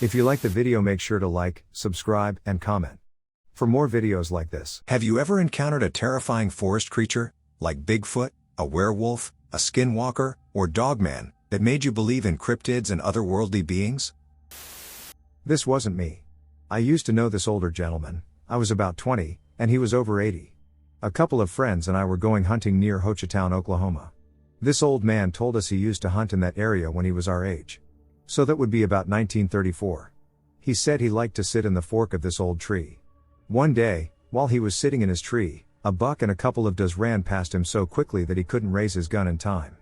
If you like the video, make sure to like, subscribe, and comment for more videos like this. Have you ever encountered a terrifying forest creature, like Bigfoot, a werewolf, a skinwalker, or Dogman, that made you believe in cryptids and otherworldly beings? This wasn't me. I used to know this older gentleman. I was about 20, and he was over 80. A couple of friends and I were going hunting near Hochatown, Oklahoma. This old man told us he used to hunt in that area when he was our age. So that would be about 1934. He said he liked to sit in the fork of this old tree. One day, while he was sitting in his tree, a buck and a couple of does ran past him so quickly that he couldn't raise his gun in time.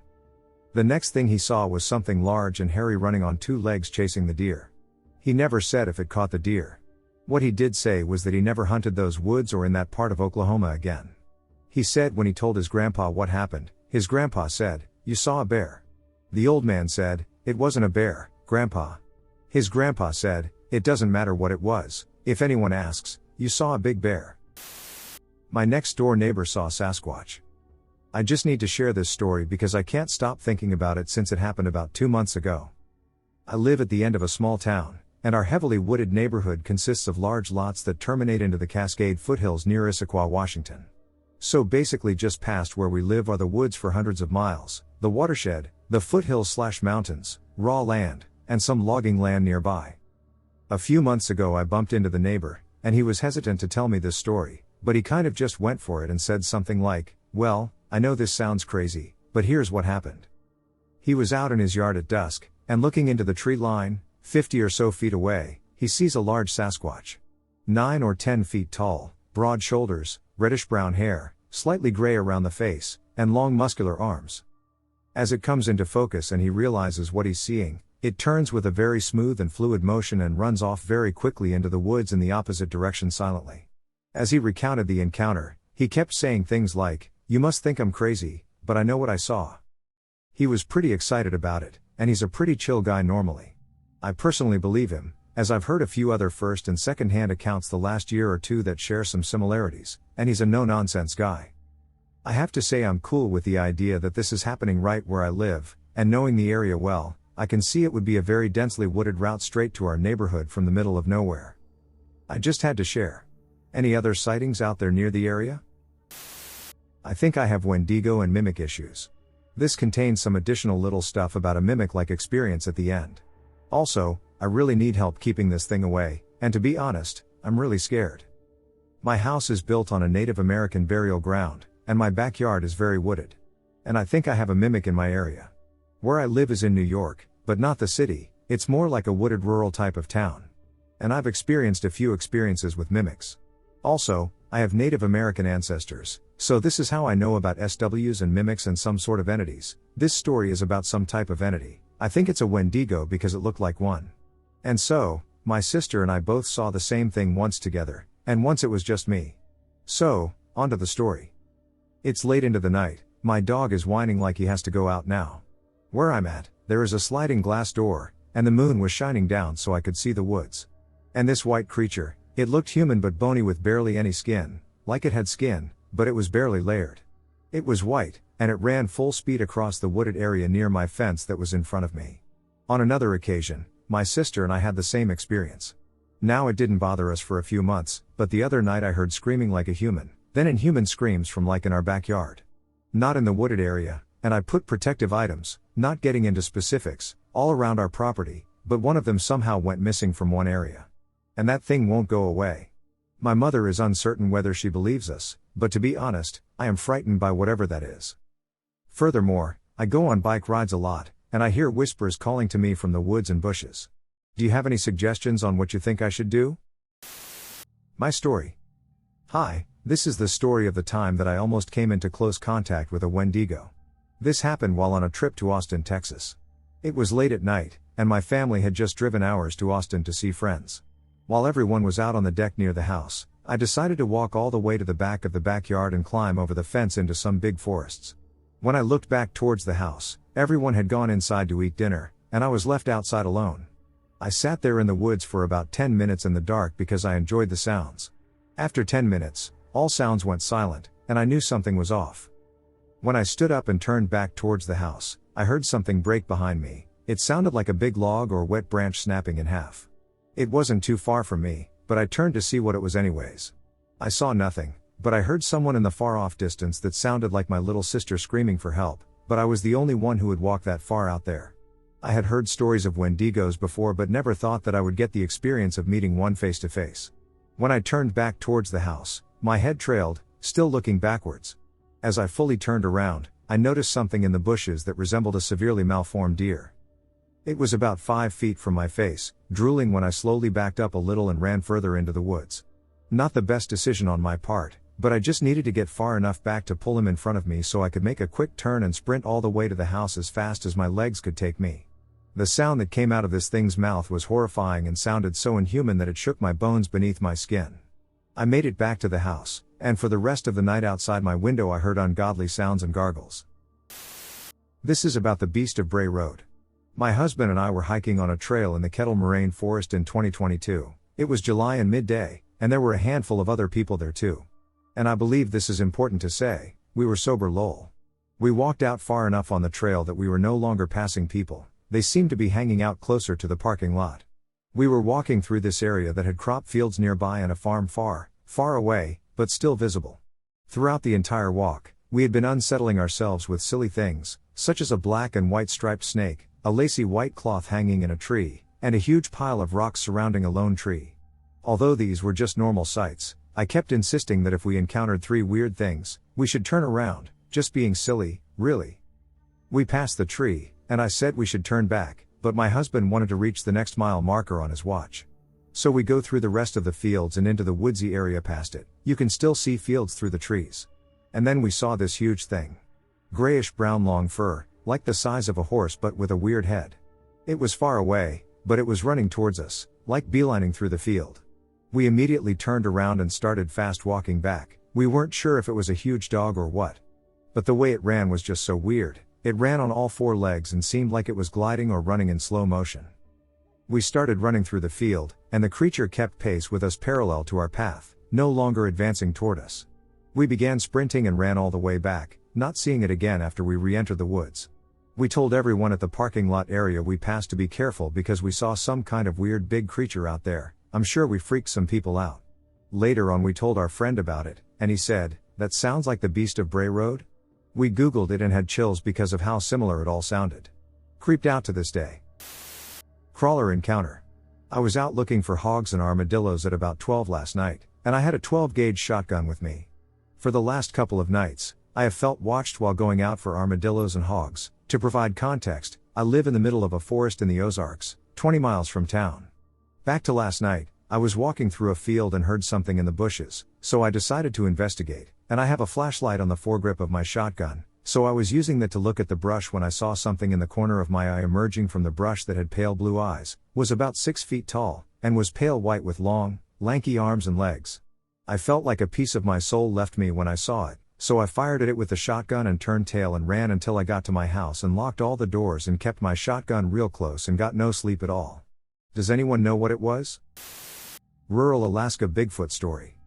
The next thing he saw was something large and hairy running on two legs chasing the deer. He never said if it caught the deer. What he did say was that he never hunted those woods or in that part of Oklahoma again. He said when he told his grandpa what happened, his grandpa said, "You saw a bear." The old man said, "It wasn't a bear, Grandpa." His grandpa said, "It doesn't matter what it was, if anyone asks, you saw a big bear." My next door neighbor saw Sasquatch. I just need to share this story because I can't stop thinking about it since it happened about 2 months ago. I live at the end of a small town, and our heavily wooded neighborhood consists of large lots that terminate into the Cascade foothills near Issaquah, Washington. So basically just past where we live are the woods for hundreds of miles, the watershed, the foothills/mountains, raw land, and some logging land nearby. A few months ago I bumped into the neighbor, and he was hesitant to tell me this story, but he kind of just went for it and said something like, "Well, I know this sounds crazy, but here's what happened." He was out in his yard at dusk, and looking into the tree line, 50 or so feet away, he sees a large Sasquatch. 9 or 10 feet tall, broad shoulders, reddish-brown hair, slightly gray around the face, and long muscular arms. As it comes into focus and he realizes what he's seeing, it turns with a very smooth and fluid motion and runs off very quickly into the woods in the opposite direction silently. As he recounted the encounter, he kept saying things like, "You must think I'm crazy, but I know what I saw." He was pretty excited about it, and he's a pretty chill guy normally. I personally believe him, as I've heard a few other first and second-hand accounts the last year or two that share some similarities, and he's a no-nonsense guy. I have to say I'm cool with the idea that this is happening right where I live, and knowing the area well, I can see it would be a very densely wooded route straight to our neighborhood from the middle of nowhere. I just had to share. Any other sightings out there near the area? I think I have Wendigo and mimic issues. This contains some additional little stuff about a mimic-like experience at the end. Also, I really need help keeping this thing away, and to be honest, I'm really scared. My house is built on a Native American burial ground, and my backyard is very wooded. And I think I have a mimic in my area. Where I live is in New York, but not the city, it's more like a wooded rural type of town. And I've experienced a few experiences with mimics. Also, I have Native American ancestors, so this is how I know about SWs and mimics and some sort of entities. This story is about some type of entity. I think it's a Wendigo because it looked like one. And so, my sister and I both saw the same thing once together, and once it was just me. So, on to the story. It's late into the night, my dog is whining like he has to go out now. Where I'm at, there is a sliding glass door, and the moon was shining down so I could see the woods. And this white creature, it looked human but bony with barely any skin, like it had skin, but it was barely layered. It was white, and it ran full speed across the wooded area near my fence that was in front of me. On another occasion, my sister and I had the same experience. Now it didn't bother us for a few months, but the other night I heard screaming like a human, then inhuman screams from like in our backyard. Not in the wooded area, and I put protective items, not getting into specifics, all around our property, but one of them somehow went missing from one area. And that thing won't go away. My mother is uncertain whether she believes us, but to be honest, I am frightened by whatever that is. Furthermore, I go on bike rides a lot, and I hear whispers calling to me from the woods and bushes. Do you have any suggestions on what you think I should do? My story. Hi, this is the story of the time that I almost came into close contact with a Wendigo. This happened while on a trip to Austin, Texas. It was late at night, and my family had just driven hours to Austin to see friends. While everyone was out on the deck near the house, I decided to walk all the way to the back of the backyard and climb over the fence into some big forests. When I looked back towards the house, everyone had gone inside to eat dinner, and I was left outside alone. I sat there in the woods for about 10 minutes in the dark because I enjoyed the sounds. After 10 minutes, all sounds went silent, and I knew something was off. When I stood up and turned back towards the house, I heard something break behind me. It sounded like a big log or wet branch snapping in half. It wasn't too far from me, but I turned to see what it was anyways. I saw nothing, but I heard someone in the far-off distance that sounded like my little sister screaming for help, but I was the only one who would walk that far out there. I had heard stories of Wendigos before but never thought that I would get the experience of meeting one face to face. When I turned back towards the house, my head trailed, still looking backwards. As I fully turned around, I noticed something in the bushes that resembled a severely malformed deer. It was about 5 feet from my face, drooling when I slowly backed up a little and ran further into the woods. Not the best decision on my part, but I just needed to get far enough back to pull him in front of me so I could make a quick turn and sprint all the way to the house as fast as my legs could take me. The sound that came out of this thing's mouth was horrifying and sounded so inhuman that it shook my bones beneath my skin. I made it back to the house, and for the rest of the night outside my window I heard ungodly sounds and gargles. This is about the beast of Bray Road. My husband and I were hiking on a trail in the Kettle Moraine Forest in 2022. It was July and midday, and there were a handful of other people there too. And I believe this is important to say, we were sober lol. We walked out far enough on the trail that we were no longer passing people. They seemed to be hanging out closer to the parking lot. We were walking through this area that had crop fields nearby and a farm far, far away, but still visible. Throughout the entire walk, we had been unsettling ourselves with silly things, such as a black and white striped snake, a lacy white cloth hanging in a tree, and a huge pile of rocks surrounding a lone tree. Although these were just normal sights, I kept insisting that if we encountered 3 weird things, we should turn around, just being silly, really. We passed the tree, and I said we should turn back, but my husband wanted to reach the next mile marker on his watch. So we go through the rest of the fields and into the woodsy area past it. You can still see fields through the trees. And then we saw this huge thing. Grayish brown long fur, like the size of a horse but with a weird head. It was far away, but it was running towards us, like beelining through the field. We immediately turned around and started fast walking back. We weren't sure if it was a huge dog or what. But the way it ran was just so weird. It ran on all 4 legs and seemed like it was gliding or running in slow motion. We started running through the field, and the creature kept pace with us parallel to our path, no longer advancing toward us. We began sprinting and ran all the way back, not seeing it again after we re-entered the woods. We told everyone at the parking lot area we passed to be careful because we saw some kind of weird big creature out there. I'm sure we freaked some people out. Later on we told our friend about it, and he said, "That sounds like the beast of Bray Road?" We googled it and had chills because of how similar it all sounded. Creeped out to this day. Crawler encounter. I was out looking for hogs and armadillos at about 12 last night, and I had a 12-gauge shotgun with me. For the last couple of nights, I have felt watched while going out for armadillos and hogs. To provide context, I live in the middle of a forest in the Ozarks, 20 miles from town. Back to last night, I was walking through a field and heard something in the bushes, so I decided to investigate, and I have a flashlight on the foregrip of my shotgun, so I was using that to look at the brush when I saw something in the corner of my eye emerging from the brush that had pale blue eyes, was about 6 feet tall, and was pale white with long, lanky arms and legs. I felt like a piece of my soul left me when I saw it, so I fired at it with the shotgun and turned tail and ran until I got to my house and locked all the doors and kept my shotgun real close and got no sleep at all. Does anyone know what it was? Rural Alaska Bigfoot story.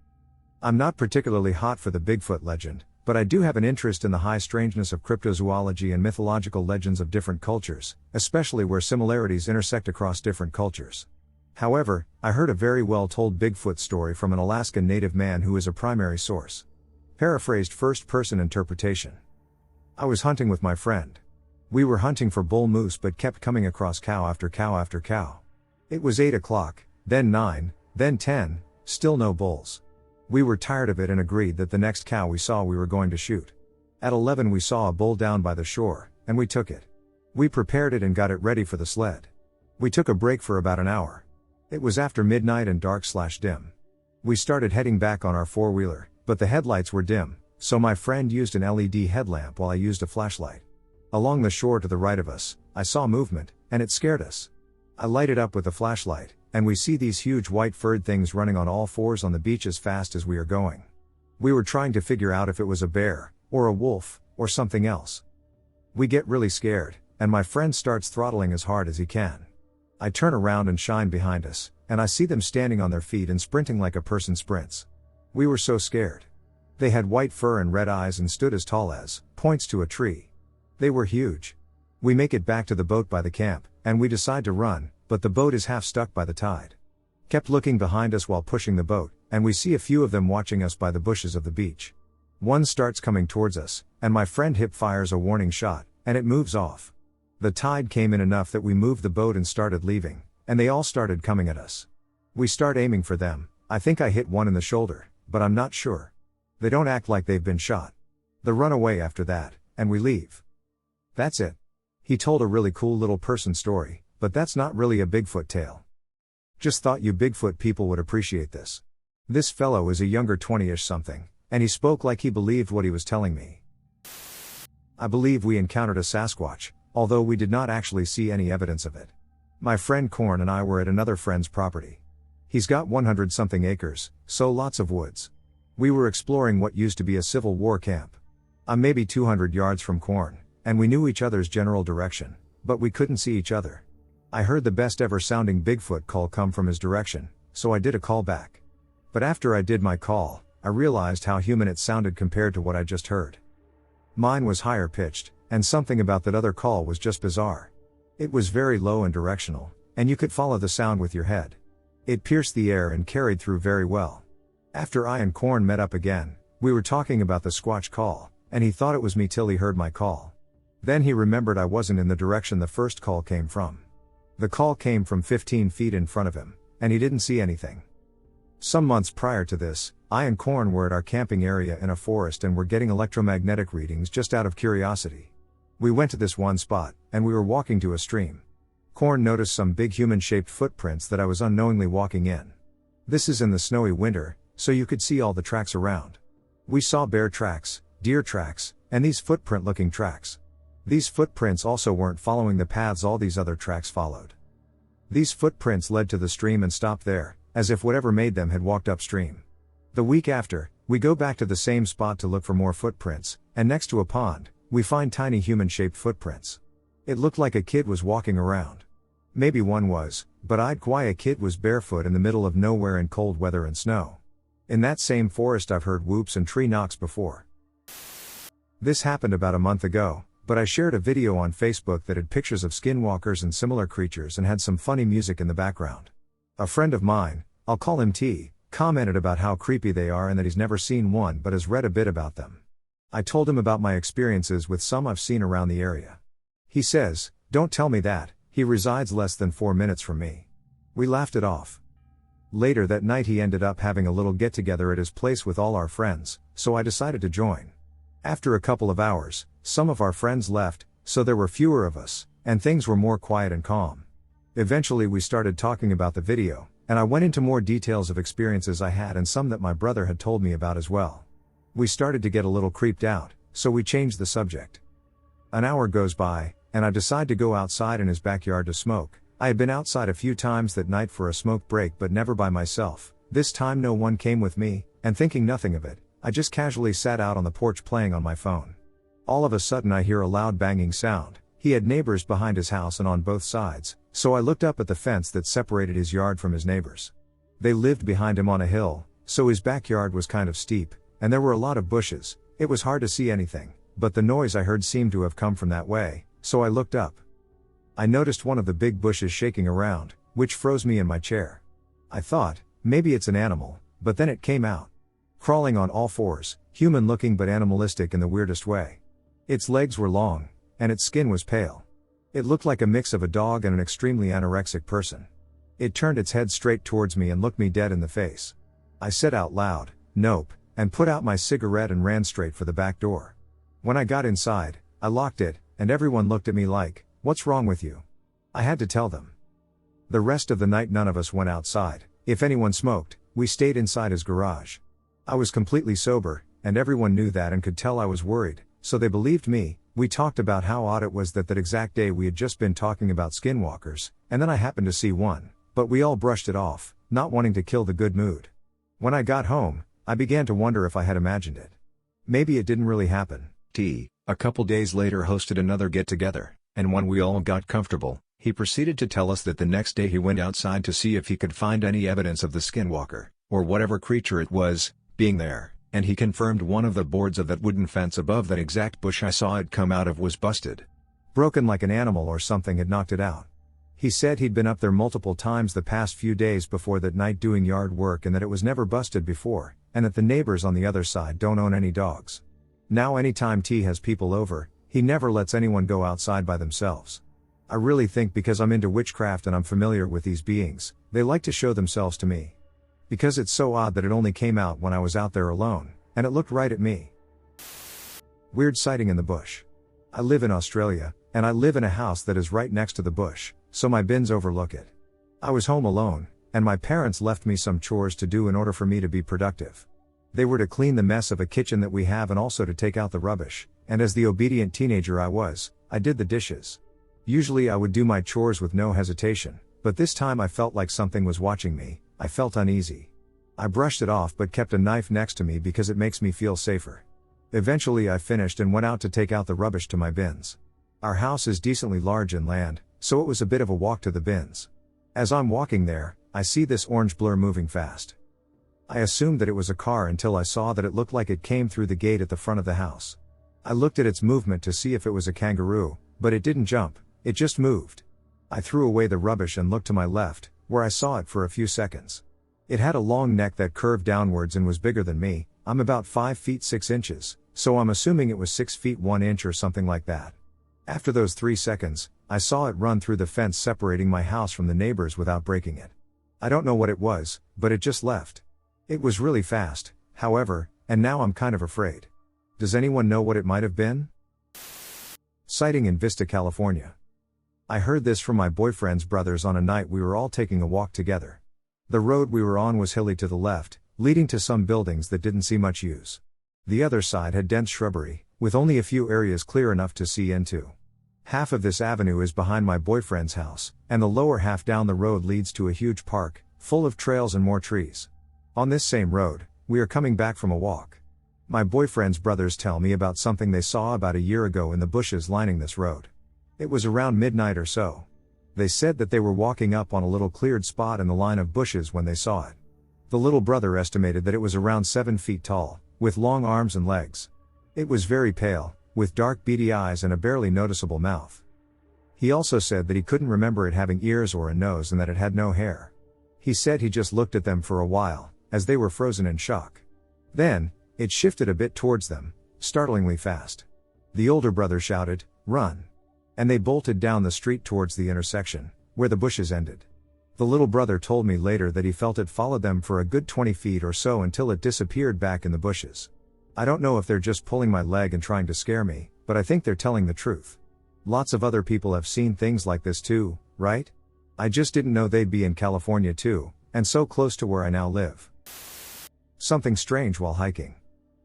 I'm not particularly hot for the Bigfoot legend, but I do have an interest in the high strangeness of cryptozoology and mythological legends of different cultures, especially where similarities intersect across different cultures. However, I heard a very well-told Bigfoot story from an Alaskan native man who is a primary source. Paraphrased first-person interpretation. I was hunting with my friend. We were hunting for bull moose but kept coming across cow after cow after cow. It was 8 o'clock, then 9, then 10, still no bulls. We were tired of it and agreed that the next cow we saw we were going to shoot. At 11 we saw a bull down by the shore, and we took it. We prepared it and got it ready for the sled. We took a break for about an hour. It was after midnight and dark/dim. We started heading back on our four-wheeler, but the headlights were dim, so my friend used an LED headlamp while I used a flashlight. Along the shore to the right of us, I saw movement, and it scared us. I lighted up with the flashlight, and we see these huge white furred things running on all fours on the beach as fast as we are going. We were trying to figure out if it was a bear, or a wolf, or something else. We get really scared, and my friend starts throttling as hard as he can. I turn around and shine behind us, and I see them standing on their feet and sprinting like a person sprints. We were so scared. They had white fur and red eyes and stood as tall as, points to a tree. They were huge. We make it back to the boat by the camp, and we decide to run, but the boat is half stuck by the tide. Kept looking behind us while pushing the boat, and we see a few of them watching us by the bushes of the beach. One starts coming towards us, and my friend hip fires a warning shot, and it moves off. The tide came in enough that we moved the boat and started leaving, and they all started coming at us. We start aiming for them. I think I hit one in the shoulder, but I'm not sure. They don't act like they've been shot. They run away after that, and we leave. That's it. He told a really cool little person story, but that's not really a Bigfoot tale. Just thought you Bigfoot people would appreciate this. This fellow is a younger 20-ish something, and he spoke like he believed what he was telling me. I believe we encountered a Sasquatch, although we did not actually see any evidence of it. My friend Corn and I were at another friend's property. He's got 100-something acres, so lots of woods. We were exploring what used to be a Civil War camp. I'm maybe 200 yards from Corn, and we knew each other's general direction, but we couldn't see each other. I heard the best ever sounding Bigfoot call come from his direction, so I did a call back. But after I did my call, I realized how human it sounded compared to what I just heard. Mine was higher pitched, and something about that other call was just bizarre. It was very low and directional, and you could follow the sound with your head. It pierced the air and carried through very well. After I and Corn met up again, we were talking about the Squatch call, and he thought it was me till he heard my call. Then he remembered I wasn't in the direction the first call came from. The call came from 15 feet in front of him, and he didn't see anything. Some months prior to this, I and Corn were at our camping area in a forest and were getting electromagnetic readings just out of curiosity. We went to this one spot, and we were walking to a stream. Corn noticed some big human-shaped footprints that I was unknowingly walking in. This is in the snowy winter, so you could see all the tracks around. We saw bear tracks, deer tracks, and these footprint-looking tracks. These footprints also weren't following the paths all these other tracks followed. These footprints led to the stream and stopped there, as if whatever made them had walked upstream. The week after, we go back to the same spot to look for more footprints, and next to a pond, we find tiny human-shaped footprints. It looked like a kid was walking around. Maybe one was, but I'd why a kid was barefoot in the middle of nowhere in cold weather and snow. In that same forest I've heard whoops and tree knocks before. This happened about a month ago, but I shared a video on Facebook that had pictures of skinwalkers and similar creatures and had some funny music in the background. A friend of mine, I'll call him T, commented about how creepy they are and that he's never seen one but has read a bit about them. I told him about my experiences with some I've seen around the area. He says, "Don't tell me that, he resides less than 4 minutes from me." We laughed it off. Later that night he ended up having a little get-together at his place with all our friends, so I decided to join. After a couple of hours, some of our friends left, so there were fewer of us, and things were more quiet and calm. Eventually we started talking about the video, and I went into more details of experiences I had and some that my brother had told me about as well. We started to get a little creeped out, so we changed the subject. An hour goes by, and I decide to go outside in his backyard to smoke. I had been outside a few times that night for a smoke break but never by myself. This time no one came with me, and thinking nothing of it, I just casually sat out on the porch playing on my phone. All of a sudden I hear a loud banging sound. He had neighbors behind his house and on both sides, so I looked up at the fence that separated his yard from his neighbors. They lived behind him on a hill, so his backyard was kind of steep, and there were a lot of bushes. It was hard to see anything, but the noise I heard seemed to have come from that way, so I looked up. I noticed one of the big bushes shaking around, which froze me in my chair. I thought, maybe it's an animal, but then it came out. Crawling on all fours, human looking but animalistic in the weirdest way. Its legs were long, and its skin was pale. It looked like a mix of a dog and an extremely anorexic person. It turned its head straight towards me and looked me dead in the face. I said out loud, "Nope," and put out my cigarette and ran straight for the back door. When I got inside, I locked it, and everyone looked at me like, "What's wrong with you?" I had to tell them. The rest of the night none of us went outside. If anyone smoked, we stayed inside his garage. I was completely sober, and everyone knew that and could tell I was worried, so they believed me. We talked about how odd it was that exact day we had just been talking about skinwalkers, and then I happened to see one, but we all brushed it off, not wanting to kill the good mood. When I got home, I began to wonder if I had imagined it. Maybe it didn't really happen. T, a couple days later hosted another get-together, and when we all got comfortable, he proceeded to tell us that the next day he went outside to see if he could find any evidence of the skinwalker, or whatever creature it was, being there, and he confirmed one of the boards of that wooden fence above that exact bush I saw it come out of was busted. Broken like an animal or something had knocked it out. He said he'd been up there multiple times the past few days before that night doing yard work and that it was never busted before, and that the neighbors on the other side don't own any dogs. Now anytime T has people over, he never lets anyone go outside by themselves. I really think because I'm into witchcraft and I'm familiar with these beings, they like to show themselves to me. Because it's so odd that it only came out when I was out there alone, and it looked right at me. Weird sighting in the bush. I live in Australia, and I live in a house that is right next to the bush, so my bins overlook it. I was home alone, and my parents left me some chores to do in order for me to be productive. They were to clean the mess of a kitchen that we have and also to take out the rubbish, and as the obedient teenager I did the dishes. Usually I would do my chores with no hesitation, but this time I felt like something was watching me. I felt uneasy. I brushed it off but kept a knife next to me because it makes me feel safer. Eventually I finished and went out to take out the rubbish to my bins. Our house is decently large in land, so it was a bit of a walk to the bins. As I'm walking there, I see this orange blur moving fast. I assumed that it was a car until I saw that it looked like it came through the gate at the front of the house. I looked at its movement to see if it was a kangaroo, but it didn't jump, it just moved. I threw away the rubbish and looked to my left, where I saw it for a few seconds. It had a long neck that curved downwards and was bigger than me. I'm about 5 feet 6 inches, so I'm assuming it was 6 feet 1 inch or something like that. After those 3 seconds, I saw it run through the fence separating my house from the neighbors without breaking it. I don't know what it was, but it just left. It was really fast, however, and now I'm kind of afraid. Does anyone know what it might have been? Sighting in Vista, California. I heard this from my boyfriend's brothers on a night we were all taking a walk together. The road we were on was hilly to the left, leading to some buildings that didn't see much use. The other side had dense shrubbery, with only a few areas clear enough to see into. Half of this avenue is behind my boyfriend's house, and the lower half down the road leads to a huge park, full of trails and more trees. On this same road, we are coming back from a walk. My boyfriend's brothers tell me about something they saw about a year ago in the bushes lining this road. It was around midnight or so. They said that they were walking up on a little cleared spot in the line of bushes when they saw it. The little brother estimated that it was around 7 feet tall, with long arms and legs. It was very pale, with dark beady eyes and a barely noticeable mouth. He also said that he couldn't remember it having ears or a nose and that it had no hair. He said he just looked at them for a while, as they were frozen in shock. Then, it shifted a bit towards them, startlingly fast. The older brother shouted, "Run!" And they bolted down the street towards the intersection, where the bushes ended. The little brother told me later that he felt it followed them for a good 20 feet or so until it disappeared back in the bushes. I don't know if they're just pulling my leg and trying to scare me, but I think they're telling the truth. Lots of other people have seen things like this too, right? I just didn't know they'd be in California too, and so close to where I now live. Something strange while hiking.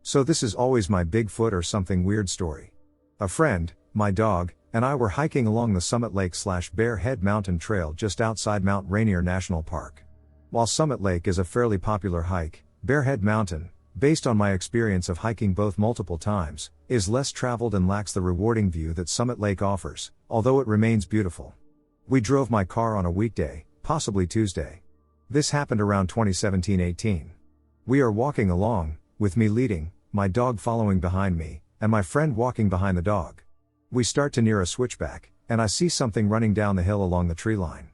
So this is always my Bigfoot or something weird story. A friend, my dog, and I were hiking along the Summit Lake/Bear Head Mountain Trail just outside Mount Rainier National Park. While Summit Lake is a fairly popular hike, Bear Head Mountain, based on my experience of hiking both multiple times, is less traveled and lacks the rewarding view that Summit Lake offers, although it remains beautiful. We drove my car on a weekday, possibly Tuesday. This happened around 2017-18. We are walking along, with me leading, my dog following behind me, and my friend walking behind the dog. We start to near a switchback, and I see something running down the hill along the tree line.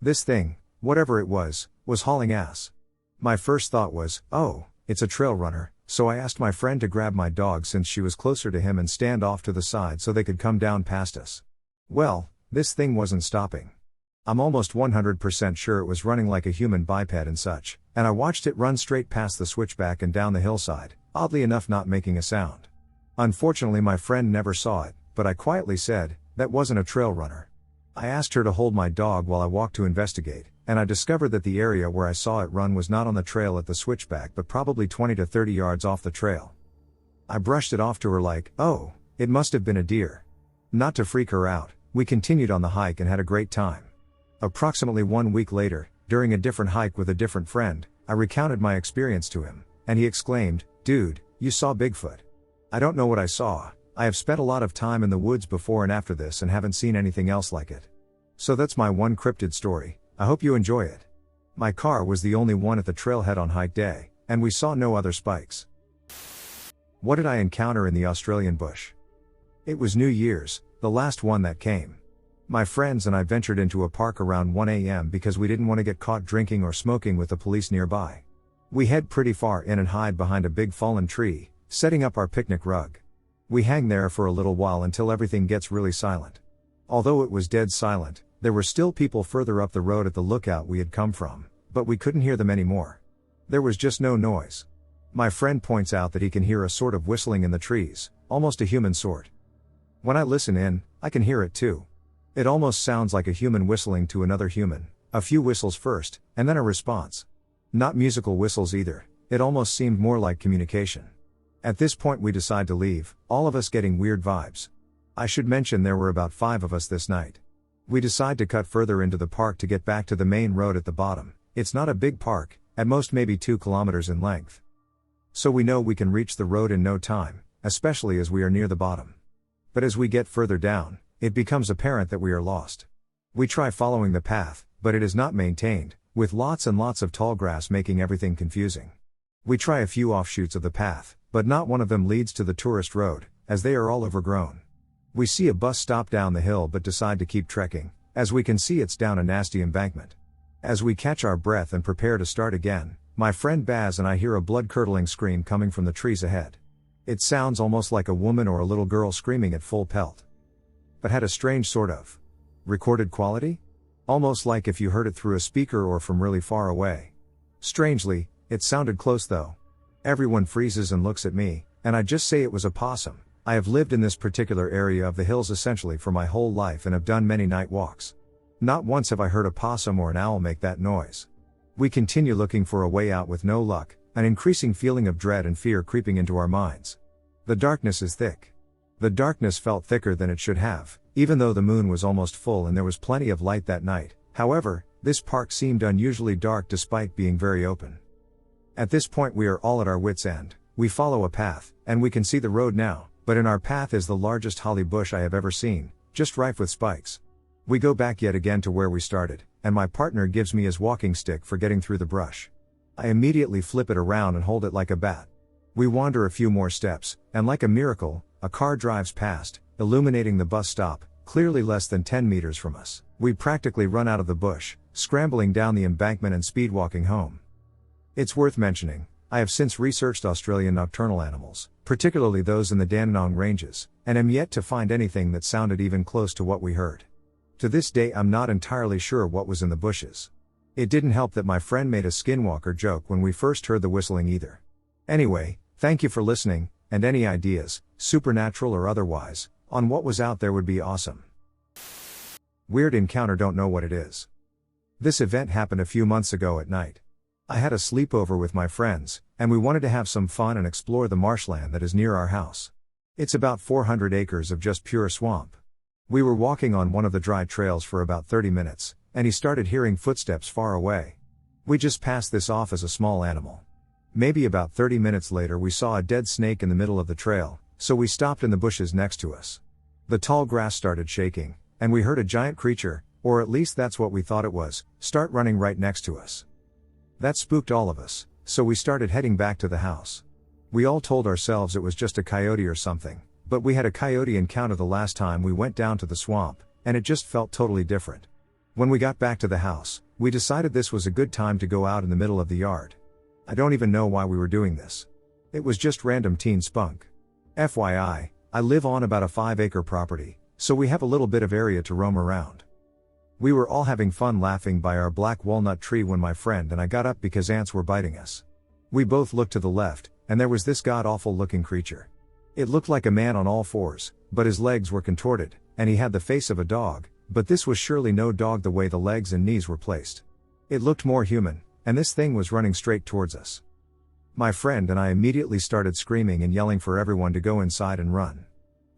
This thing, whatever it was hauling ass. My first thought was, oh, it's a trail runner, so I asked my friend to grab my dog since she was closer to him and stand off to the side so they could come down past us. Well, this thing wasn't stopping. I'm almost 100% sure it was running like a human biped and such, and I watched it run straight past the switchback and down the hillside, oddly enough not making a sound. Unfortunately my friend never saw it, but I quietly said, that wasn't a trail runner. I asked her to hold my dog while I walked to investigate, and I discovered that the area where I saw it run was not on the trail at the switchback but probably 20 to 30 yards off the trail. I brushed it off to her like, oh, it must have been a deer. Not to freak her out, we continued on the hike and had a great time. Approximately 1 week later, during a different hike with a different friend, I recounted my experience to him, and he exclaimed, dude, you saw Bigfoot. I don't know what I saw. I have spent a lot of time in the woods before and after this and haven't seen anything else like it. So that's my one cryptid story. I hope you enjoy it. My car was the only one at the trailhead on hike day, and we saw no other spikes. What did I encounter in the Australian bush? It was New Year's, the last one that came. My friends and I ventured into a park around 1 a.m. because we didn't want to get caught drinking or smoking with the police nearby. We head pretty far in and hide behind a big fallen tree, setting up our picnic rug. We hang there for a little while until everything gets really silent. Although it was dead silent, there were still people further up the road at the lookout we had come from, but we couldn't hear them anymore. There was just no noise. My friend points out that he can hear a sort of whistling in the trees, almost a human sort. When I listen in, I can hear it too. It almost sounds like a human whistling to another human, a few whistles first, and then a response. Not musical whistles either, it almost seemed more like communication. At this point we decide to leave, all of us getting weird vibes. I should mention there were about 5 of us this night. We decide to cut further into the park to get back to the main road at the bottom. It's not a big park, at most maybe 2 kilometers in length. So we know we can reach the road in no time, especially as we are near the bottom. But as we get further down, it becomes apparent that we are lost. We try following the path, but it is not maintained, with lots and lots of tall grass making everything confusing. We try a few offshoots of the path, but not one of them leads to the tourist road, as they are all overgrown. We see a bus stop down the hill but decide to keep trekking, as we can see it's down a nasty embankment. As we catch our breath and prepare to start again, my friend Baz and I hear a blood-curdling scream coming from the trees ahead. It sounds almost like a woman or a little girl screaming at full pelt. But had a strange sort of recorded quality? Almost like if you heard it through a speaker or from really far away. Strangely, it sounded close though. Everyone freezes and looks at me, and I just say it was a possum. I have lived in this particular area of the hills essentially for my whole life and have done many night walks. Not once have I heard a possum or an owl make that noise. We continue looking for a way out with no luck, an increasing feeling of dread and fear creeping into our minds. The darkness is thick. The darkness felt thicker than it should have, even though the moon was almost full and there was plenty of light that night. However, this park seemed unusually dark despite being very open. At this point we are all at our wits' end. We follow a path, and we can see the road now, but in our path is the largest holly bush I have ever seen, just rife with spikes. We go back yet again to where we started, and my partner gives me his walking stick for getting through the brush. I immediately flip it around and hold it like a bat. We wander a few more steps, and like a miracle, a car drives past, illuminating the bus stop, clearly less than 10 meters from us. We practically run out of the bush, scrambling down the embankment and speed walking home. It's worth mentioning, I have since researched Australian nocturnal animals, particularly those in the Dandenong Ranges, and am yet to find anything that sounded even close to what we heard. To this day I'm not entirely sure what was in the bushes. It didn't help that my friend made a Skinwalker joke when we first heard the whistling either. Anyway, thank you for listening, and any ideas, supernatural or otherwise, on what was out there would be awesome. Weird encounter, don't know what it is. This event happened a few months ago at night. I had a sleepover with my friends, and we wanted to have some fun and explore the marshland that is near our house. It's about 400 acres of just pure swamp. We were walking on one of the dry trails for about 30 minutes, and he started hearing footsteps far away. We just passed this off as a small animal. Maybe about 30 minutes later we saw a dead snake in the middle of the trail, so we stopped in the bushes next to us. The tall grass started shaking, and we heard a giant creature, or at least that's what we thought it was, start running right next to us. That spooked all of us, so we started heading back to the house. We all told ourselves it was just a coyote or something, but we had a coyote encounter the last time we went down to the swamp, and it just felt totally different. When we got back to the house, we decided this was a good time to go out in the middle of the yard. I don't even know why we were doing this. It was just random teen spunk. FYI, I live on about a 5-acre property, so we have a little bit of area to roam around. We were all having fun laughing by our black walnut tree when my friend and I got up because ants were biting us. We both looked to the left, and there was this god-awful looking creature. It looked like a man on all fours, but his legs were contorted, and he had the face of a dog, but this was surely no dog the way the legs and knees were placed. It looked more human, and this thing was running straight towards us. My friend and I immediately started screaming and yelling for everyone to go inside and run.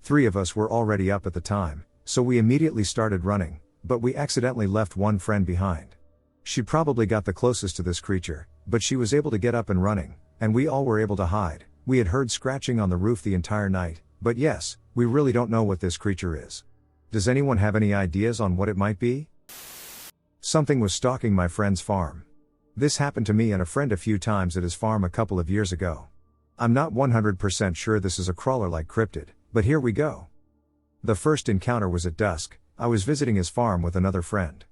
3 of us were already up at the time, so we immediately started running, but we accidentally left one friend behind. She probably got the closest to this creature, but she was able to get up and running, and we all were able to hide. We had heard scratching on the roof the entire night, but yes, we really don't know what this creature is. Does anyone have any ideas on what it might be? Something was stalking my friend's farm. This happened to me and a friend a few times at his farm a couple of years ago. I'm not 100% sure this is a crawler like cryptid, but here we go. The first encounter was at dusk, I was visiting his farm with another friend.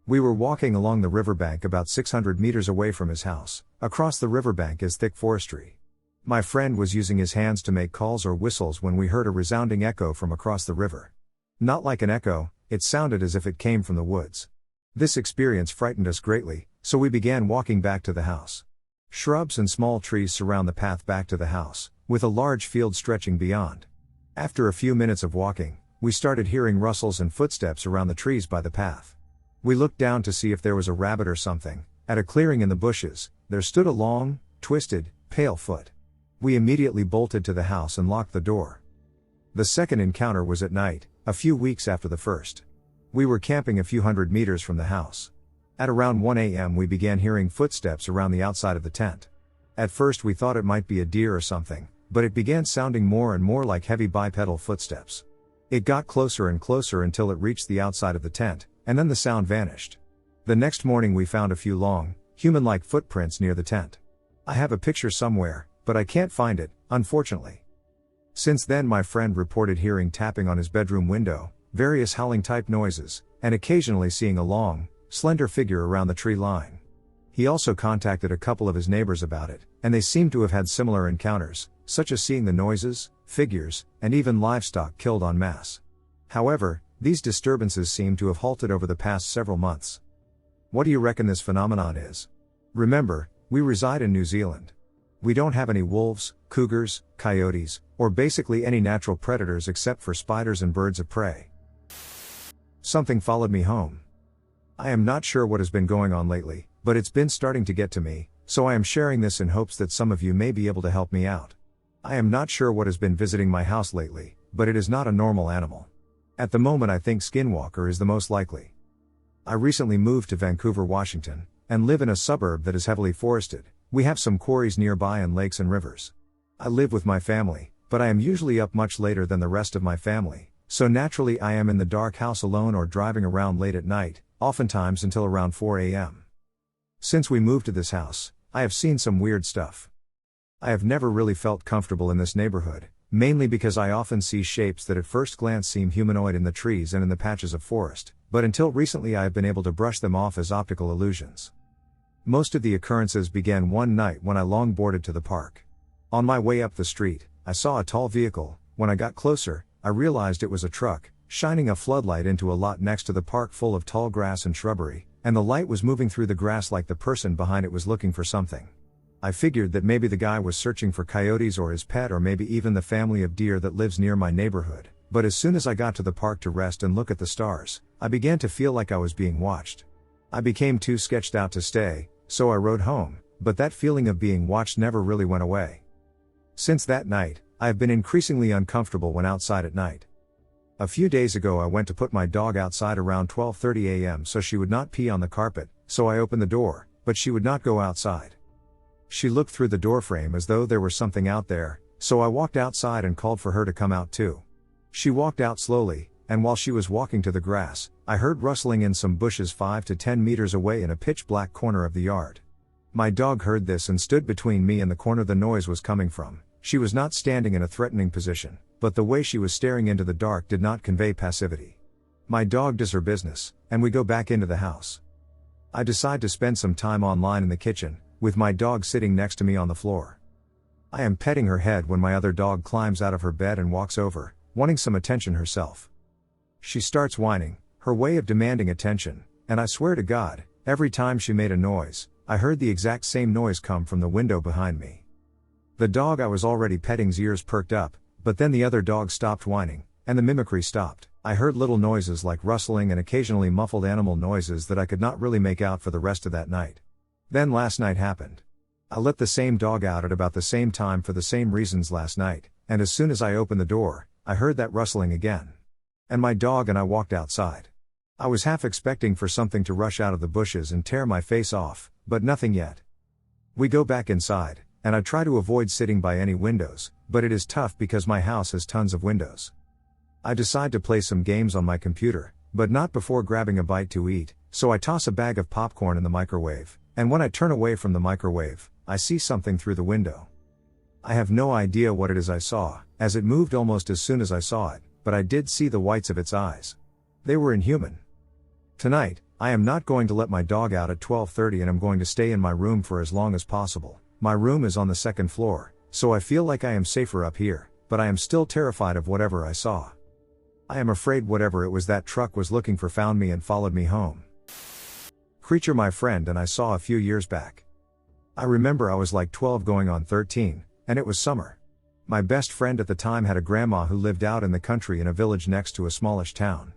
We were walking along the riverbank about 600 meters away from his house. Across the riverbank is thick forestry. My friend was using his hands to make calls or whistles when we heard a resounding echo from across the river. Not like an echo, it sounded as if it came from the woods. This experience frightened us greatly, so we began walking back to the house. Shrubs and small trees surround the path back to the house, with a large field stretching beyond. After a few minutes of walking, we started hearing rustles and footsteps around the trees by the path. We looked down to see if there was a rabbit or something. At a clearing in the bushes, there stood a long, twisted, pale foot. We immediately bolted to the house and locked the door. The second encounter was at night, a few weeks after the first. We were camping a few hundred meters from the house. At around 1 a.m. we began hearing footsteps around the outside of the tent. At first we thought it might be a deer or something, but it began sounding more and more like heavy bipedal footsteps. It got closer and closer until it reached the outside of the tent, and then the sound vanished. The next morning we found a few long, human-like footprints near the tent. I have a picture somewhere, but I can't find it, unfortunately. Since then my friend reported hearing tapping on his bedroom window, various howling-type noises, and occasionally seeing a long, slender figure around the tree line. He also contacted a couple of his neighbors about it, and they seem to have had similar encounters, such as seeing the noises, figures, and even livestock killed en masse. However, these disturbances seem to have halted over the past several months. What do you reckon this phenomenon is? Remember, we reside in New Zealand. We don't have any wolves, cougars, coyotes, or basically any natural predators except for spiders and birds of prey. Something followed me home. I am not sure what has been going on lately, but it's been starting to get to me, so I am sharing this in hopes that some of you may be able to help me out. I am not sure what has been visiting my house lately, but it is not a normal animal. At the moment I think Skinwalker is the most likely. I recently moved to Vancouver, Washington, and live in a suburb that is heavily forested. We have some quarries nearby and lakes and rivers. I live with my family, but I am usually up much later than the rest of my family, so naturally I am in the dark house alone or driving around late at night, oftentimes until around 4 a.m. Since we moved to this house, I have seen some weird stuff. I have never really felt comfortable in this neighborhood, mainly because I often see shapes that at first glance seem humanoid in the trees and in the patches of forest, but until recently I have been able to brush them off as optical illusions. Most of the occurrences began one night when I longboarded to the park. On my way up the street, I saw a tall vehicle. When I got closer, I realized it was a truck, shining a floodlight into a lot next to the park full of tall grass and shrubbery, and the light was moving through the grass like the person behind it was looking for something. I figured that maybe the guy was searching for coyotes or his pet or maybe even the family of deer that lives near my neighborhood, but as soon as I got to the park to rest and look at the stars, I began to feel like I was being watched. I became too sketched out to stay, so I rode home, but that feeling of being watched never really went away. Since that night, I have been increasingly uncomfortable when outside at night. A few days ago I went to put my dog outside around 12:30 a.m. so she would not pee on the carpet, so I opened the door, but she would not go outside. She looked through the doorframe as though there was something out there, so I walked outside and called for her to come out too. She walked out slowly, and while she was walking to the grass, I heard rustling in some bushes 5 to 10 meters away in a pitch-black corner of the yard. My dog heard this and stood between me and the corner the noise was coming from. She was not standing in a threatening position, but the way she was staring into the dark did not convey passivity. My dog does her business, and we go back into the house. I decide to spend some time online in the kitchen, with my dog sitting next to me on the floor. I am petting her head when my other dog climbs out of her bed and walks over, wanting some attention herself. She starts whining, her way of demanding attention, and I swear to God, every time she made a noise, I heard the exact same noise come from the window behind me. The dog I was already petting's ears perked up, but then the other dog stopped whining, and the mimicry stopped. I heard little noises like rustling and occasionally muffled animal noises that I could not really make out for the rest of that night. Then last night happened. I let the same dog out at about the same time for the same reasons last night, and as soon as I opened the door, I heard that rustling again. And my dog and I walked outside. I was half expecting for something to rush out of the bushes and tear my face off, but nothing yet. We go back inside, and I try to avoid sitting by any windows, but it is tough because my house has tons of windows. I decide to play some games on my computer, but not before grabbing a bite to eat, so I toss a bag of popcorn in the microwave, and when I turn away from the microwave, I see something through the window. I have no idea what it is I saw, as it moved almost as soon as I saw it, but I did see the whites of its eyes. They were inhuman. Tonight, I am not going to let my dog out at 12:30 and I'm going to stay in my room for as long as possible. My room is on the second floor, so I feel like I am safer up here, but I am still terrified of whatever I saw. I am afraid whatever it was that truck was looking for found me and followed me home. Creature my friend and I saw a few years back. I remember I was like 12 going on 13, and it was summer. My best friend at the time had a grandma who lived out in the country in a village next to a smallish town.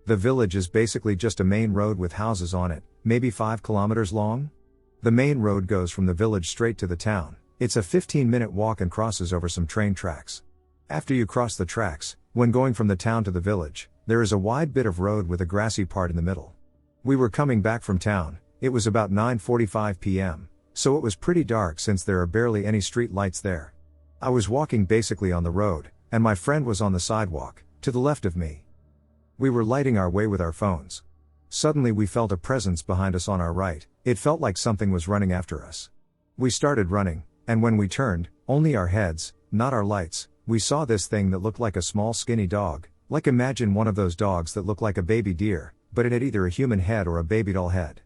The village is basically just a main road with houses on it, maybe 5 kilometers long. The main road goes from the village straight to the town. It's a 15-minute walk and crosses over some train tracks. After you cross the tracks, when going from the town to the village, there is a wide bit of road with a grassy part in the middle. We were coming back from town. It was about 9:45 p.m., so it was pretty dark since there are barely any street lights there. I was walking basically on the road, and my friend was on the sidewalk, to the left of me. We were lighting our way with our phones. Suddenly we felt a presence behind us on our right. It felt like something was running after us. We started running, and when we turned, only our heads, not our lights, we saw this thing that looked like a small skinny dog, like imagine one of those dogs that look like a baby deer, but it had either a human head or a baby doll head.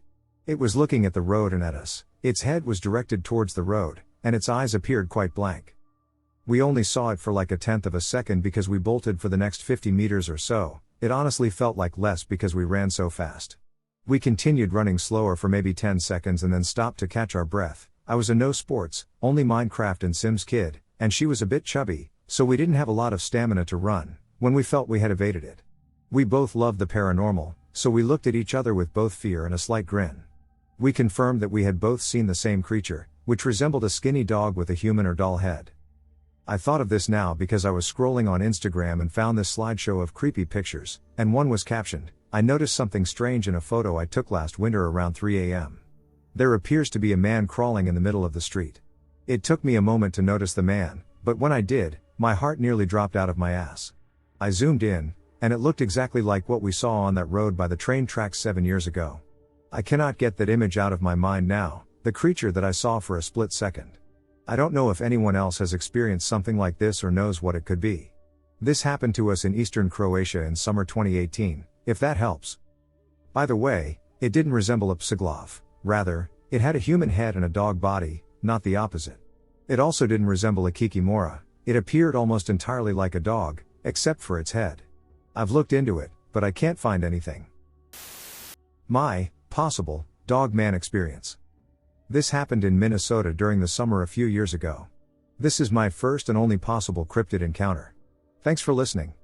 It was looking at the road and at us. Its head was directed towards the road, and its eyes appeared quite blank. We only saw it for like a tenth of a second because we bolted for the next 50 meters or so. It honestly felt like less because we ran so fast. We continued running slower for maybe 10 seconds and then stopped to catch our breath. I was a no sports, only Minecraft and Sims kid, and she was a bit chubby, so we didn't have a lot of stamina to run, when we felt we had evaded it. We both loved the paranormal, so we looked at each other with both fear and a slight grin. We confirmed that we had both seen the same creature, which resembled a skinny dog with a human or doll head. I thought of this now because I was scrolling on Instagram and found this slideshow of creepy pictures, and one was captioned, "I noticed something strange in a photo I took last winter around 3 a.m. There appears to be a man crawling in the middle of the street." It took me a moment to notice the man, but when I did, my heart nearly dropped out of my ass. I zoomed in, and it looked exactly like what we saw on that road by the train tracks 7 years ago. I cannot get that image out of my mind now, the creature that I saw for a split second. I don't know if anyone else has experienced something like this or knows what it could be. This happened to us in eastern Croatia in summer 2018, if that helps. By the way, it didn't resemble a psiglov, rather, it had a human head and a dog body, not the opposite. It also didn't resemble a kikimora, it appeared almost entirely like a dog, except for its head. I've looked into it, but I can't find anything. My possible Dogman experience. This happened in Minnesota during the summer a few years ago. This is my first and only possible cryptid encounter. Thanks for listening.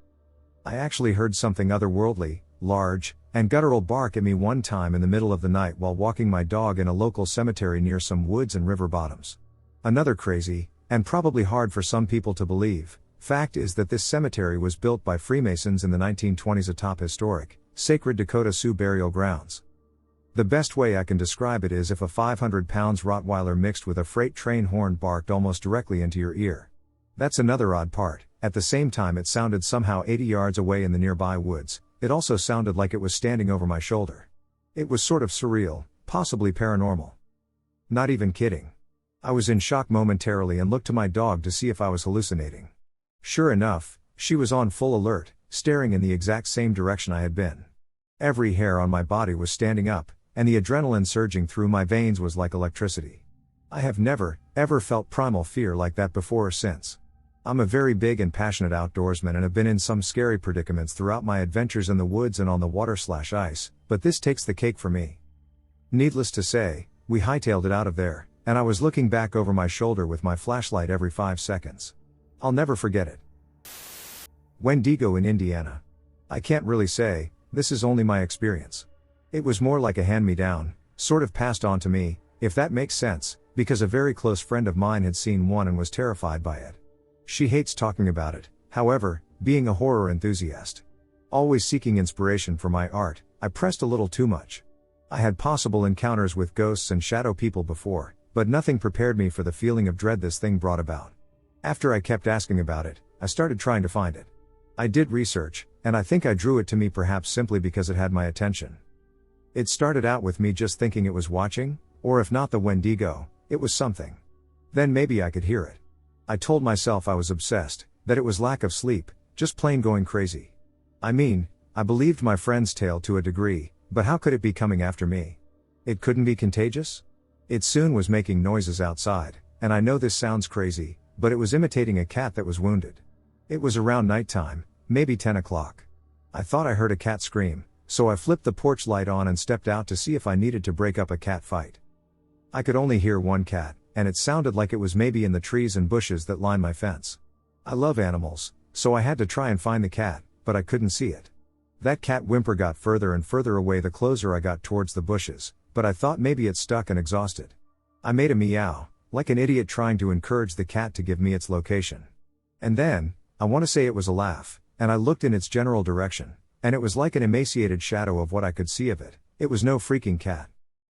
I actually heard something otherworldly, large, and guttural bark at me one time in the middle of the night while walking my dog in a local cemetery near some woods and river bottoms. Another crazy, and probably hard for some people to believe, fact is that this cemetery was built by Freemasons in the 1920s atop historic, sacred Dakota Sioux burial grounds. The best way I can describe it is if a 500 pounds Rottweiler mixed with a freight train horn barked almost directly into your ear. That's another odd part. At the same time it sounded somehow 80 yards away in the nearby woods. It also sounded like it was standing over my shoulder. It was sort of surreal, possibly paranormal. Not even kidding. I was in shock momentarily and looked to my dog to see if I was hallucinating. Sure enough, she was on full alert, staring in the exact same direction I had been. Every hair on my body was standing up, and the adrenaline surging through my veins was like electricity. I have never, ever felt primal fear like that before or since. I'm a very big and passionate outdoorsman and have been in some scary predicaments throughout my adventures in the woods and on the water/ice, but this takes the cake for me. Needless to say, we hightailed it out of there, and I was looking back over my shoulder with my flashlight every 5 seconds. I'll never forget it. Wendigo in Indiana. I can't really say, this is only my experience. It was more like a hand-me-down, sort of passed on to me, if that makes sense, because a very close friend of mine had seen one and was terrified by it. She hates talking about it, however, being a horror enthusiast. Always seeking inspiration for my art, I pressed a little too much. I had possible encounters with ghosts and shadow people before, but nothing prepared me for the feeling of dread this thing brought about. After I kept asking about it, I started trying to find it. I did research, and I think I drew it to me perhaps simply because it had my attention. It started out with me just thinking it was watching, or if not the Wendigo, it was something. Then maybe I could hear it. I told myself I was obsessed, that it was lack of sleep, just plain going crazy. I mean, I believed my friend's tale to a degree, but how could it be coming after me? It couldn't be contagious? It soon was making noises outside, and I know this sounds crazy, but it was imitating a cat that was wounded. It was around nighttime, maybe 10 o'clock. I thought I heard a cat scream, so I flipped the porch light on and stepped out to see if I needed to break up a cat fight. I could only hear one cat, and it sounded like it was maybe in the trees and bushes that line my fence. I love animals, so I had to try and find the cat, but I couldn't see it. That cat whimper got further and further away the closer I got towards the bushes, but I thought maybe it's stuck and exhausted. I made a meow, like an idiot trying to encourage the cat to give me its location. And then, I want to say it was a laugh, and I looked in its general direction, and it was like an emaciated shadow of what I could see of it. It was no freaking cat.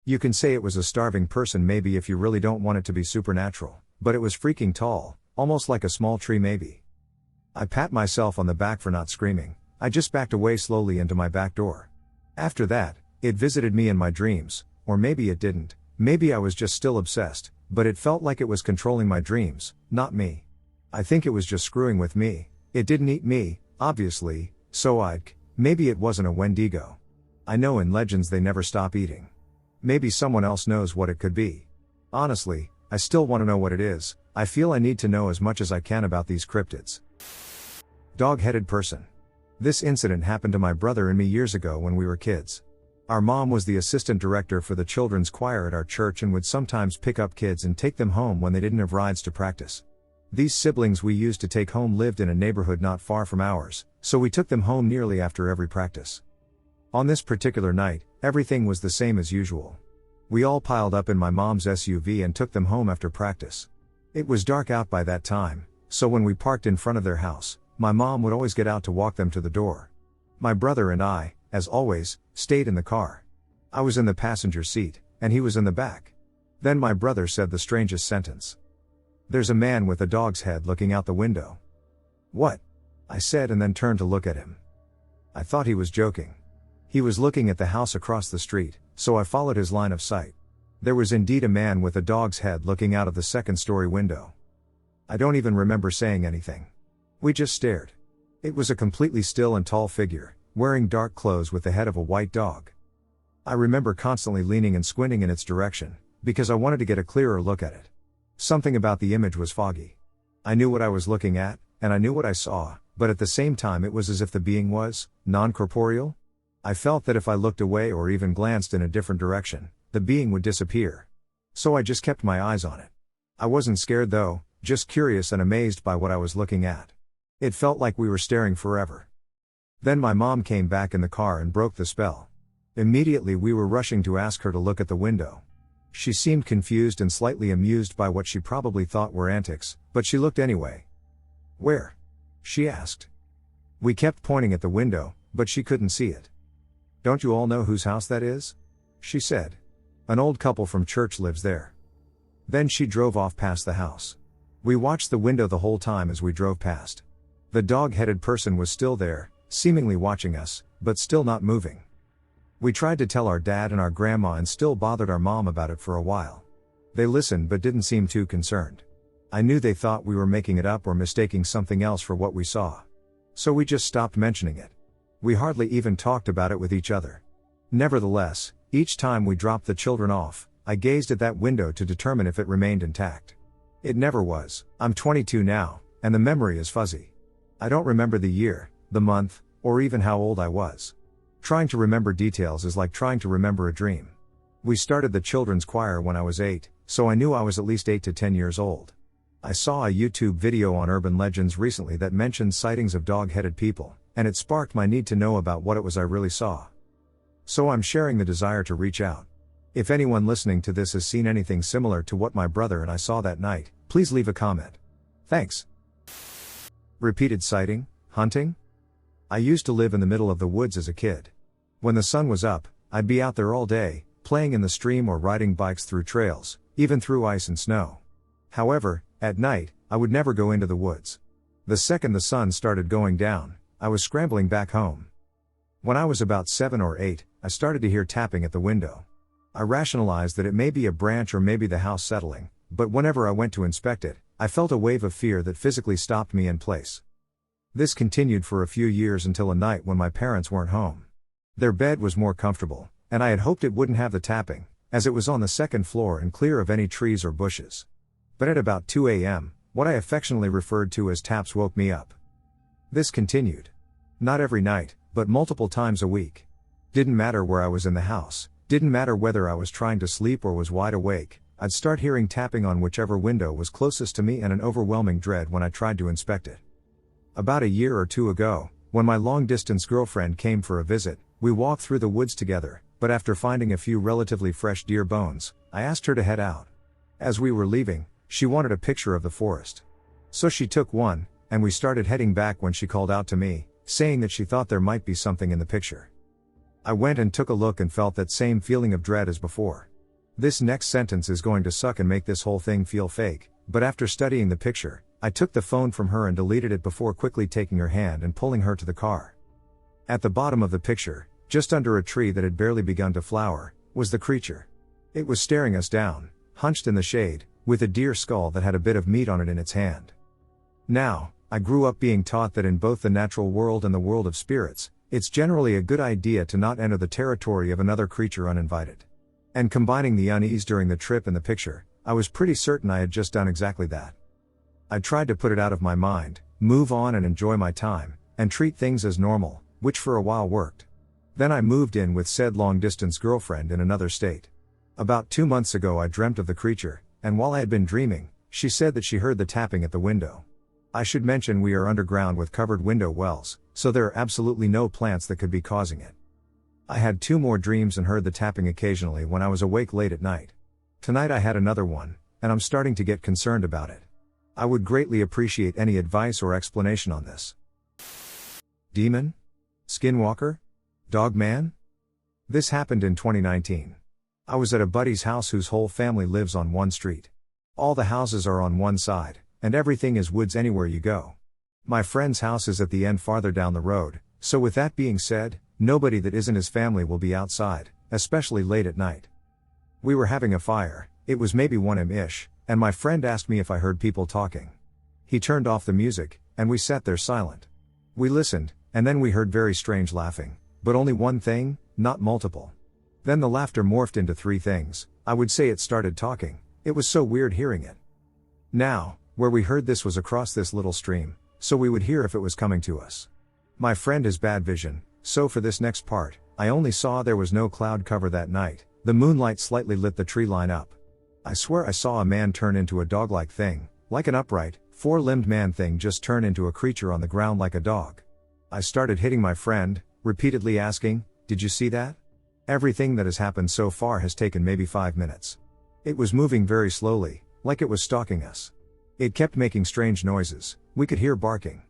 You can say it was a starving person maybe if you really don't want it to be supernatural, but it was freaking tall, almost like a small tree maybe. I pat myself on the back for not screaming. I just backed away slowly into my back door. After that, it visited me in my dreams, or maybe it didn't, maybe I was just still obsessed, but it felt like it was controlling my dreams, not me. I think it was just screwing with me. It didn't eat me, obviously, so maybe it wasn't a Wendigo. I know in legends they never stop eating. Maybe someone else knows what it could be. Honestly, I still want to know what it is. I feel I need to know as much as I can about these cryptids. Dog-headed person. This incident happened to my brother and me years ago when we were kids. Our mom was the assistant director for the children's choir at our church and would sometimes pick up kids and take them home when they didn't have rides to practice. These siblings we used to take home lived in a neighborhood not far from ours, so we took them home nearly after every practice. On this particular night, everything was the same as usual. We all piled up in my mom's SUV and took them home after practice. It was dark out by that time, so when we parked in front of their house, my mom would always get out to walk them to the door. My brother and I, as always, stayed in the car. I was in the passenger seat, and he was in the back. Then my brother said the strangest sentence. "There's a man with a dog's head looking out the window." "What?" I said and then turned to look at him. I thought he was joking. He was looking at the house across the street, so I followed his line of sight. There was indeed a man with a dog's head looking out of the second-story window. I don't even remember saying anything. We just stared. It was a completely still and tall figure, wearing dark clothes with the head of a white dog. I remember constantly leaning and squinting in its direction, because I wanted to get a clearer look at it. Something about the image was foggy. I knew what I was looking at, and I knew what I saw, but at the same time it was as if the being was non-corporeal. I felt that if I looked away or even glanced in a different direction, the being would disappear. So I just kept my eyes on it. I wasn't scared though, just curious and amazed by what I was looking at. It felt like we were staring forever. Then my mom came back in the car and broke the spell. Immediately we were rushing to ask her to look at the window. She seemed confused and slightly amused by what she probably thought were antics, but she looked anyway. "Where?" she asked. We kept pointing at the window, but she couldn't see it. "Don't you all know whose house that is?" she said. "An old couple from church lives there." Then she drove off past the house. We watched the window the whole time as we drove past. The dog-headed person was still there, seemingly watching us, but still not moving. We tried to tell our dad and our grandma and still bothered our mom about it for a while. They listened but didn't seem too concerned. I knew they thought we were making it up or mistaking something else for what we saw. So we just stopped mentioning it. We hardly even talked about it with each other. Nevertheless, each time we dropped the children off, I gazed at that window to determine if it remained intact. It never was. I'm 22 now, and the memory is fuzzy. I don't remember the year, the month, or even how old I was. Trying to remember details is like trying to remember a dream. We started the children's choir when I was 8, so I knew I was at least 8 to 10 years old. I saw a YouTube video on urban legends recently that mentioned sightings of dog-headed people, and it sparked my need to know about what it was I really saw. So I'm sharing the desire to reach out. If anyone listening to this has seen anything similar to what my brother and I saw that night, please leave a comment. Thanks. Repeated sighting, hunting? I used to live in the middle of the woods as a kid. When the sun was up, I'd be out there all day, playing in the stream or riding bikes through trails, even through ice and snow. However, at night, I would never go into the woods. The second the sun started going down, I was scrambling back home. When I was about 7 or 8, I started to hear tapping at the window. I rationalized that it may be a branch or maybe the house settling, but whenever I went to inspect it, I felt a wave of fear that physically stopped me in place. This continued for a few years until a night when my parents weren't home. Their bed was more comfortable, and I had hoped it wouldn't have the tapping, as it was on the second floor and clear of any trees or bushes. But at about 2 a.m., what I affectionately referred to as taps woke me up. This continued. Not every night, but multiple times a week. Didn't matter where I was in the house, didn't matter whether I was trying to sleep or was wide awake, I'd start hearing tapping on whichever window was closest to me and an overwhelming dread when I tried to inspect it. About a year or two ago, when my long-distance girlfriend came for a visit, we walked through the woods together, but after finding a few relatively fresh deer bones, I asked her to head out. As we were leaving, she wanted a picture of the forest. So she took one, and we started heading back when she called out to me, saying that she thought there might be something in the picture. I went and took a look and felt that same feeling of dread as before. This next sentence is going to suck and make this whole thing feel fake, but after studying the picture, I took the phone from her and deleted it before quickly taking her hand and pulling her to the car. At the bottom of the picture, just under a tree that had barely begun to flower, was the creature. It was staring us down, hunched in the shade, with a deer skull that had a bit of meat on it in its hand. Now, I grew up being taught that in both the natural world and the world of spirits, it's generally a good idea to not enter the territory of another creature uninvited. And combining the unease during the trip and the picture, I was pretty certain I had just done exactly that. I tried to put it out of my mind, move on and enjoy my time, and treat things as normal, which for a while worked. Then I moved in with said long-distance girlfriend in another state. About 2 months ago I dreamt of the creature, and while I had been dreaming, she said that she heard the tapping at the window. I should mention we are underground with covered window wells, so there are absolutely no plants that could be causing it. I had 2 more dreams and heard the tapping occasionally when I was awake late at night. Tonight I had another one, and I'm starting to get concerned about it. I would greatly appreciate any advice or explanation on this. Demon? Skinwalker? Dogman? This happened in 2019. I was at a buddy's house whose whole family lives on one street. All the houses are on one side, and everything is woods anywhere you go. My friend's house is at the end farther down the road, so with that being said, nobody that isn't his family will be outside, especially late at night. We were having a fire, it was maybe 1 a.m.-ish, and my friend asked me if I heard people talking. He turned off the music, and we sat there silent. We listened, and then we heard very strange laughing, but only one thing, not multiple. Then the laughter morphed into 3 things. I would say it started talking, it was so weird hearing it. Now, where we heard this was across this little stream, so we would hear if it was coming to us. My friend has bad vision, so for this next part, I only saw there was no cloud cover that night, the moonlight slightly lit the tree line up. I swear I saw a man turn into a dog-like thing, like an upright, 4-limbed man thing just turn into a creature on the ground like a dog. I started hitting my friend, repeatedly asking, "Did you see that?" Everything that has happened so far has taken maybe 5 minutes. It was moving very slowly, like it was stalking us. It kept making strange noises, we could hear barking.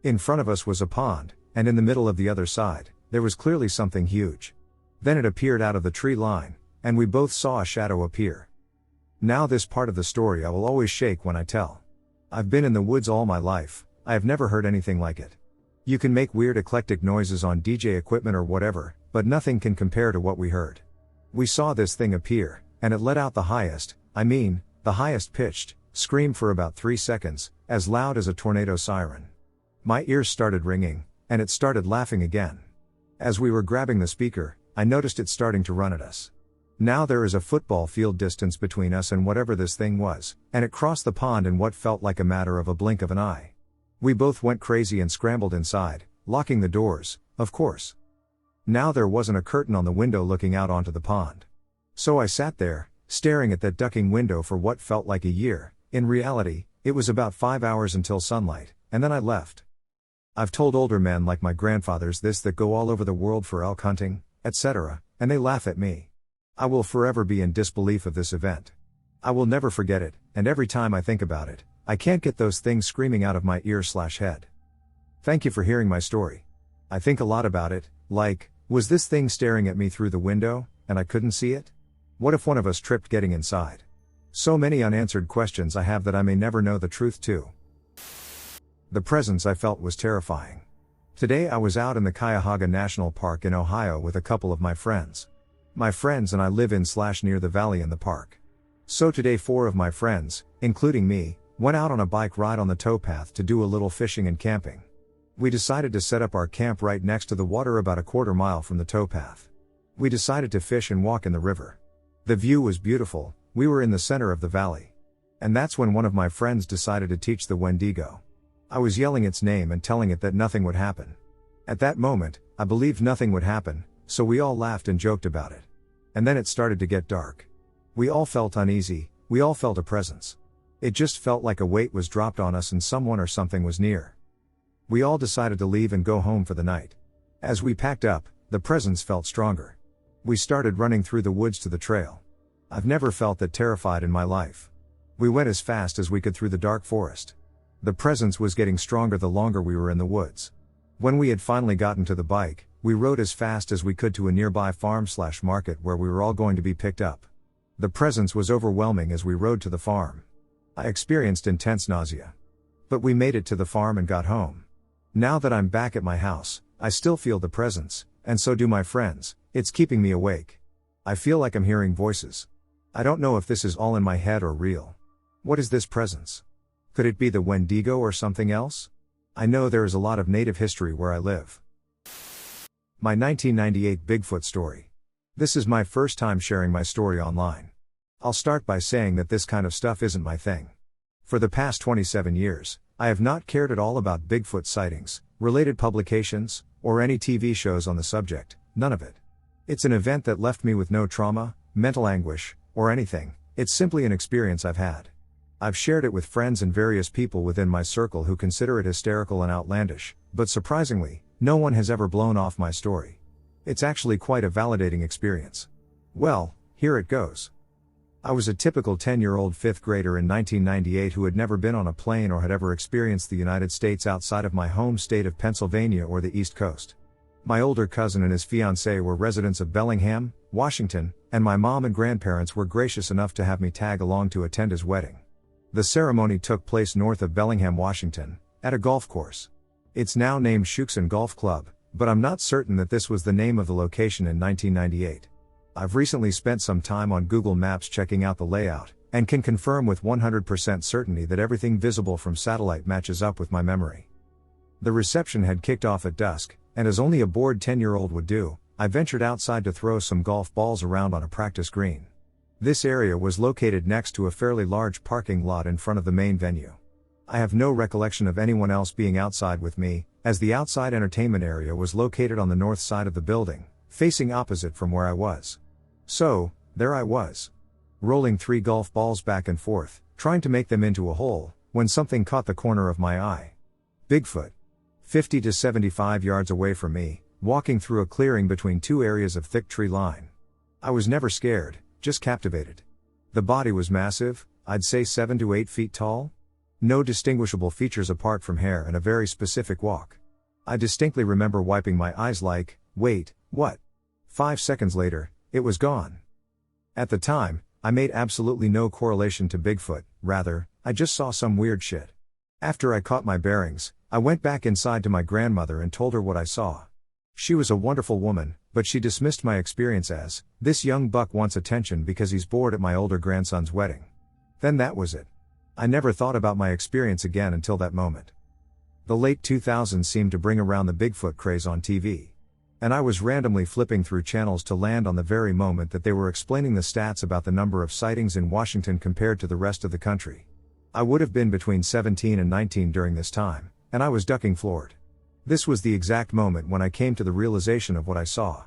In front of us was a pond, and in the middle of the other side, there was clearly something huge. Then it appeared out of the tree line, and we both saw a shadow appear. Now this part of the story I will always shake when I tell. I've been in the woods all my life, I have never heard anything like it. You can make weird eclectic noises on DJ equipment or whatever, but nothing can compare to what we heard. We saw this thing appear, and it let out the highest pitched, scream for about 3 seconds, as loud as a tornado siren. My ears started ringing, and it started laughing again. As we were grabbing the speaker, I noticed it starting to run at us. Now there is a football field distance between us and whatever this thing was, and it crossed the pond in what felt like a matter of a blink of an eye. We both went crazy and scrambled inside, locking the doors, of course. Now there wasn't a curtain on the window looking out onto the pond. So I sat there, staring at that ducking window for what felt like a year. In reality, it was about 5 hours until sunlight, and then I left. I've told older men like my grandfathers this that go all over the world for elk hunting, etc., and they laugh at me. I will forever be in disbelief of this event. I will never forget it, and every time I think about it, I can't get those things screaming out of my ear/head. Thank you for hearing my story. I think a lot about it, like, was this thing staring at me through the window, and I couldn't see it? What if one of us tripped getting inside? So many unanswered questions I have that I may never know the truth to. The presence I felt was terrifying. Today I was out in the Cuyahoga National Park in Ohio with a couple of my friends. My friends and I live in/near the valley in the park. So today 4 of my friends, including me, went out on a bike ride on the towpath to do a little fishing and camping. We decided to set up our camp right next to the water about a quarter mile from the towpath. We decided to fish and walk in the river. The view was beautiful, we were in the center of the valley. And that's when one of my friends decided to teach the Wendigo. I was yelling its name and telling it that nothing would happen. At that moment, I believed nothing would happen, so we all laughed and joked about it. And then it started to get dark. We all felt uneasy, we all felt a presence. It just felt like a weight was dropped on us and someone or something was near. We all decided to leave and go home for the night. As we packed up, the presence felt stronger. We started running through the woods to the trail. I've never felt that terrified in my life. We went as fast as we could through the dark forest. The presence was getting stronger the longer we were in the woods. When we had finally gotten to the bike, we rode as fast as we could to a nearby farm/market where we were all going to be picked up. The presence was overwhelming as we rode to the farm. I experienced intense nausea. But we made it to the farm and got home. Now that I'm back at my house, I still feel the presence, and so do my friends. It's keeping me awake. I feel like I'm hearing voices. I don't know if this is all in my head or real. What is this presence? Could it be the Wendigo or something else? I know there is a lot of native history where I live. My 1998 Bigfoot story. This is my first time sharing my story online. I'll start by saying that this kind of stuff isn't my thing. For the past 27 years, I have not cared at all about Bigfoot sightings, related publications, or any TV shows on the subject, none of it. It's an event that left me with no trauma, mental anguish, or anything. It's simply an experience I've had. I've shared it with friends and various people within my circle who consider it hysterical and outlandish, but surprisingly, no one has ever blown off my story. It's actually quite a validating experience. Well, here it goes. I was a typical 10-year-old 5th grader in 1998 who had never been on a plane or had ever experienced the United States outside of my home state of Pennsylvania or the East Coast. My older cousin and his fiancée were residents of Bellingham, Washington, and my mom and grandparents were gracious enough to have me tag along to attend his wedding. The ceremony took place north of Bellingham, Washington, at a golf course. It's now named Shuxon Golf Club, but I'm not certain that this was the name of the location in 1998. I've recently spent some time on Google Maps checking out the layout, and can confirm with 100% certainty that everything visible from satellite matches up with my memory. The reception had kicked off at dusk, and as only a bored 10-year-old would do, I ventured outside to throw some golf balls around on a practice green. This area was located next to a fairly large parking lot in front of the main venue. I have no recollection of anyone else being outside with me, as the outside entertainment area was located on the north side of the building, facing opposite from where I was. So, there I was. Rolling 3 golf balls back and forth, trying to make them into a hole, when something caught the corner of my eye. Bigfoot. 50 to 75 yards away from me, walking through a clearing between 2 areas of thick tree line. I was never scared, just captivated. The body was massive, I'd say 7 to 8 feet tall. No distinguishable features apart from hair and a very specific walk. I distinctly remember wiping my eyes like, wait, what? 5 seconds later, it was gone. At the time, I made absolutely no correlation to Bigfoot, rather, I just saw some weird shit. After I caught my bearings, I went back inside to my grandmother and told her what I saw. She was a wonderful woman, but she dismissed my experience as, this young buck wants attention because he's bored at my older grandson's wedding. Then that was it. I never thought about my experience again until that moment. The late 2000s seemed to bring around the Bigfoot craze on TV. And I was randomly flipping through channels to land on the very moment that they were explaining the stats about the number of sightings in Washington compared to the rest of the country. I would have been between 17 and 19 during this time, and I was ducking floored. This was the exact moment when I came to the realization of what I saw.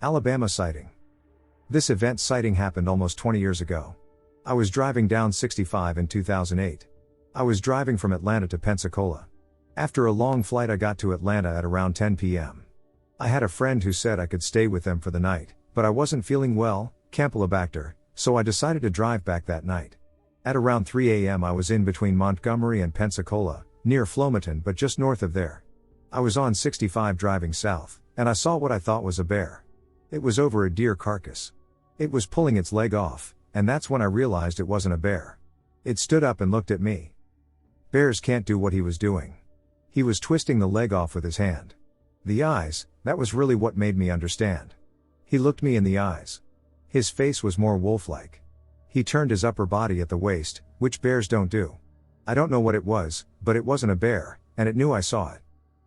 Alabama sighting. This event sighting happened almost 20 years ago. I was driving down 65 in 2008. I was driving from Atlanta to Pensacola. After a long flight I got to Atlanta at around 10 p.m. I had a friend who said I could stay with them for the night, but I wasn't feeling well, Campylobacter, so I decided to drive back that night. At around 3 a.m. I was in between Montgomery and Pensacola, near Flomaton but just north of there. I was on 65 driving south, and I saw what I thought was a bear. It was over a deer carcass. It was pulling its leg off, and that's when I realized it wasn't a bear. It stood up and looked at me. Bears can't do what he was doing. He was twisting the leg off with his hand. The eyes, that was really what made me understand. He looked me in the eyes. His face was more wolf-like. He turned his upper body at the waist, which bears don't do. I don't know what it was, but it wasn't a bear, and it knew I saw it.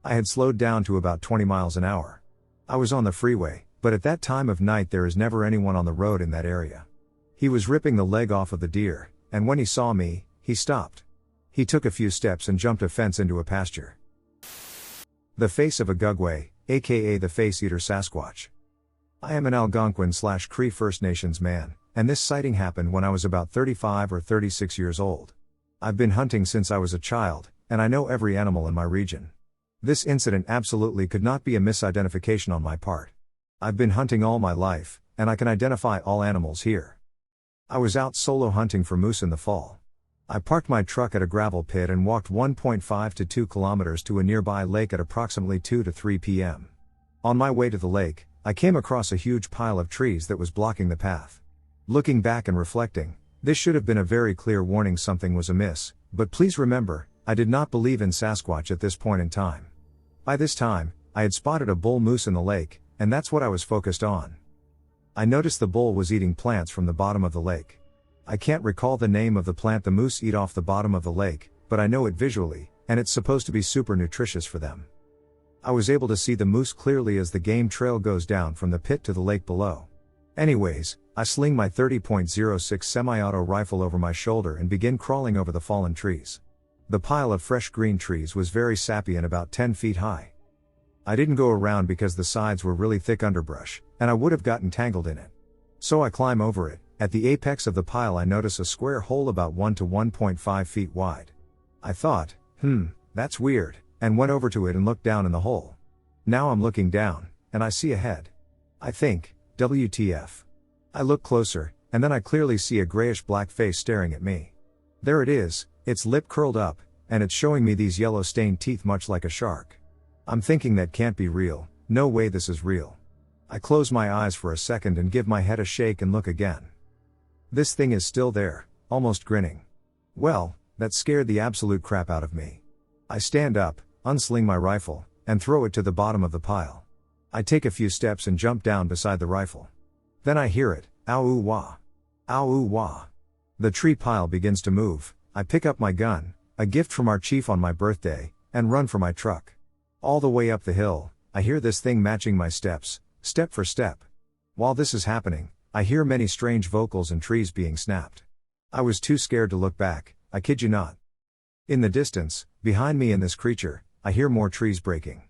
I had slowed down to about 20 miles an hour. I was on the freeway, but at that time of night there is never anyone on the road in that area. He was ripping the leg off of the deer, and when he saw me, he stopped. He took a few steps and jumped a fence into a pasture. The face of a Gugway, aka the Face-Eater Sasquatch. I am an Algonquin/Cree First Nations man, and this sighting happened when I was about 35 or 36 years old. I've been hunting since I was a child, and I know every animal in my region. This incident absolutely could not be a misidentification on my part. I've been hunting all my life, and I can identify all animals here. I was out solo hunting for moose in the fall. I parked my truck at a gravel pit and walked 1.5 to 2 kilometers to a nearby lake at approximately 2 to 3 p.m. On my way to the lake, I came across a huge pile of trees that was blocking the path. Looking back and reflecting, this should have been a very clear warning something was amiss, but please remember, I did not believe in Sasquatch at this point in time. By this time, I had spotted a bull moose in the lake, and that's what I was focused on. I noticed the bull was eating plants from the bottom of the lake. I can't recall the name of the plant the moose eat off the bottom of the lake, but I know it visually, and it's supposed to be super nutritious for them. I was able to see the moose clearly as the game trail goes down from the pit to the lake below. Anyways, I sling my 30.06 semi-auto rifle over my shoulder and begin crawling over the fallen trees. The pile of fresh green trees was very sappy and about 10 feet high. I didn't go around because the sides were really thick underbrush, and I would have gotten tangled in it. So I climb over it. At the apex of the pile I notice a square hole about 1 to 1.5 feet wide. I thought, that's weird, and went over to it and looked down in the hole. Now I'm looking down, and I see a head. I think, WTF. I look closer, and then I clearly see a grayish-black face staring at me. There it is, its lip curled up, and it's showing me these yellow stained teeth much like a shark. I'm thinking that can't be real, no way this is real. I close my eyes for a second and give my head a shake and look again. This thing is still there, almost grinning. Well, that scared the absolute crap out of me. I stand up, unsling my rifle, and throw it to the bottom of the pile. I take a few steps and jump down beside the rifle. Then I hear it, ow-oo-wah. Ow-oo-wah. The tree pile begins to move. I pick up my gun, a gift from our chief on my birthday, and run for my truck. All the way up the hill, I hear this thing matching my steps, step for step. While this is happening, I hear many strange vocals and trees being snapped. I was too scared to look back, I kid you not. In the distance, behind me and this creature, I hear more trees breaking.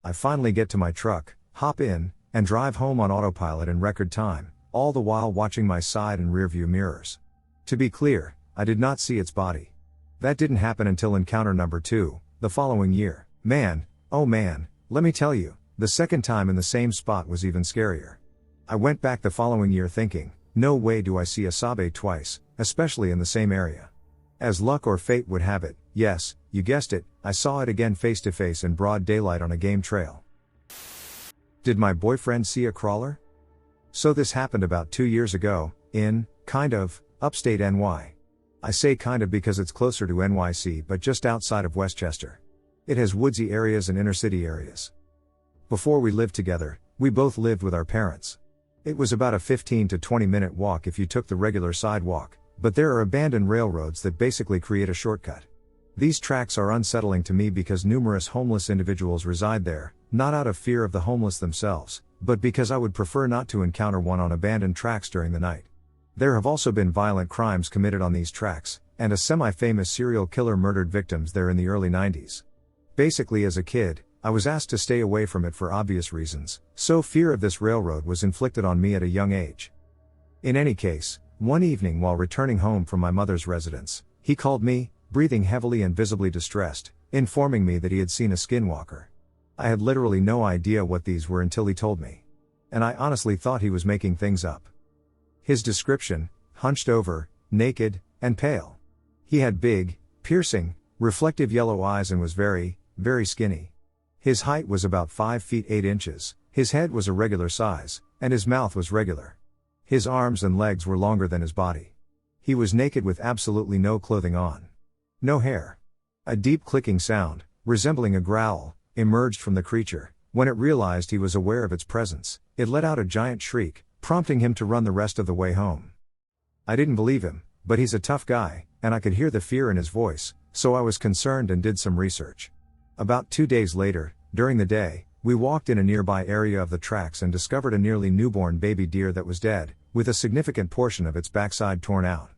I finally get to my truck, hop in, and drive home on autopilot in record time, all the while watching my side and rearview mirrors. To be clear, I did not see its body. That didn't happen until encounter number 2, the following year. Man, oh man, let me tell you, the second time in the same spot was even scarier. I went back the following year thinking, no way do I see a sabe twice, especially in the same area. As luck or fate would have it, yes, you guessed it, I saw it again face to face in broad daylight on a game trail. Did my boyfriend see a crawler? So this happened about 2 years ago, in, kind of, upstate NY. I say kind of because it's closer to NYC but just outside of Westchester. It has woodsy areas and inner city areas. Before we lived together, we both lived with our parents. It was about a 15 to 20 minute walk if you took the regular sidewalk, but there are abandoned railroads that basically create a shortcut. These tracks are unsettling to me because numerous homeless individuals reside there, not out of fear of the homeless themselves, but because I would prefer not to encounter one on abandoned tracks during the night. There have also been violent crimes committed on these tracks, and a semi-famous serial killer murdered victims there in the early 90s. Basically as a kid, I was asked to stay away from it for obvious reasons, so fear of this railroad was inflicted on me at a young age. In any case, one evening while returning home from my mother's residence, he called me, breathing heavily and visibly distressed, informing me that he had seen a skinwalker. I had literally no idea what these were until he told me. And I honestly thought he was making things up. His description, hunched over, naked, and pale. He had big, piercing, reflective yellow eyes and was very, very skinny. His height was about 5 feet 8 inches, his head was a regular size, and his mouth was regular. His arms and legs were longer than his body. He was naked with absolutely no clothing on. No hair. A deep clicking sound, resembling a growl, emerged from the creature. When it realized he was aware of its presence, it let out a giant shriek, prompting him to run the rest of the way home. I didn't believe him, but he's a tough guy, and I could hear the fear in his voice, so I was concerned and did some research. About 2 days later, during the day, we walked in a nearby area of the tracks and discovered a nearly newborn baby deer that was dead, with a significant portion of its backside torn out.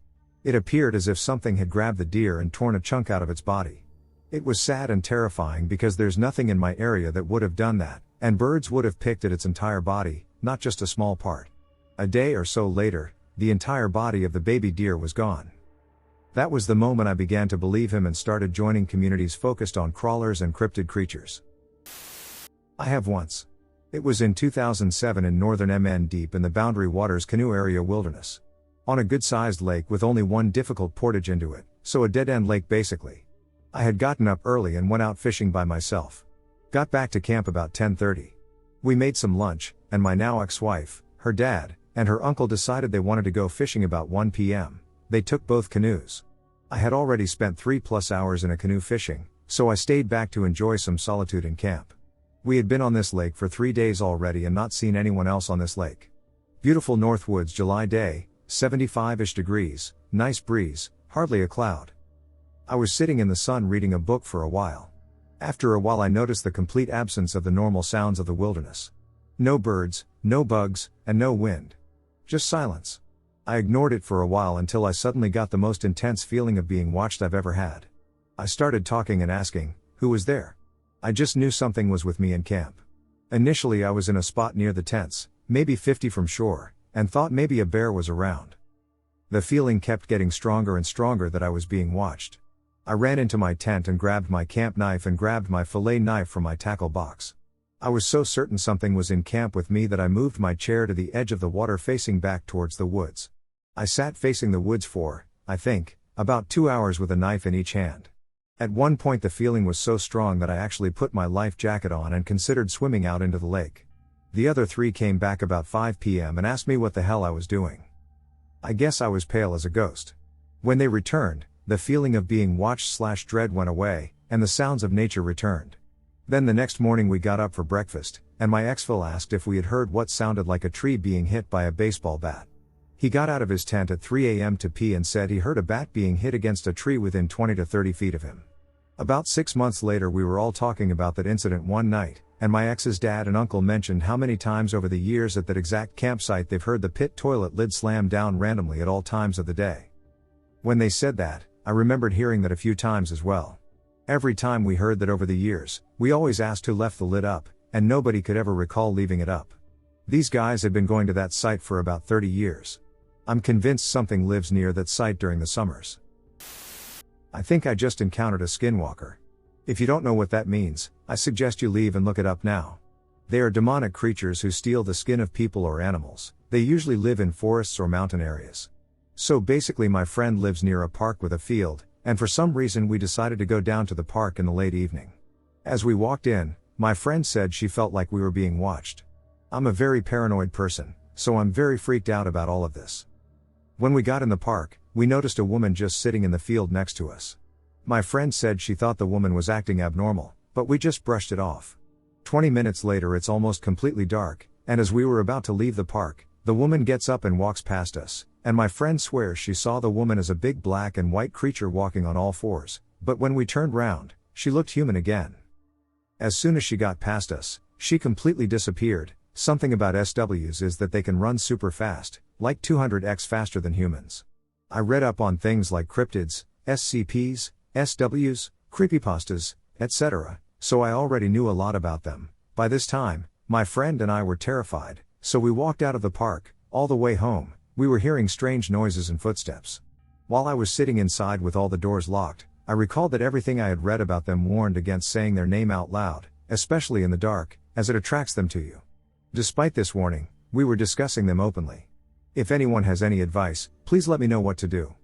It appeared as if something had grabbed the deer and torn a chunk out of its body. It was sad and terrifying because there's nothing in my area that would have done that, and birds would have picked at its entire body, not just a small part. A day or so later, the entire body of the baby deer was gone. That was the moment I began to believe him and started joining communities focused on crawlers and cryptid creatures. I have once. It was in 2007 in northern MN deep in the Boundary Waters Canoe Area Wilderness. On a good-sized lake with only one difficult portage into it, so a dead-end lake basically. I had gotten up early and went out fishing by myself. Got back to camp about 10:30. We made some lunch, and my now ex-wife, her dad, and her uncle decided they wanted to go fishing about 1 p.m. They took both canoes. I had already spent 3+ hours in a canoe fishing, so I stayed back to enjoy some solitude in camp. We had been on this lake for 3 days already and not seen anyone else on this lake. Beautiful Northwoods July day, 75-ish degrees, nice breeze, hardly a cloud. I was sitting in the sun reading a book for a while. After a while I noticed the complete absence of the normal sounds of the wilderness. No birds, no bugs, and no wind. Just silence. I ignored it for a while until I suddenly got the most intense feeling of being watched I've ever had. I started talking and asking, who was there? I just knew something was with me in camp. Initially I was in a spot near the tents, maybe 50 from shore, and thought maybe a bear was around. The feeling kept getting stronger and stronger that I was being watched. I ran into my tent and grabbed my camp knife and grabbed my fillet knife from my tackle box. I was so certain something was in camp with me that I moved my chair to the edge of the water facing back towards the woods. I sat facing the woods for, I think, about 2 hours with a knife in each hand. At one point the feeling was so strong that I actually put my life jacket on and considered swimming out into the lake. The other 3 came back about 5 p.m. and asked me what the hell I was doing. I guess I was pale as a ghost. When they returned, the feeling of being watched/dread went away, and the sounds of nature returned. Then the next morning we got up for breakfast, and my ex-Phil asked if we had heard what sounded like a tree being hit by a baseball bat. He got out of his tent at 3 a.m. to pee and said he heard a bat being hit against a tree within 20 to 30 feet of him. About 6 months later we were all talking about that incident one night, and my ex's dad and uncle mentioned how many times over the years at that exact campsite they've heard the pit toilet lid slam down randomly at all times of the day. When they said that, I remembered hearing that a few times as well. Every time we heard that over the years, we always asked who left the lid up, and nobody could ever recall leaving it up. These guys had been going to that site for about 30 years. I'm convinced something lives near that site during the summers. I think I just encountered a skinwalker. If you don't know what that means, I suggest you leave and look it up now. They are demonic creatures who steal the skin of people or animals. They usually live in forests or mountain areas. So basically my friend lives near a park with a field, and for some reason we decided to go down to the park in the late evening. As we walked in, my friend said she felt like we were being watched. I'm a very paranoid person, so I'm very freaked out about all of this. When we got in the park, we noticed a woman just sitting in the field next to us. My friend said she thought the woman was acting abnormal, but we just brushed it off. 20 minutes later it's almost completely dark, and as we were about to leave the park, the woman gets up and walks past us, and my friend swears she saw the woman as a big black and white creature walking on all fours, but when we turned round, she looked human again. As soon as she got past us, she completely disappeared. Something about SWs is that they can run super fast, like 200x faster than humans. I read up on things like cryptids, SCPs, SWs, creepypastas, etc., so I already knew a lot about them. By this time, my friend and I were terrified, so we walked out of the park. All the way home, we were hearing strange noises and footsteps. While I was sitting inside with all the doors locked, I recalled that everything I had read about them warned against saying their name out loud, especially in the dark, as it attracts them to you. Despite this warning, we were discussing them openly. If anyone has any advice, please let me know what to do.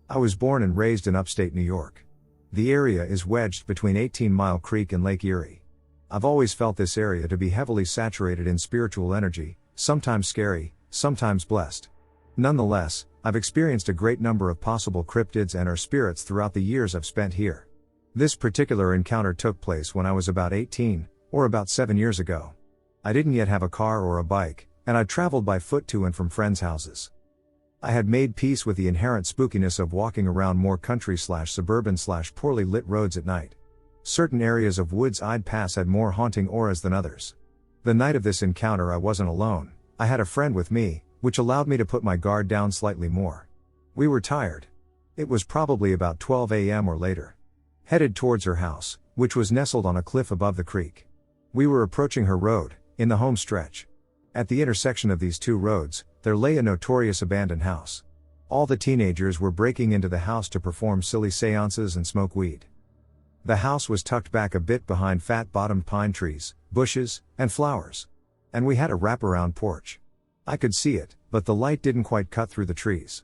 I was born and raised in upstate New York. The area is wedged between 18 Mile Creek and Lake Erie. I've always felt this area to be heavily saturated in spiritual energy, sometimes scary, sometimes blessed. Nonetheless, I've experienced a great number of possible cryptids and or spirits throughout the years I've spent here. This particular encounter took place when I was about 18, or about 7 years ago. I didn't yet have a car or a bike, and I traveled by foot to and from friends' houses. I had made peace with the inherent spookiness of walking around more country/suburban/poorly lit roads at night. Certain areas of woods I'd pass had more haunting auras than others. The night of this encounter I wasn't alone, I had a friend with me, which allowed me to put my guard down slightly more. We were tired. It was probably about 12 a.m. or later. Headed towards her house, which was nestled on a cliff above the creek. We were approaching her road, in the home stretch. At the intersection of these two roads, there lay a notorious abandoned house. All the teenagers were breaking into the house to perform silly seances and smoke weed. The house was tucked back a bit behind fat-bottomed pine trees, bushes, and flowers. And we had a wraparound porch. I could see it, but the light didn't quite cut through the trees.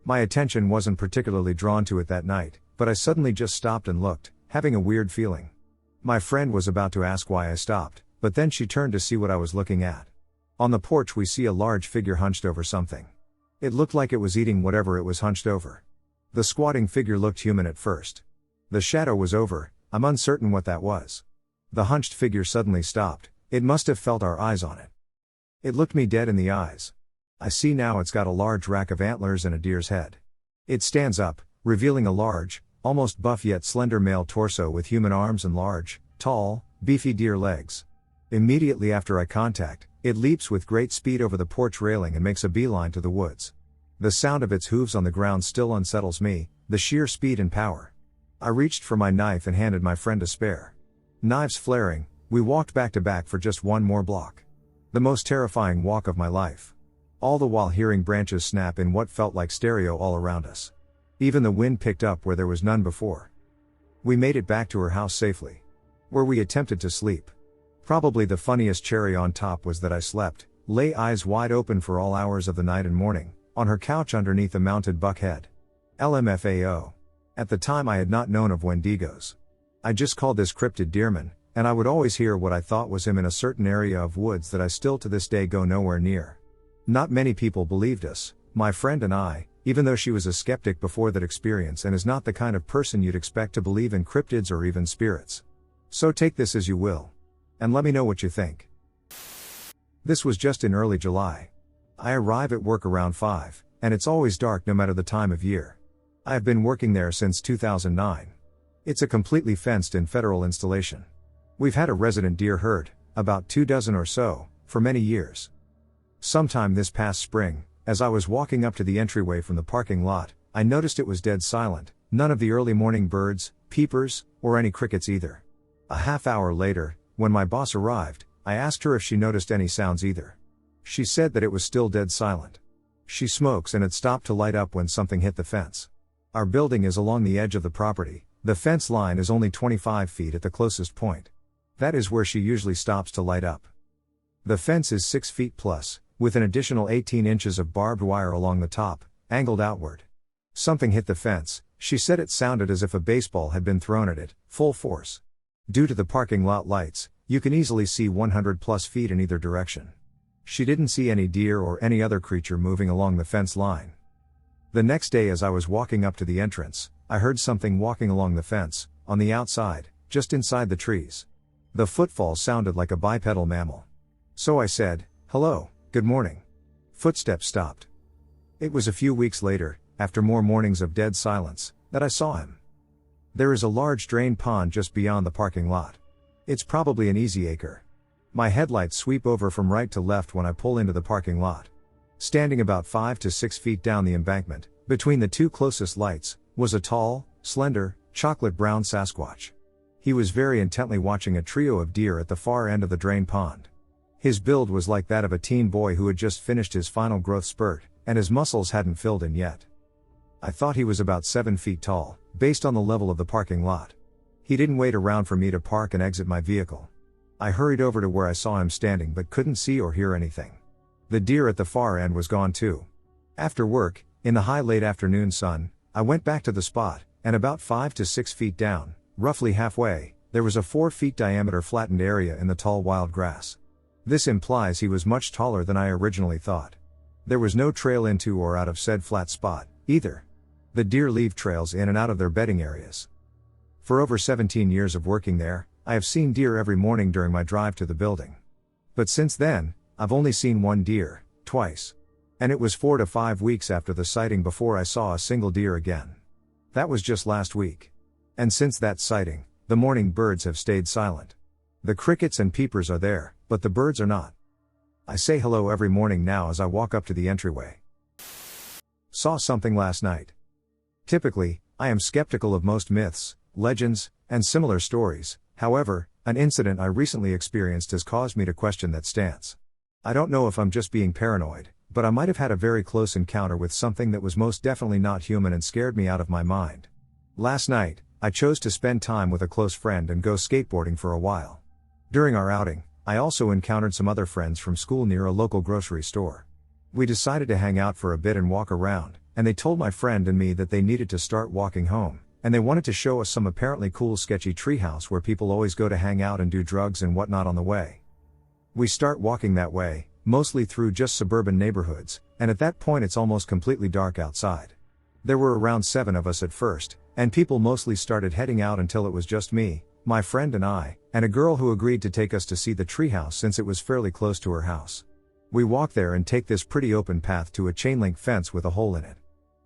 My attention wasn't particularly drawn to it that night, but I suddenly just stopped and looked, having a weird feeling. My friend was about to ask why I stopped, but then she turned to see what I was looking at. On the porch we see a large figure hunched over something. It looked like it was eating whatever it was hunched over. The squatting figure looked human at first. The shadow was over, I'm uncertain what that was. The hunched figure suddenly stopped, it must have felt our eyes on it. It looked me dead in the eyes. I see now it's got a large rack of antlers and a deer's head. It stands up, revealing a large, almost buff yet slender male torso with human arms and large, tall, beefy deer legs. Immediately after eye contact, it leaps with great speed over the porch railing and makes a beeline to the woods. The sound of its hooves on the ground still unsettles me, the sheer speed and power. I reached for my knife and handed my friend a spare. Knives flaring, we walked back to back for just one more block. The most terrifying walk of my life. All the while hearing branches snap in what felt like stereo all around us. Even the wind picked up where there was none before. We made it back to her house safely. Where we attempted to sleep. Probably the funniest cherry on top was that I slept, lay eyes wide open for all hours of the night and morning, on her couch underneath a mounted buck head. LMFAO. At the time I had not known of Wendigos. I just called this cryptid Deerman, and I would always hear what I thought was him in a certain area of woods that I still to this day go nowhere near. Not many people believed us, my friend and I, even though she was a skeptic before that experience and is not the kind of person you'd expect to believe in cryptids or even spirits. So take this as you will. And let me know what you think. This was just in early July. I arrive at work around 5, and it's always dark no matter the time of year. I have been working there since 2009. It's a completely fenced-in federal installation. We've had a resident deer herd, about 24 or so, for many years. Sometime this past spring, as I was walking up to the entryway from the parking lot, I noticed it was dead silent, none of the early morning birds, peepers, or any crickets either. A half hour later, when my boss arrived, I asked her if she noticed any sounds either. She said that it was still dead silent. She smokes and it stopped to light up when something hit the fence. Our building is along the edge of the property, the fence line is only 25 feet at the closest point. That is where she usually stops to light up. The fence is 6 feet plus, with an additional 18 inches of barbed wire along the top, angled outward. Something hit the fence, she said it sounded as if a baseball had been thrown at it, full force. Due to the parking lot lights, you can easily see 100 plus feet in either direction. She didn't see any deer or any other creature moving along the fence line. The next day as I was walking up to the entrance, I heard something walking along the fence, on the outside, just inside the trees. The footfall sounded like a bipedal mammal. So I said, "Hello, good morning." Footsteps stopped. It was a few weeks later, after more mornings of dead silence, that I saw him. There is a large drain pond just beyond the parking lot. It's probably an easy acre. My headlights sweep over from right to left when I pull into the parking lot. Standing about 5 to 6 feet down the embankment, between the two closest lights, was a tall, slender, chocolate brown Sasquatch. He was very intently watching a trio of deer at the far end of the drain pond. His build was like that of a teen boy who had just finished his final growth spurt, and his muscles hadn't filled in yet. I thought he was about 7 feet tall, based on the level of the parking lot. He didn't wait around for me to park and exit my vehicle. I hurried over to where I saw him standing but couldn't see or hear anything. The deer at the far end was gone too. After work, in the high late afternoon sun, I went back to the spot, and about 5 to 6 feet down, roughly halfway, there was a 4 feet diameter flattened area in the tall wild grass. This implies he was much taller than I originally thought. There was no trail into or out of said flat spot, either. The deer leave trails in and out of their bedding areas. For over 17 years of working there, I have seen deer every morning during my drive to the building. But since then, I've only seen one deer, twice. And it was 4 to 5 weeks after the sighting before I saw a single deer again. That was just last week. And since that sighting, the morning birds have stayed silent. The crickets and peepers are there, but the birds are not. I say hello every morning now as I walk up to the entryway. Saw something last night. Typically, I am skeptical of most myths, legends, and similar stories. However, an incident I recently experienced has caused me to question that stance. I don't know if I'm just being paranoid, but I might have had a very close encounter with something that was most definitely not human and scared me out of my mind. Last night, I chose to spend time with a close friend and go skateboarding for a while. During our outing, I also encountered some other friends from school near a local grocery store. We decided to hang out for a bit and walk around, and they told my friend and me that they needed to start walking home, and they wanted to show us some apparently cool sketchy treehouse where people always go to hang out and do drugs and whatnot on the way. We start walking that way, mostly through just suburban neighborhoods, and at that point it's almost completely dark outside. There were around 7 of us at first, and people mostly started heading out until it was just me, my friend and I, and a girl who agreed to take us to see the treehouse since it was fairly close to her house. We walk there and take this pretty open path to a chain link fence with a hole in it.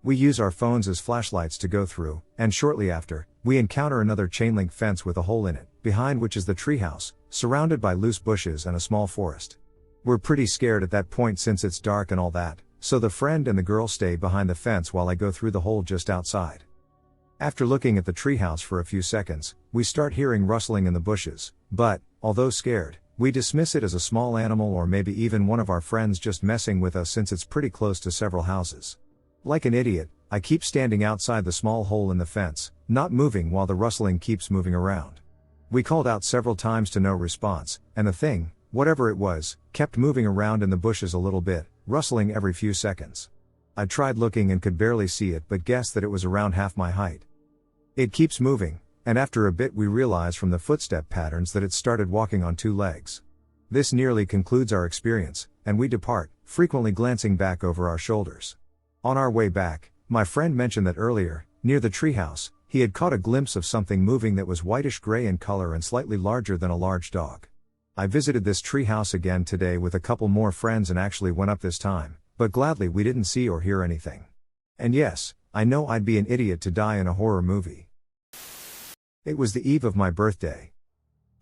We use our phones as flashlights to go through, and shortly after, we encounter another chain link fence with a hole in it, behind which is the treehouse, surrounded by loose bushes and a small forest. We're pretty scared at that point since it's dark and all that, so the friend and the girl stay behind the fence while I go through the hole just outside. After looking at the treehouse for a few seconds, we start hearing rustling in the bushes, but, although scared, we dismiss it as a small animal or maybe even one of our friends just messing with us since it's pretty close to several houses. Like an idiot, I keep standing outside the small hole in the fence, not moving while the rustling keeps moving around. We called out several times to no response, and the thing, whatever it was, kept moving around in the bushes a little bit, rustling every few seconds. I tried looking and could barely see it but guessed that it was around half my height. It keeps moving, and after a bit we realize from the footstep patterns that it started walking on 2 legs. This nearly concludes our experience, and we depart, frequently glancing back over our shoulders. On our way back, my friend mentioned that earlier, near the treehouse, he had caught a glimpse of something moving that was whitish-gray in color and slightly larger than a large dog. I visited this treehouse again today with a couple more friends and actually went up this time, but gladly we didn't see or hear anything. And yes, I know I'd be an idiot to die in a horror movie. It was the eve of my birthday.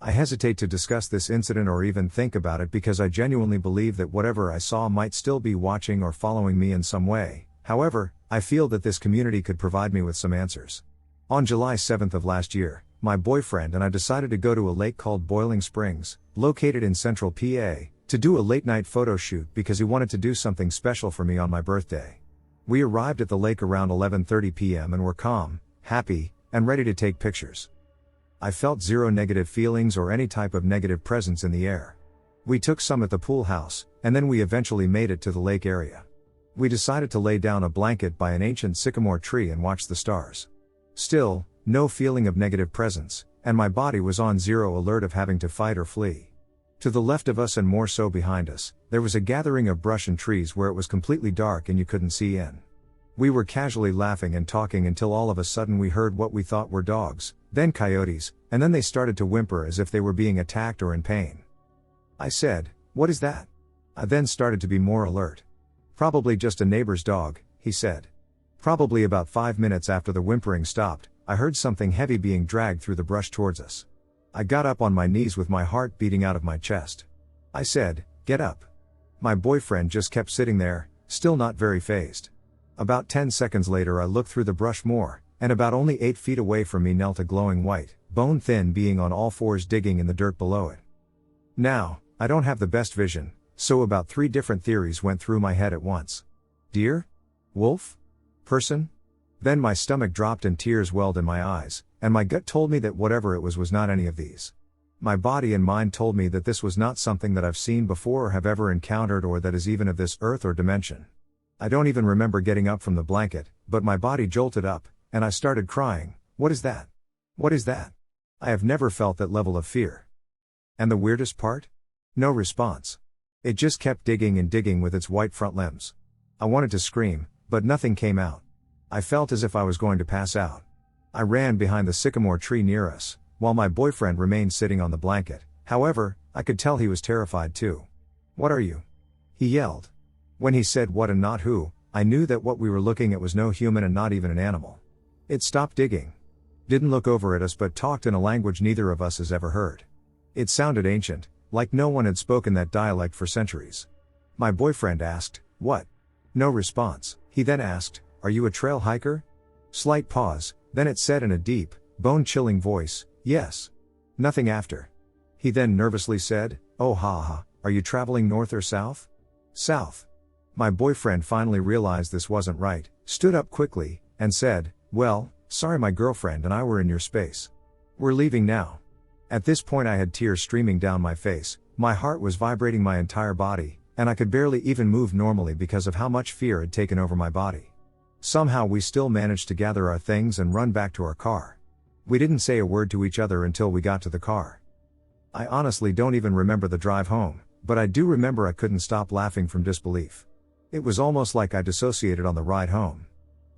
I hesitate to discuss this incident or even think about it because I genuinely believe that whatever I saw might still be watching or following me in some way. However, I feel that this community could provide me with some answers. On July 7th of last year, my boyfriend and I decided to go to a lake called Boiling Springs, located in central PA, to do a late-night photo shoot because he wanted to do something special for me on my birthday. We arrived at the lake around 11:30 p.m. and were calm, happy, and ready to take pictures. I felt zero negative feelings or any type of negative presence in the air. We took some at the pool house, and then we eventually made it to the lake area. We decided to lay down a blanket by an ancient sycamore tree and watch the stars. Still, no feeling of negative presence, and my body was on zero alert of having to fight or flee. To the left of us and more so behind us, there was a gathering of brush and trees where it was completely dark and you couldn't see in. We were casually laughing and talking until all of a sudden we heard what we thought were dogs, then coyotes, and then they started to whimper as if they were being attacked or in pain. I said, "What is that?" I then started to be more alert. "Probably just a neighbor's dog," he said. Probably about 5 minutes after the whimpering stopped, I heard something heavy being dragged through the brush towards us. I got up on my knees with my heart beating out of my chest. I said, "Get up." My boyfriend just kept sitting there, still not very fazed. About 10 seconds later I looked through the brush more, and about only 8 feet away from me knelt a glowing white, bone-thin being on all fours digging in the dirt below it. Now, I don't have the best vision, so about 3 different theories went through my head at once. Deer? Wolf? Person? Then my stomach dropped and tears welled in my eyes, and my gut told me that whatever it was not any of these. My body and mind told me that this was not something that I've seen before or have ever encountered or that is even of this earth or dimension. I don't even remember getting up from the blanket, but my body jolted up, and I started crying. "What is that? What is that?" I have never felt that level of fear. And the weirdest part? No response. It just kept digging and digging with its white front limbs. I wanted to scream, but nothing came out. I felt as if I was going to pass out. I ran behind the sycamore tree near us, while my boyfriend remained sitting on the blanket. However, I could tell he was terrified too. "What are you?" he yelled. When he said what and not who, I knew that what we were looking at was no human and not even an animal. It stopped digging. Didn't look over at us but talked in a language neither of us has ever heard. It sounded ancient, like no one had spoken that dialect for centuries. My boyfriend asked, "What?" No response. He then asked, "Are you a trail hiker?" Slight pause, then it said in a deep, bone-chilling voice, "Yes." Nothing after. He then nervously said, "Oh ha, are you traveling north or south?" "South." My boyfriend finally realized this wasn't right, stood up quickly, and said, "Well, sorry, my girlfriend and I were in your space. We're leaving now." At this point I had tears streaming down my face, my heart was vibrating my entire body, and I could barely even move normally because of how much fear had taken over my body. Somehow we still managed to gather our things and run back to our car. We didn't say a word to each other until we got to the car. I honestly don't even remember the drive home, but I do remember I couldn't stop laughing from disbelief. It was almost like I dissociated on the ride home.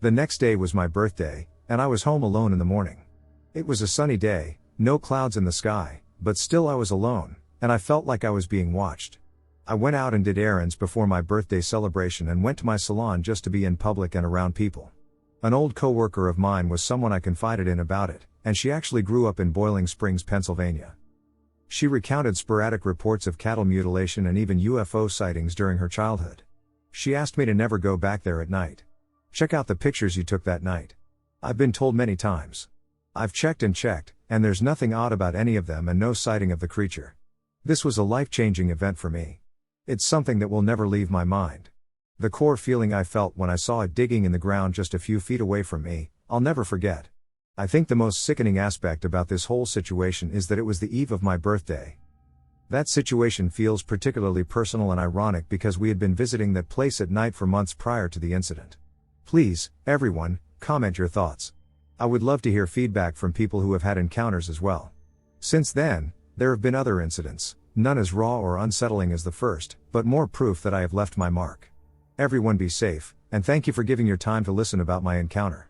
The next day was my birthday, and I was home alone in the morning. It was a sunny day, no clouds in the sky, but still I was alone, and I felt like I was being watched. I went out and did errands before my birthday celebration and went to my salon just to be in public and around people. An old coworker of mine was someone I confided in about it, and she actually grew up in Boiling Springs, Pennsylvania. She recounted sporadic reports of cattle mutilation and even UFO sightings during her childhood. She asked me to never go back there at night. "Check out the pictures you took that night." I've been told many times. I've checked, and there's nothing odd about any of them and no sighting of the creature. This was a life-changing event for me. It's something that will never leave my mind. The core feeling I felt when I saw it digging in the ground just a few feet away from me, I'll never forget. I think the most sickening aspect about this whole situation is that it was the eve of my birthday. That situation feels particularly personal and ironic because we had been visiting that place at night for months prior to the incident. Please, everyone, comment your thoughts. I would love to hear feedback from people who have had encounters as well. Since then, there have been other incidents, none as raw or unsettling as the first, but more proof that I have left my mark. Everyone be safe, and thank you for giving your time to listen about my encounter.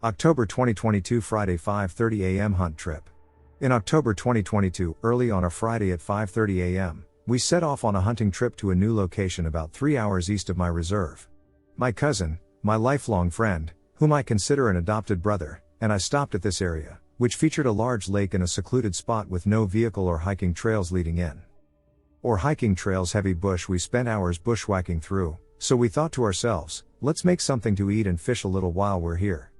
October 2022 Friday 5:30 a.m. hunt trip. In October 2022, early on a Friday at 5:30 a.m., we set off on a hunting trip to a new location about 3 hours east of my reserve. My cousin, my lifelong friend, whom I consider an adopted brother, and I stopped at this area, which featured a large lake in a secluded spot with no vehicle or hiking trails leading in. Or hiking trails, heavy bush we spent hours bushwhacking through, so we thought to ourselves, let's make something to eat and fish a little while we're here.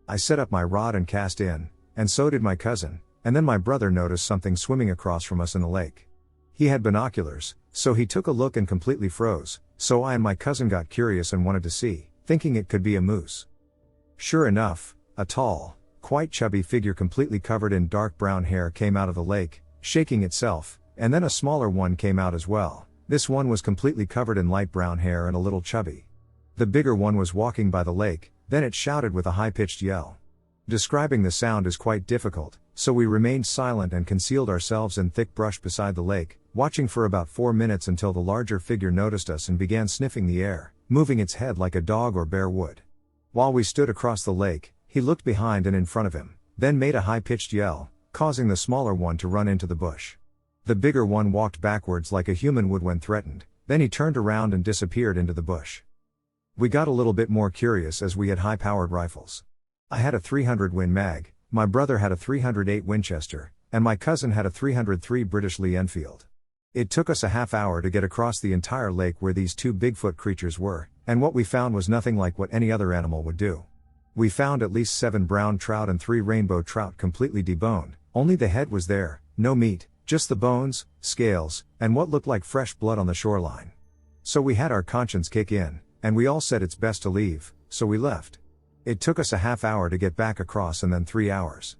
I set up my rod and cast in, and so did my cousin, and then my brother noticed something swimming across from us in the lake. He had binoculars, so he took a look and completely froze, so I and my cousin got curious and wanted to see, thinking it could be a moose. Sure enough, a tall, quite chubby figure completely covered in dark brown hair came out of the lake, shaking itself, and then a smaller one came out as well. This one was completely covered in light brown hair and a little chubby. The bigger one was walking by the lake, then it shouted with a high-pitched yell. Describing the sound is quite difficult, so we remained silent and concealed ourselves in thick brush beside the lake, watching for about 4 minutes until the larger figure noticed us and began sniffing the air, moving its head like a dog or bear would. While we stood across the lake, he looked behind and in front of him, then made a high-pitched yell, causing the smaller one to run into the bush. The bigger one walked backwards like a human would when threatened, then he turned around and disappeared into the bush. We got a little bit more curious as we had high-powered rifles. I had a 300 Win Mag, my brother had a 308 Winchester, and my cousin had a 303 British Lee Enfield. It took us a half hour to get across the entire lake where these two Bigfoot creatures were, and what we found was nothing like what any other animal would do. We found at least 7 brown trout and 3 rainbow trout completely deboned, only the head was there, no meat, just the bones, scales, and what looked like fresh blood on the shoreline. So we had our conscience kick in, and we all said it's best to leave, so we left. It took us a half hour to get back across and then 3 hours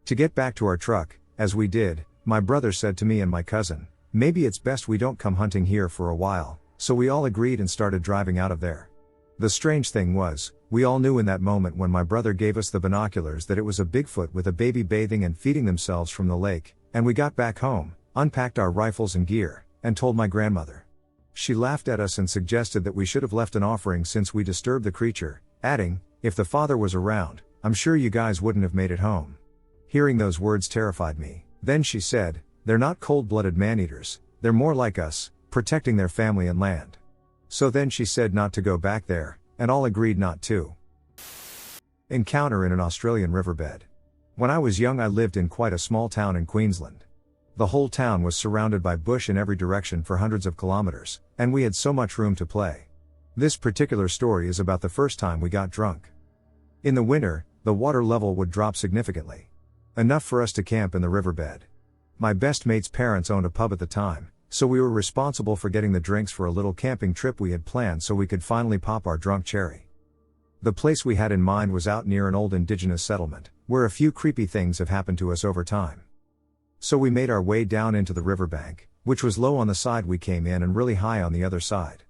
to get back to our truck. As we did, my brother said to me and my cousin, maybe it's best we don't come hunting here for a while, so we all agreed and started driving out of there. The strange thing was, we all knew in that moment when my brother gave us the binoculars that it was a Bigfoot with a baby bathing and feeding themselves from the lake, and we got back home, unpacked our rifles and gear, and told my grandmother. She laughed at us and suggested that we should have left an offering since we disturbed the creature, adding, if the father was around, I'm sure you guys wouldn't have made it home. Hearing those words terrified me. Then she said, they're not cold-blooded man-eaters, they're more like us, protecting their family and land. So then she said not to go back there, and all agreed not to. Encounter in an Australian riverbed. When I was young, I lived in quite a small town in Queensland. The whole town was surrounded by bush in every direction for hundreds of kilometers, and we had so much room to play. This particular story is about the first time we got drunk. In the winter, the water level would drop significantly. Enough for us to camp in the riverbed. My best mate's parents owned a pub at the time, so we were responsible for getting the drinks for a little camping trip we had planned so we could finally pop our drunk cherry. The place we had in mind was out near an old indigenous settlement, where a few creepy things have happened to us over time. So we made our way down into the riverbank, which was low on the side we came in and really high on the other side.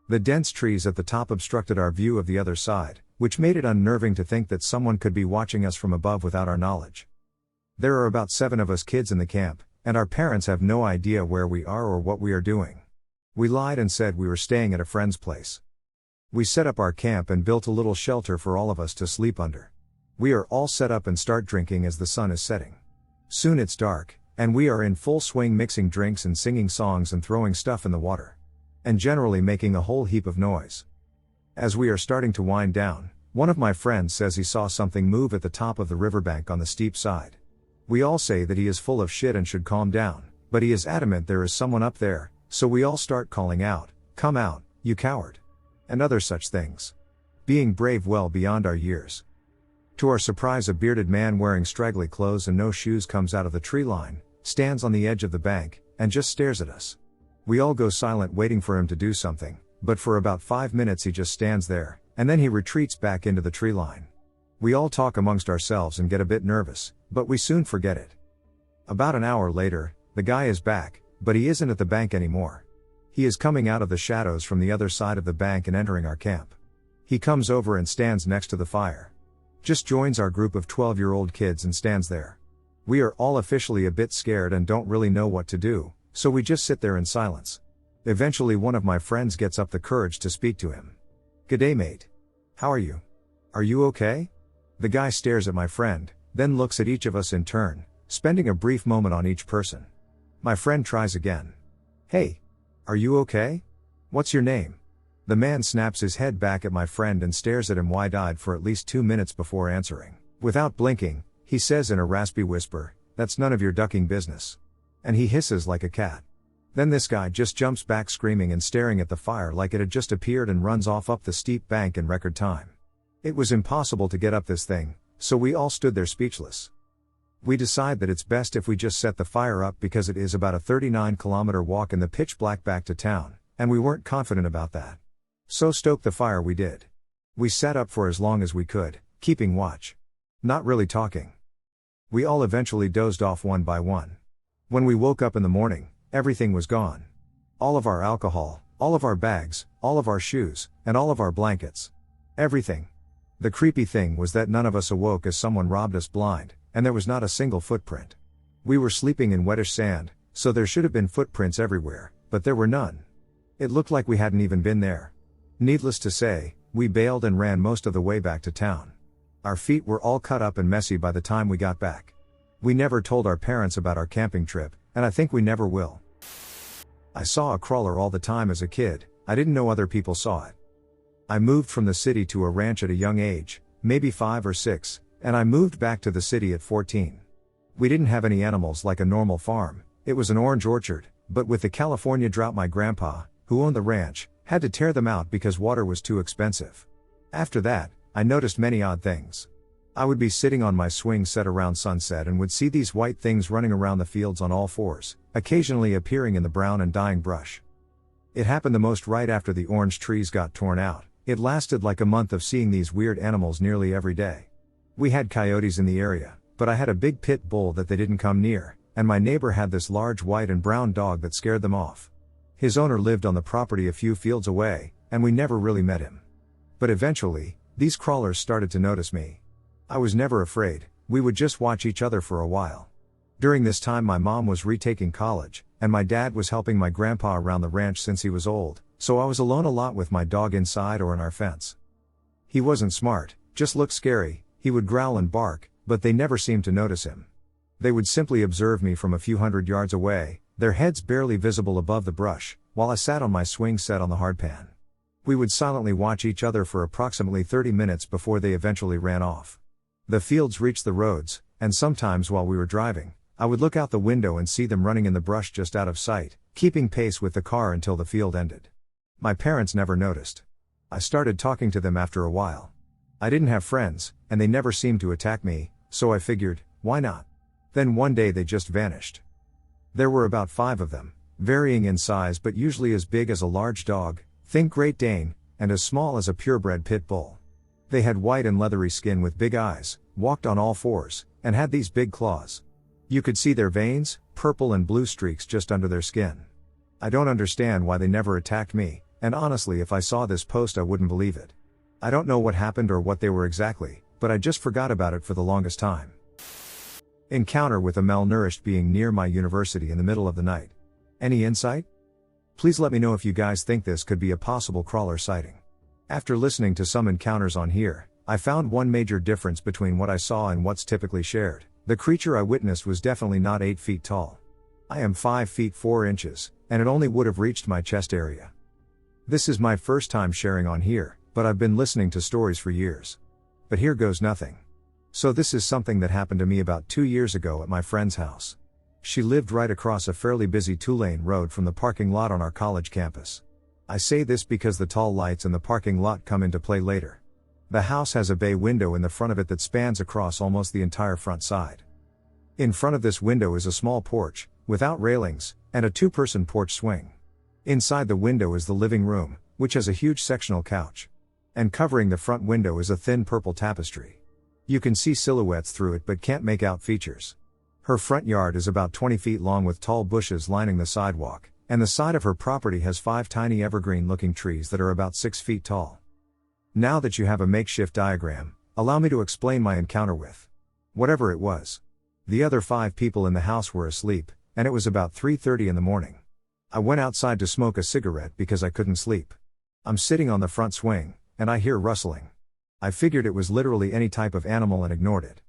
The dense trees at the top obstructed our view of the other side, which made it unnerving to think that someone could be watching us from above without our knowledge. There are about 7 of us kids in the camp, and our parents have no idea where we are or what we are doing. We lied and said we were staying at a friend's place. We set up our camp and built a little shelter for all of us to sleep under. We are all set up and start drinking as the sun is setting. Soon it's dark, and we are in full swing mixing drinks and singing songs and throwing stuff in the water. And generally making a whole heap of noise. As we are starting to wind down, one of my friends says he saw something move at the top of the riverbank on the steep side. We all say that he is full of shit and should calm down, but he is adamant there is someone up there, so we all start calling out, "Come out, you coward!" and other such things. Being brave well beyond our years. To our surprise, a bearded man wearing straggly clothes and no shoes comes out of the tree line, stands on the edge of the bank, and just stares at us. We all go silent waiting for him to do something, but for about 5 minutes he just stands there, and then he retreats back into the tree line. We all talk amongst ourselves and get a bit nervous, but we soon forget it. About an hour later, the guy is back, but he isn't at the bank anymore. He is coming out of the shadows from the other side of the bank and entering our camp. He comes over and stands next to the fire. Just joins our group of 12-year-old kids and stands there. We are all officially a bit scared and don't really know what to do, so we just sit there in silence. Eventually one of my friends gets up the courage to speak to him. "G'day mate. How are you? Are you okay?" The guy stares at my friend, then looks at each of us in turn, spending a brief moment on each person. My friend tries again. "Hey. Are you okay? What's your name?" The man snaps his head back at my friend and stares at him wide-eyed for at least 2 minutes before answering. Without blinking, he says in a raspy whisper, "That's none of your ducking business." And he hisses like a cat. Then this guy just jumps back screaming and staring at the fire like it had just appeared and runs off up the steep bank in record time. It was impossible to get up this thing, so we all stood there speechless. We decide that it's best if we just set the fire up because it is about a 39-kilometer walk in the pitch black back to town, and we weren't confident about that. So stoke the fire we did. We sat up for as long as we could, keeping watch. Not really talking. We all eventually dozed off one by one. When we woke up in the morning, everything was gone. All of our alcohol, all of our bags, all of our shoes, and all of our blankets. Everything. The creepy thing was that none of us awoke as someone robbed us blind, and there was not a single footprint. We were sleeping in wettish sand, so there should have been footprints everywhere, but there were none. It looked like we hadn't even been there. Needless to say, we bailed and ran most of the way back to town. Our feet were all cut up and messy by the time we got back. We never told our parents about our camping trip, and I think we never will. I saw a crawler all the time as a kid. I didn't know other people saw it. I moved from the city to a ranch at a young age, maybe 5 or 6, and I moved back to the city at 14. We didn't have any animals like a normal farm. It was an orange orchard, but with the California drought my grandpa, who owned the ranch, had to tear them out because water was too expensive. After that, I noticed many odd things. I would be sitting on my swing set around sunset and would see these white things running around the fields on all fours, occasionally appearing in the brown and dying brush. It happened the most right after the orange trees got torn out. It lasted like a month of seeing these weird animals nearly every day. We had coyotes in the area, but I had a big pit bull that they didn't come near, and my neighbor had this large white and brown dog that scared them off. His owner lived on the property a few fields away, and we never really met him. But eventually, these crawlers started to notice me. I was never afraid, we would just watch each other for a while. During this time my mom was retaking college, and my dad was helping my grandpa around the ranch since he was old, so I was alone a lot with my dog inside or in our fence. He wasn't smart, just looked scary. He would growl and bark, but they never seemed to notice him. They would simply observe me from a few hundred yards away, their heads barely visible above the brush, while I sat on my swing set on the hardpan. We would silently watch each other for approximately 30 minutes before they eventually ran off. The fields reached the roads, and sometimes while we were driving, I would look out the window and see them running in the brush just out of sight, keeping pace with the car until the field ended. My parents never noticed. I started talking to them after a while. I didn't have friends, and they never seemed to attack me, so I figured, why not? Then one day they just vanished. There were about 5 of them, varying in size but usually as big as a large dog, think Great Dane, and as small as a purebred pit bull. They had white and leathery skin with big eyes, walked on all 4s, and had these big claws. You could see their veins, purple and blue streaks just under their skin. I don't understand why they never attacked me, and honestly if I saw this post I wouldn't believe it. I don't know what happened or what they were exactly, but I just forgot about it for the longest time. Encounter with a malnourished being near my university in the middle of the night. Any insight? Please let me know if you guys think this could be a possible crawler sighting. After listening to some encounters on here, I found one major difference between what I saw and what's typically shared. The creature I witnessed was definitely not 8 feet tall. I am 5 feet 4 inches, and it only would have reached my chest area. This is my first time sharing on here, but I've been listening to stories for years. But here goes nothing. So this is something that happened to me about 2 years ago at my friend's house. She lived right across a fairly busy 2-lane road from the parking lot on our college campus. I say this because the tall lights in the parking lot come into play later. The house has a bay window in the front of it that spans across almost the entire front side. In front of this window is a small porch, without railings, and a 2-person porch swing. Inside the window is the living room, which has a huge sectional couch. And covering the front window is a thin purple tapestry. You can see silhouettes through it but can't make out features. Her front yard is about 20 feet long with tall bushes lining the sidewalk, and the side of her property has 5 tiny evergreen-looking trees that are about 6 feet tall. Now that you have a makeshift diagram, allow me to explain my encounter with whatever it was. The other 5 people in the house were asleep, and it was about 3:30 in the morning. I went outside to smoke a cigarette because I couldn't sleep. I'm sitting on the front swing, and I hear rustling. I figured it was literally any type of animal and ignored it.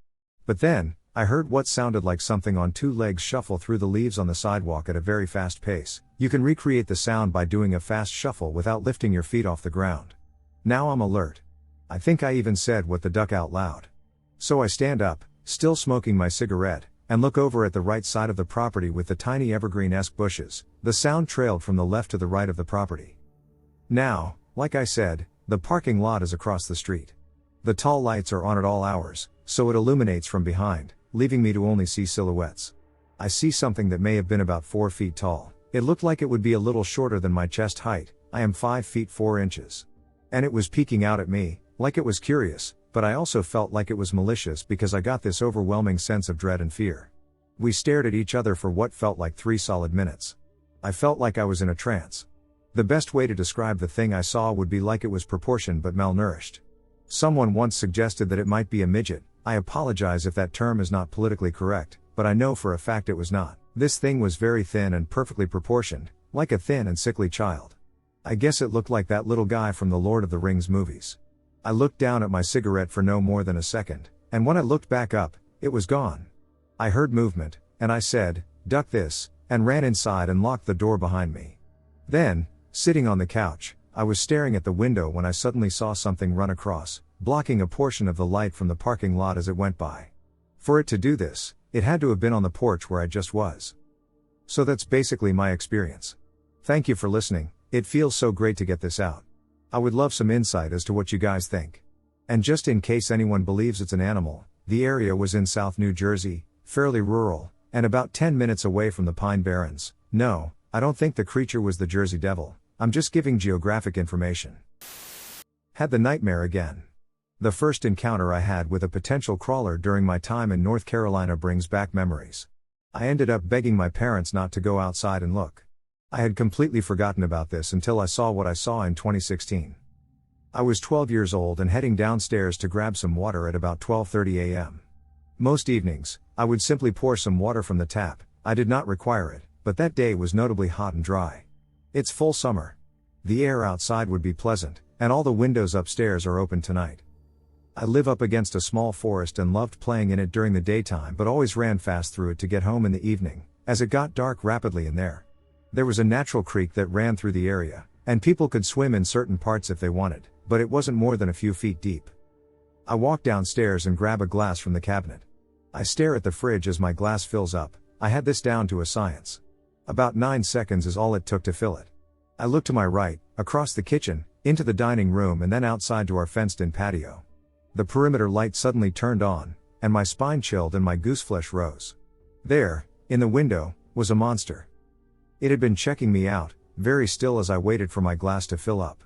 But then, I heard what sounded like something on 2 legs shuffle through the leaves on the sidewalk at a very fast pace. You can recreate the sound by doing a fast shuffle without lifting your feet off the ground. Now I'm alert. I think I even said what the duck out loud. So I stand up, still smoking my cigarette, and look over at the right side of the property with the tiny evergreen-esque bushes. The sound trailed from the left to the right of the property. Now, like I said, the parking lot is across the street. The tall lights are on at all hours, so it illuminates from behind, leaving me to only see silhouettes. I see something that may have been about 4 feet tall. It looked like it would be a little shorter than my chest height. I am 5 feet 4 inches. And it was peeking out at me, like it was curious, but I also felt like it was malicious because I got this overwhelming sense of dread and fear. We stared at each other for what felt like 3 solid minutes. I felt like I was in a trance. The best way to describe the thing I saw would be like it was proportioned but malnourished. Someone once suggested that it might be a midget. I apologize if that term is not politically correct, but I know for a fact it was not. This thing was very thin and perfectly proportioned, like a thin and sickly child. I guess it looked like that little guy from the Lord of the Rings movies. I looked down at my cigarette for no more than a second, and when I looked back up, it was gone. I heard movement, and I said, "Duck this," and ran inside and locked the door behind me. Then, sitting on the couch, I was staring at the window when I suddenly saw something run across, blocking a portion of the light from the parking lot as it went by. For it to do this, it had to have been on the porch where I just was. So that's basically my experience. Thank you for listening. It feels so great to get this out. I would love some insight as to what you guys think. And just in case anyone believes it's an animal, the area was in South New Jersey, fairly rural, and about 10 minutes away from the Pine Barrens. No, I don't think the creature was the Jersey Devil. I'm just giving geographic information. Had the nightmare again. The first encounter I had with a potential crawler during my time in North Carolina brings back memories. I ended up begging my parents not to go outside and look. I had completely forgotten about this until I saw what I saw in 2016. I was 12 years old and heading downstairs to grab some water at about 12:30 a.m. Most evenings, I would simply pour some water from the tap. I did not require it, but that day was notably hot and dry. It's full summer. The air outside would be pleasant, and all the windows upstairs are open tonight. I live up against a small forest and loved playing in it during the daytime but always ran fast through it to get home in the evening, as it got dark rapidly in there. There was a natural creek that ran through the area, And people could swim in certain parts if they wanted, but it wasn't more than a few feet deep. I walk downstairs and grab a glass from the cabinet. I stare at the fridge as my glass fills up. I had this down to a science. About 9 seconds is all it took to fill it. I look to my right, across the kitchen, into the dining room and then outside to our fenced-in patio. The perimeter light suddenly turned on, and my spine chilled and my gooseflesh rose. There, in the window, was a monster. It had been checking me out, very still as I waited for my glass to fill up.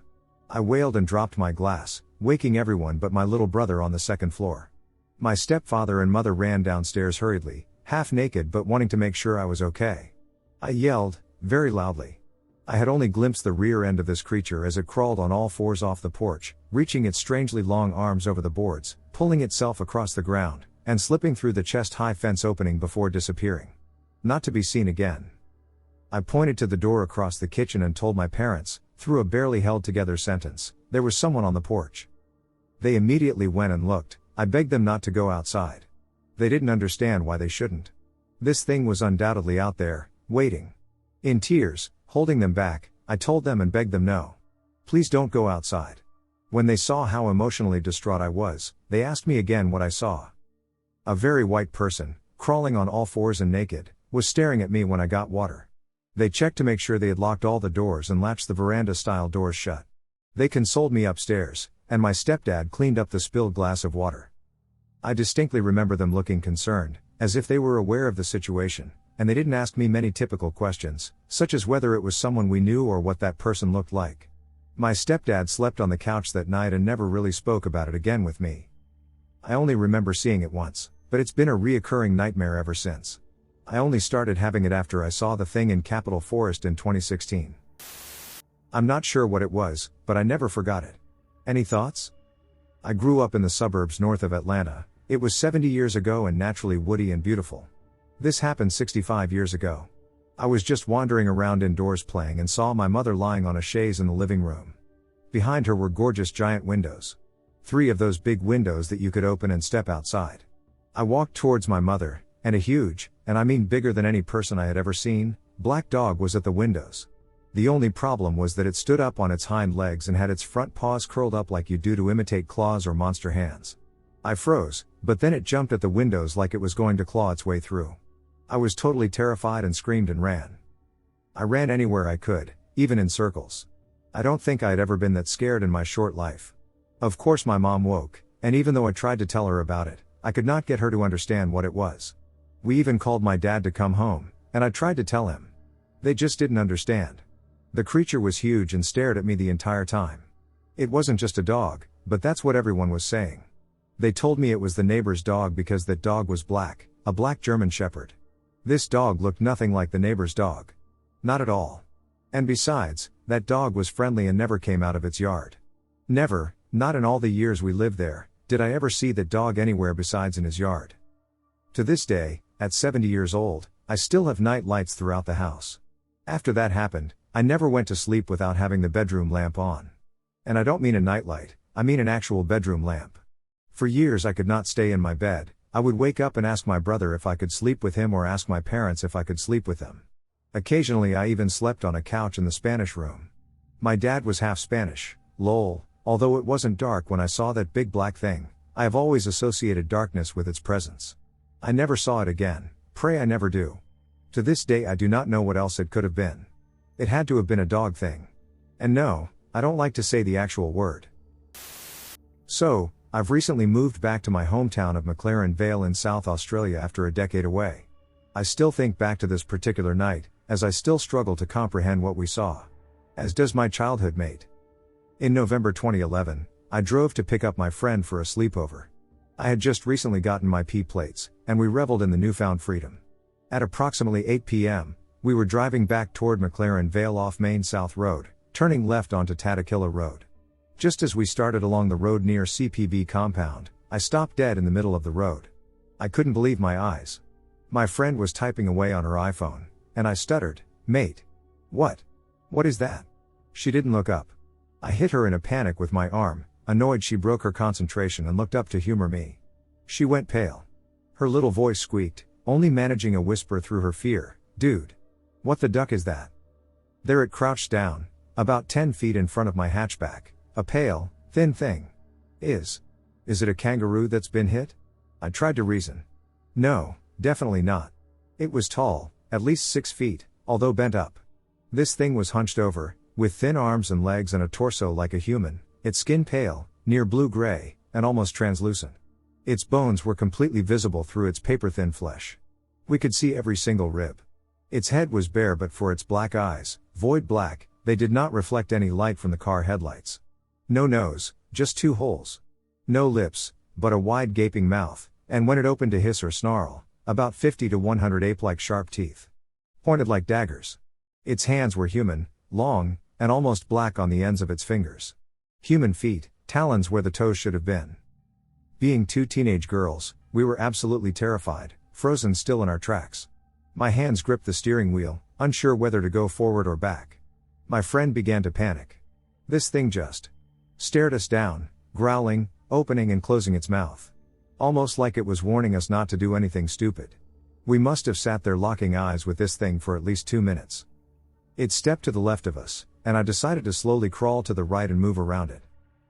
I wailed and dropped my glass, waking everyone but my little brother on the second floor. My stepfather and mother ran downstairs hurriedly, half naked but wanting to make sure I was okay. I yelled, very loudly. I had only glimpsed the rear end of this creature as it crawled on all fours off the porch, reaching its strangely long arms over the boards, pulling itself across the ground, and slipping through the chest-high fence opening before disappearing. Not to be seen again. I pointed to the door across the kitchen and told my parents, through a barely held-together sentence, there was someone on the porch. They immediately went and looked. I begged them not to go outside. They didn't understand why they shouldn't. This thing was undoubtedly out there, waiting. In tears, holding them back, I told them and begged them no. Please don't go outside. When they saw how emotionally distraught I was, they asked me again what I saw. A very white person, crawling on all fours and naked, was staring at me when I got water. They checked to make sure they had locked all the doors and latched the veranda-style doors shut. They consoled me upstairs, and my stepdad cleaned up the spilled glass of water. I distinctly remember them looking concerned, as if they were aware of the situation, and they didn't ask me many typical questions, such as whether it was someone we knew or what that person looked like. My stepdad slept on the couch that night and never really spoke about it again with me. I only remember seeing it once, but it's been a reoccurring nightmare ever since. I only started having it after I saw the thing in Capitol Forest in 2016. I'm not sure what it was, but I never forgot it. Any thoughts? I grew up in the suburbs north of Atlanta. It was 70 years ago and naturally woody and beautiful. This happened 65 years ago. I was just wandering around indoors playing and saw my mother lying on a chaise in the living room. Behind her were gorgeous giant windows. 3 of those big windows that you could open and step outside. I walked towards my mother, and a huge, and I mean bigger than any person I had ever seen, black dog was at the windows. The only problem was that it stood up on its hind legs and had its front paws curled up like you do to imitate claws or monster hands. I froze, but then it jumped at the windows like it was going to claw its way through. I was totally terrified and screamed and ran. I ran anywhere I could, even in circles. I don't think I had ever been that scared in my short life. Of course my mom woke, and even though I tried to tell her about it, I could not get her to understand what it was. We even called my dad to come home, and I tried to tell him. They just didn't understand. The creature was huge and stared at me the entire time. It wasn't just a dog, but that's what everyone was saying. They told me it was the neighbor's dog because that dog was black, a black German Shepherd. This dog looked nothing like the neighbor's dog. Not at all. And besides, that dog was friendly and never came out of its yard. Never, not in all the years we lived there, did I ever see that dog anywhere besides in his yard. To this day, at 70 years old, I still have night lights throughout the house. After that happened, I never went to sleep without having the bedroom lamp on. And I don't mean a nightlight, I mean an actual bedroom lamp. For years I could not stay in my bed. I would wake up and ask my brother if I could sleep with him or ask my parents if I could sleep with them. Occasionally I even slept on a couch in the Spanish room. My dad was half Spanish, lol, although it wasn't dark when I saw that big black thing. I have always associated darkness with its presence. I never saw it again, pray I never do. To this day I do not know what else it could have been. It had to have been a dog thing. And no, I don't like to say the actual word. So, I've recently moved back to my hometown of McLaren Vale in South Australia after a decade away. I still think back to this particular night, as I still struggle to comprehend what we saw. As does my childhood mate. In November 2011, I drove to pick up my friend for a sleepover. I had just recently gotten my P plates, and we reveled in the newfound freedom. At approximately 8 p.m., we were driving back toward McLaren Vale off Main South Road, turning left onto Tatakilla Road. Just as we started along the road near CPB compound, I stopped dead in the middle of the road. I couldn't believe my eyes. My friend was typing away on her iPhone, and I stuttered, "Mate. What? What is that?" She didn't look up. I hit her in a panic with my arm, annoyed she broke her concentration and looked up to humor me. She went pale. Her little voice squeaked, only managing a whisper through her fear, "Dude. What the duck is that?" There it crouched down, about 10 feet in front of my hatchback, a pale, thin thing. Is it a kangaroo that's been hit? I tried to reason. No, definitely not. It was tall, at least 6 feet, although bent up. This thing was hunched over, with thin arms and legs and a torso like a human, its skin pale, near blue-gray, and almost translucent. Its bones were completely visible through its paper-thin flesh. We could see every single rib. Its head was bare, but for its black eyes, void black, they did not reflect any light from the car headlights. No nose, just 2 holes. No lips, but a wide gaping mouth, and when it opened to hiss or snarl, about 50 to 100 ape-like sharp teeth. Pointed like daggers. Its hands were human, long, and almost black on the ends of its fingers. Human feet, talons where the toes should have been. Being 2 teenage girls, we were absolutely terrified, frozen still in our tracks. My hands gripped the steering wheel, unsure whether to go forward or back. My friend began to panic. This thing just stared us down, growling, opening and closing its mouth. Almost like it was warning us not to do anything stupid. We must have sat there locking eyes with this thing for at least 2 minutes. It stepped to the left of us, and I decided to slowly crawl to the right and move around it.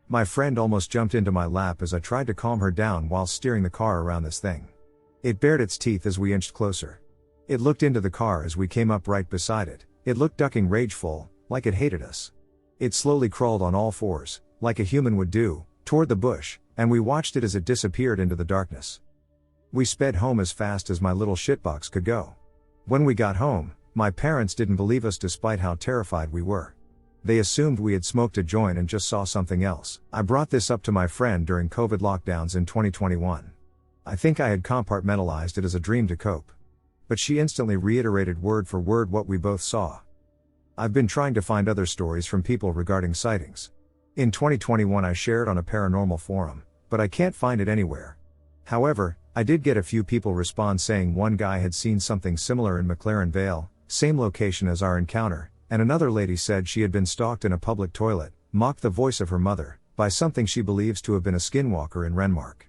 My friend almost jumped into my lap as I tried to calm her down while steering the car around this thing. It bared its teeth as we inched closer. It looked into the car as we came up right beside it. It looked ducking rageful, like it hated us. It slowly crawled on all fours, like a human would do, toward the bush, and we watched it as it disappeared into the darkness. We sped home as fast as my little shitbox could go. When we got home, my parents didn't believe us despite how terrified we were. They assumed we had smoked a joint and just saw something else. I brought this up to my friend during COVID lockdowns in 2021. I think I had compartmentalized it as a dream to cope. But she instantly reiterated word for word what we both saw. I've been trying to find other stories from people regarding sightings. In 2021 I shared on a paranormal forum, but I can't find it anywhere. However, I did get a few people respond saying one guy had seen something similar in McLaren Vale, same location as our encounter, and another lady said she had been stalked in a public toilet, mocked the voice of her mother, by something she believes to have been a skinwalker in Renmark.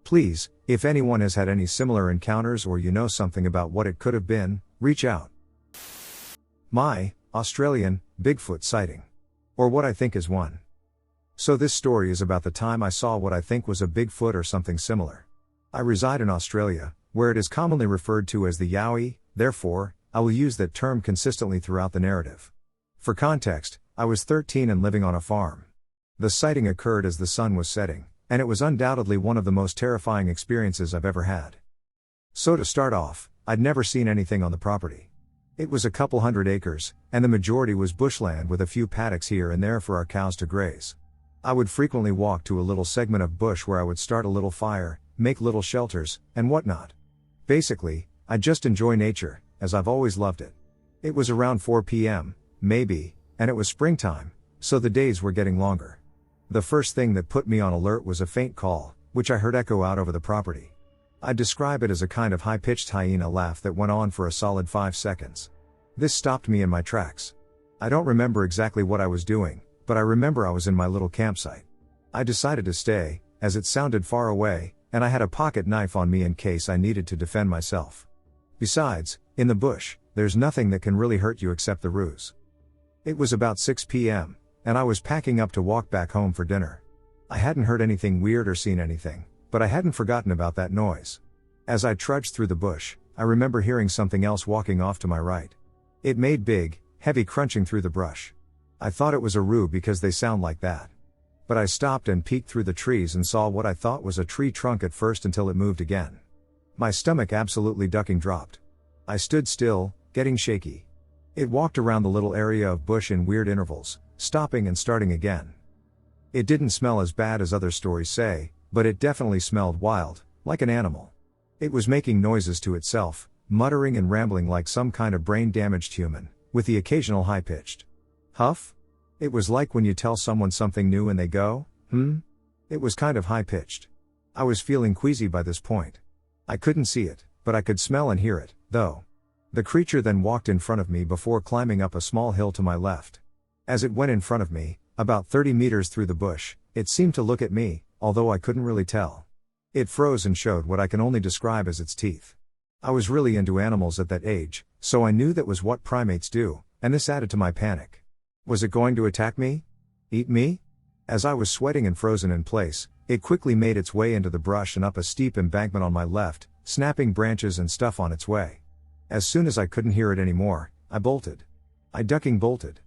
Please, if anyone has had any similar encounters or you know something about what it could have been, reach out. My Australian Bigfoot sighting. Or what I think is one. So this story is about the time I saw what I think was a Bigfoot or something similar. I reside in Australia, where it is commonly referred to as the yowie, therefore, I will use that term consistently throughout the narrative. For context, I was 13 and living on a farm. The sighting occurred as the sun was setting, and it was undoubtedly one of the most terrifying experiences I've ever had. So to start off, I'd never seen anything on the property. It was a couple 100 acres, and the majority was bushland with a few paddocks here and there for our cows to graze. I would frequently walk to a little segment of bush where I would start a little fire, make little shelters, and whatnot. Basically, I just enjoy nature, as I've always loved it. It was around 4 p.m., maybe, and it was springtime, so the days were getting longer. The first thing that put me on alert was a faint call, which I heard echo out over the property. I'd describe it as a kind of high-pitched hyena laugh that went on for a solid 5 seconds. This stopped me in my tracks. I don't remember exactly what I was doing, but I remember I was in my little campsite. I decided to stay, as it sounded far away, and I had a pocket knife on me in case I needed to defend myself. Besides, in the bush, there's nothing that can really hurt you except the ruse. It was about 6 p.m., and I was packing up to walk back home for dinner. I hadn't heard anything weird or seen anything, but I hadn't forgotten about that noise. As I trudged through the bush, I remember hearing something else walking off to my right. It made big, heavy crunching through the brush. I thought it was a roo because they sound like that. But I stopped and peeked through the trees and saw what I thought was a tree trunk at first until it moved again. My stomach absolutely ducking dropped. I stood still, getting shaky. It walked around the little area of bush in weird intervals, stopping and starting again. It didn't smell as bad as other stories say, but it definitely smelled wild, like an animal. It was making noises to itself, muttering and rambling like some kind of brain-damaged human, with the occasional high-pitched huff? It was like when you tell someone something new and they go, It was kind of high-pitched. I was feeling queasy by this point. I couldn't see it, but I could smell and hear it, though. The creature then walked in front of me before climbing up a small hill to my left. As it went in front of me, about 30 meters through the bush, it seemed to look at me, although I couldn't really tell. It froze and showed what I can only describe as its teeth. I was really into animals at that age, so I knew that was what primates do, and this added to my panic. Was it going to attack me? Eat me? As I was sweating and frozen in place, it quickly made its way into the brush and up a steep embankment on my left, snapping branches and stuff on its way. As soon as I couldn't hear it anymore, I bolted. I ducking bolted.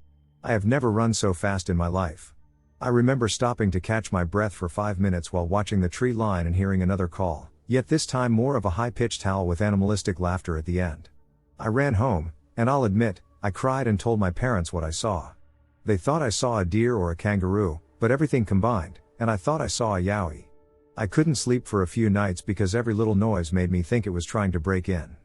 I have never run so fast in my life. I remember stopping to catch my breath for 5 minutes while watching the tree line and hearing another call, yet this time more of a high-pitched howl with animalistic laughter at the end. I ran home, and I'll admit, I cried and told my parents what I saw. They thought I saw a deer or a kangaroo, but everything combined, and I thought I saw a yowie. I couldn't sleep for a few nights because every little noise made me think it was trying to break in.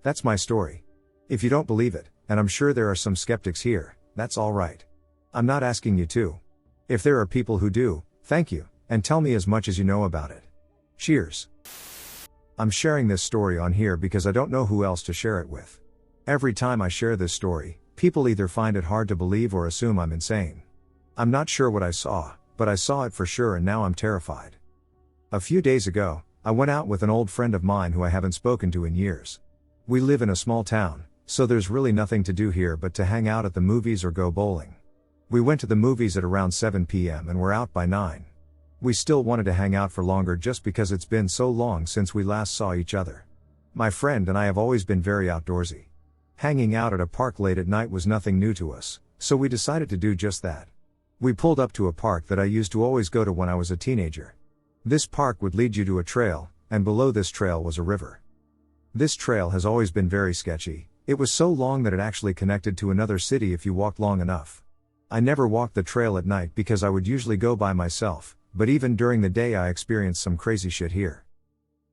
That's my story. If you don't believe it, and I'm sure there are some skeptics here, that's alright. I'm not asking you to. If there are people who do, thank you, and tell me as much as you know about it. Cheers. I'm sharing this story on here because I don't know who else to share it with. Every time I share this story, people either find it hard to believe or assume I'm insane. I'm not sure what I saw, but I saw it for sure and now I'm terrified. A few days ago, I went out with an old friend of mine who I haven't spoken to in years. We live in a small town, so there's really nothing to do here but to hang out at the movies or go bowling. We went to the movies at around 7 p.m. and were out by 9. We still wanted to hang out for longer just because it's been so long since we last saw each other. My friend and I have always been very outdoorsy. Hanging out at a park late at night was nothing new to us, so we decided to do just that. We pulled up to a park that I used to always go to when I was a teenager. This park would lead you to a trail, and below this trail was a river. This trail has always been very sketchy. It was so long that it actually connected to another city if you walked long enough. I never walked the trail at night because I would usually go by myself, but even during the day I experienced some crazy shit here.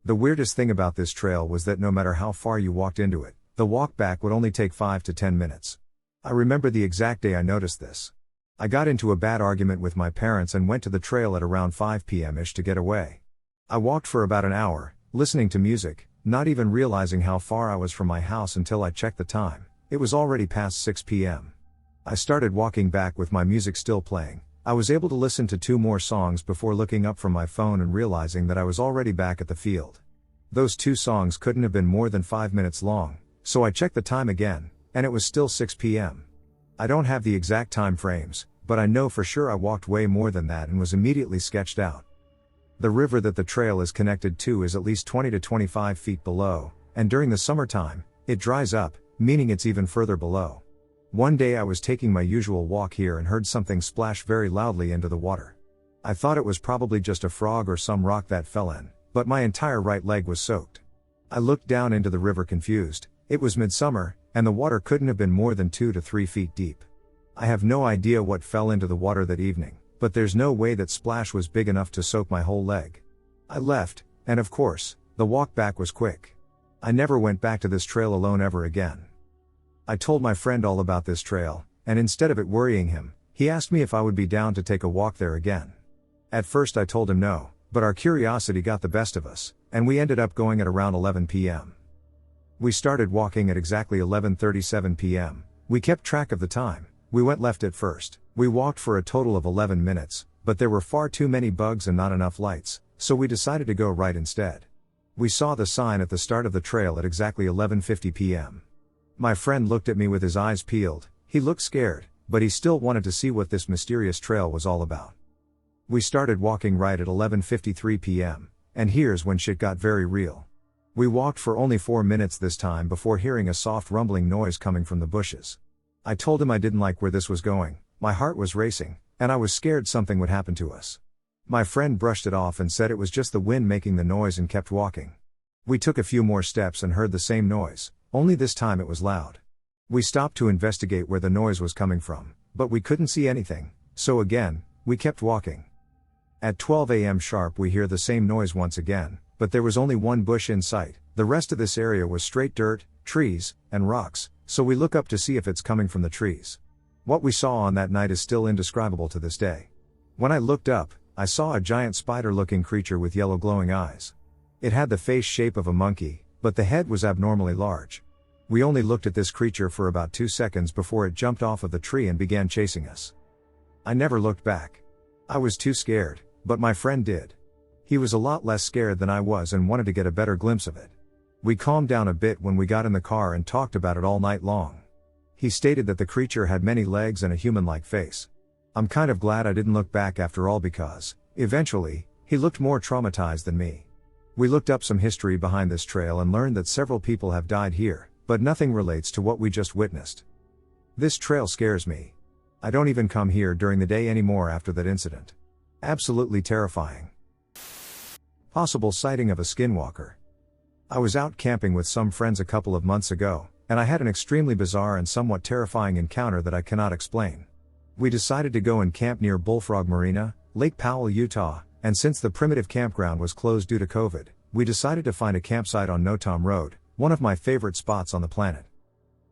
The weirdest thing about this trail was that no matter how far you walked into it, the walk back would only take 5 to 10 minutes. I remember the exact day I noticed this. I got into a bad argument with my parents and went to the trail at around 5 p.m.ish to get away. I walked for about an hour, listening to music, not even realizing how far I was from my house until I checked the time. It was already past 6 p.m. I started walking back with my music still playing. I was able to listen to 2 more songs before looking up from my phone and realizing that I was already back at the field. Those 2 songs couldn't have been more than 5 minutes long, so I checked the time again, and it was still 6 p.m. I don't have the exact time frames, but I know for sure I walked way more than that and was immediately sketched out. The river that the trail is connected to is at least 20 to 25 feet below, and during the summertime, it dries up, meaning it's even further below. One day I was taking my usual walk here and heard something splash very loudly into the water. I thought it was probably just a frog or some rock that fell in, but my entire right leg was soaked. I looked down into the river confused. It was midsummer, and the water couldn't have been more than 2 to 3 feet deep. I have no idea what fell into the water that evening, but there's no way that splash was big enough to soak my whole leg. I left, and of course, the walk back was quick. I never went back to this trail alone ever again. I told my friend all about this trail, and instead of it worrying him, he asked me if I would be down to take a walk there again. At first I told him no, but our curiosity got the best of us, and we ended up going at around 11 p.m. We started walking at exactly 11:37 p.m. We kept track of the time. We went left at first. We walked for a total of 11 minutes, but there were far too many bugs and not enough lights, so we decided to go right instead. We saw the sign at the start of the trail at exactly 11:50 p.m. My friend looked at me with his eyes peeled. He looked scared, but he still wanted to see what this mysterious trail was all about. We started walking right at 11:53 p.m., and here's when shit got very real. We walked for only 4 minutes this time before hearing a soft rumbling noise coming from the bushes. I told him I didn't like where this was going. My heart was racing, and I was scared something would happen to us. My friend brushed it off and said it was just the wind making the noise and kept walking. We took a few more steps and heard the same noise, only this time it was loud. We stopped to investigate where the noise was coming from, but we couldn't see anything, so again, we kept walking. At 12 a.m. sharp we hear the same noise once again, but there was only one bush in sight. The rest of this area was straight dirt, trees, and rocks, so we look up to see if it's coming from the trees. What we saw on that night is still indescribable to this day. When I looked up, I saw a giant spider-looking creature with yellow glowing eyes. It had the face shape of a monkey, but the head was abnormally large. We only looked at this creature for about 2 seconds before it jumped off of the tree and began chasing us. I never looked back. I was too scared, but my friend did. He was a lot less scared than I was and wanted to get a better glimpse of it. We calmed down a bit when we got in the car and talked about it all night long. He stated that the creature had many legs and a human-like face. I'm kind of glad I didn't look back after all because, eventually, he looked more traumatized than me. We looked up some history behind this trail and learned that several people have died here, but nothing relates to what we just witnessed. This trail scares me. I don't even come here during the day anymore after that incident. Absolutely terrifying. Possible sighting of a skinwalker. I was out camping with some friends a couple of months ago, and I had an extremely bizarre and somewhat terrifying encounter that I cannot explain. We decided to go and camp near Bullfrog Marina, Lake Powell, Utah, and since the primitive campground was closed due to COVID, we decided to find a campsite on Notom Road, one of my favorite spots on the planet.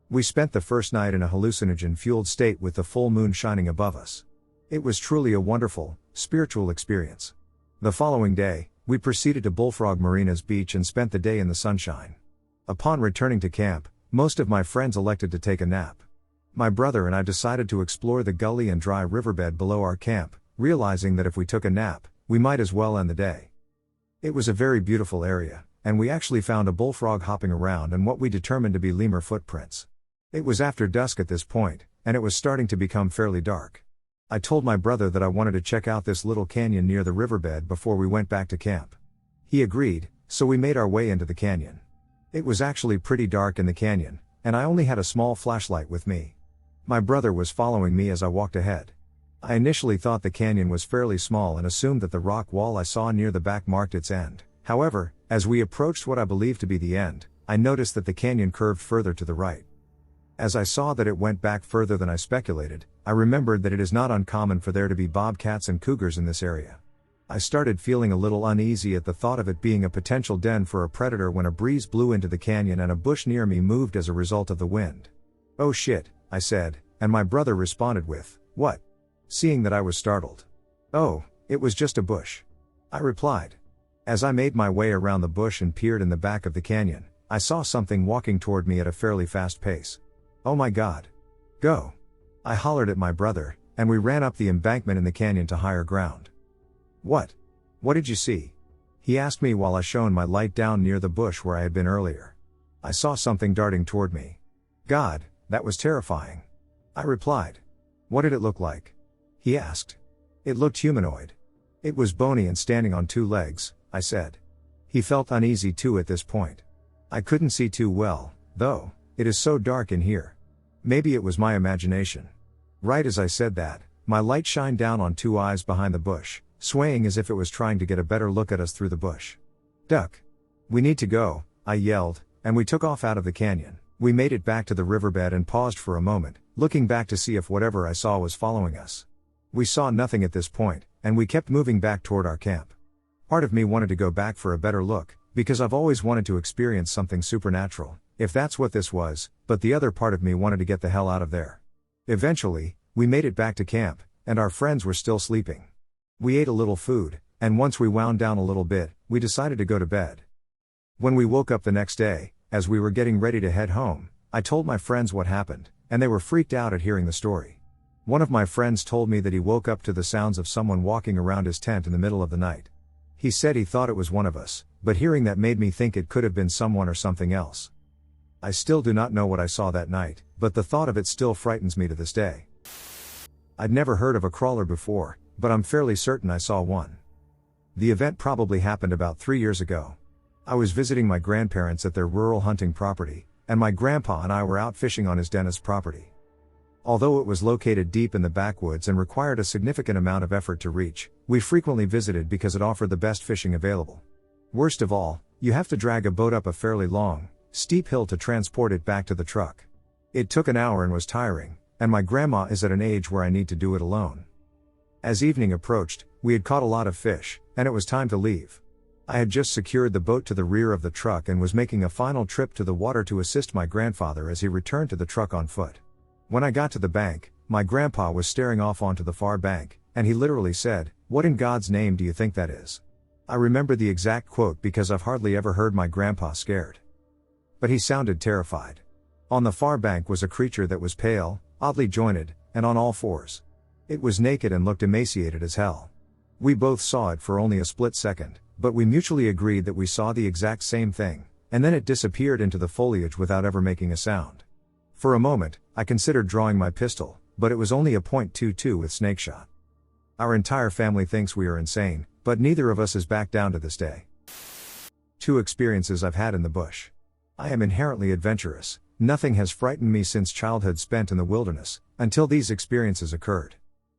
We spent the first night in a hallucinogen-fueled state with the full moon shining above us. It was truly a wonderful, spiritual experience. The following day, we proceeded to Bullfrog Marina's beach and spent the day in the sunshine. Upon returning to camp, most of my friends elected to take a nap. My brother and I decided to explore the gully and dry riverbed below our camp, realizing that if we took a nap, we might as well end the day. It was a very beautiful area, and we actually found a bullfrog hopping around and what we determined to be lemur footprints. It was after dusk at this point, and it was starting to become fairly dark. I told my brother that I wanted to check out this little canyon near the riverbed before we went back to camp. He agreed, so we made our way into the canyon. It was actually pretty dark in the canyon, and I only had a small flashlight with me. My brother was following me as I walked ahead. I initially thought the canyon was fairly small and assumed that the rock wall I saw near the back marked its end. However, as we approached what I believed to be the end, I noticed that the canyon curved further to the right. As I saw that it went back further than I speculated, I remembered that it is not uncommon for there to be bobcats and cougars in this area. I started feeling a little uneasy at the thought of it being a potential den for a predator when a breeze blew into the canyon and a bush near me moved as a result of the wind. "Oh shit," I said, and my brother responded with, "What?" Seeing that I was startled. "Oh, it was just a bush," I replied. As I made my way around the bush and peered in the back of the canyon, I saw something walking toward me at a fairly fast pace. "Oh my God. Go!" I hollered at my brother, and we ran up the embankment in the canyon to higher ground. "What? What did you see?" he asked me while I shone my light down near the bush where I had been earlier. "I saw something darting toward me." "God, that was terrifying," I replied. "What did it look like?" he asked. "It looked humanoid. It was bony and standing on two legs," I said. He felt uneasy too at this point. I couldn't see too well, though. It is so dark in here. Maybe it was my imagination. Right as I said that, my light shined down on two eyes behind the bush, swaying as if it was trying to get a better look at us through the bush. "Duck! We need to go," I yelled, and we took off out of the canyon. We made it back to the riverbed and paused for a moment, looking back to see if whatever I saw was following us. We saw nothing at this point, and we kept moving back toward our camp. Part of me wanted to go back for a better look, because I've always wanted to experience something supernatural, if that's what this was, but the other part of me wanted to get the hell out of there. Eventually, we made it back to camp, and our friends were still sleeping. We ate a little food, and once we wound down a little bit, we decided to go to bed. When we woke up the next day, as we were getting ready to head home, I told my friends what happened, and they were freaked out at hearing the story. One of my friends told me that he woke up to the sounds of someone walking around his tent in the middle of the night. He said he thought it was one of us, but hearing that made me think it could have been someone or something else. I still do not know what I saw that night, but the thought of it still frightens me to this day. I'd never heard of a crawler before, but I'm fairly certain I saw one. The event probably happened about 3 years ago. I was visiting my grandparents at their rural hunting property, and my grandpa and I were out fishing on his dentist's property. Although it was located deep in the backwoods and required a significant amount of effort to reach, we frequently visited because it offered the best fishing available. Worst of all, you have to drag a boat up a fairly long, steep hill to transport it back to the truck. It took an hour and was tiring, and my grandma is at an age where I need to do it alone. As evening approached, we had caught a lot of fish, and it was time to leave. I had just secured the boat to the rear of the truck and was making a final trip to the water to assist my grandfather as he returned to the truck on foot. When I got to the bank, my grandpa was staring off onto the far bank, and he literally said, "What in God's name do you think that is?" I remember the exact quote because I've hardly ever heard my grandpa scared. But he sounded terrified. On the far bank was a creature that was pale, oddly jointed, and on all fours. It was naked and looked emaciated as hell. We both saw it for only a split second, but we mutually agreed that we saw the exact same thing, and then it disappeared into the foliage without ever making a sound. For a moment, I considered drawing my pistol, but it was only a .22 with snake shot. Our entire family thinks we are insane, but neither of us is back down to this day. 2 experiences I've had in the bush. I am inherently adventurous. Nothing has frightened me since childhood spent in the wilderness, until these experiences occurred.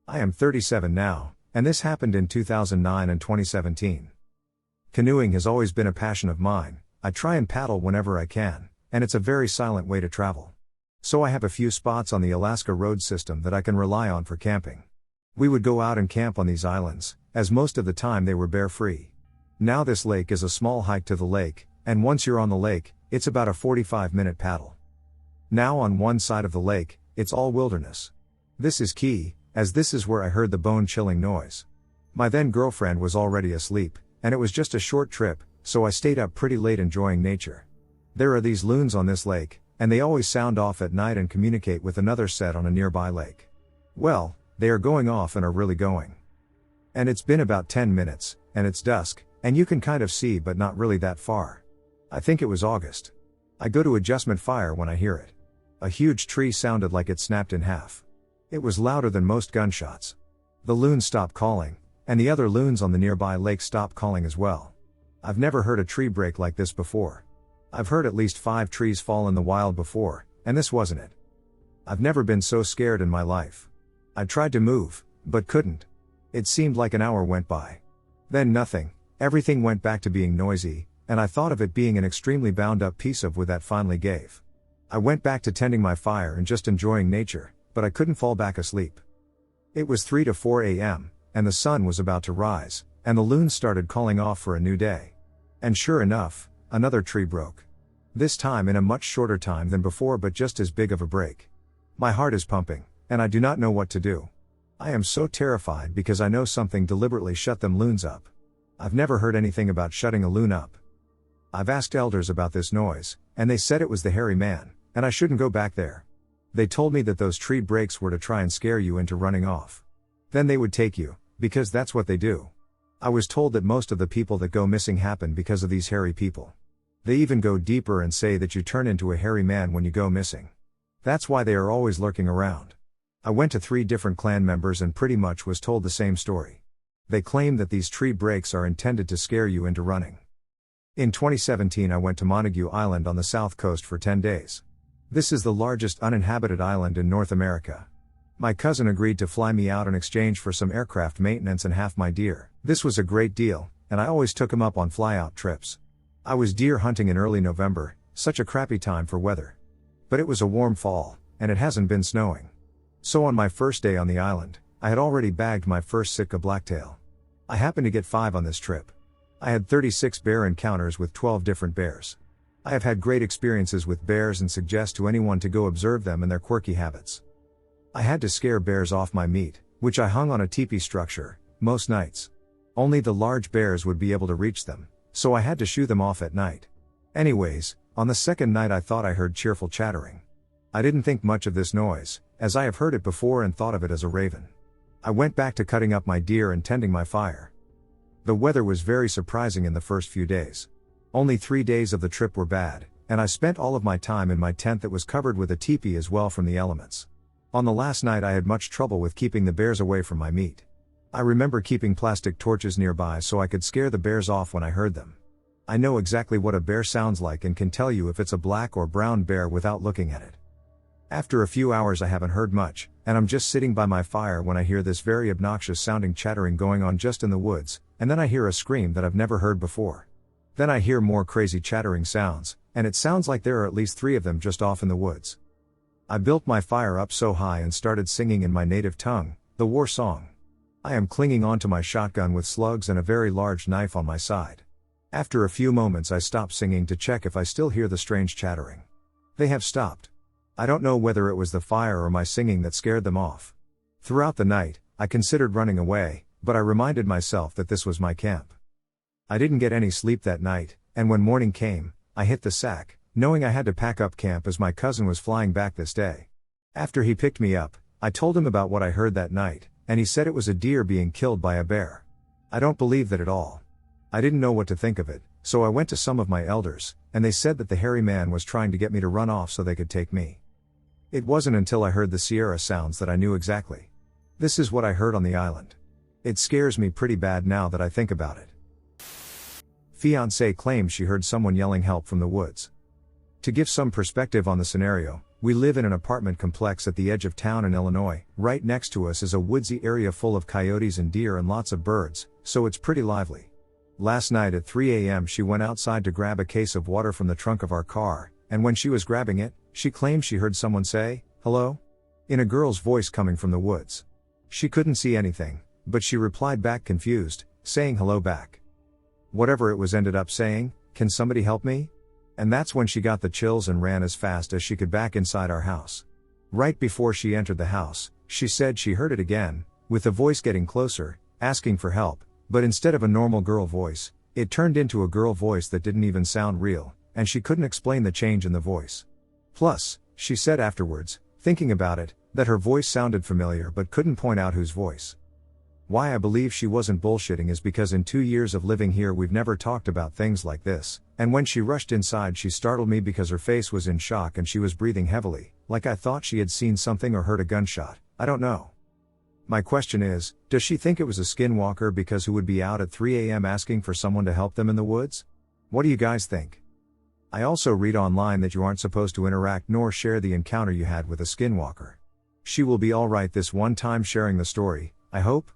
I am 37 now, and this happened in 2009 and 2017. Canoeing has always been a passion of mine. I try and paddle whenever I can, and it's a very silent way to travel. So I have a few spots on the Alaska road system that I can rely on for camping. We would go out and camp on these islands, as most of the time they were bear-free. Now this lake is a small hike to the lake, and once you're on the lake, it's about a 45-minute paddle. Now on one side of the lake, it's all wilderness. This is key, as this is where I heard the bone-chilling noise. My then girlfriend was already asleep, and it was just a short trip, so I stayed up pretty late enjoying nature. There are these loons on this lake, and they always sound off at night and communicate with another set on a nearby lake. Well, they are going off and are really going. And it's been about 10 minutes, and it's dusk, and you can kind of see but not really that far. I think it was August. I go to adjustment fire when I hear it. A huge tree sounded like it snapped in half. It was louder than most gunshots. The loons stopped calling, and the other loons on the nearby lake stopped calling as well. I've never heard a tree break like this before. I've heard at least 5 trees fall in the wild before, and this wasn't it. I've never been so scared in my life. I tried to move, but couldn't. It seemed like an hour went by. Then nothing, everything went back to being noisy, and I thought of it being an extremely bound up piece of wood that finally gave. I went back to tending my fire and just enjoying nature, but I couldn't fall back asleep. It was 3 to 4 a.m., and the sun was about to rise, and the loons started calling off for a new day. And sure enough, another tree broke. This time in a much shorter time than before, but just as big of a break. My heart is pumping, and I do not know what to do. I am so terrified because I know something deliberately shut them loons up. I've never heard anything about shutting a loon up. I've asked elders about this noise, and they said it was the hairy man, and I shouldn't go back there. They told me that those tree breaks were to try and scare you into running off. Then they would take you, because that's what they do. I was told that most of the people that go missing happen because of these hairy people. They even go deeper and say that you turn into a hairy man when you go missing. That's why they are always lurking around. I went to 3 different clan members and pretty much was told the same story. They claim that these tree breaks are intended to scare you into running. In 2017 I went to Monague Island on the south coast for 10 days. This is the largest uninhabited island in North America. My cousin agreed to fly me out in exchange for some aircraft maintenance and half my deer. This was a great deal, and I always took him up on fly-out trips. I was deer hunting in early November, such a crappy time for weather. But it was a warm fall, and it hasn't been snowing. So on my first day on the island, I had already bagged my first Sitka blacktail. I happened to get 5 on this trip. I had 36 bear encounters with 12 different bears. I have had great experiences with bears and suggest to anyone to go observe them and their quirky habits. I had to scare bears off my meat, which I hung on a teepee structure, most nights. Only the large bears would be able to reach them, so I had to shoo them off at night. Anyways, on the second night I thought I heard cheerful chattering. I didn't think much of this noise, as I have heard it before and thought of it as a raven. I went back to cutting up my deer and tending my fire. The weather was very surprising in the first few days. Only 3 days of the trip were bad, and I spent all of my time in my tent that was covered with a teepee as well from the elements. On the last night I had much trouble with keeping the bears away from my meat. I remember keeping plastic torches nearby so I could scare the bears off when I heard them. I know exactly what a bear sounds like and can tell you if it's a black or brown bear without looking at it. After a few hours I haven't heard much, and I'm just sitting by my fire when I hear this very obnoxious sounding chattering going on just in the woods, and then I hear a scream that I've never heard before. Then I hear more crazy chattering sounds, and it sounds like there are at least 3 of them just off in the woods. I built my fire up so high and started singing in my native tongue, the war song. I am clinging onto my shotgun with slugs and a very large knife on my side. After a few moments I stop singing to check if I still hear the strange chattering. They have stopped. I don't know whether it was the fire or my singing that scared them off. Throughout the night, I considered running away, but I reminded myself that this was my camp. I didn't get any sleep that night, and when morning came, I hit the sack, knowing I had to pack up camp as my cousin was flying back this day. After he picked me up, I told him about what I heard that night, and he said it was a deer being killed by a bear. I don't believe that at all. I didn't know what to think of it, so I went to some of my elders, and they said that the hairy man was trying to get me to run off so they could take me. It wasn't until I heard the Sierra sounds that I knew exactly. This is what I heard on the island. It scares me pretty bad now that I think about it. Fiancée claims she heard someone yelling help from the woods. To give some perspective on the scenario, we live in an apartment complex at the edge of town in Illinois. Right next to us is a woodsy area full of coyotes and deer and lots of birds, so it's pretty lively. Last night at 3 a.m. she went outside to grab a case of water from the trunk of our car, and when she was grabbing it, she claimed she heard someone say, "Hello?" in a girl's voice coming from the woods. She couldn't see anything, but she replied back confused, saying hello back. Whatever it was ended up saying, "Can somebody help me?" And that's when she got the chills and ran as fast as she could back inside our house. Right before she entered the house, she said she heard it again, with the voice getting closer, asking for help, but instead of a normal girl voice, it turned into a girl voice that didn't even sound real, and she couldn't explain the change in the voice. Plus, she said afterwards, thinking about it, that her voice sounded familiar but couldn't point out whose voice. Why I believe she wasn't bullshitting is because in 2 years of living here we've never talked about things like this, and when she rushed inside she startled me because her face was in shock and she was breathing heavily, like I thought she had seen something or heard a gunshot. I don't know. My question is, does she think it was a skinwalker because who would be out at 3 a.m. asking for someone to help them in the woods? What do you guys think? I also read online that you aren't supposed to interact nor share the encounter you had with a skinwalker. She will be alright this one time sharing the story, I hope.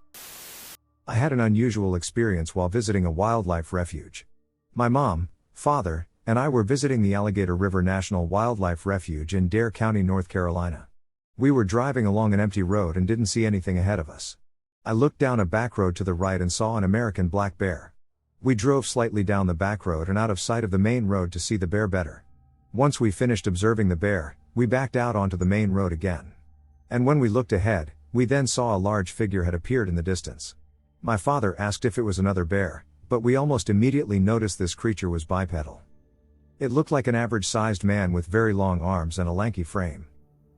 I had an unusual experience while visiting a wildlife refuge. My mom, father, and I were visiting the Alligator River National Wildlife Refuge in Dare County, North Carolina. We were driving along an empty road and didn't see anything ahead of us. I looked down a back road to the right and saw an American black bear. We drove slightly down the back road and out of sight of the main road to see the bear better. Once we finished observing the bear, we backed out onto the main road again. And when we looked ahead, we then saw a large figure had appeared in the distance. My father asked if it was another bear, but we almost immediately noticed this creature was bipedal. It looked like an average-sized man with very long arms and a lanky frame.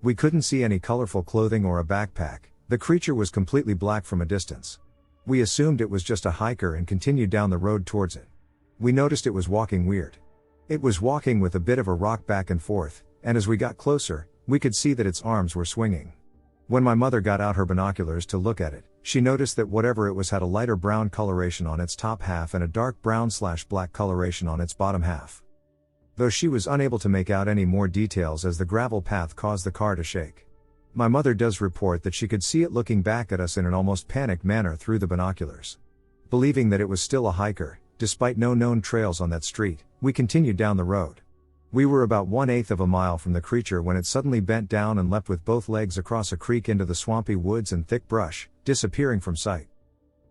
We couldn't see any colorful clothing or a backpack. The creature was completely black from a distance. We assumed it was just a hiker and continued down the road towards it. We noticed it was walking weird. It was walking with a bit of a rock back and forth, and as we got closer, we could see that its arms were swinging. When my mother got out her binoculars to look at it, she noticed that whatever it was had a lighter brown coloration on its top half and a dark brown/black coloration on its bottom half. Though she was unable to make out any more details as the gravel path caused the car to shake. My mother does report that she could see it looking back at us in an almost panicked manner through the binoculars. Believing that it was still a hiker, despite no known trails on that street, we continued down the road. We were about 1/8 of a mile from the creature when it suddenly bent down and leapt with both legs across a creek into the swampy woods and thick brush, disappearing from sight.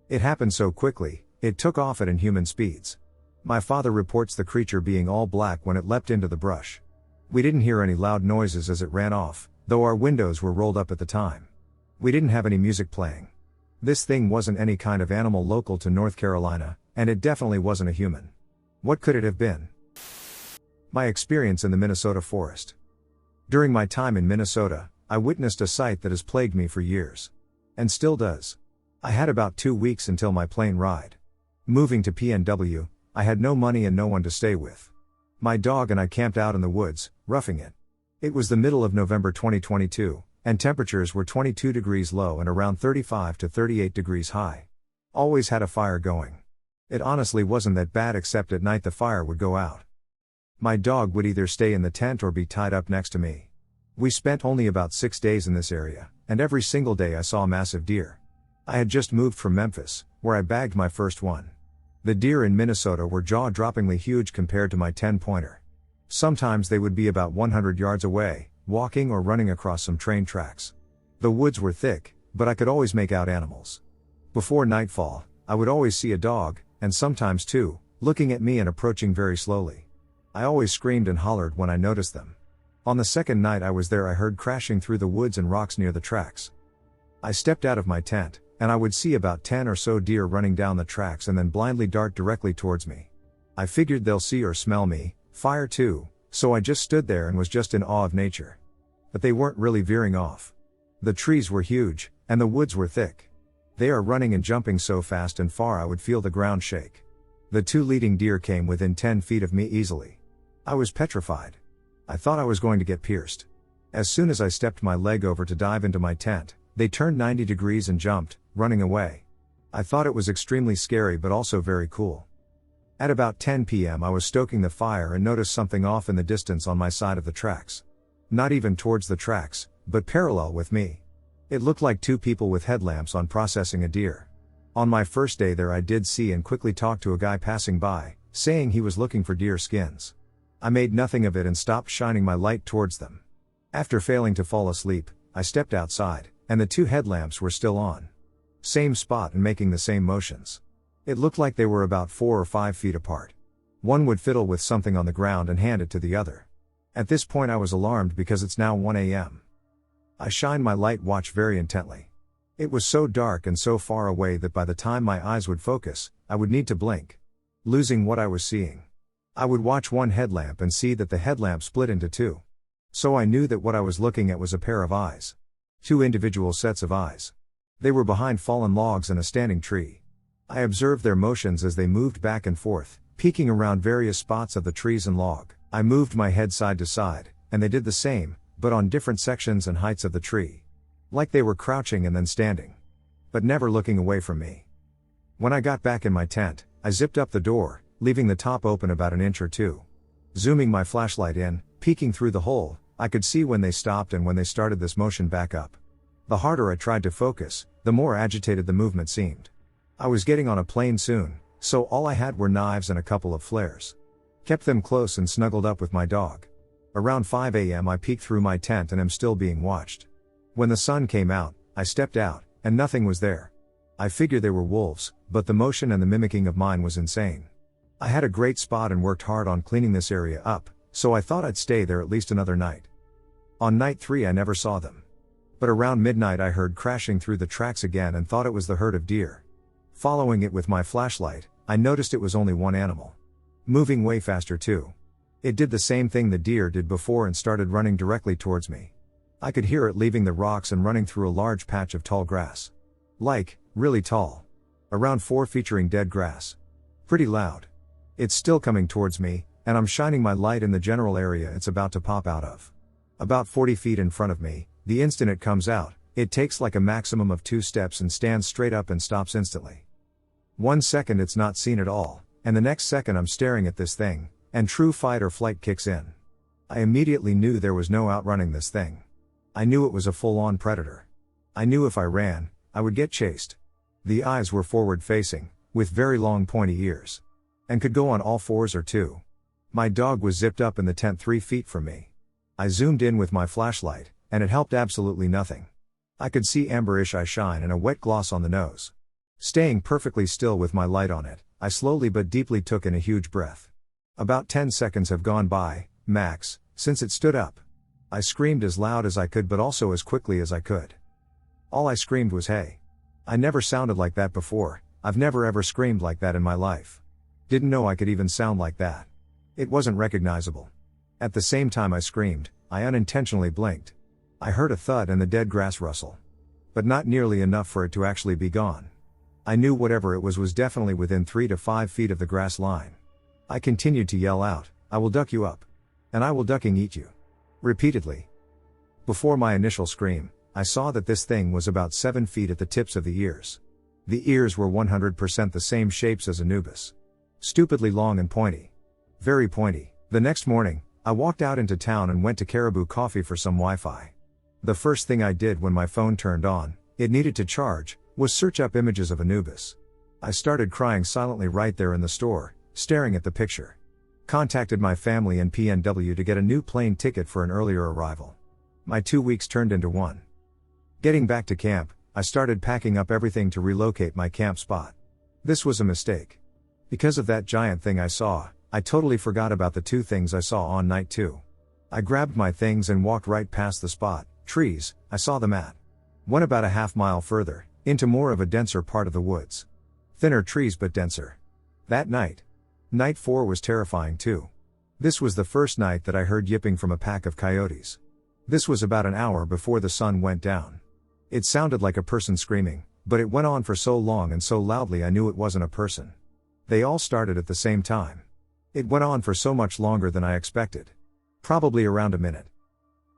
It happened so quickly, it took off at inhuman speeds. My father reports the creature being all black when it leapt into the brush. We didn't hear any loud noises as it ran off, though our windows were rolled up at the time. We didn't have any music playing. This thing wasn't any kind of animal local to North Carolina, and it definitely wasn't a human. What could it have been? My experience in the Minnesota forest. During my time in Minnesota, I witnessed a sight that has plagued me for years. And still does. I had about 2 weeks until my plane ride. Moving to PNW, I had no money and no one to stay with. My dog and I camped out in the woods, roughing it. It was the middle of November 2022, and temperatures were 22 degrees low and around 35 to 38 degrees high. Always had a fire going. It honestly wasn't that bad except at night the fire would go out. My dog would either stay in the tent or be tied up next to me. We spent only about 6 days in this area, and every single day I saw massive deer. I had just moved from Memphis, where I bagged my first one. The deer in Minnesota were jaw-droppingly huge compared to my 10-pointer. Sometimes they would be about 100 yards away, walking or running across some train tracks. The woods were thick, but I could always make out animals. Before nightfall, I would always see a dog, and sometimes two, looking at me and approaching very slowly. I always screamed and hollered when I noticed them. On the second night I was there I heard crashing through the woods and rocks near the tracks. I stepped out of my tent, and I would see about 10 or so deer running down the tracks and then blindly dart directly towards me. I figured they'll see or smell me, fire too, so I just stood there and was just in awe of nature. But they weren't really veering off. The trees were huge, and the woods were thick. They are running and jumping so fast and far I would feel the ground shake. The 2 leading deer came within 10 feet of me easily. I was petrified. I thought I was going to get pierced. As soon as I stepped my leg over to dive into my tent, they turned 90 degrees and jumped, running away. I thought it was extremely scary but also very cool. At about 10 p.m. I was stoking the fire and noticed something off in the distance on my side of the tracks. Not even towards the tracks, but parallel with me. It looked like two people with headlamps on processing a deer. On my first day there I did see and quickly talked to a guy passing by, saying he was looking for deer skins. I made nothing of it and stopped shining my light towards them. After failing to fall asleep, I stepped outside, and the two headlamps were still on. Same spot and making the same motions. It looked like they were about 4 or 5 feet apart. One would fiddle with something on the ground and hand it to the other. At this point I was alarmed because it's now 1 a.m. I shined my light watch very intently. It was so dark and so far away that by the time my eyes would focus, I would need to blink. Losing what I was seeing. I would watch one headlamp and see that the headlamp split into two. So I knew that what I was looking at was a pair of eyes. Two individual sets of eyes. They were behind fallen logs and a standing tree. I observed their motions as they moved back and forth, peeking around various spots of the trees and log. I moved my head side to side, and they did the same, but on different sections and heights of the tree. Like they were crouching and then standing. But never looking away from me. When I got back in my tent, I zipped up the door, leaving the top open about an inch or two. Zooming my flashlight in, peeking through the hole, I could see when they stopped and when they started this motion back up. The harder I tried to focus, the more agitated the movement seemed. I was getting on a plane soon, so all I had were knives and a couple of flares. Kept them close and snuggled up with my dog. Around 5 a.m. I peeked through my tent and am still being watched. When the sun came out, I stepped out, and nothing was there. I figured they were wolves, but the motion and the mimicking of mine was insane. I had a great spot and worked hard on cleaning this area up, so I thought I'd stay there at least another night. On night 3 I never saw them. But around midnight I heard crashing through the tracks again and thought it was the herd of deer. Following it with my flashlight, I noticed it was only one animal. Moving way faster too. It did the same thing the deer did before and started running directly towards me. I could hear it leaving the rocks and running through a large patch of tall grass. Like, really tall. Around 4 featuring dead grass. Pretty loud. It's still coming towards me, and I'm shining my light in the general area it's about to pop out of. About 40 feet in front of me, the instant it comes out, it takes like a maximum of 2 steps and stands straight up and stops instantly. 1 second it's not seen at all, and the next second I'm staring at this thing, and true fight or flight kicks in. I immediately knew there was no outrunning this thing. I knew it was a full-on predator. I knew if I ran, I would get chased. The eyes were forward-facing, with very long pointy ears. And could go on all 4s or 2. My dog was zipped up in the tent 3 feet from me. I zoomed in with my flashlight, and it helped absolutely nothing. I could see amberish eye shine and a wet gloss on the nose. Staying perfectly still with my light on it, I slowly but deeply took in a huge breath. About 10 seconds have gone by, max, since it stood up. I screamed as loud as I could but also as quickly as I could. All I screamed was hey. I never sounded like that before, I've never ever screamed like that in my life. Didn't know I could even sound like that. It wasn't recognizable. At the same time I screamed, I unintentionally blinked. I heard a thud and the dead grass rustle. But not nearly enough for it to actually be gone. I knew whatever it was definitely within 3 to 5 feet of the grass line. I continued to yell out, I will duck you up. And I will ducking eat you. Repeatedly. Before my initial scream, I saw that this thing was about 7 feet at the tips of the ears. The ears were 100% the same shapes as Anubis. Stupidly long and pointy. Very pointy. The next morning, I walked out into town and went to Caribou Coffee for some Wi-Fi. The first thing I did when my phone turned on, it needed to charge, was search up images of Anubis. I started crying silently right there in the store, staring at the picture. Contacted my family and PNW to get a new plane ticket for an earlier arrival. My 2 weeks turned into 1. Getting back to camp, I started packing up everything to relocate my camp spot. This was a mistake. Because of that giant thing I saw, I totally forgot about the 2 things I saw on night 2. I grabbed my things and walked right past the spot, trees, I saw them at. Went about a half mile further, into more of a denser part of the woods. Thinner trees but denser. That night. Night 4 was terrifying too. This was the first night that I heard yipping from a pack of coyotes. This was about an hour before the sun went down. It sounded like a person screaming, but it went on for so long and so loudly I knew it wasn't a person. They all started at the same time. It went on for so much longer than I expected. Probably around a minute.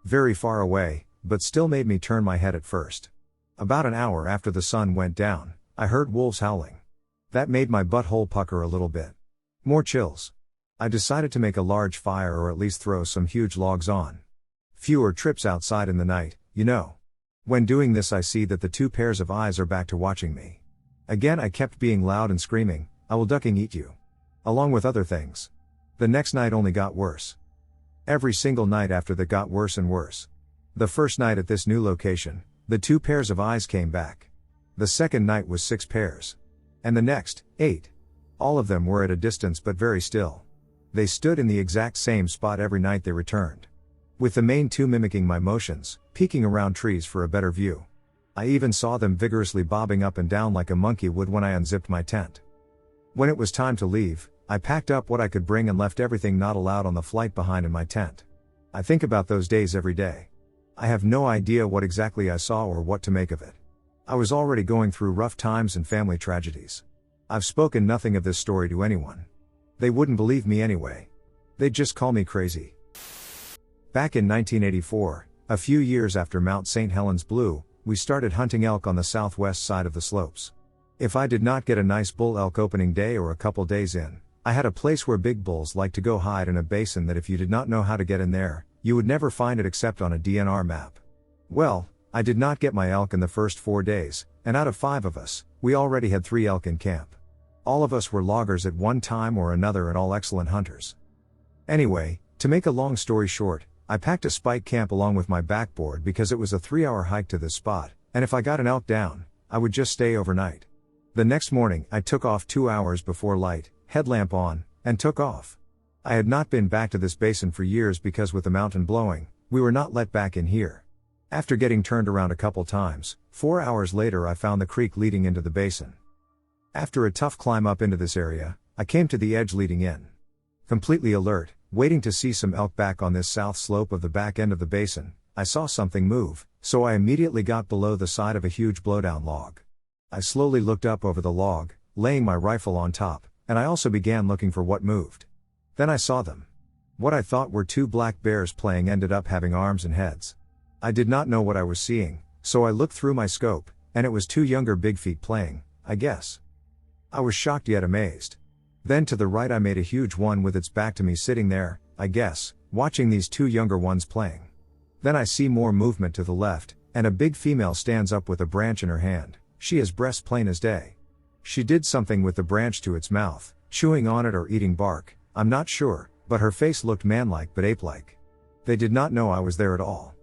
Very far away, but still made me turn my head at first. About an hour after the sun went down, I heard wolves howling. That made my butthole pucker a little bit. More chills. I decided to make a large fire or at least throw some huge logs on. Fewer trips outside in the night, you know. When doing this I see that the two pairs of eyes are back to watching me. Again I kept being loud and screaming, "I will ducking eat you." Along with other things. The next night only got worse. Every single night after that got worse and worse. The first night at this new location, the two pairs of eyes came back. The second night was 6 pairs. And the next, 8. All of them were at a distance but very still. They stood in the exact same spot every night they returned. With the main two mimicking my motions, peeking around trees for a better view. I even saw them vigorously bobbing up and down like a monkey would when I unzipped my tent. When it was time to leave, I packed up what I could bring and left everything not allowed on the flight behind in my tent. I think about those days every day. I have no idea what exactly I saw or what to make of it. I was already going through rough times and family tragedies. I've spoken nothing of this story to anyone. They wouldn't believe me anyway. They'd just call me crazy. Back in 1984, a few years after Mount St. Helens blew, we started hunting elk on the southwest side of the slopes. If I did not get a nice bull elk opening day or a couple days in, I had a place where big bulls like to go hide in a basin that if you did not know how to get in there, you would never find it except on a DNR map. Well, I did not get my elk in the first 4 days, and out of 5 of us, we already had 3 elk in camp. All of us were loggers at one time or another and all excellent hunters. Anyway, to make a long story short, I packed a spike camp along with my backboard because it was a 3-hour hike to this spot, and if I got an elk down, I would just stay overnight. The next morning, I took off 2 hours before light, headlamp on, and took off. I had not been back to this basin for years because with the mountain blowing, we were not let back in here. After getting turned around a couple times, 4 hours later I found the creek leading into the basin. After a tough climb up into this area, I came to the edge leading in. Completely alert, waiting to see some elk back on this south slope of the back end of the basin, I saw something move, so I immediately got below the side of a huge blowdown log. I slowly looked up over the log, laying my rifle on top, and I also began looking for what moved. Then I saw them. What I thought were 2 black bears playing ended up having arms and heads. I did not know what I was seeing, so I looked through my scope, and it was 2 younger Bigfeet playing, I guess. I was shocked yet amazed. Then to the right I made a huge one with its back to me sitting there, I guess, watching these 2 younger ones playing. Then I see more movement to the left, and a big female stands up with a branch in her hand. She is breast plain as day. She did something with the branch to its mouth, chewing on it or eating bark, I'm not sure, but her face looked man-like but ape-like. They did not know I was there at all.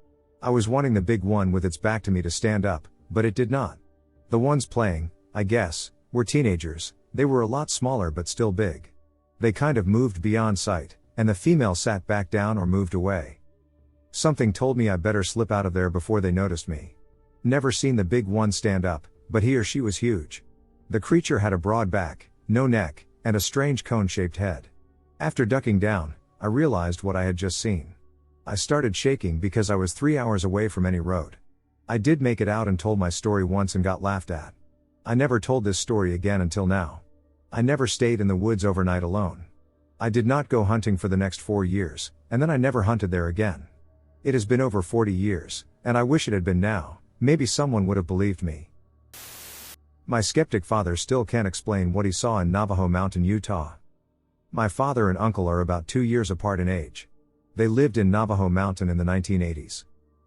I was wanting the big one with its back to me to stand up, but it did not. The ones playing, I guess, were teenagers. They were a lot smaller but still big. They kind of moved beyond sight, and the female sat back down or moved away. Something told me I better slip out of there before they noticed me. Never seen the big one stand up, but he or she was huge. The creature had a broad back, no neck, and a strange cone-shaped head. After ducking down, I realized what I had just seen. I started shaking because I was 3 hours away from any road. I did make it out and told my story once and got laughed at. I never told this story again until now. I never stayed in the woods overnight alone. I did not go hunting for the next 4 years, and then I never hunted there again. It has been over 40 years, and I wish it had been now. Maybe someone would have believed me. My skeptic father still can't explain what he saw in Navajo Mountain, Utah. My father and uncle are about 2 years apart in age. They lived in Navajo Mountain in the 1980s.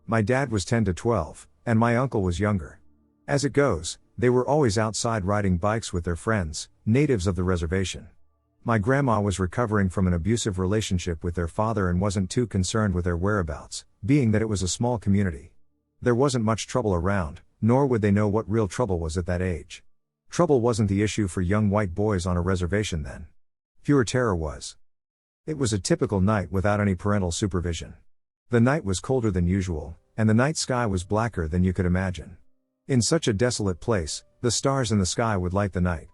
My dad was 10 to 12, and my uncle was younger. As it goes, they were always outside riding bikes with their friends, natives of the reservation. My grandma was recovering from an abusive relationship with their father and wasn't too concerned with their whereabouts, being that it was a small community. There wasn't much trouble around, nor would they know what real trouble was at that age. Trouble wasn't the issue for young white boys on a reservation then. Pure terror was. It was a typical night without any parental supervision. The night was colder than usual, and the night sky was blacker than you could imagine. In such a desolate place, the stars in the sky would light the night.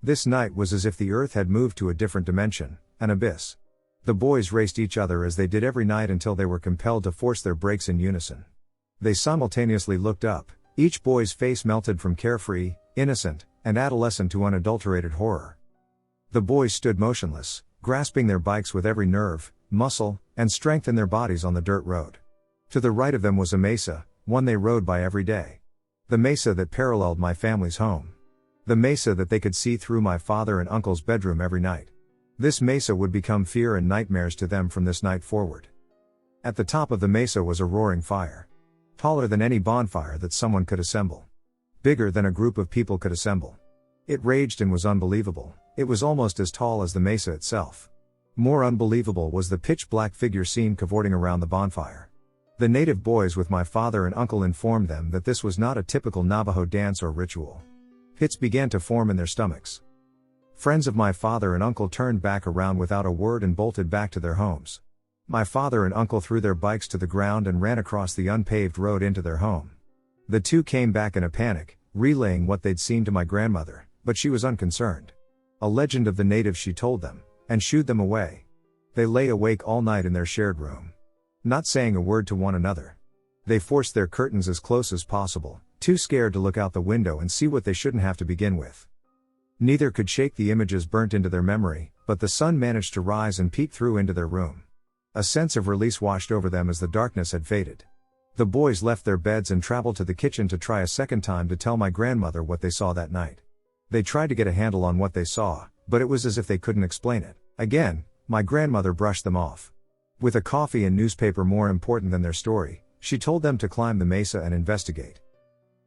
This night was as if the earth had moved to a different dimension, an abyss. The boys raced each other as they did every night until they were compelled to force their brakes in unison. They simultaneously looked up, each boy's face melted from carefree, innocent, and adolescent to unadulterated horror. The boys stood motionless, grasping their bikes with every nerve, muscle, and strength in their bodies on the dirt road. To the right of them was a mesa, one they rode by every day. The mesa that paralleled my family's home. The mesa that they could see through my father and uncle's bedroom every night. This mesa would become fear and nightmares to them from this night forward. At the top of the mesa was a roaring fire. Taller than any bonfire that someone could assemble. Bigger than a group of people could assemble. It raged and was unbelievable. It was almost as tall as the mesa itself. More unbelievable was the pitch-black figure seen cavorting around the bonfire. The native boys with my father and uncle informed them that this was not a typical Navajo dance or ritual. Pits began to form in their stomachs. Friends of my father and uncle turned back around without a word and bolted back to their homes. My father and uncle threw their bikes to the ground and ran across the unpaved road into their home. The two came back in a panic, relaying what they'd seen to my grandmother, but she was unconcerned. A legend of the natives, she told them, and shooed them away. They lay awake all night in their shared room, not saying a word to one another. They forced their curtains as close as possible, too scared to look out the window and see what they shouldn't have to begin with. Neither could shake the images burnt into their memory, but the sun managed to rise and peek through into their room. A sense of release washed over them as the darkness had faded. The boys left their beds and traveled to the kitchen to try a second time to tell my grandmother what they saw that night. They tried to get a handle on what they saw, but it was as if they couldn't explain it. Again, my grandmother brushed them off. With a coffee and newspaper more important than their story, she told them to climb the mesa and investigate.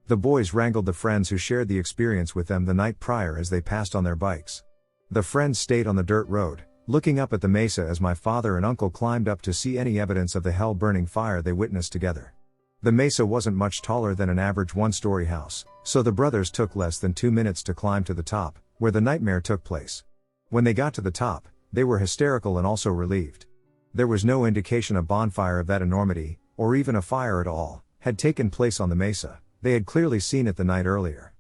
The boys wrangled the friends who shared the experience with them the night prior as they passed on their bikes. The friends stayed on the dirt road, looking up at the mesa as my father and uncle climbed up to see any evidence of the hell-burning fire they witnessed together. The mesa wasn't much taller than an average one-story house, so the brothers took less than 2 minutes to climb to the top, where the nightmare took place. When they got to the top, they were hysterical and also relieved. There was no indication a bonfire of that enormity, or even a fire at all, had taken place on the mesa. They had clearly seen it the night earlier.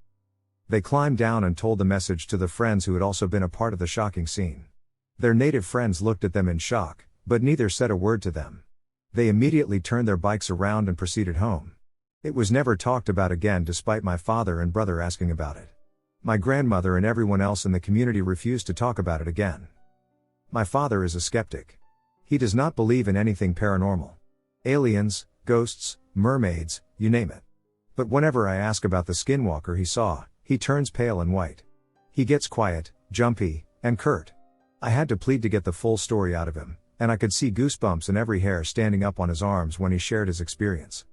They climbed down and told the message to the friends who had also been a part of the shocking scene. Their native friends looked at them in shock, but neither said a word to them. They immediately turned their bikes around and proceeded home. It was never talked about again despite my father and brother asking about it. My grandmother and everyone else in the community refused to talk about it again. My father is a skeptic. He does not believe in anything paranormal. Aliens, ghosts, mermaids, you name it. But whenever I ask about the skinwalker he saw, he turns pale and white. He gets quiet, jumpy, and curt. I had to plead to get the full story out of him, and I could see goosebumps and every hair standing up on his arms when he shared his experience.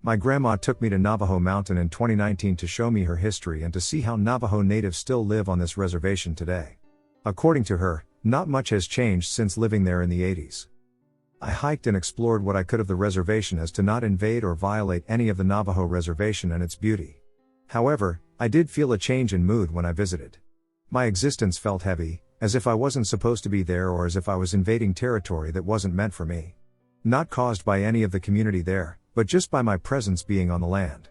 My grandma took me to Navajo Mountain in 2019 to show me her history and to see how Navajo natives still live on this reservation today. According to her, not much has changed since living there in the 80s. I hiked and explored what I could of the reservation as to not invade or violate any of the Navajo reservation and its beauty. However, I did feel a change in mood when I visited. My existence felt heavy, as if I wasn't supposed to be there or as if I was invading territory that wasn't meant for me. Not caused by any of the community there, but just by my presence being on the land.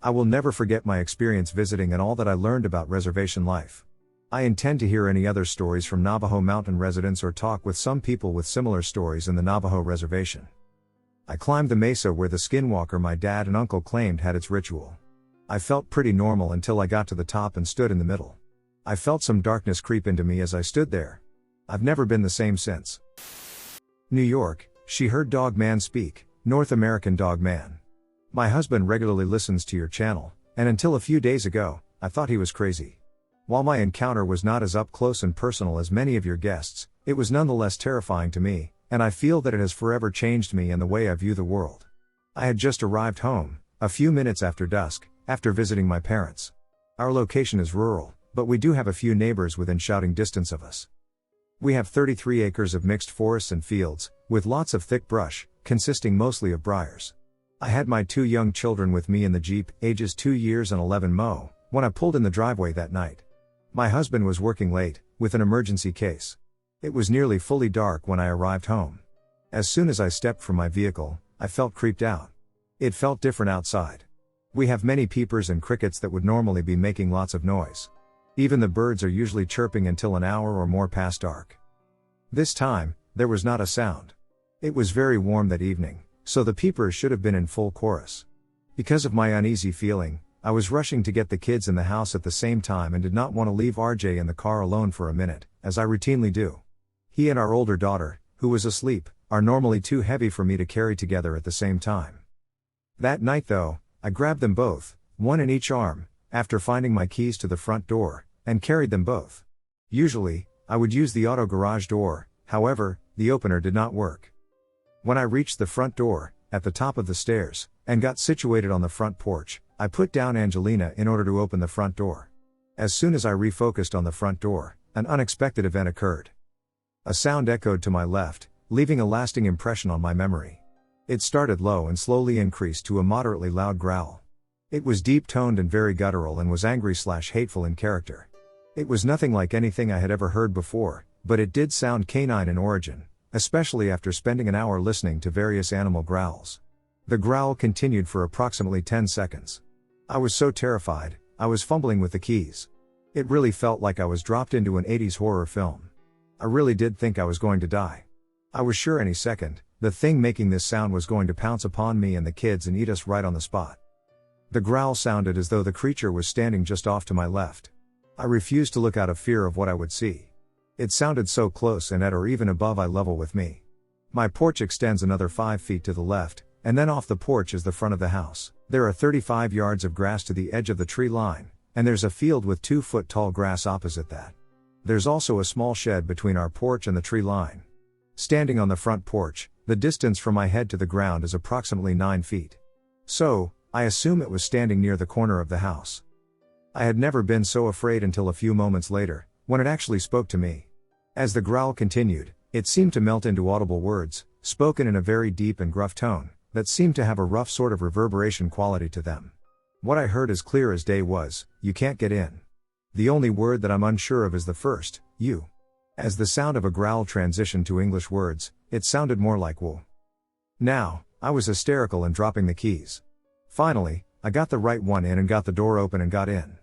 I will never forget my experience visiting and all that I learned about reservation life. I intend to hear any other stories from Navajo Mountain residents or talk with some people with similar stories in the Navajo reservation. I climbed the mesa where the skinwalker my dad and uncle claimed had its ritual. I felt pretty normal until I got to the top and stood in the middle. I felt some darkness creep into me as I stood there. I've never been the same since. New York, she heard Dogman speak, North American Dogman. My husband regularly listens to your channel, and until a few days ago, I thought he was crazy. While my encounter was not as up close and personal as many of your guests, it was nonetheless terrifying to me, and I feel that it has forever changed me and the way I view the world. I had just arrived home, a few minutes after dusk, after visiting my parents. Our location is rural, but we do have a few neighbors within shouting distance of us. We have 33 acres of mixed forests and fields, with lots of thick brush, consisting mostly of briars. I had my 2 young children with me in the Jeep, ages 2 years and 11 mo, when I pulled in the driveway that night. My husband was working late, with an emergency case. It was nearly fully dark when I arrived home. As soon as I stepped from my vehicle, I felt creeped out. It felt different outside. We have many peepers and crickets that would normally be making lots of noise. Even the birds are usually chirping until an hour or more past dark. This time, there was not a sound. It was very warm that evening, so the peepers should have been in full chorus. Because of my uneasy feeling, I was rushing to get the kids in the house at the same time and did not want to leave RJ in the car alone for a minute, as I routinely do. He and our older daughter, who was asleep, are normally too heavy for me to carry together at the same time. That night though, I grabbed them both, one in each arm, after finding my keys to the front door, and carried them both. Usually, I would use the auto garage door, however, the opener did not work. When I reached the front door, at the top of the stairs, and got situated on the front porch, I put down Angelina in order to open the front door. As soon as I refocused on the front door, an unexpected event occurred. A sound echoed to my left, leaving a lasting impression on my memory. It started low and slowly increased to a moderately loud growl. It was deep-toned and very guttural and was angry/hateful in character. It was nothing like anything I had ever heard before, but it did sound canine in origin, especially after spending an hour listening to various animal growls. The growl continued for approximately 10 seconds. I was so terrified, I was fumbling with the keys. It really felt like I was dropped into an 80s horror film. I really did think I was going to die. I was sure any second, the thing making this sound was going to pounce upon me and the kids and eat us right on the spot. The growl sounded as though the creature was standing just off to my left. I refused to look out of fear of what I would see. It sounded so close and at or even above eye level with me. My porch extends another 5 feet to the left, and then off the porch is the front of the house. There are 35 yards of grass to the edge of the tree line, and there's a field with 2-foot-tall grass opposite that. There's also a small shed between our porch and the tree line. Standing on the front porch, the distance from my head to the ground is approximately 9 feet. So, I assume it was standing near the corner of the house. I had never been so afraid until a few moments later, when it actually spoke to me. As the growl continued, it seemed to melt into audible words, spoken in a very deep and gruff tone, that seemed to have a rough sort of reverberation quality to them. What I heard as clear as day was, "You can't get in." The only word that I'm unsure of is the first, "you." As the sound of a growl transitioned to English words, it sounded more like "whoa." Now, I was hysterical and dropping the keys. Finally, I got the right one in and got the door open and got in.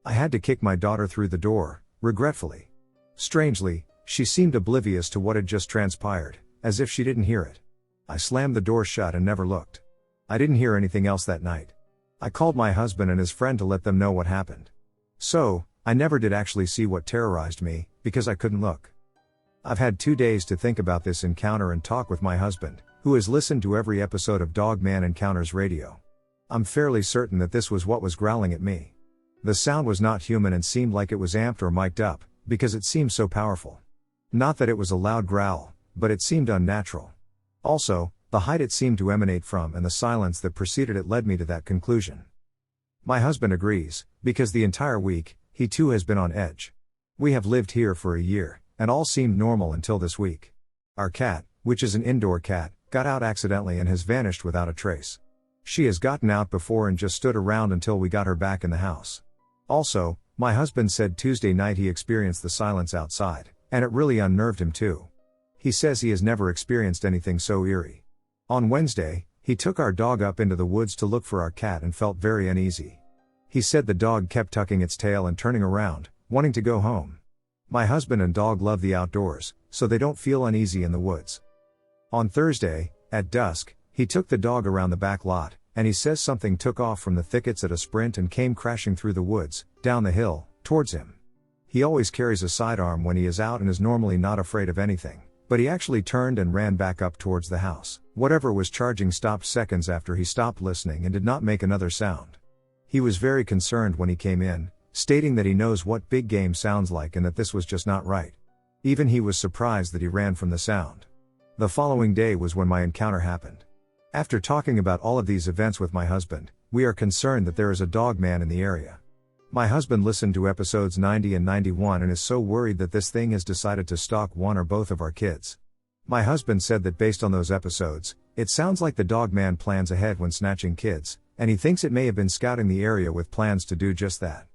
I had to kick my daughter through the door, regretfully. Strangely, she seemed oblivious to what had just transpired, as if she didn't hear it. I slammed the door shut and never looked. I didn't hear anything else that night. I called my husband and his friend to let them know what happened. So, I never did actually see what terrorized me, because I couldn't look. I've had 2 days to think about this encounter and talk with my husband, who has listened to every episode of Dogman Encounters Radio. I'm fairly certain that this was what was growling at me. The sound was not human and seemed like it was amped or mic'd up, because it seemed so powerful. Not that it was a loud growl, but it seemed unnatural. Also, the height it seemed to emanate from and the silence that preceded it led me to that conclusion. My husband agrees, because the entire week, he too has been on edge. We have lived here for a year, and all seemed normal until this week. Our cat, which is an indoor cat, got out accidentally and has vanished without a trace. She has gotten out before and just stood around until we got her back in the house. Also, my husband said Tuesday night he experienced the silence outside, and it really unnerved him too. He says he has never experienced anything so eerie. On Wednesday, he took our dog up into the woods to look for our cat and felt very uneasy. He said the dog kept tucking its tail and turning around, wanting to go home. My husband and dog love the outdoors, so they don't feel uneasy in the woods. On Thursday, at dusk, he took the dog around the back lot, and he says something took off from the thickets at a sprint and came crashing through the woods, down the hill, towards him. He always carries a sidearm when he is out and is normally not afraid of anything, but he actually turned and ran back up towards the house. Whatever was charging stopped seconds after he stopped listening and did not make another sound. He was very concerned when he came in, stating that he knows what big game sounds like and that this was just not right. Even he was surprised that he ran from the sound. The following day was when my encounter happened. After talking about all of these events with my husband, we are concerned that there is a dog man in the area. My husband listened to episodes 90 and 91 and is so worried that this thing has decided to stalk one or both of our kids. My husband said that based on those episodes, it sounds like the dog man plans ahead when snatching kids, and he thinks it may have been scouting the area with plans to do just that.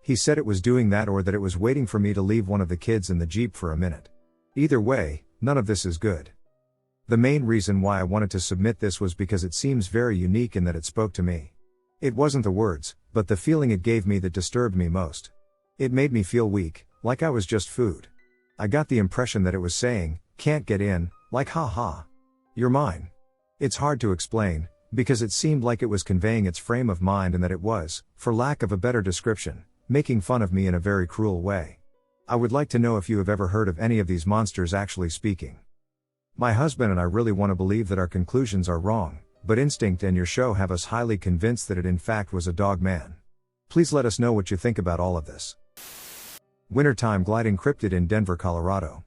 He said it was doing that or that it was waiting for me to leave one of the kids in the Jeep for a minute. Either way, none of this is good. The main reason why I wanted to submit this was because it seems very unique in that it spoke to me. It wasn't the words, but the feeling it gave me that disturbed me most. It made me feel weak, like I was just food. I got the impression that it was saying, "Can't get in," like "ha ha. You're mine." It's hard to explain, because it seemed like it was conveying its frame of mind and that it was, for lack of a better description, making fun of me in a very cruel way. I would like to know if you have ever heard of any of these monsters actually speaking. My husband and I really want to believe that our conclusions are wrong, but instinct and your show have us highly convinced that it in fact was a Dogman. Please let us know what you think about all of this. Wintertime gliding cryptid in Denver, Colorado.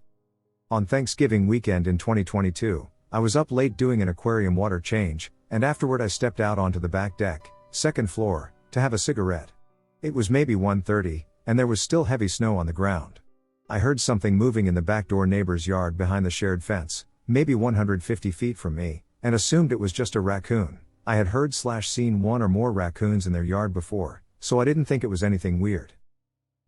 On Thanksgiving weekend in 2022, I was up late doing an aquarium water change, and afterward I stepped out onto the back deck, second floor, to have a cigarette. It was maybe 1:30, and there was still heavy snow on the ground. I heard something moving in the back door neighbor's yard behind the shared fence, maybe 150 feet from me, and assumed it was just a raccoon. I had heard/seen one or more raccoons in their yard before, so I didn't think it was anything weird.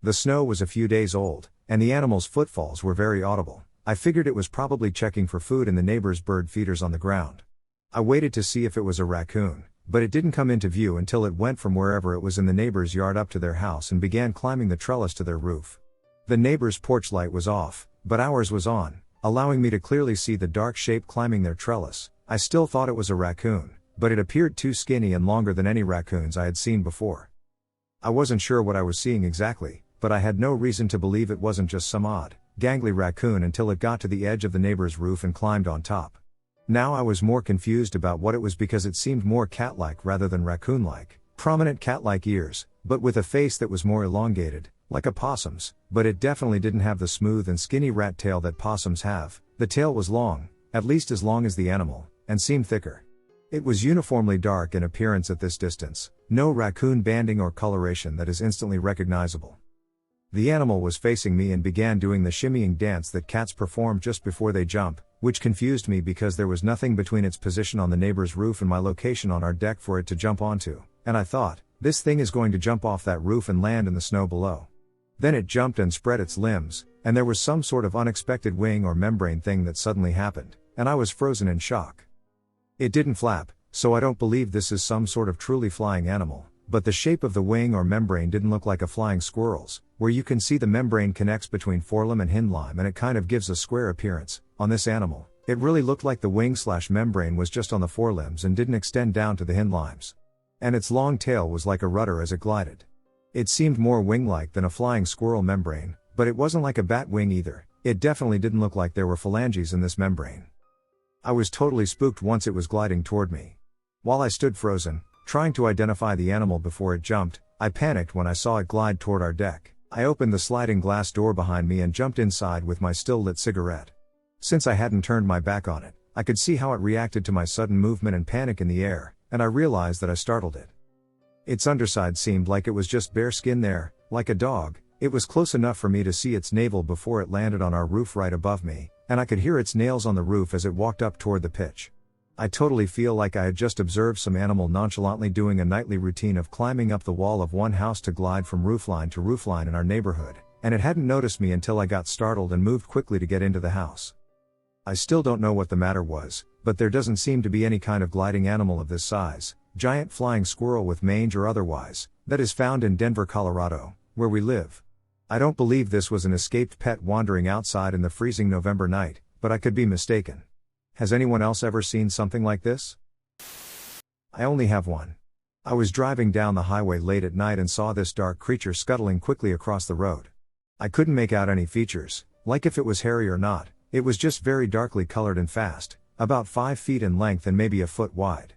The snow was a few days old, and the animal's footfalls were very audible. I figured it was probably checking for food in the neighbor's bird feeders on the ground. I waited to see if it was a raccoon, but it didn't come into view until it went from wherever it was in the neighbor's yard up to their house and began climbing the trellis to their roof. The neighbor's porch light was off, but ours was on, allowing me to clearly see the dark shape climbing their trellis. I still thought it was a raccoon, but it appeared too skinny and longer than any raccoons I had seen before. I wasn't sure what I was seeing exactly, but I had no reason to believe it wasn't just some odd, gangly raccoon until it got to the edge of the neighbor's roof and climbed on top. Now I was more confused about what it was because it seemed more cat-like rather than raccoon-like, prominent cat-like ears, but with a face that was more elongated, like a possum's, but it definitely didn't have the smooth and skinny rat tail that possums have. The tail was long, at least as long as the animal, and seemed thicker. It was uniformly dark in appearance at this distance, no raccoon banding or coloration that is instantly recognizable. The animal was facing me and began doing the shimmying dance that cats perform just before they jump, which confused me because there was nothing between its position on the neighbor's roof and my location on our deck for it to jump onto, and I thought, this thing is going to jump off that roof and land in the snow below. Then it jumped and spread its limbs, and there was some sort of unexpected wing or membrane thing that suddenly happened, and I was frozen in shock. It didn't flap, so I don't believe this is some sort of truly flying animal, but the shape of the wing or membrane didn't look like a flying squirrel's, where you can see the membrane connects between forelimb and hindlimb and it kind of gives a square appearance. On this animal, it really looked like the wing/membrane was just on the forelimbs and didn't extend down to the hindlimbs. And its long tail was like a rudder as it glided. It seemed more wing-like than a flying squirrel membrane, but it wasn't like a bat wing either. It definitely didn't look like there were phalanges in this membrane. I was totally spooked once it was gliding toward me. While I stood frozen, trying to identify the animal before it jumped, I panicked when I saw it glide toward our deck. I opened the sliding glass door behind me and jumped inside with my still-lit cigarette. Since I hadn't turned my back on it, I could see how it reacted to my sudden movement and panic in the air, and I realized that I startled it. Its underside seemed like it was just bare skin there, like a dog. It was close enough for me to see its navel before it landed on our roof right above me, and I could hear its nails on the roof as it walked up toward the pitch. I totally feel like I had just observed some animal nonchalantly doing a nightly routine of climbing up the wall of one house to glide from roofline to roofline in our neighborhood, and it hadn't noticed me until I got startled and moved quickly to get into the house. I still don't know what the matter was, but there doesn't seem to be any kind of gliding animal of this size, giant flying squirrel with mange or otherwise, that is found in Denver, Colorado, where we live. I don't believe this was an escaped pet wandering outside in the freezing November night, but I could be mistaken. Has anyone else ever seen something like this? I only have one. I was driving down the highway late at night and saw this dark creature scuttling quickly across the road. I couldn't make out any features, like if it was hairy or not. It was just very darkly colored and fast, about 5 feet in length and maybe a foot wide.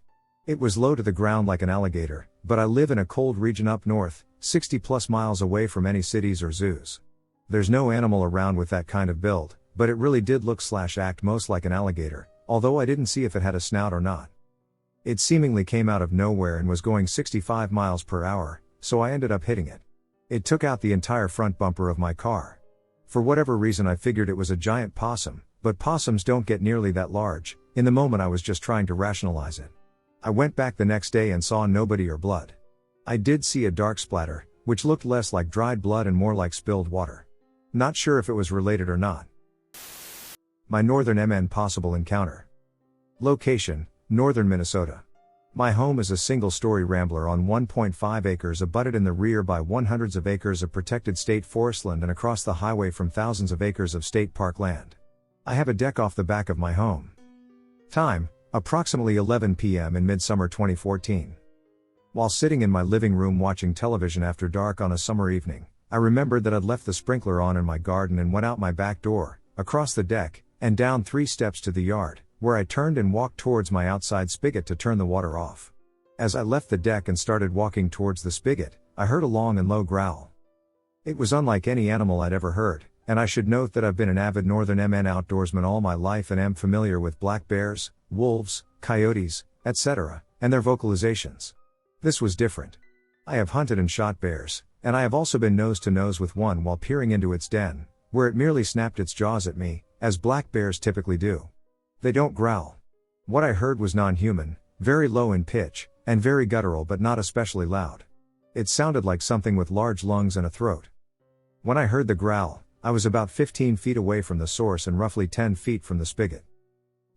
It was low to the ground like an alligator, but I live in a cold region up north, 60 plus miles away from any cities or zoos. There's no animal around with that kind of build, but it really did look/act most like an alligator, although I didn't see if it had a snout or not. It seemingly came out of nowhere and was going 65 miles per hour, so I ended up hitting it. It took out the entire front bumper of my car. For whatever reason I figured it was a giant possum, but possums don't get nearly that large. In the moment I was just trying to rationalize it. I went back the next day and saw nobody or blood. I did see a dark splatter, which looked less like dried blood and more like spilled water. Not sure if it was related or not. My northern MN possible encounter. Location, northern Minnesota. My home is a single-story rambler on 1.5 acres abutted in the rear by hundreds of acres of protected state forest land and across the highway from thousands of acres of state park land. I have a deck off the back of my home. Time, approximately 11 p.m. in midsummer 2014. While sitting in my living room watching television after dark on a summer evening, I remembered that I'd left the sprinkler on in my garden and went out my back door, across the deck, and down 3 steps to the yard, where I turned and walked towards my outside spigot to turn the water off. As I left the deck and started walking towards the spigot, I heard a long and low growl. It was unlike any animal I'd ever heard, and I should note that I've been an avid northern MN outdoorsman all my life and am familiar with black bears, wolves, coyotes, etc., and their vocalizations. This was different. I have hunted and shot bears, and I have also been nose to nose with one while peering into its den, where it merely snapped its jaws at me, as black bears typically do. They don't growl. What I heard was non-human, very low in pitch, and very guttural but not especially loud. It sounded like something with large lungs and a throat. When I heard the growl, I was about 15 feet away from the source and roughly 10 feet from the spigot.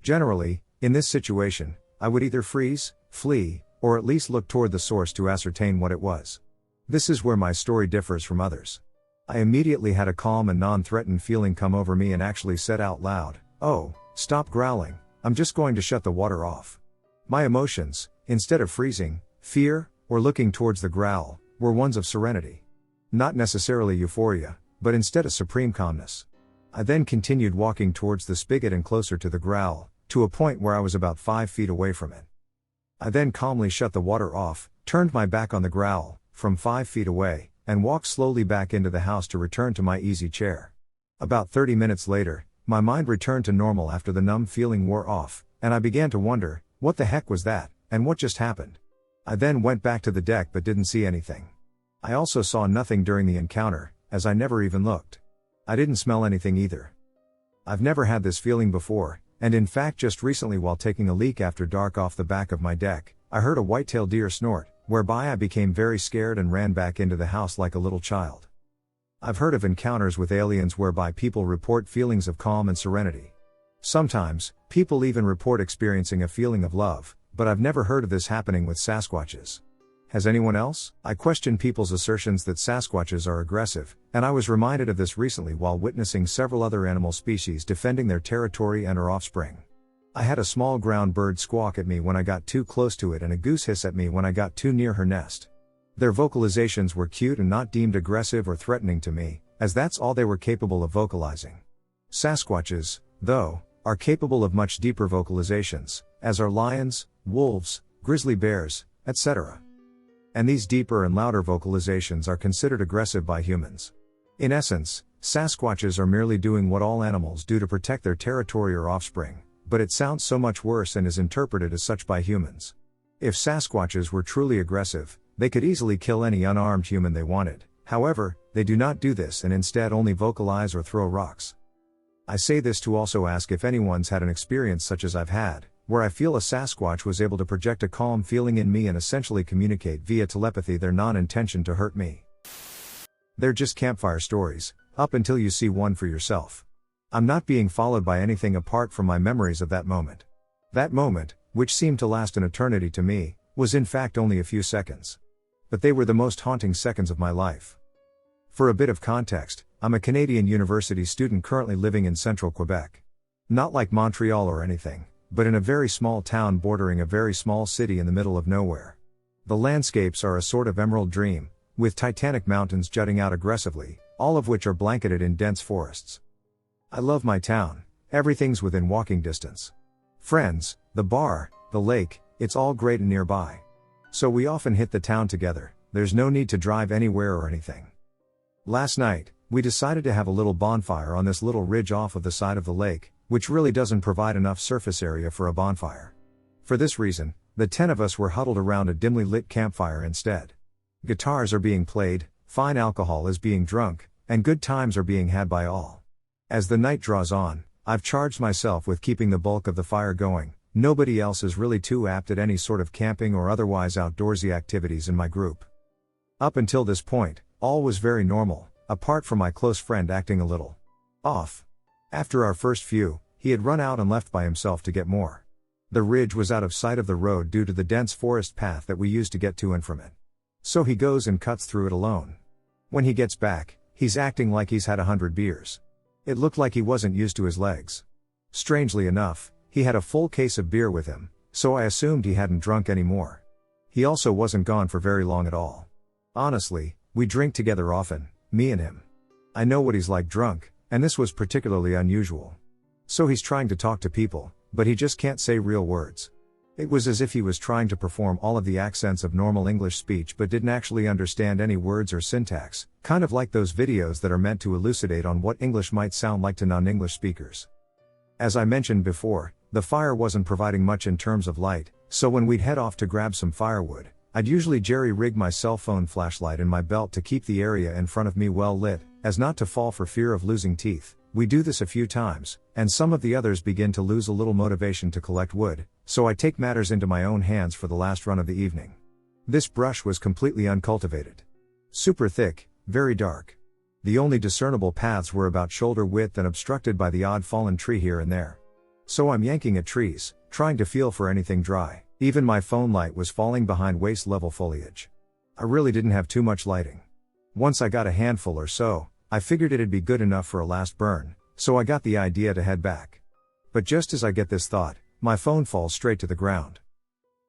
Generally, in this situation, I would either freeze, flee, or at least look toward the source to ascertain what it was. This is where my story differs from others. I immediately had a calm and non-threatened feeling come over me and actually said out loud, "Oh, stop growling, I'm just going to shut the water off." My emotions, instead of freezing, fear, or looking towards the growl, were ones of serenity. Not necessarily euphoria, but instead a supreme calmness. I then continued walking towards the spigot and closer to the growl, to a point where I was about 5 feet away from it. I then calmly shut the water off, turned my back on the growl, from 5 feet away, and walked slowly back into the house to return to my easy chair. About 30 minutes later, my mind returned to normal after the numb feeling wore off, and I began to wonder, what the heck was that, and what just happened? I then went back to the deck but didn't see anything. I also saw nothing during the encounter, as I never even looked. I didn't smell anything either. I've never had this feeling before, and in fact just recently while taking a leak after dark off the back of my deck, I heard a white-tailed deer snort, whereby I became very scared and ran back into the house like a little child. I've heard of encounters with aliens whereby people report feelings of calm and serenity. Sometimes, people even report experiencing a feeling of love, but I've never heard of this happening with Sasquatches. Has anyone else? I question people's assertions that Sasquatches are aggressive, and I was reminded of this recently while witnessing several other animal species defending their territory and/or offspring. I had a small ground bird squawk at me when I got too close to it and a goose hiss at me when I got too near her nest. Their vocalizations were cute and not deemed aggressive or threatening to me, as that's all they were capable of vocalizing. Sasquatches, though, are capable of much deeper vocalizations, as are lions, wolves, grizzly bears, etc. And these deeper and louder vocalizations are considered aggressive by humans. In essence, Sasquatches are merely doing what all animals do to protect their territory or offspring, but it sounds so much worse and is interpreted as such by humans. If Sasquatches were truly aggressive, they could easily kill any unarmed human they wanted. However, they do not do this and instead only vocalize or throw rocks. I say this to also ask if anyone's had an experience such as I've had, where I feel a Sasquatch was able to project a calm feeling in me and essentially communicate via telepathy their non-intention to hurt me. They're just campfire stories, up until you see one for yourself. I'm not being followed by anything apart from my memories of that moment. That moment, which seemed to last an eternity to me, was in fact only a few seconds. But they were the most haunting seconds of my life. For a bit of context, I'm a Canadian university student currently living in central Quebec. Not like Montreal or anything, but in a very small town bordering a very small city in the middle of nowhere. The landscapes are a sort of emerald dream, with titanic mountains jutting out aggressively, all of which are blanketed in dense forests. I love my town, everything's within walking distance. Friends, the bar, the lake, it's all great and nearby. So we often hit the town together, there's no need to drive anywhere or anything. Last night, we decided to have a little bonfire on this little ridge off of the side of the lake, which really doesn't provide enough surface area for a bonfire. For this reason, the 10 of us were huddled around a dimly lit campfire instead. Guitars are being played, fine alcohol is being drunk, and good times are being had by all. As the night draws on, I've charged myself with keeping the bulk of the fire going. Nobody else is really too apt at any sort of camping or otherwise outdoorsy activities in my group. Up until this point, all was very normal, apart from my close friend acting a little off. After our first few, he had run out and left by himself to get more. The ridge was out of sight of the road due to the dense forest path that we used to get to and from it. So he goes and cuts through it alone. When he gets back, he's acting like he's had 100 beers. It looked like he wasn't used to his legs. Strangely enough, he had a full case of beer with him, so I assumed he hadn't drunk any more. He also wasn't gone for very long at all. Honestly, we drink together often, me and him. I know what he's like drunk, and this was particularly unusual. So he's trying to talk to people, but he just can't say real words. It was as if he was trying to perform all of the accents of normal English speech but didn't actually understand any words or syntax, kind of like those videos that are meant to elucidate on what English might sound like to non-English speakers. As I mentioned before, the fire wasn't providing much in terms of light, so when we'd head off to grab some firewood, I'd usually jerry-rig my cell phone flashlight in my belt to keep the area in front of me well lit, as not to fall for fear of losing teeth. We do this a few times, and some of the others begin to lose a little motivation to collect wood, so I take matters into my own hands for the last run of the evening. This brush was completely uncultivated. Super thick, very dark. The only discernible paths were about shoulder width and obstructed by the odd fallen tree here and there. So I'm yanking at trees, trying to feel for anything dry. Even my phone light was falling behind waist-level foliage. I really didn't have too much lighting. Once I got a handful or so, I figured it'd be good enough for a last burn, so I got the idea to head back. But just as I get this thought, my phone falls straight to the ground.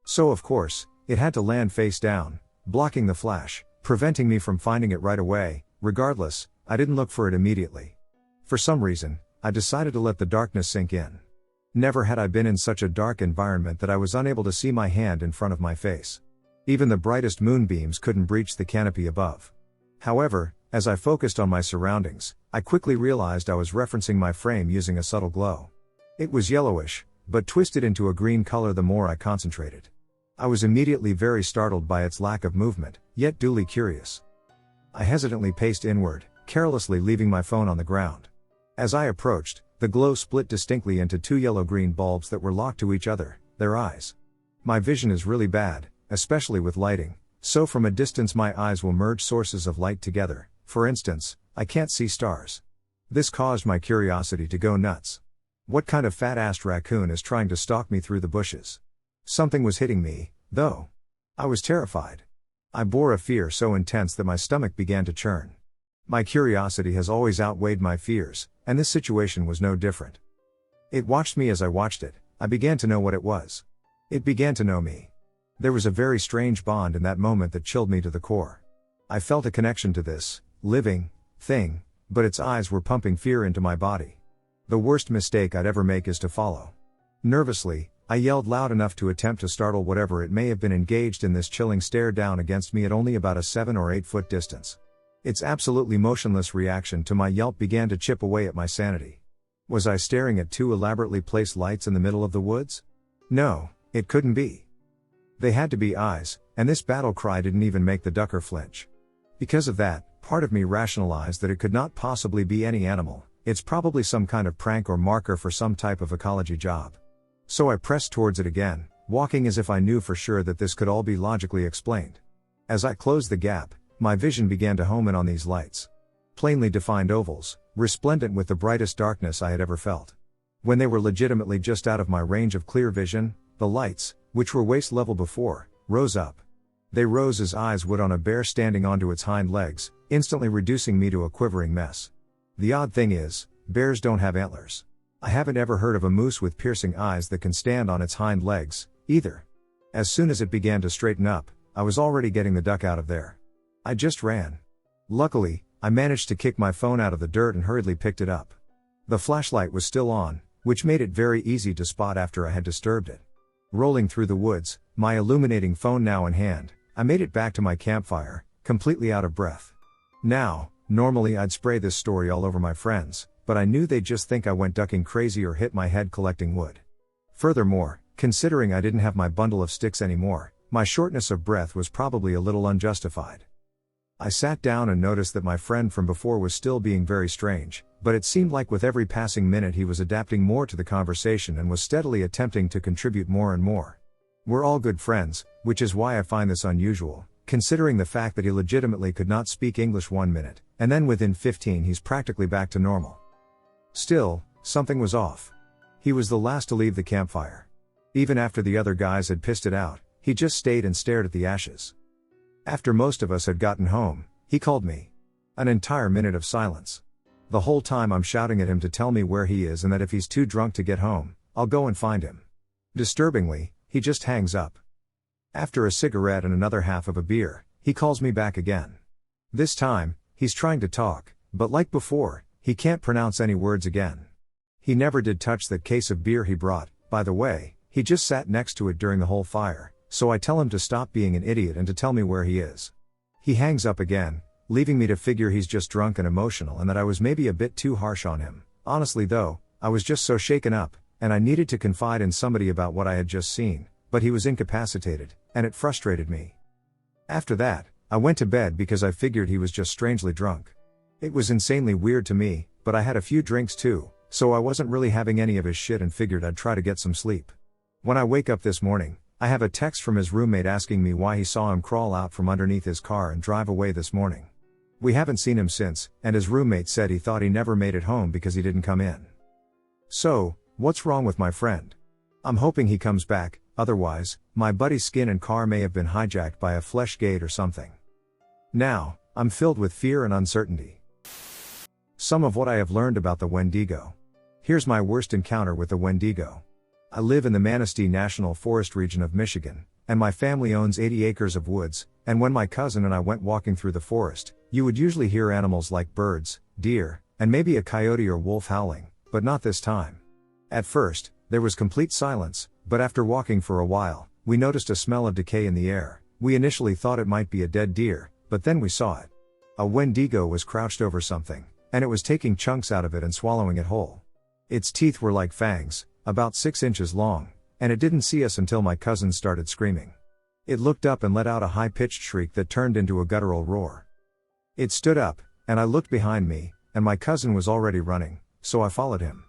So of course, it had to land face down, blocking the flash, preventing me from finding it right away. Regardless, I didn't look for it immediately. For some reason, I decided to let the darkness sink in. Never had I been in such a dark environment that I was unable to see my hand in front of my face. Even the brightest moonbeams couldn't breach the canopy above. However, as I focused on my surroundings, I quickly realized I was referencing my frame using a subtle glow. It was yellowish, but twisted into a green color the more I concentrated. I was immediately very startled by its lack of movement, yet duly curious. I hesitantly paced inward, carelessly leaving my phone on the ground. As I approached, the glow split distinctly into two yellow-green bulbs that were locked to each other, their eyes. My vision is really bad, especially with lighting, so from a distance my eyes will merge sources of light together. For instance, I can't see stars. This caused my curiosity to go nuts. What kind of fat-assed raccoon is trying to stalk me through the bushes? Something was hitting me, though. I was terrified. I bore a fear so intense that my stomach began to churn. My curiosity has always outweighed my fears, and this situation was no different. It watched me as I watched it. I began to know what it was. It began to know me. There was a very strange bond in that moment that chilled me to the core. I felt a connection to this living thing, but its eyes were pumping fear into my body. The worst mistake I'd ever make is to follow. Nervously, I yelled loud enough to attempt to startle whatever it may have been engaged in this chilling stare down against me at only about a 7 or 8 foot distance. Its absolutely motionless reaction to my yelp began to chip away at my sanity. Was I staring at two elaborately placed lights in the middle of the woods? No, it couldn't be. They had to be eyes, and this battle cry didn't even make the ducker flinch. Because of that, part of me rationalized that it could not possibly be any animal. It's probably some kind of prank or marker for some type of ecology job. So I pressed towards it again, walking as if I knew for sure that this could all be logically explained. As I closed the gap, my vision began to home in on these lights. Plainly defined ovals, resplendent with the brightest darkness I had ever felt. When they were legitimately just out of my range of clear vision, the lights, which were waist level before, rose up. They rose as eyes would on a bear standing onto its hind legs, instantly reducing me to a quivering mess. The odd thing is, bears don't have antlers. I haven't ever heard of a moose with piercing eyes that can stand on its hind legs, either. As soon as it began to straighten up, I was already getting the duck out of there. I just ran. Luckily, I managed to kick my phone out of the dirt and hurriedly picked it up. The flashlight was still on, which made it very easy to spot after I had disturbed it. Rolling through the woods, my illuminating phone now in hand, I made it back to my campfire, completely out of breath. Now, normally I'd spray this story all over my friends, but I knew they'd just think I went ducking crazy or hit my head collecting wood. Furthermore, considering I didn't have my bundle of sticks anymore, my shortness of breath was probably a little unjustified. I sat down and noticed that my friend from before was still being very strange, but it seemed like with every passing minute he was adapting more to the conversation and was steadily attempting to contribute more and more. We're all good friends, which is why I find this unusual, considering the fact that he legitimately could not speak English 1 minute, and then within 15 he's practically back to normal. Still, something was off. He was the last to leave the campfire. Even after the other guys had pissed it out, he just stayed and stared at the ashes. After most of us had gotten home, he called me. An entire minute of silence. The whole time I'm shouting at him to tell me where he is and that if he's too drunk to get home, I'll go and find him. Disturbingly, he just hangs up. After a cigarette and another half of a beer, he calls me back again. This time, he's trying to talk, but like before, he can't pronounce any words again. He never did touch that case of beer he brought, by the way, he just sat next to it during the whole fire, so I tell him to stop being an idiot and to tell me where he is. He hangs up again, leaving me to figure he's just drunk and emotional and that I was maybe a bit too harsh on him. Honestly though, I was just so shaken up, and I needed to confide in somebody about what I had just seen, but he was incapacitated, and it frustrated me. After that, I went to bed because I figured he was just strangely drunk. It was insanely weird to me, but I had a few drinks too, so I wasn't really having any of his shit and figured I'd try to get some sleep. When I wake up this morning, I have a text from his roommate asking me why he saw him crawl out from underneath his car and drive away this morning. We haven't seen him since, and his roommate said he thought he never made it home because he didn't come in. So, what's wrong with my friend? I'm hoping he comes back, otherwise, my buddy's skin and car may have been hijacked by a flesh gate or something. Now, I'm filled with fear and uncertainty. Some of what I have learned about the Wendigo. Here's my worst encounter with the Wendigo. I live in the Manistee National Forest region of Michigan, and my family owns 80 acres of woods, and when my cousin and I went walking through the forest, you would usually hear animals like birds, deer, and maybe a coyote or wolf howling, but not this time. At first, there was complete silence, but after walking for a while, we noticed a smell of decay in the air. We initially thought it might be a dead deer, but then we saw it. A Wendigo was crouched over something, and it was taking chunks out of it and swallowing it whole. Its teeth were like fangs, about 6 inches long, and it didn't see us until my cousin started screaming. It looked up and let out a high-pitched shriek that turned into a guttural roar. It stood up, and I looked behind me, and my cousin was already running, so I followed him.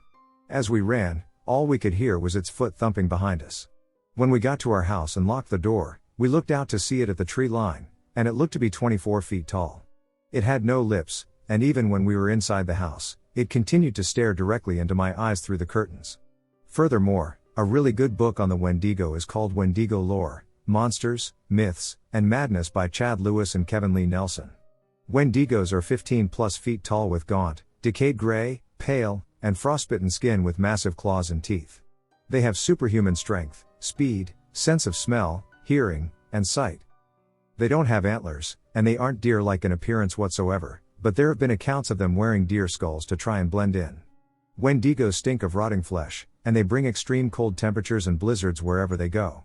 As we ran, all we could hear was its foot thumping behind us. When we got to our house and locked the door, we looked out to see it at the tree line, and it looked to be 24 feet tall. It had no lips, and even when we were inside the house, it continued to stare directly into my eyes through the curtains. Furthermore, a really good book on the Wendigo is called Wendigo Lore, Monsters, Myths, and Madness by Chad Lewis and Kevin Lee Nelson. Wendigos are 15+ feet tall with gaunt, decayed gray, pale, and frostbitten skin with massive claws and teeth. They have superhuman strength, speed, sense of smell, hearing, and sight. They don't have antlers, and they aren't deer-like in appearance whatsoever, but there have been accounts of them wearing deer skulls to try and blend in. Wendigos stink of rotting flesh, and they bring extreme cold temperatures and blizzards wherever they go.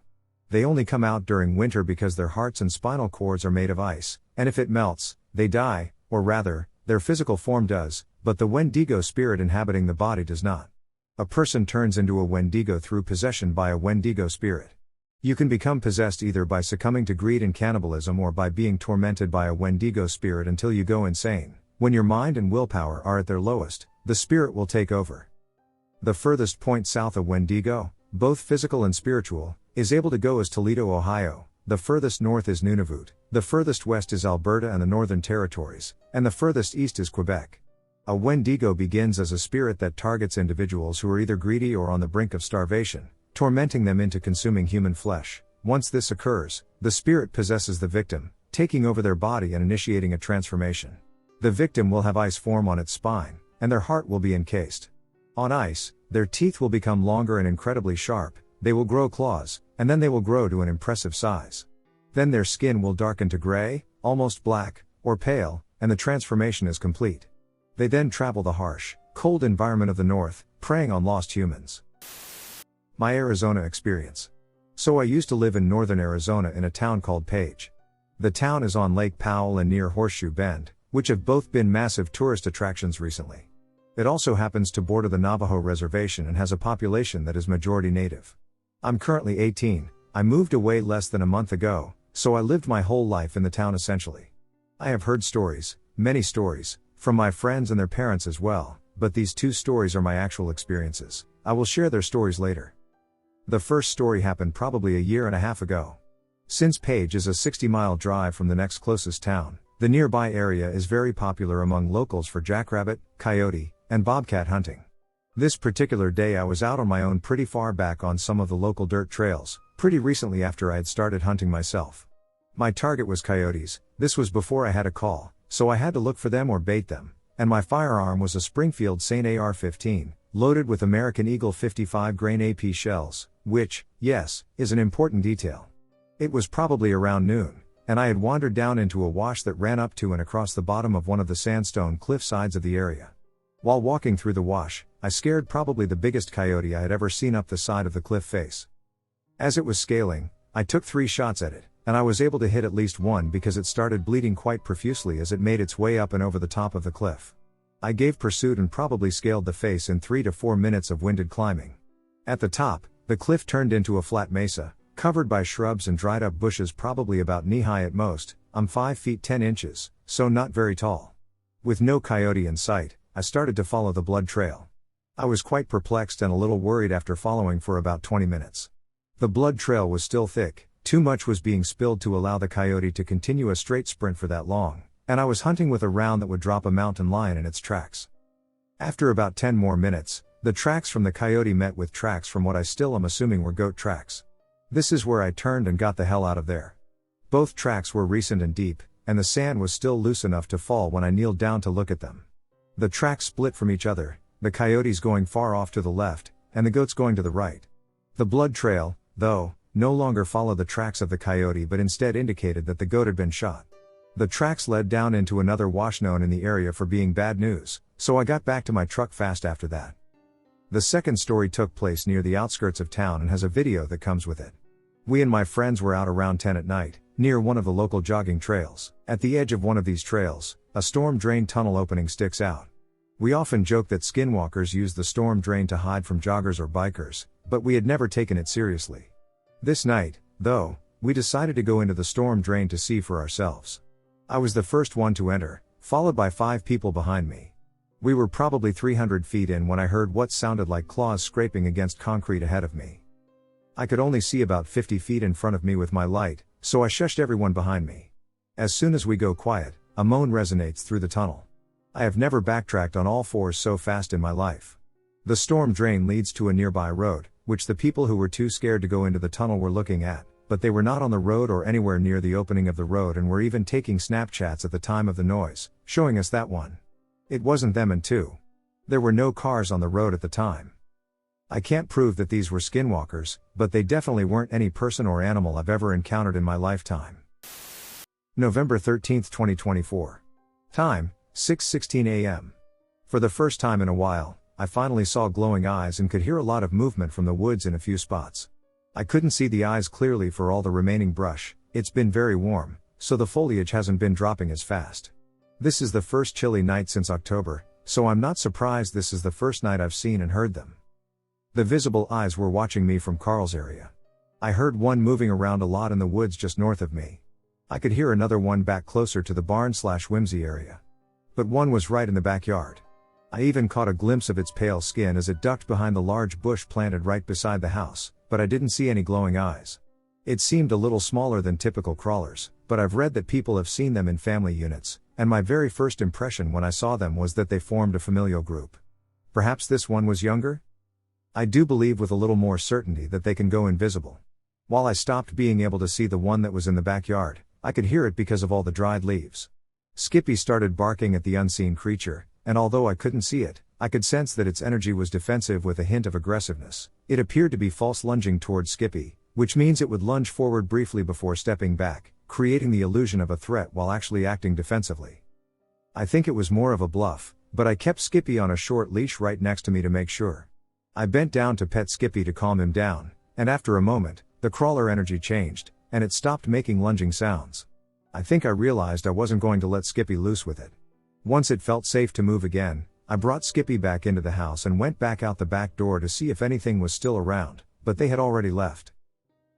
They only come out during winter because their hearts and spinal cords are made of ice, and if it melts, they die, or rather, their physical form does, but the Wendigo spirit inhabiting the body does not. A person turns into a Wendigo through possession by a Wendigo spirit. You can become possessed either by succumbing to greed and cannibalism or by being tormented by a Wendigo spirit until you go insane. When your mind and willpower are at their lowest, the spirit will take over. The furthest point south of Wendigo, both physical and spiritual, is able to go is Toledo, Ohio. The furthest north is Nunavut, the furthest west is Alberta and the Northern Territories, and the furthest east is Quebec. A Wendigo begins as a spirit that targets individuals who are either greedy or on the brink of starvation, tormenting them into consuming human flesh. Once this occurs, the spirit possesses the victim, taking over their body and initiating a transformation. The victim will have ice form on its spine, and their heart will be encased. On ice, their teeth will become longer and incredibly sharp, they will grow claws, and then they will grow to an impressive size. Then their skin will darken to gray, almost black, or pale, and the transformation is complete. They then travel the harsh, cold environment of the north, preying on lost humans. My Arizona experience. So I used to live in northern Arizona in a town called Page. The town is on Lake Powell and near Horseshoe Bend, which have both been massive tourist attractions recently. It also happens to border the Navajo Reservation and has a population that is majority native. I'm currently 18, I moved away less than a month ago, so I lived my whole life in the town essentially. I have heard stories, many stories, from my friends and their parents as well, but these two stories are my actual experiences. I will share their stories later. The first story happened probably a year and a half ago. Since Page is a 60-mile drive from the next closest town, the nearby area is very popular among locals for jackrabbit, coyote, and bobcat hunting. This particular day I was out on my own pretty far back on some of the local dirt trails, pretty recently after I had started hunting myself. My target was coyotes. This was before I had a call, so I had to look for them or bait them, and my firearm was a Springfield Saint AR-15, loaded with American Eagle 55 grain AP shells, which, yes, is an important detail. It was probably around noon, and I had wandered down into a wash that ran up to and across the bottom of one of the sandstone cliff sides of the area. While walking through the wash, I scared probably the biggest coyote I had ever seen up the side of the cliff face. As it was scaling, I took 3 shots at it, and I was able to hit at least one because it started bleeding quite profusely as it made its way up and over the top of the cliff. I gave pursuit and probably scaled the face in 3 to 4 minutes of winded climbing. At the top, the cliff turned into a flat mesa, covered by shrubs and dried up bushes probably about knee-high at most. I'm 5 feet 10 inches, so not very tall. With no coyote in sight, I started to follow the blood trail. I was quite perplexed and a little worried after following for about 20 minutes. The blood trail was still thick, too much was being spilled to allow the coyote to continue a straight sprint for that long, and I was hunting with a round that would drop a mountain lion in its tracks. After about 10 more minutes, the tracks from the coyote met with tracks from what I still am assuming were goat tracks. This is where I turned and got the hell out of there. Both tracks were recent and deep, and the sand was still loose enough to fall when I kneeled down to look at them. The tracks split from each other, the coyotes going far off to the left, and the goats going to the right. The blood trail, though, no longer followed the tracks of the coyote but instead indicated that the goat had been shot. The tracks led down into another wash known in the area for being bad news, so I got back to my truck fast after that. The second story took place near the outskirts of town and has a video that comes with it. We and my friends were out around 10 at night, near one of the local jogging trails. At the edge of one of these trails, a storm drain tunnel opening sticks out. We often joke that skinwalkers use the storm drain to hide from joggers or bikers, but we had never taken it seriously. This night, though, we decided to go into the storm drain to see for ourselves. I was the first one to enter, followed by 5 people behind me. We were probably 300 feet in when I heard what sounded like claws scraping against concrete ahead of me. I could only see about 50 feet in front of me with my light, so I shushed everyone behind me. As soon as we go quiet, a moan resonates through the tunnel. I have never backtracked on all fours so fast in my life. The storm drain leads to a nearby road, which the people who were too scared to go into the tunnel were looking at, but they were not on the road or anywhere near the opening of the road and were even taking Snapchats at the time of the noise, showing us that one. It wasn't them and 2. There were no cars on the road at the time. I can't prove that these were skinwalkers, but they definitely weren't any person or animal I've ever encountered in my lifetime. November 13, 2024. Time, 6:16 a.m. For the first time in a while, I finally saw glowing eyes and could hear a lot of movement from the woods in a few spots. I couldn't see the eyes clearly for all the remaining brush. It's been very warm, so the foliage hasn't been dropping as fast. This is the first chilly night since October, so I'm not surprised this is the first night I've seen and heard them. The visible eyes were watching me from Carl's area. I heard one moving around a lot in the woods just north of me. I could hear another one back closer to the barn/whimsy area. But one was right in the backyard. I even caught a glimpse of its pale skin as it ducked behind the large bush planted right beside the house, but I didn't see any glowing eyes. It seemed a little smaller than typical crawlers, but I've read that people have seen them in family units, and my very first impression when I saw them was that they formed a familial group. Perhaps this one was younger? I do believe with a little more certainty that they can go invisible. While I stopped being able to see the one that was in the backyard, I could hear it because of all the dried leaves. Skippy started barking at the unseen creature, and although I couldn't see it, I could sense that its energy was defensive with a hint of aggressiveness. It appeared to be false lunging towards Skippy, which means it would lunge forward briefly before stepping back, creating the illusion of a threat while actually acting defensively. I think it was more of a bluff, but I kept Skippy on a short leash right next to me to make sure. I bent down to pet Skippy to calm him down, and after a moment, the crawler energy changed, and it stopped making lunging sounds. I think I realized I wasn't going to let Skippy loose with it. Once it felt safe to move again, I brought Skippy back into the house and went back out the back door to see if anything was still around, but they had already left.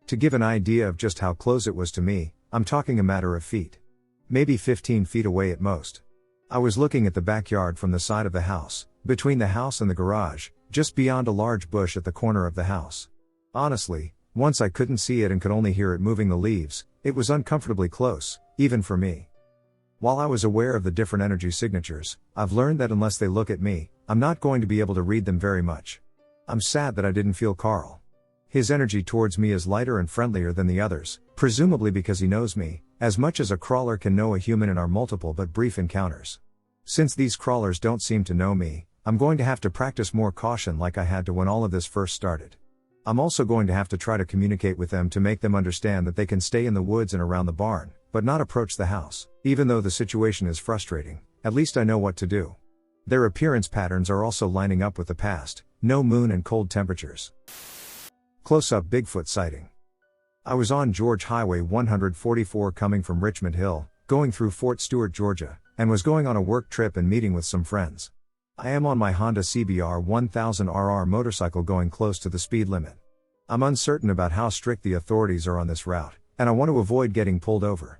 To give an idea of just how close it was to me, I'm talking a matter of feet. Maybe 15 feet away at most. I was looking at the backyard from the side of the house, between the house and the garage, just beyond a large bush at the corner of the house. Honestly, once I couldn't see it and could only hear it moving the leaves, it was uncomfortably close, even for me. While I was aware of the different energy signatures, I've learned that unless they look at me, I'm not going to be able to read them very much. I'm sad that I didn't feel Carl. His energy towards me is lighter and friendlier than the others, presumably because he knows me, as much as a crawler can know a human in our multiple but brief encounters. Since these crawlers don't seem to know me, I'm going to have to practice more caution like I had to when all of this first started. I'm also going to have to try to communicate with them to make them understand that they can stay in the woods and around the barn, but not approach the house. Even though the situation is frustrating, at least I know what to do. Their appearance patterns are also lining up with the past: no moon and cold temperatures. Close-up Bigfoot sighting. I was on George Highway 144 coming from Richmond Hill, going through Fort Stewart, Georgia, and was going on a work trip and meeting with some friends. I am on my Honda CBR 1000RR motorcycle going close to the speed limit. I'm uncertain about how strict the authorities are on this route, and I want to avoid getting pulled over.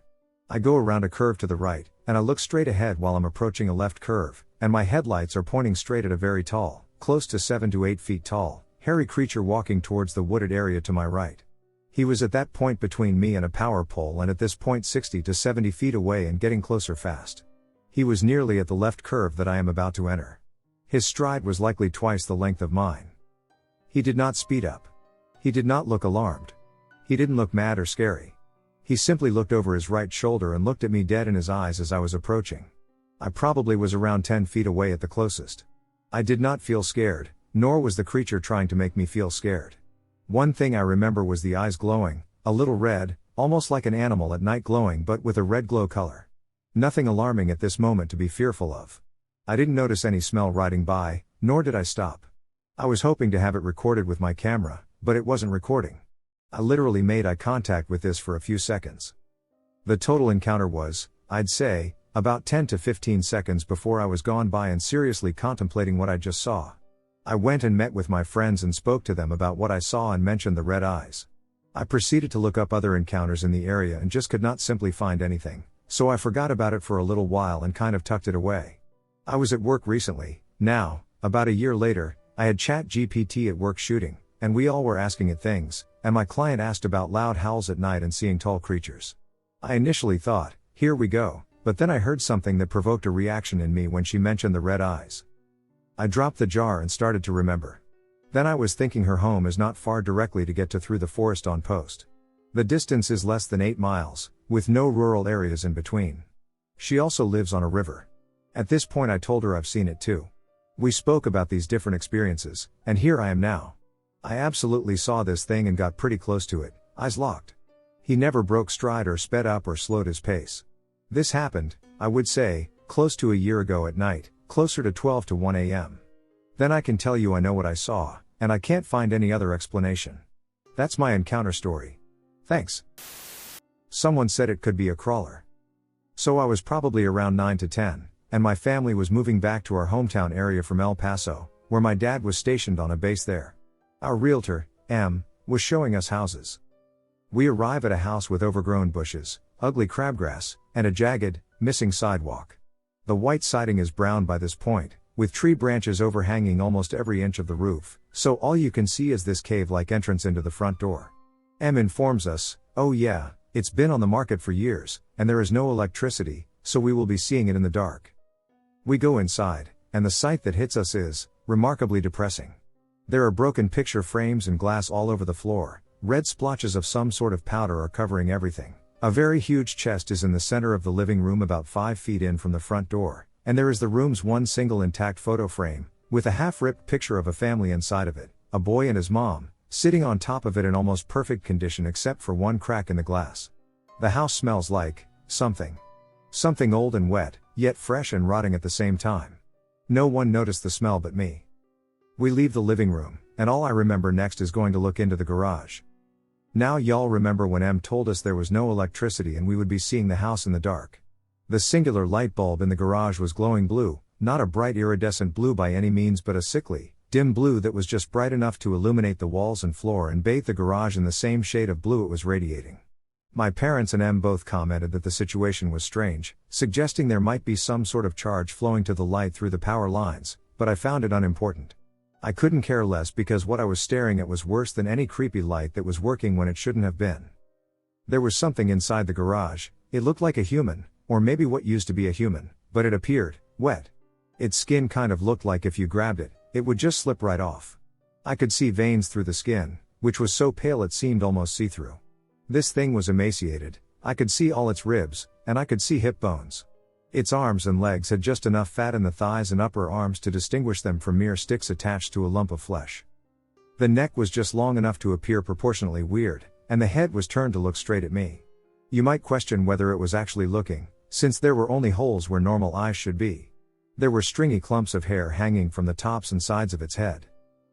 I go around a curve to the right, and I look straight ahead while I'm approaching a left curve, and my headlights are pointing straight at a very tall, close to 7 to 8 feet tall, hairy creature walking towards the wooded area to my right. He was at that point between me and a power pole, and at this point 60 to 70 feet away and getting closer fast. He was nearly at the left curve that I am about to enter. His stride was likely twice the length of mine. He did not speed up. He did not look alarmed. He didn't look mad or scary. He simply looked over his right shoulder and looked at me dead in his eyes as I was approaching. I probably was around 10 feet away at the closest. I did not feel scared, nor was the creature trying to make me feel scared. One thing I remember was the eyes glowing, a little red, almost like an animal at night glowing but with a red glow color. Nothing alarming at this moment to be fearful of. I didn't notice any smell riding by, nor did I stop. I was hoping to have it recorded with my camera, but it wasn't recording. I literally made eye contact with this for a few seconds. The total encounter was, I'd say, about 10 to 15 seconds before I was gone by and seriously contemplating what I just saw. I went and met with my friends and spoke to them about what I saw and mentioned the red eyes. I proceeded to look up other encounters in the area and just could not simply find anything, so I forgot about it for a little while and kind of tucked it away. I was at work recently, now, about a year later, I had ChatGPT at work shooting, and we all were asking it things, and my client asked about loud howls at night and seeing tall creatures. I initially thought, here we go, but then I heard something that provoked a reaction in me when she mentioned the red eyes. I dropped the jar and started to remember. Then I was thinking her home is not far directly to get to through the forest on post. The distance is less than 8 miles, with no rural areas in between. She also lives on a river. At this point I told her I've seen it too. We spoke about these different experiences, and here I am now. I absolutely saw this thing and got pretty close to it, eyes locked. He never broke stride or sped up or slowed his pace. This happened, I would say, close to a year ago at night, closer to 12 to 1 a.m. Then I can tell you I know what I saw, and I can't find any other explanation. That's my encounter story. Thanks. Someone said it could be a crawler. So I was probably around 9 to 10, and my family was moving back to our hometown area from El Paso, where my dad was stationed on a base there. Our realtor, M, was showing us houses. We arrive at a house with overgrown bushes, ugly crabgrass, and a jagged, missing sidewalk. The white siding is brown by this point, with tree branches overhanging almost every inch of the roof, so all you can see is this cave-like entrance into the front door. M informs us, oh yeah, it's been on the market for years, and there is no electricity, so we will be seeing it in the dark. We go inside, and the sight that hits us is, remarkably depressing. There are broken picture frames and glass all over the floor, red splotches of some sort of powder are covering everything. A very huge chest is in the center of the living room about 5 feet in from the front door, and there is the room's one single intact photo frame, with a half-ripped picture of a family inside of it, a boy and his mom, sitting on top of it in almost perfect condition except for one crack in the glass. The house smells like something. Something old and wet, yet fresh and rotting at the same time. No one noticed the smell but me. We leave the living room, and all I remember next is going to look into the garage. Now y'all remember when M told us there was no electricity and we would be seeing the house in the dark. The singular light bulb in the garage was glowing blue, not a bright iridescent blue by any means but a sickly, dim blue that was just bright enough to illuminate the walls and floor and bathe the garage in the same shade of blue it was radiating. My parents and M both commented that the situation was strange, suggesting there might be some sort of charge flowing to the light through the power lines, but I found it unimportant. I couldn't care less because what I was staring at was worse than any creepy light that was working when it shouldn't have been. There was something inside the garage. It looked like a human, or maybe what used to be a human, but it appeared wet. Its skin kind of looked like if you grabbed it, it would just slip right off. I could see veins through the skin, which was so pale it seemed almost see-through. This thing was emaciated. I could see all its ribs, and I could see hip bones. Its arms and legs had just enough fat in the thighs and upper arms to distinguish them from mere sticks attached to a lump of flesh. The neck was just long enough to appear proportionately weird, and the head was turned to look straight at me. You might question whether it was actually looking, since there were only holes where normal eyes should be. There were stringy clumps of hair hanging from the tops and sides of its head.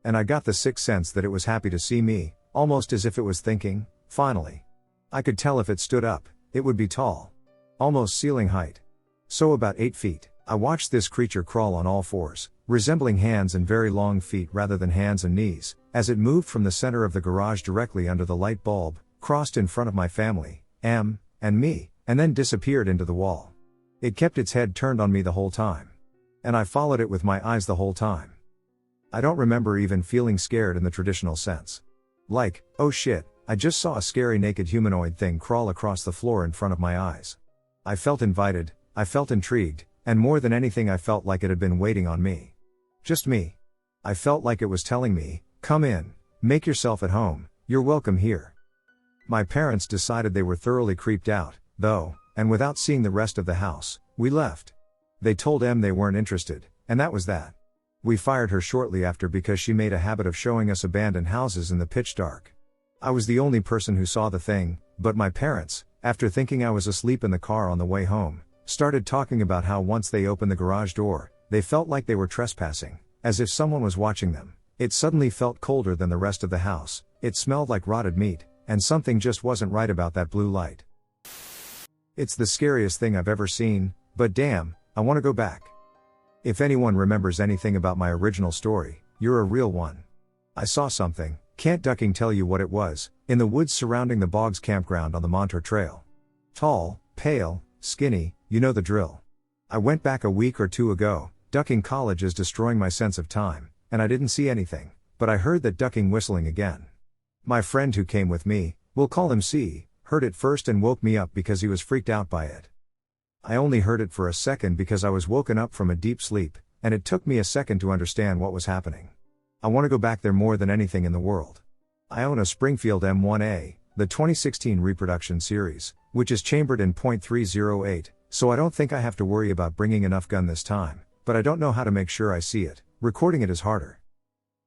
And I got the sixth sense that it was happy to see me, almost as if it was thinking, finally. I could tell if it stood up, it would be tall. Almost ceiling height. So about 8 feet. I watched this creature crawl on all fours, resembling hands and very long feet rather than hands and knees, as it moved from the center of the garage directly under the light bulb, crossed in front of my family, and me, and then disappeared into the wall. It kept its head turned on me the whole time. And I followed it with my eyes the whole time. I don't remember even feeling scared in the traditional sense. Like, oh shit, I just saw a scary naked humanoid thing crawl across the floor in front of my eyes. I felt invited, I felt intrigued, and more than anything I felt like it had been waiting on me. Just me. I felt like it was telling me, come in, make yourself at home, you're welcome here. My parents decided they were thoroughly creeped out, though, and without seeing the rest of the house, we left. They told Em they weren't interested, and that was that. We fired her shortly after because she made a habit of showing us abandoned houses in the pitch dark. I was the only person who saw the thing, but my parents, after thinking I was asleep in the car on the way home, started talking about how once they opened the garage door, they felt like they were trespassing, as if someone was watching them. It suddenly felt colder than the rest of the house, it smelled like rotted meat, and something just wasn't right about that blue light. It's the scariest thing I've ever seen, but damn, I want to go back. If anyone remembers anything about my original story, you're a real one. I saw something, can't ducking tell you what it was, in the woods surrounding the Boggs campground on the Montour Trail. Tall, pale, skinny, you know the drill. I went back a week or two ago, ducking college is destroying my sense of time, and I didn't see anything, but I heard that ducking whistling again. My friend who came with me, we'll call him C, heard it first and woke me up because he was freaked out by it. I only heard it for a second because I was woken up from a deep sleep, and it took me a second to understand what was happening. I want to go back there more than anything in the world. I own a Springfield M1A, the 2016 reproduction series, which is chambered in .308, so I don't think I have to worry about bringing enough gun this time, but I don't know how to make sure I see it. Recording it is harder.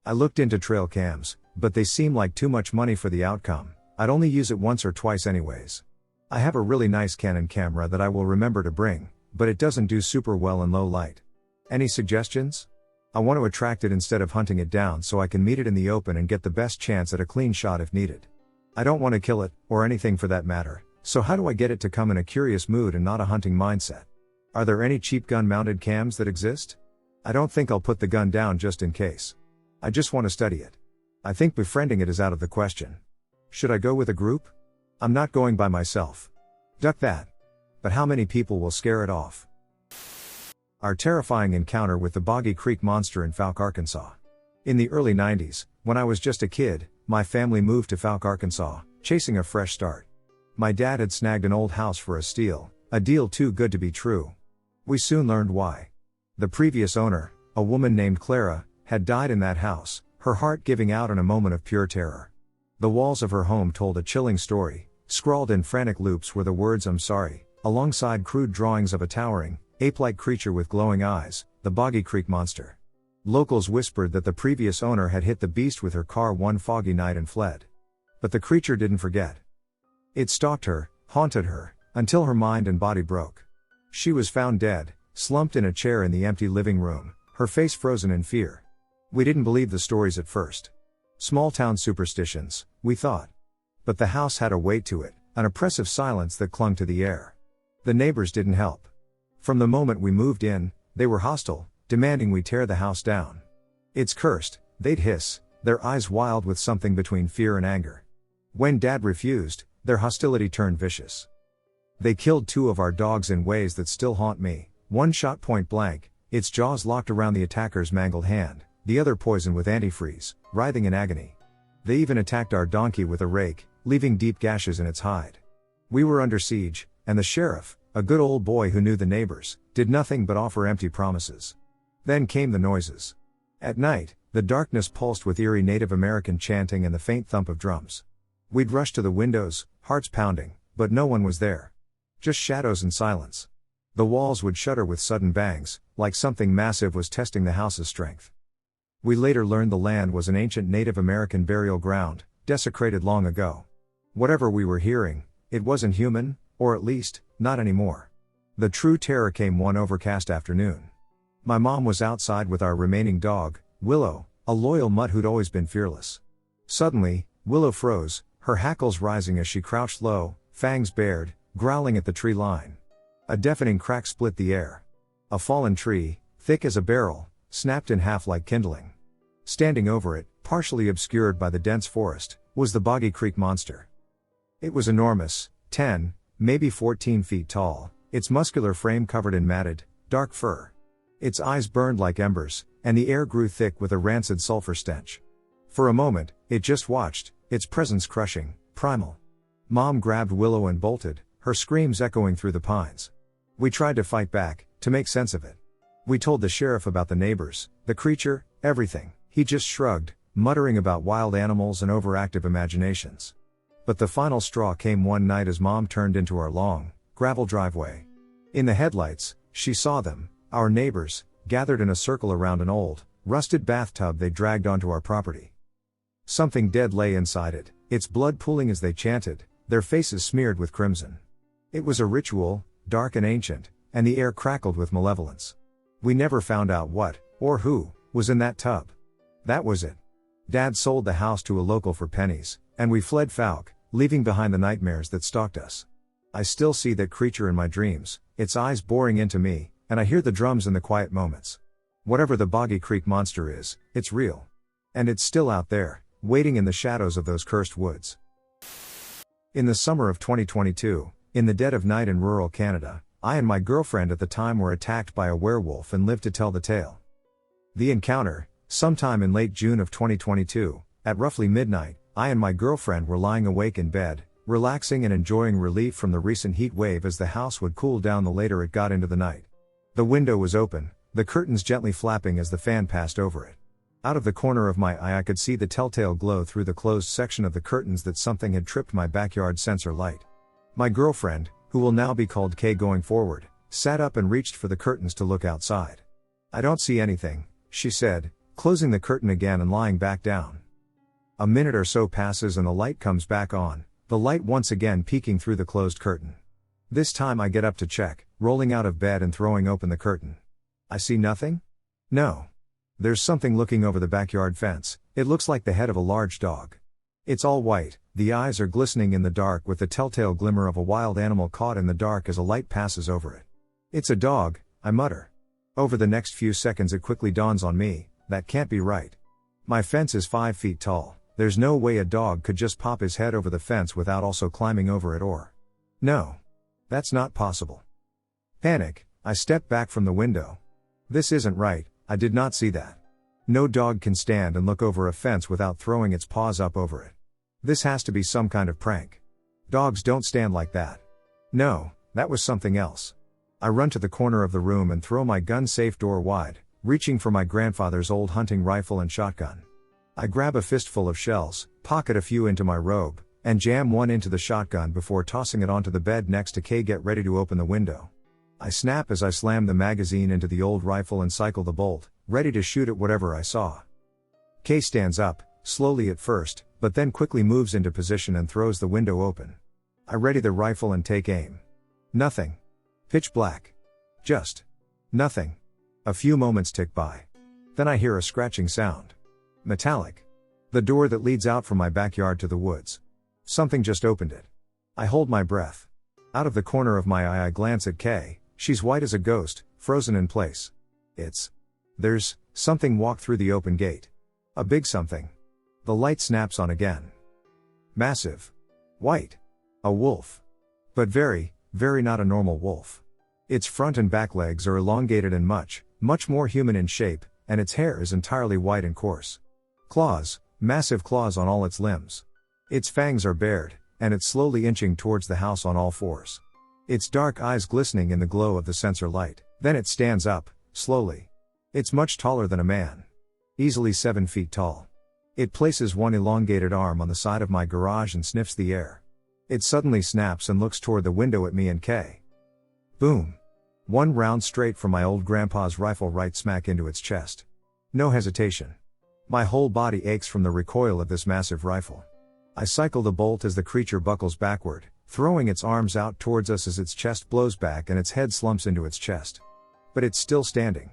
I looked into trail cams, but they seem like too much money for the outcome. I'd only use it once or twice anyways. I have a really nice Canon camera that I will remember to bring, but it doesn't do super well in low light. Any suggestions? I want to attract it instead of hunting it down so I can meet it in the open and get the best chance at a clean shot if needed. I don't want to kill it, or anything for that matter, so how do I get it to come in a curious mood and not a hunting mindset? Are there any cheap gun-mounted cams that exist? I don't think I'll put the gun down just in case. I just want to study it. I think befriending it is out of the question. Should I go with a group? I'm not going by myself. Duck that. But how many people will scare it off? Our terrifying encounter with the Boggy Creek monster in Fouke, Arkansas. In the early 90s, when I was just a kid, my family moved to Fouke, Arkansas, chasing a fresh start. My dad had snagged an old house for a steal, a deal too good to be true. We soon learned why. The previous owner, a woman named Clara, had died in that house, her heart giving out in a moment of pure terror. The walls of her home told a chilling story, scrawled in frantic loops were the words "I'm sorry," alongside crude drawings of a towering, ape-like creature with glowing eyes, the Boggy Creek monster. Locals whispered that the previous owner had hit the beast with her car one foggy night and fled. But the creature didn't forget. It stalked her, haunted her, until her mind and body broke. She was found dead, slumped in a chair in the empty living room, her face frozen in fear. We didn't believe the stories at first. Small-town superstitions, we thought. But the house had a weight to it, an oppressive silence that clung to the air. The neighbors didn't help. From the moment we moved in, they were hostile, demanding we tear the house down. "It's cursed," they'd hiss, their eyes wild with something between fear and anger. When Dad refused, their hostility turned vicious. They killed 2 of our dogs in ways that still haunt me, one shot point blank, its jaws locked around the attacker's mangled hand, the other poisoned with antifreeze, writhing in agony. They even attacked our donkey with a rake, leaving deep gashes in its hide. We were under siege, and the sheriff, a good old boy who knew the neighbors, did nothing but offer empty promises. Then came the noises. At night, the darkness pulsed with eerie Native American chanting and the faint thump of drums. We'd rush to the windows, hearts pounding, but no one was there. Just shadows and silence. The walls would shudder with sudden bangs, like something massive was testing the house's strength. We later learned the land was an ancient Native American burial ground, desecrated long ago. Whatever we were hearing, it wasn't human, or at least, not anymore. The true terror came one overcast afternoon. My mom was outside with our remaining dog, Willow, a loyal mutt who'd always been fearless. Suddenly, Willow froze, her hackles rising as she crouched low, fangs bared, growling at the tree line. A deafening crack split the air. A fallen tree, thick as a barrel, snapped in half like kindling. Standing over it, partially obscured by the dense forest, was the Boggy Creek monster. It was enormous, 10, maybe 14 feet tall, its muscular frame covered in matted, dark fur. Its eyes burned like embers, and the air grew thick with a rancid sulfur stench. For a moment, it just watched, its presence crushing, primal. Mom grabbed Willow and bolted, her screams echoing through the pines. We tried to fight back, to make sense of it. We told the sheriff about the neighbors, the creature, everything. He just shrugged, muttering about wild animals and overactive imaginations. But the final straw came one night as Mom turned into our long, gravel driveway. In the headlights, she saw them, our neighbors, gathered in a circle around an old, rusted bathtub they dragged onto our property. Something dead lay inside it, its blood pooling as they chanted, their faces smeared with crimson. It was a ritual, dark and ancient, and the air crackled with malevolence. We never found out what, or who, was in that tub. That was it. Dad sold the house to a local for pennies, and we fled Fouke, leaving behind the nightmares that stalked us. I still see that creature in my dreams, its eyes boring into me, and I hear the drums in the quiet moments. Whatever the Boggy Creek monster is, it's real. And it's still out there, waiting in the shadows of those cursed woods. In the summer of 2022, in the dead of night in rural Canada, I and my girlfriend at the time were attacked by a werewolf and lived to tell the tale. The encounter, sometime in late June of 2022, at roughly midnight, I and my girlfriend were lying awake in bed, relaxing and enjoying relief from the recent heat wave as the house would cool down the later it got into the night. The window was open, the curtains gently flapping as the fan passed over it. Out of the corner of my eye I could see the telltale glow through the closed section of the curtains that something had tripped my backyard sensor light. My girlfriend, who will now be called Kay going forward, sat up and reached for the curtains to look outside. "I don't see anything," she said, closing the curtain again and lying back down. A minute or so passes and the light comes back on, the light once again peeking through the closed curtain. This time I get up to check, rolling out of bed and throwing open the curtain. I see nothing? No. There's something looking over the backyard fence. It looks like the head of a large dog. It's all white, the eyes are glistening in the dark with the telltale glimmer of a wild animal caught in the dark as a light passes over it. "It's a dog," I mutter. Over the next few seconds it quickly dawns on me, that can't be right. My fence is 5 feet tall, there's no way a dog could just pop his head over the fence without also climbing over it or... No. That's not possible. Panic, I step back from the window. This isn't right, I did not see that. No dog can stand and look over a fence without throwing its paws up over it. This has to be some kind of prank. Dogs don't stand like that. No, that was something else. I run to the corner of the room and throw my gun-safe door wide, reaching for my grandfather's old hunting rifle and shotgun. I grab a fistful of shells, pocket a few into my robe, and jam one into the shotgun before tossing it onto the bed next to Kay. Get ready to open the window. I snap as I slam the magazine into the old rifle and cycle the bolt, ready to shoot at whatever I saw. Kay stands up, slowly at first, but then quickly moves into position and throws the window open. I ready the rifle and take aim. Nothing. Pitch black. Just nothing. A few moments tick by. Then I hear a scratching sound. Metallic. The door that leads out from my backyard to the woods. Something just opened it. I hold my breath. Out of the corner of my eye I glance at Kay. She's white as a ghost, frozen in place. There's something walked through the open gate. A big something. The light snaps on again. Massive. White. A wolf. But very, very not a normal wolf. Its front and back legs are elongated and much more human in shape, and its hair is entirely white and coarse. Claws, massive claws on all its limbs. Its fangs are bared, and it's slowly inching towards the house on all fours. Its dark eyes glistening in the glow of the sensor light. Then it stands up, slowly. It's much taller than a man. Easily 7 feet tall. It places one elongated arm on the side of my garage and sniffs the air. It suddenly snaps and looks toward the window at me and Kay. Boom. One round straight from my old grandpa's rifle right smack into its chest. No hesitation. My whole body aches from the recoil of this massive rifle. I cycle the bolt as the creature buckles backward, throwing its arms out towards us as its chest blows back and its head slumps into its chest. But it's still standing.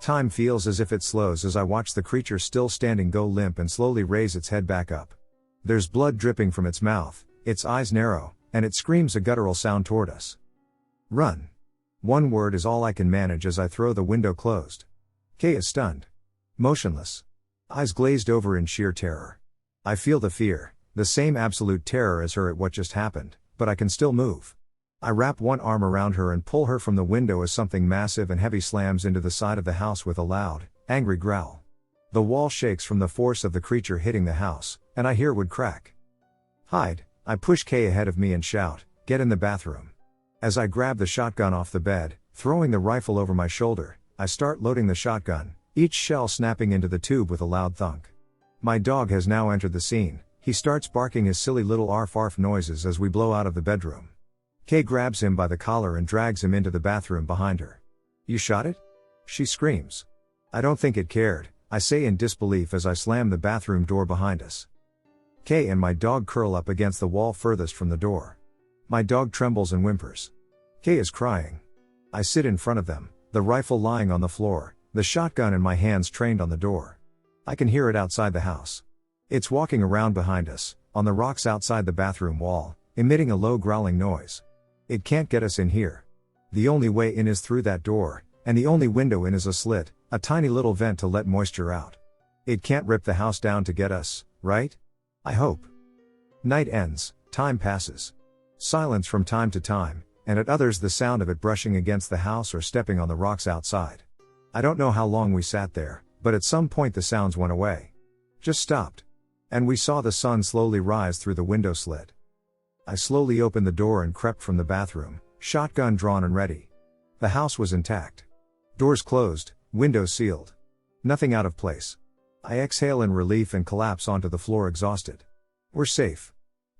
Time feels as if it slows as I watch the creature still standing go limp and slowly raise its head back up. There's blood dripping from its mouth, its eyes narrow, and it screams a guttural sound toward us. Run. One word is all I can manage as I throw the window closed. Kay is stunned. Motionless. Eyes glazed over in sheer terror. I feel the fear, the same absolute terror as her at what just happened, but I can still move. I wrap one arm around her and pull her from the window as something massive and heavy slams into the side of the house with a loud, angry growl. The wall shakes from the force of the creature hitting the house, and I hear wood crack. Hide, I push Kay ahead of me and shout, get in the bathroom. As I grab the shotgun off the bed, throwing the rifle over my shoulder, I start loading the shotgun, each shell snapping into the tube with a loud thunk. My dog has now entered the scene. He starts barking his silly little arf-arf noises as we blow out of the bedroom. Kay grabs him by the collar and drags him into the bathroom behind her. You shot it? She screams. I don't think it cared, I say in disbelief as I slam the bathroom door behind us. Kay and my dog curl up against the wall furthest from the door. My dog trembles and whimpers. Kay is crying. I sit in front of them, the rifle lying on the floor, the shotgun in my hands trained on the door. I can hear it outside the house. It's walking around behind us, on the rocks outside the bathroom wall, emitting a low growling noise. It can't get us in here. The only way in is through that door, and the only window in is a slit, a tiny little vent to let moisture out. It can't rip the house down to get us, right? I hope. Night ends, time passes. Silence from time to time, and at others the sound of it brushing against the house or stepping on the rocks outside. I don't know how long we sat there, but at some point the sounds went away. Just stopped. And we saw the sun slowly rise through the window slit. I slowly opened the door and crept from the bathroom, shotgun drawn and ready. The house was intact. Doors closed, windows sealed. Nothing out of place. I exhale in relief and collapse onto the floor exhausted. We're safe.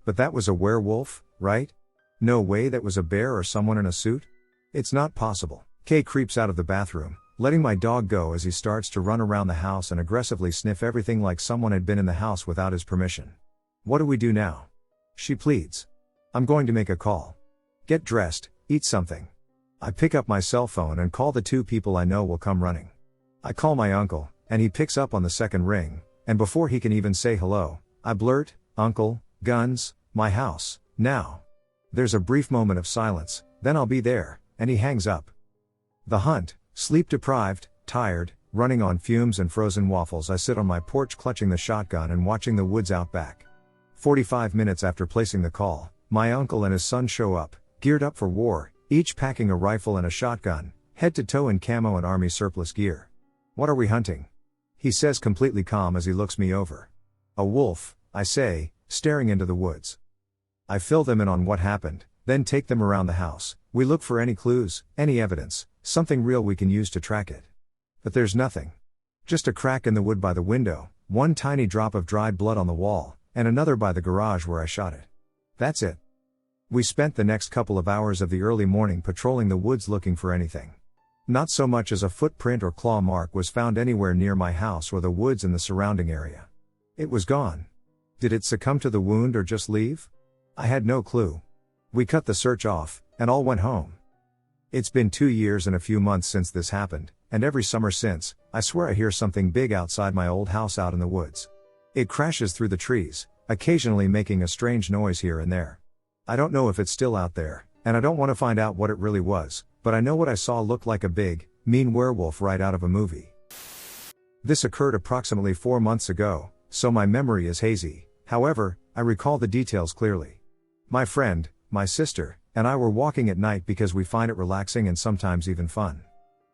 But that was a werewolf, right? No way that was a bear or someone in a suit? It's not possible. Kay creeps out of the bathroom, letting my dog go as he starts to run around the house and aggressively sniff everything like someone had been in the house without his permission. What do we do now? She pleads. I'm going to make a call. Get dressed, eat something. I pick up my cell phone and call the two people I know will come running. I call my uncle, and he picks up on the second ring, and before he can even say hello, I blurt, Uncle, guns, my house, now. There's a brief moment of silence, then I'll be there, and he hangs up. The hunt, sleep deprived, tired, running on fumes and frozen waffles, I sit on my porch clutching the shotgun and watching the woods out back. 45 minutes after placing the call, my uncle and his son show up, geared up for war, each packing a rifle and a shotgun, head to toe in camo and army surplus gear. What are we hunting? He says completely calm as he looks me over. A wolf, I say, staring into the woods. I fill them in on what happened, then take them around the house. We look for any clues, any evidence, something real we can use to track it. But there's nothing. Just a crack in the wood by the window, one tiny drop of dried blood on the wall, and another by the garage where I shot it. That's it. We spent the next couple of hours of the early morning patrolling the woods looking for anything. Not so much as a footprint or claw mark was found anywhere near my house or the woods in the surrounding area. It was gone. Did it succumb to the wound or just leave? I had no clue. We cut the search off, and all went home. It's been 2 years and a few months since this happened, and every summer since, I swear I hear something big outside my old house out in the woods. It crashes through the trees, occasionally making a strange noise here and there. I don't know if it's still out there, and I don't want to find out what it really was, but I know what I saw looked like a big, mean werewolf right out of a movie. This occurred approximately 4 months ago, so my memory is hazy. However, I recall the details clearly. My friend, my sister, and I were walking at night because we find it relaxing and sometimes even fun.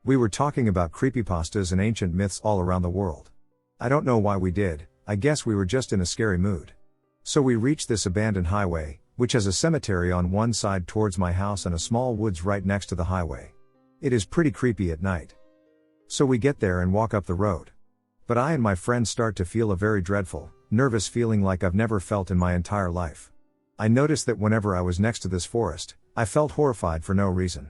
We were talking about creepypastas and ancient myths all around the world. I don't know why we did, I guess we were just in a scary mood. So we reached this abandoned highway, which has a cemetery on one side towards my house and a small woods right next to the highway. It is pretty creepy at night. So we get there and walk up the road. But I and my friend start to feel a very dreadful, nervous feeling like I've never felt in my entire life. I noticed that whenever I was next to this forest, I felt horrified for no reason.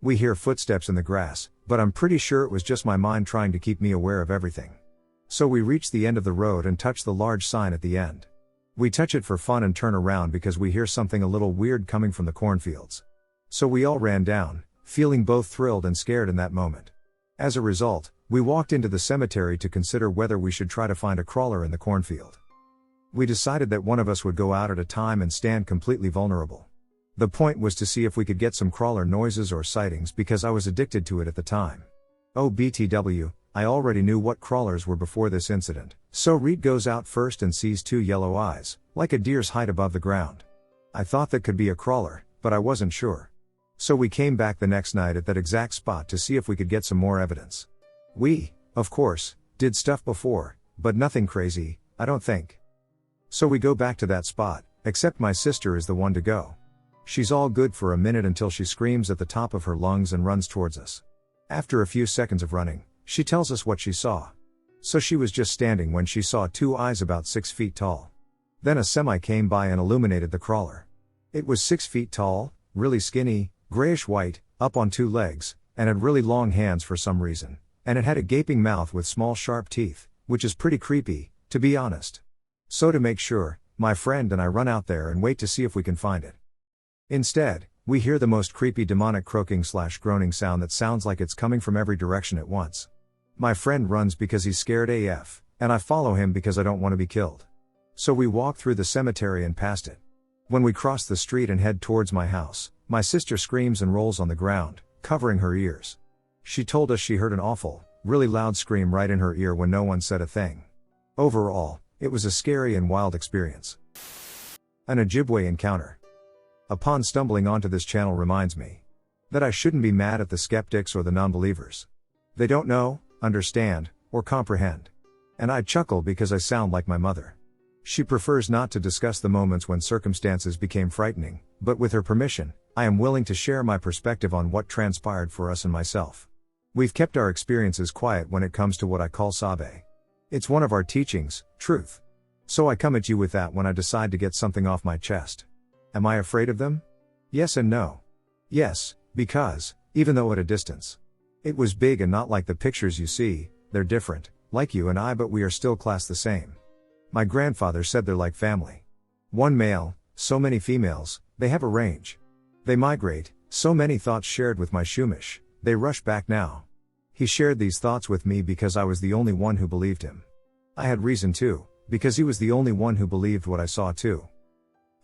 We hear footsteps in the grass, but I'm pretty sure it was just my mind trying to keep me aware of everything. So we reach the end of the road and touch the large sign at the end. We touch it for fun and turn around because we hear something a little weird coming from the cornfields. So we all ran down, feeling both thrilled and scared in that moment. As a result, we walked into the cemetery to consider whether we should try to find a crawler in the cornfield. We decided that one of us would go out at a time and stand completely vulnerable. The point was to see if we could get some crawler noises or sightings because I was addicted to it at the time. Oh BTW, I already knew what crawlers were before this incident, so Reed goes out first and sees two yellow eyes, like a deer's height above the ground. I thought that could be a crawler, but I wasn't sure. So we came back the next night at that exact spot to see if we could get some more evidence. We, of course, did stuff before, but nothing crazy, I don't think. So we go back to that spot, except my sister is the one to go. She's all good for a minute until she screams at the top of her lungs and runs towards us. After a few seconds of running, she tells us what she saw. So she was just standing when she saw two eyes about 6 feet tall. Then a semi came by and illuminated the crawler. It was 6 feet tall, really skinny, grayish white, up on 2 legs, and had really long hands for some reason, and it had a gaping mouth with small sharp teeth, which is pretty creepy, to be honest. So to make sure, my friend and I run out there and wait to see if we can find it. Instead, we hear the most creepy demonic croaking/groaning sound that sounds like it's coming from every direction at once. My friend runs because he's scared AF, and I follow him because I don't want to be killed. So we walk through the cemetery and past it. When we cross the street and head towards my house, my sister screams and rolls on the ground, covering her ears. She told us she heard an awful, really loud scream right in her ear when no one said a thing. Overall, it was a scary and wild experience. An Ojibwe encounter. Upon stumbling onto this channel reminds me that I shouldn't be mad at the skeptics or the non-believers. They don't know, understand, or comprehend. And I chuckle because I sound like my mother. She prefers not to discuss the moments when circumstances became frightening, but with her permission, I am willing to share my perspective on what transpired for us and myself. We've kept our experiences quiet when it comes to what I call sabe. It's one of our teachings, truth. So I come at you with that when I decide to get something off my chest. Am I afraid of them? Yes and no. Yes, because, even though at a distance, it was big and not like the pictures you see, they're different, like you and I, but we are still classed the same. My grandfather said they're like family. One male, so many females, they have a range. They migrate, so many thoughts shared with my Shumish, they rush back now. He shared these thoughts with me because I was the only one who believed him. I had reason too, because he was the only one who believed what I saw too.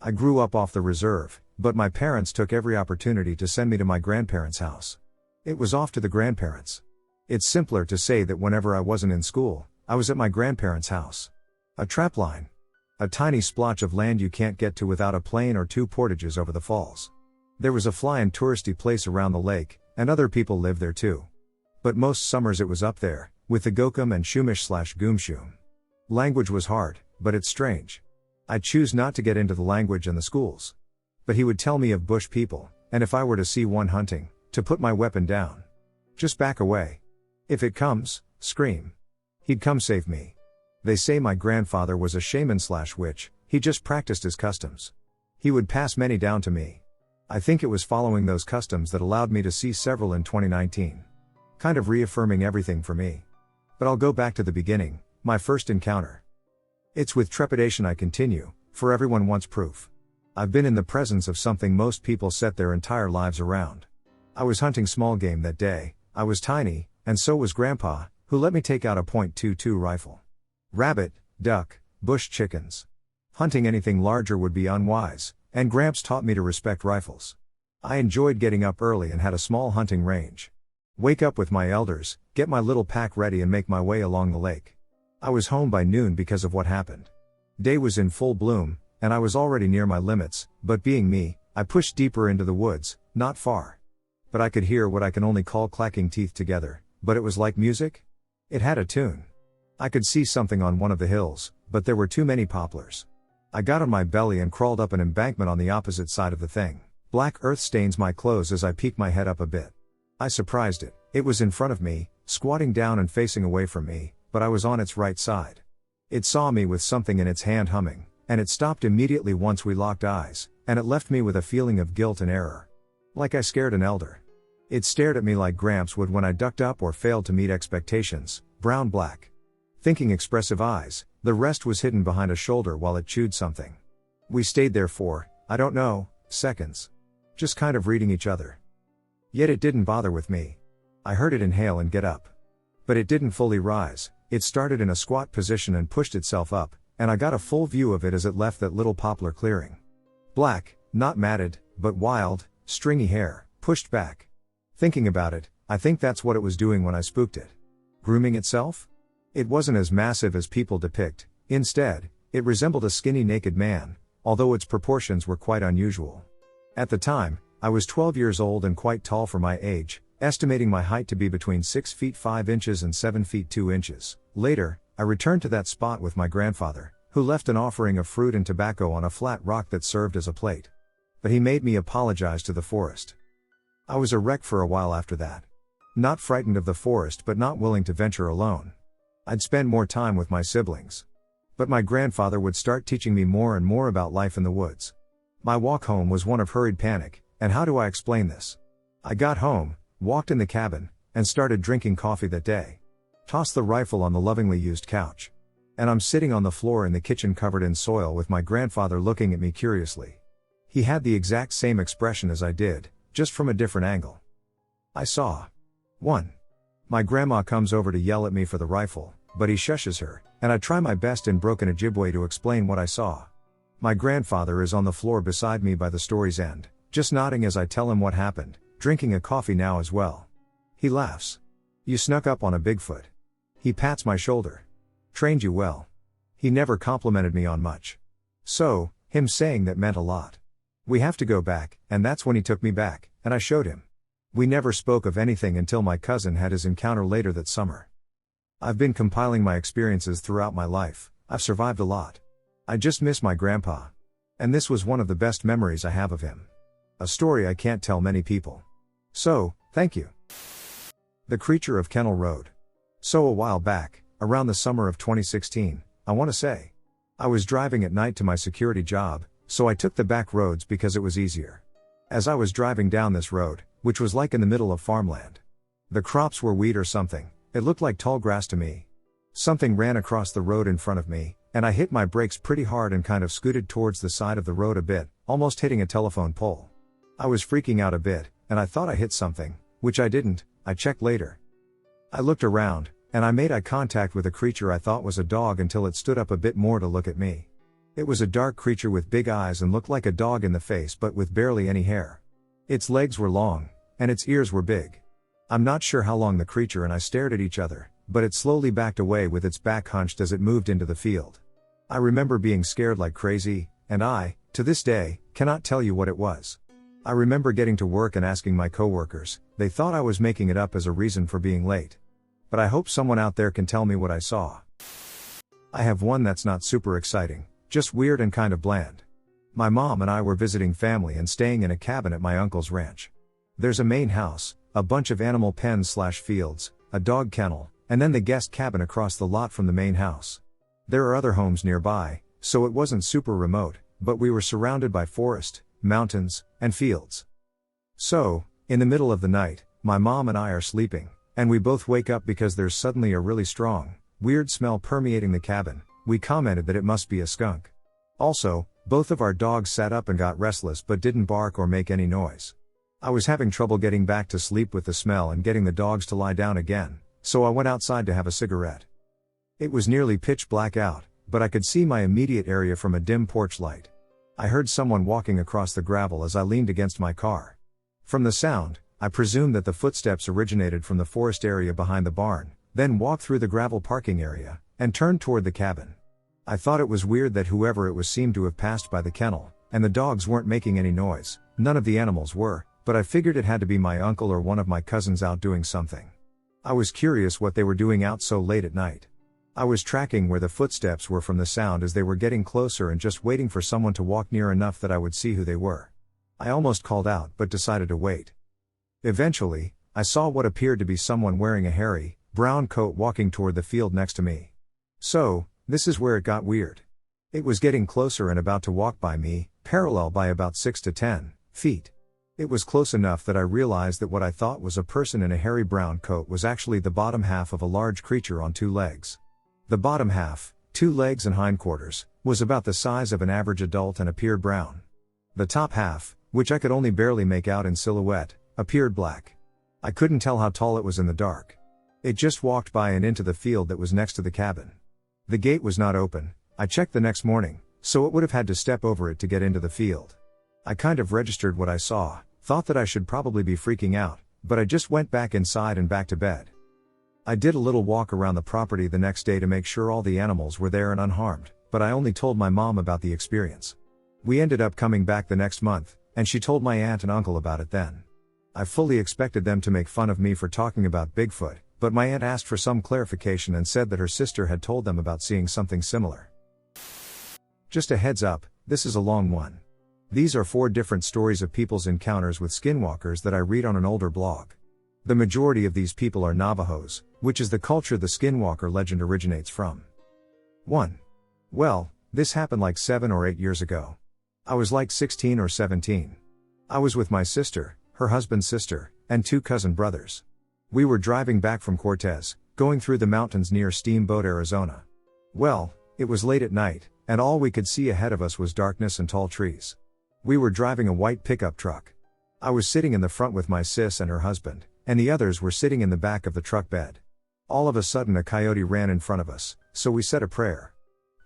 I grew up off the reserve, but my parents took every opportunity to send me to my grandparents' house. It was off to the grandparents. It's simpler to say that whenever I wasn't in school, I was at my grandparents' house. A trapline. A tiny splotch of land you can't get to without a plane or 2 portages over the falls. There was a flying touristy place around the lake, and other people lived there too. But most summers it was up there, with the Gokum and Shumish/Goomshum. Language was hard, but it's strange. I choose not to get into the language and the schools. But he would tell me of bush people, and if I were to see one hunting, to put my weapon down. Just back away. If it comes, scream. He'd come save me. They say my grandfather was a shaman/witch, he just practiced his customs. He would pass many down to me. I think it was following those customs that allowed me to see several in 2019. Kind of reaffirming everything for me. But I'll go back to the beginning, my first encounter. It's with trepidation I continue, for everyone wants proof. I've been in the presence of something most people set their entire lives around. I was hunting small game that day, I was tiny, and so was Grandpa, who let me take out a .22 rifle. Rabbit, duck, bush chickens. Hunting anything larger would be unwise, and Gramps taught me to respect rifles. I enjoyed getting up early and had a small hunting range. Wake up with my elders, get my little pack ready and make my way along the lake. I was home by noon because of what happened. Day was in full bloom, and I was already near my limits, but being me, I pushed deeper into the woods, not far. But I could hear what I can only call clacking teeth together, but it was like music? It had a tune. I could see something on one of the hills, but there were too many poplars. I got on my belly and crawled up an embankment on the opposite side of the thing. Black earth stains my clothes as I peek my head up a bit. I surprised it. It was in front of me, squatting down and facing away from me, but I was on its right side. It saw me with something in its hand humming, and it stopped immediately once we locked eyes, and it left me with a feeling of guilt and error. Like I scared an elder. It stared at me like Gramps would when I ducked up or failed to meet expectations, brown-black. Thinking expressive eyes, the rest was hidden behind a shoulder while it chewed something. We stayed there for, I don't know, seconds. Just kind of reading each other. Yet it didn't bother with me. I heard it inhale and get up. But it didn't fully rise, it started in a squat position and pushed itself up, and I got a full view of it as it left that little poplar clearing. Black, not matted, but wild, stringy hair, pushed back. Thinking about it, I think that's what it was doing when I spooked it. Grooming itself? It wasn't as massive as people depict, instead, it resembled a skinny naked man, although its proportions were quite unusual. At the time, I was 12 years old and quite tall for my age, estimating my height to be between 6 feet 5 inches and 7 feet 2 inches. Later, I returned to that spot with my grandfather, who left an offering of fruit and tobacco on a flat rock that served as a plate. But he made me apologize to the forest. I was a wreck for a while after that. Not frightened of the forest but not willing to venture alone. I'd spend more time with my siblings. But my grandfather would start teaching me more and more about life in the woods. My walk home was one of hurried panic, and how do I explain this? I got home, walked in the cabin, and started drinking coffee that day. Tossed the rifle on the lovingly used couch. And I'm sitting on the floor in the kitchen covered in soil with my grandfather looking at me curiously. He had the exact same expression as I did, just from a different angle. I saw 1. My grandma comes over to yell at me for the rifle, but he shushes her, and I try my best in broken Ojibwe to explain what I saw. My grandfather is on the floor beside me by the story's end, just nodding as I tell him what happened, drinking a coffee now as well. He laughs. You snuck up on a Bigfoot. He pats my shoulder. Trained you well. He never complimented me on much. So, him saying that meant a lot. We have to go back, and that's when he took me back, and I showed him. We never spoke of anything until my cousin had his encounter later that summer. I've been compiling my experiences throughout my life. I've survived a lot. I just miss my grandpa. And this was one of the best memories I have of him. A story I can't tell many people. So, thank you. The Creature of Kennall Road. So a while back, around the summer of 2016, I want to say. I was driving at night to my security job, so I took the back roads because it was easier. As I was driving down this road, which was like in the middle of farmland. The crops were wheat or something, it looked like tall grass to me. Something ran across the road in front of me, and I hit my brakes pretty hard and kind of scooted towards the side of the road a bit, almost hitting a telephone pole. I was freaking out a bit, and I thought I hit something, which I didn't. I checked later. I looked around, and I made eye contact with a creature I thought was a dog until it stood up a bit more to look at me. It was a dark creature with big eyes and looked like a dog in the face but with barely any hair. Its legs were long, and its ears were big. I'm not sure how long the creature and I stared at each other, but it slowly backed away with its back hunched as it moved into the field. I remember being scared like crazy, and I, to this day, cannot tell you what it was. I remember getting to work and asking my coworkers. They thought I was making it up as a reason for being late. But I hope someone out there can tell me what I saw. I have one that's not super exciting, just weird and kind of bland. My mom and I were visiting family and staying in a cabin at my uncle's ranch. There's a main house, a bunch of animal pens/fields, a dog kennel, and then the guest cabin across the lot from the main house. There are other homes nearby, so it wasn't super remote, but we were surrounded by forest, mountains, and fields. So, in the middle of the night, my mom and I are sleeping, and we both wake up because there's suddenly a really strong, weird smell permeating the cabin. We commented that it must be a skunk. Also, both of our dogs sat up and got restless but didn't bark or make any noise. I was having trouble getting back to sleep with the smell and getting the dogs to lie down again, so I went outside to have a cigarette. It was nearly pitch black out, but I could see my immediate area from a dim porch light. I heard someone walking across the gravel as I leaned against my car. From the sound, I presumed that the footsteps originated from the forest area behind the barn, then walked through the gravel parking area, and turned toward the cabin. I thought it was weird that whoever it was seemed to have passed by the kennel, and the dogs weren't making any noise. None of the animals were, but I figured it had to be my uncle or one of my cousins out doing something. I was curious what they were doing out so late at night. I was tracking where the footsteps were from the sound as they were getting closer and just waiting for someone to walk near enough that I would see who they were. I almost called out but decided to wait. Eventually, I saw what appeared to be someone wearing a hairy, brown coat walking toward the field next to me. So, this is where it got weird. It was getting closer and about to walk by me, parallel by about 6 to 10 feet. It was close enough that I realized that what I thought was a person in a hairy brown coat was actually the bottom half of a large creature on 2 legs. The bottom half, 2 legs and hindquarters, was about the size of an average adult and appeared brown. The top half, which I could only barely make out in silhouette, appeared black. I couldn't tell how tall it was in the dark. It just walked by and into the field that was next to the cabin. The gate was not open. I checked the next morning, so it would have had to step over it to get into the field. I kind of registered what I saw, thought that I should probably be freaking out, but I just went back inside and back to bed. I did a little walk around the property the next day to make sure all the animals were there and unharmed, but I only told my mom about the experience. We ended up coming back the next month, and she told my aunt and uncle about it then. I fully expected them to make fun of me for talking about Bigfoot, but my aunt asked for some clarification and said that her sister had told them about seeing something similar. Just a heads up, this is a long one. These are 4 different stories of people's encounters with skinwalkers that I read on an older blog. The majority of these people are Navajos, which is the culture the skinwalker legend originates from. 1. Well, this happened like 7 or 8 years ago. I was like 16 or 17. I was with my sister, her husband's sister, and 2 cousin brothers. We were driving back from Cortez, going through the mountains near Steamboat, Arizona. Well, it was late at night, and all we could see ahead of us was darkness and tall trees. We were driving a white pickup truck. I was sitting in the front with my sis and her husband, and the others were sitting in the back of the truck bed. All of a sudden a coyote ran in front of us, so we said a prayer.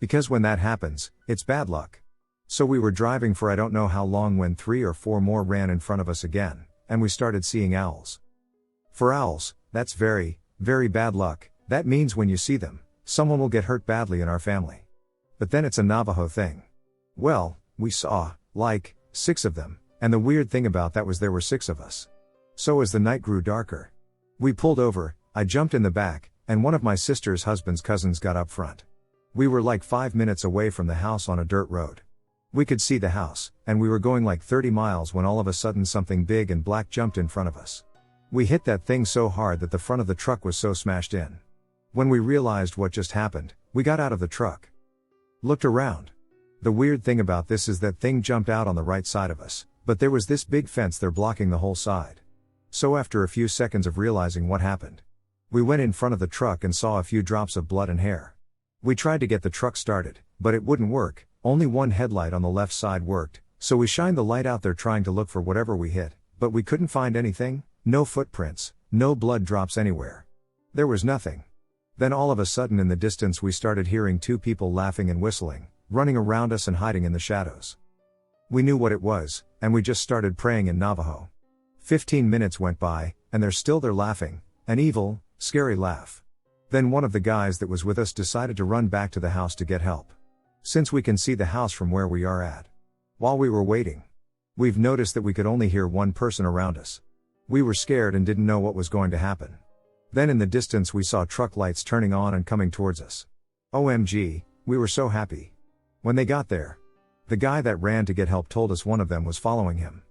Because when that happens, it's bad luck. So we were driving for I don't know how long when 3 or 4 more ran in front of us again, and we started seeing owls. For owls, that's very, very bad luck. That means when you see them, someone will get hurt badly in our family. But then it's a Navajo thing. Well, we saw, like, 6 of them, and the weird thing about that was there were 6 of us. So as the night grew darker, we pulled over, I jumped in the back, and one of my sister's husband's cousins got up front. We were like 5 minutes away from the house on a dirt road. We could see the house, and we were going like 30 miles when all of a sudden something big and black jumped in front of us. We hit that thing so hard that the front of the truck was so smashed in. When we realized what just happened, we got out of the truck. Looked around. The weird thing about this is that thing jumped out on the right side of us, but there was this big fence there blocking the whole side. So after a few seconds of realizing what happened, we went in front of the truck and saw a few drops of blood and hair. We tried to get the truck started, but it wouldn't work, only one headlight on the left side worked, so we shined the light out there trying to look for whatever we hit, but we couldn't find anything, no footprints, no blood drops anywhere. There was nothing. Then all of a sudden in the distance we started hearing 2 people laughing and whistling, running around us and hiding in the shadows. We knew what it was, and we just started praying in Navajo. 15 minutes went by, and they're still there laughing, an evil, scary laugh. Then one of the guys that was with us decided to run back to the house to get help. Since we can see the house from where we are at. While we were waiting, we've noticed that we could only hear one person around us. We were scared and didn't know what was going to happen. Then in the distance we saw truck lights turning on and coming towards us. OMG, we were so happy. When they got there, the guy that ran to get help told us one of them was following him.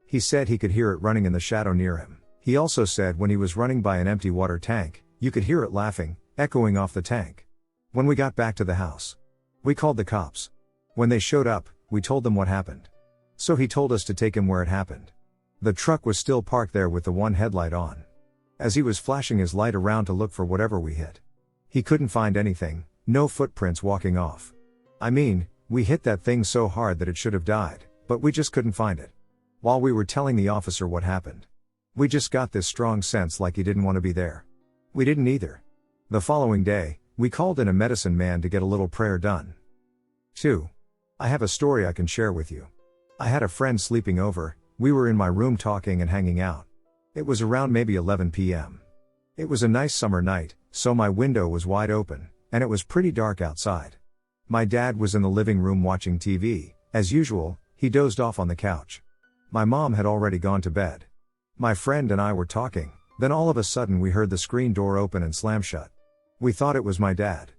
He said he could hear it running in the shadow near him. He also said when he was running by an empty water tank, you could hear it laughing, echoing off the tank. When we got back to the house, we called the cops. When they showed up, we told them what happened. So he told us to take him where it happened. The truck was still parked there with the one headlight on. As he was flashing his light around to look for whatever we hit, he couldn't find anything, no footprints walking off. I mean, we hit that thing so hard that it should have died, but we just couldn't find it. While we were telling the officer what happened, we just got this strong sense like he didn't want to be there. We didn't either. The following day, we called in a medicine man to get a little prayer done. 2. I have a story I can share with you. I had a friend sleeping over, we were in my room talking and hanging out. It was around maybe 11 p.m. It was a nice summer night, so my window was wide open, and it was pretty dark outside. My dad was in the living room watching TV, as usual, he dozed off on the couch. My mom had already gone to bed. My friend and I were talking, then all of a sudden we heard the screen door open and slam shut. We thought it was my dad.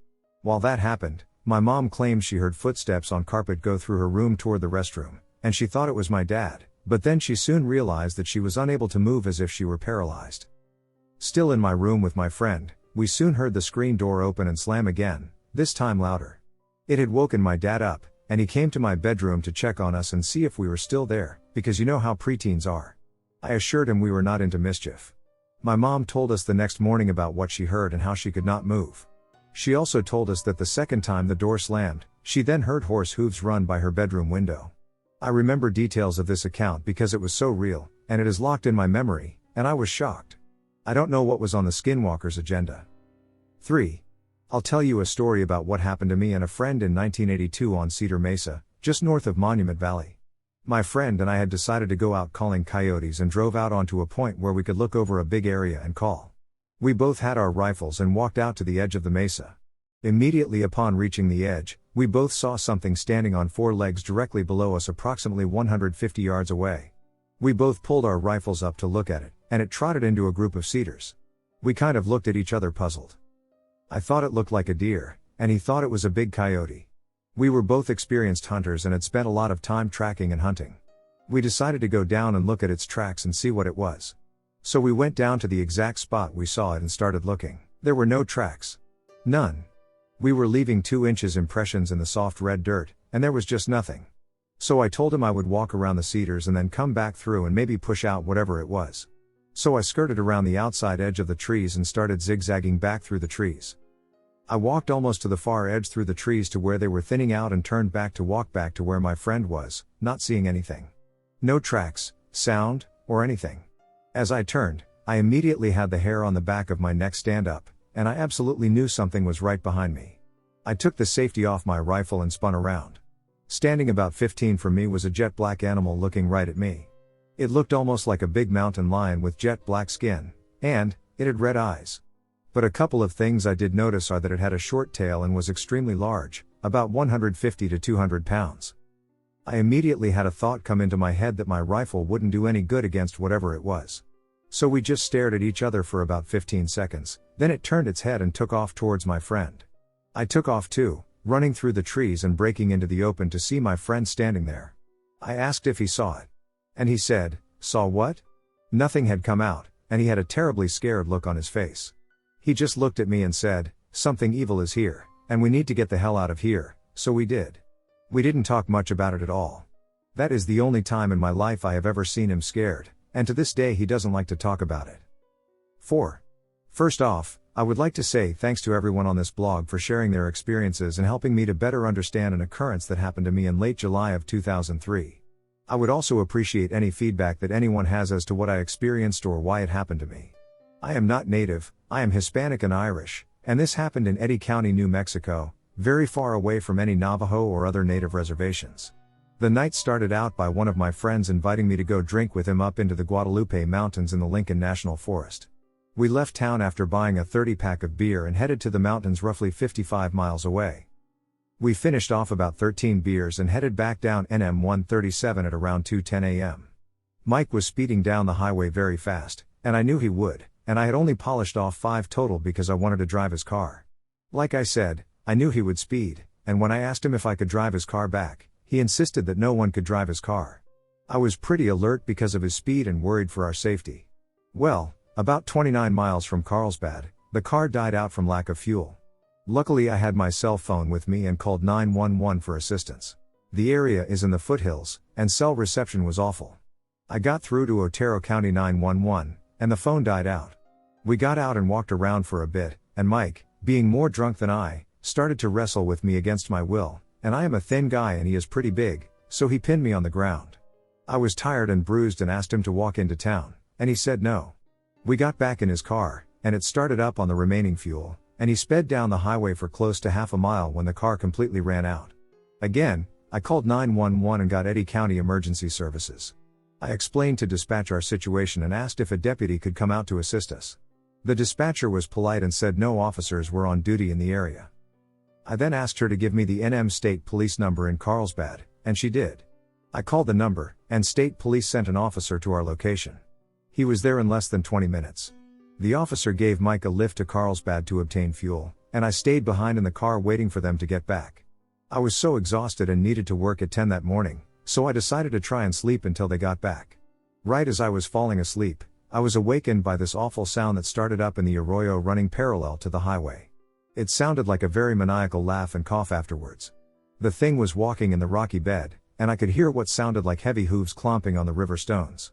While that happened, my mom claimed she heard footsteps on carpet go through her room toward the restroom, and she thought it was my dad, but then she soon realized that she was unable to move as if she were paralyzed. Still in my room with my friend, we soon heard the screen door open and slam again, this time louder. It had woken my dad up, and he came to my bedroom to check on us and see if we were still there, because you know how preteens are. I assured him we were not into mischief. My mom told us the next morning about what she heard and how she could not move. She also told us that the second time the door slammed, she then heard horse hooves run by her bedroom window. I remember details of this account because it was so real, and it is locked in my memory, and I was shocked. I don't know what was on the Skinwalker's agenda. 3. I'll tell you a story about what happened to me and a friend in 1982 on Cedar Mesa, just north of Monument Valley. My friend and I had decided to go out calling coyotes and drove out onto a point where we could look over a big area and call. We both had our rifles and walked out to the edge of the mesa. Immediately upon reaching the edge, we both saw something standing on 4 legs directly below us approximately 150 yards away. We both pulled our rifles up to look at it, and it trotted into a group of cedars. We kind of looked at each other puzzled. I thought it looked like a deer, and he thought it was a big coyote. We were both experienced hunters and had spent a lot of time tracking and hunting. We decided to go down and look at its tracks and see what it was. So we went down to the exact spot we saw it and started looking. There were no tracks. None. We were leaving 2 inches impressions in the soft red dirt, and there was just nothing. So I told him I would walk around the cedars and then come back through and maybe push out whatever it was. So I skirted around the outside edge of the trees and started zigzagging back through the trees. I walked almost to the far edge through the trees to where they were thinning out and turned back to walk back to where my friend was, not seeing anything. No tracks, sound, or anything. As I turned, I immediately had the hair on the back of my neck stand up, and I absolutely knew something was right behind me. I took the safety off my rifle and spun around. Standing about 15 from me was a jet black animal looking right at me. It looked almost like a big mountain lion with jet black skin, and it had red eyes. But a couple of things I did notice are that it had a short tail and was extremely large, about 150 to 200 pounds. I immediately had a thought come into my head that my rifle wouldn't do any good against whatever it was. So we just stared at each other for about 15 seconds, then it turned its head and took off towards my friend. I took off too, running through the trees and breaking into the open to see my friend standing there. I asked if he saw it. And he said, "Saw what?" Nothing had come out, and he had a terribly scared look on his face. He just looked at me and said, "Something evil is here, and we need to get the hell out of here," so we did. We didn't talk much about it at all. That is the only time in my life I have ever seen him scared, and to this day he doesn't like to talk about it. 4. First off, I would like to say thanks to everyone on this blog for sharing their experiences and helping me to better understand an occurrence that happened to me in late July of 2003. I would also appreciate any feedback that anyone has as to what I experienced or why it happened to me. I am not native, I am Hispanic and Irish, and this happened in Eddy County, New Mexico, very far away from any Navajo or other native reservations. The night started out by one of my friends inviting me to go drink with him up into the Guadalupe Mountains in the Lincoln National Forest. We left town after buying a 30-pack of beer and headed to the mountains roughly 55 miles away. We finished off about 13 beers and headed back down NM 137 at around 2:10 a.m. Mike was speeding down the highway very fast, and I knew he would, and I had only polished off 5 total because I wanted to drive his car. Like I said, I knew he would speed, and when I asked him if I could drive his car back, he insisted that no one could drive his car. I was pretty alert because of his speed and worried for our safety. Well, about 29 miles from Carlsbad, the car died out from lack of fuel. Luckily I had my cell phone with me and called 911 for assistance. The area is in the foothills, and cell reception was awful. I got through to Otero County 911, and the phone died out. We got out and walked around for a bit, and Mike, being more drunk than I, started to wrestle with me against my will, and I am a thin guy and he is pretty big, so he pinned me on the ground. I was tired and bruised and asked him to walk into town, and he said no. We got back in his car, and it started up on the remaining fuel, and he sped down the highway for close to half a mile when the car completely ran out. Again, I called 911 and got Eddy County Emergency Services. I explained to dispatch our situation and asked if a deputy could come out to assist us. The dispatcher was polite and said no officers were on duty in the area. I then asked her to give me the NM State Police number in Carlsbad, and she did. I called the number, and State Police sent an officer to our location. He was there in less than 20 minutes. The officer gave Mike a lift to Carlsbad to obtain fuel, and I stayed behind in the car waiting for them to get back. I was so exhausted and needed to work at 10 that morning, so I decided to try and sleep until they got back. Right as I was falling asleep, I was awakened by this awful sound that started up in the arroyo running parallel to the highway. It sounded like a very maniacal laugh and cough afterwards. The thing was walking in the rocky bed, and I could hear what sounded like heavy hooves clomping on the river stones.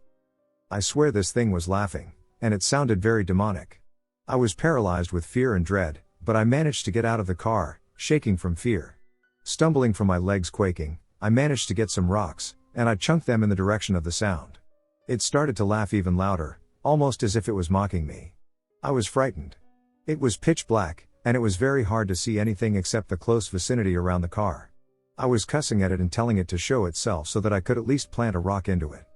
I swear this thing was laughing, and it sounded very demonic. I was paralyzed with fear and dread, but I managed to get out of the car, shaking from fear. Stumbling from my legs quaking, I managed to get some rocks, and I chunked them in the direction of the sound. It started to laugh even louder, almost as if it was mocking me. I was frightened. It was pitch black, and it was very hard to see anything except the close vicinity around the car. I was cussing at it and telling it to show itself so that I could at least plant a rock into it.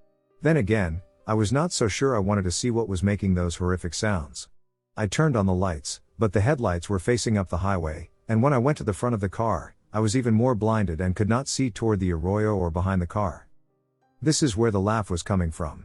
Then again, I was not so sure I wanted to see what was making those horrific sounds. I turned on the lights, but the headlights were facing up the highway, and when I went to the front of the car, I was even more blinded and could not see toward the arroyo or behind the car. This is where the laugh was coming from.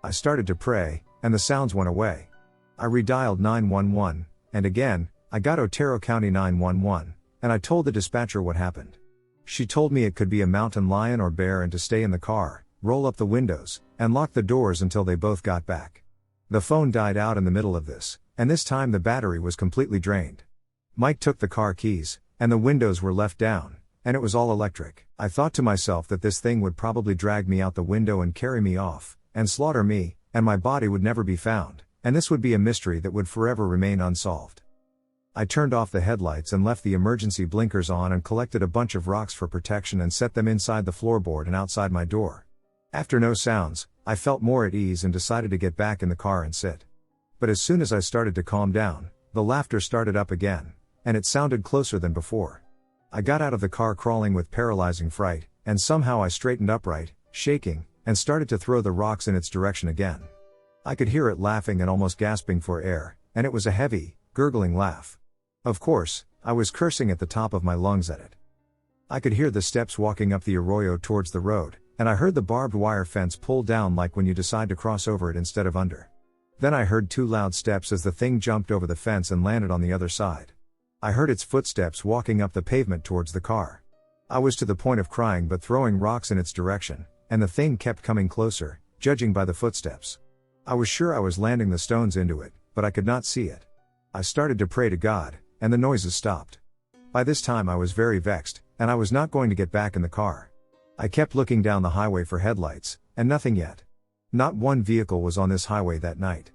I started to pray, and the sounds went away. I redialed 911, and again, I got Otero County 911, and I told the dispatcher what happened. She told me it could be a mountain lion or bear and to stay in the car, roll up the windows, and lock the doors until they both got back. The phone died out in the middle of this, and this time the battery was completely drained. Mike took the car keys, and the windows were left down, and it was all electric. I thought to myself that this thing would probably drag me out the window and carry me off, and slaughter me, and my body would never be found, and this would be a mystery that would forever remain unsolved. I turned off the headlights and left the emergency blinkers on and collected a bunch of rocks for protection and set them inside the floorboard and outside my door. After no sounds, I felt more at ease and decided to get back in the car and sit. But as soon as I started to calm down, the laughter started up again, and it sounded closer than before. I got out of the car crawling with paralyzing fright, and somehow I straightened upright, shaking, and started to throw the rocks in its direction again. I could hear it laughing and almost gasping for air, and it was a heavy, gurgling laugh. Of course, I was cursing at the top of my lungs at it. I could hear the steps walking up the arroyo towards the road, and I heard the barbed wire fence pull down like when you decide to cross over it instead of under. Then I heard two loud steps as the thing jumped over the fence and landed on the other side. I heard its footsteps walking up the pavement towards the car. I was to the point of crying but throwing rocks in its direction, and the thing kept coming closer, judging by the footsteps. I was sure I was landing the stones into it, but I could not see it. I started to pray to God, and the noises stopped. By this time I was very vexed, and I was not going to get back in the car. I kept looking down the highway for headlights, and nothing yet. Not one vehicle was on this highway that night.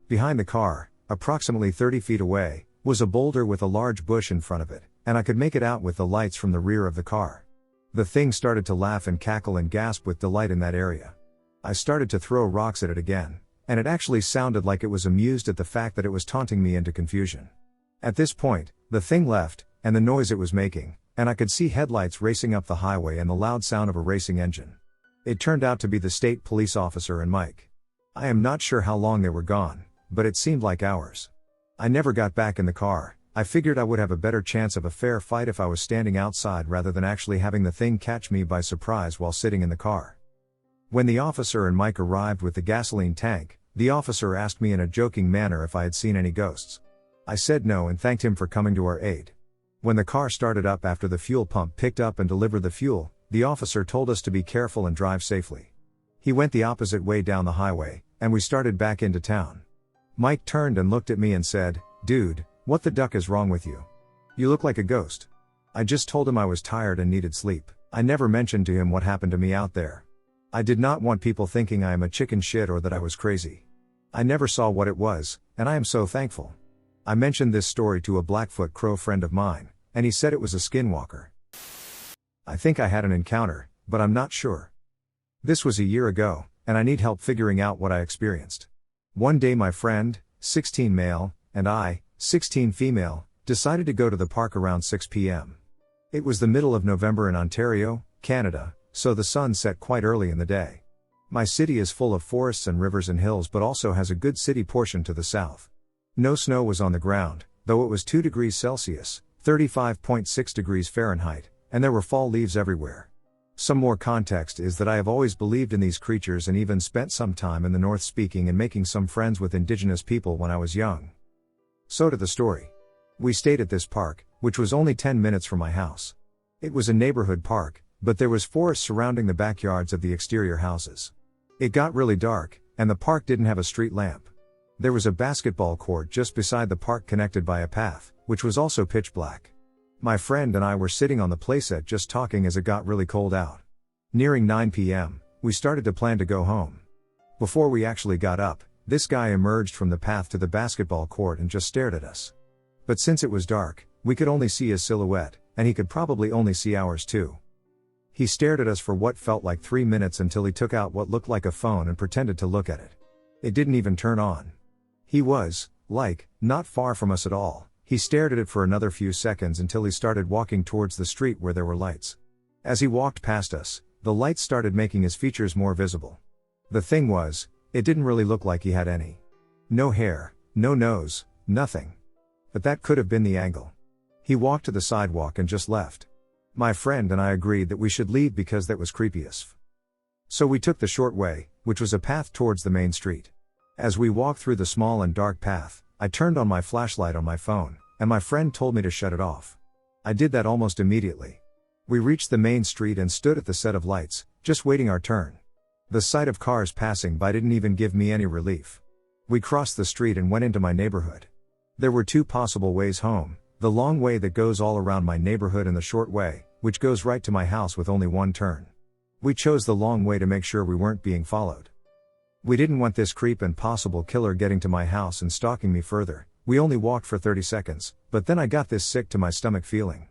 Behind the car, approximately 30 feet away, was a boulder with a large bush in front of it, and I could make it out with the lights from the rear of the car. The thing started to laugh and cackle and gasp with delight in that area. I started to throw rocks at it again, and it actually sounded like it was amused at the fact that it was taunting me into confusion. At this point, the thing left, and the noise it was making, and I could see headlights racing up the highway and the loud sound of a racing engine. It turned out to be the state police officer and Mike. I am not sure how long they were gone, but it seemed like hours. I never got back in the car. I figured I would have a better chance of a fair fight if I was standing outside rather than actually having the thing catch me by surprise while sitting in the car. When the officer and Mike arrived with the gasoline tank, the officer asked me in a joking manner if I had seen any ghosts. I said no and thanked him for coming to our aid. When the car started up after the fuel pump picked up and delivered the fuel, the officer told us to be careful and drive safely. He went the opposite way down the highway, and we started back into town. Mike turned and looked at me and said, "Dude, what the duck is wrong with you? You look like a ghost." I just told him I was tired and needed sleep. I never mentioned to him what happened to me out there. I did not want people thinking I am a chicken shit or that I was crazy. I never saw what it was, and I am so thankful. I mentioned this story to a Blackfoot Crow friend of mine, and he said it was a Skinwalker. I think I had an encounter, but I'm not sure. This was a year ago, and I need help figuring out what I experienced. One day my friend, 16 male, and I, 16 female, decided to go to the park around 6 p.m. It was the middle of November in Ontario, Canada, so the sun set quite early in the day. My city is full of forests and rivers and hills but also has a good city portion to the south. No snow was on the ground, though it was 2 degrees Celsius, 35.6 degrees Fahrenheit, and there were fall leaves everywhere. Some more context is that I have always believed in these creatures and even spent some time in the north speaking and making some friends with indigenous people when I was young. So to the story. We stayed at this park, which was only 10 minutes from my house. It was a neighborhood park, but there was forest surrounding the backyards of the exterior houses. It got really dark, and the park didn't have a street lamp. There was a basketball court just beside the park connected by a path, which was also pitch black. My friend and I were sitting on the playset just talking as it got really cold out. Nearing 9 p.m., we started to plan to go home. Before we actually got up, this guy emerged from the path to the basketball court and just stared at us. But since it was dark, we could only see his silhouette, and he could probably only see ours too. He stared at us for what felt like 3 minutes until he took out what looked like a phone and pretended to look at it. It didn't even turn on. He was, Not far from us at all. He stared at it for another few seconds until he started walking towards the street where there were lights. As he walked past us, the lights started making his features more visible. The thing was, it didn't really look like he had any. No hair, no nose, nothing. But that could have been the angle. He walked to the sidewalk and just left. My friend and I agreed that we should leave because that was creepy as f. So we took the short way, which was a path towards the main street. As we walked through the small and dark path, I turned on my flashlight on my phone, and my friend told me to shut it off. I did that almost immediately. We reached the main street and stood at the set of lights, just waiting our turn. The sight of cars passing by didn't even give me any relief. We crossed the street and went into my neighborhood. There were two possible ways home, the long way that goes all around my neighborhood and the short way, which goes right to my house with only one turn. We chose the long way to make sure we weren't being followed. We didn't want this creep and possible killer getting to my house and stalking me further. We only walked for 30 seconds, but then I got this sick to my stomach feeling.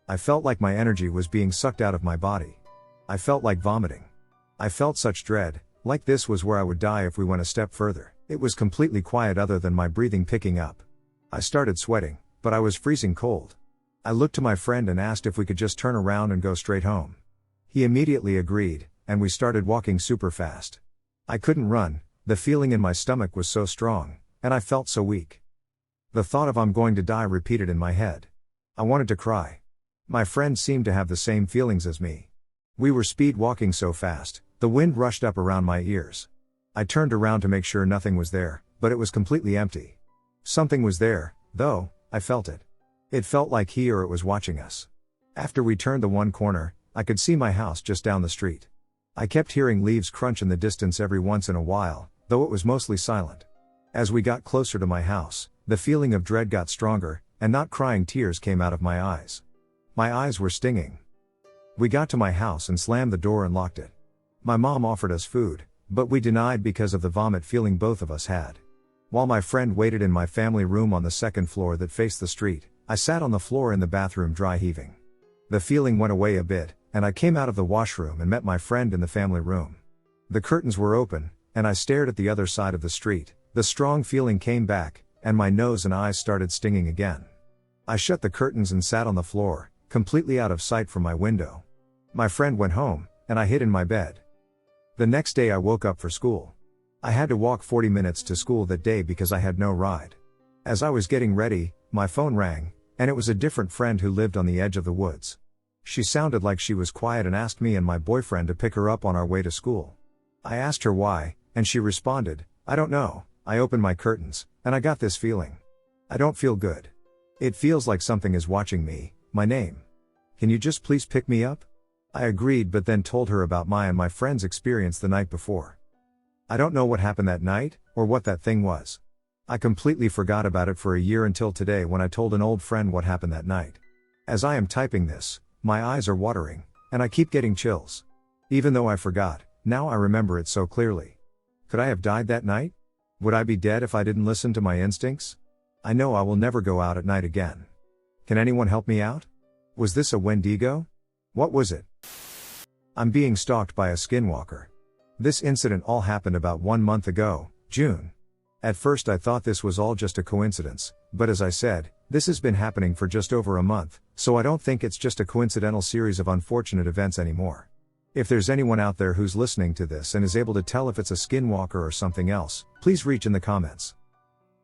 I felt like my energy was being sucked out of my body. I felt like vomiting. I felt such dread, like this was where I would die if we went a step further. It was completely quiet other than my breathing picking up. I started sweating, but I was freezing cold. I looked to my friend and asked if we could just turn around and go straight home. He immediately agreed, and we started walking super fast. I couldn't run, the feeling in my stomach was so strong, and I felt so weak. The thought of I'm going to die repeated in my head. I wanted to cry. My friend seemed to have the same feelings as me. We were speed walking so fast, the wind rushed up around my ears. I turned around to make sure nothing was there, but it was completely empty. Something was there, though, I felt it. It felt like he or it was watching us. After we turned the one corner, I could see my house just down the street. I kept hearing leaves crunch in the distance every once in a while, though it was mostly silent. As we got closer to my house, the feeling of dread got stronger, and not crying tears came out of my eyes. My eyes were stinging. We got to my house and slammed the door and locked it. My mom offered us food, but we denied because of the vomit feeling both of us had. While my friend waited in my family room on the second floor that faced the street, I sat on the floor in the bathroom dry heaving. The feeling went away a bit, and I came out of the washroom and met my friend in the family room. The curtains were open, and I stared at the other side of the street. The strong feeling came back, and my nose and eyes started stinging again. I shut the curtains and sat on the floor, completely out of sight from my window. My friend went home, and I hid in my bed. The next day I woke up for school. I had to walk 40 minutes to school that day because I had no ride. As I was getting ready, my phone rang, and it was a different friend who lived on the edge of the woods. She sounded like she was quiet and asked me and my boyfriend to pick her up on our way to school. I asked her why, and she responded, "I don't know." I opened my curtains, and I got this feeling. I don't feel good. It feels like something is watching me, my name. Can you just please pick me up? I agreed but then told her about my and my friend's experience the night before. I don't know what happened that night, or what that thing was. I completely forgot about it for a year until today when I told an old friend what happened that night. As I am typing this, my eyes are watering, and I keep getting chills. Even though I forgot, now I remember it so clearly. Could I have died that night? Would I be dead if I didn't listen to my instincts? I know I will never go out at night again. Can anyone help me out? Was this a Wendigo? What was it? I'm being stalked by a skinwalker. This incident all happened about 1 month ago, June. At first I thought this was all just a coincidence, but as I said, this has been happening for just over a month, so I don't think it's just a coincidental series of unfortunate events anymore. If there's anyone out there who's listening to this and is able to tell if it's a skinwalker or something else, please reach in the comments.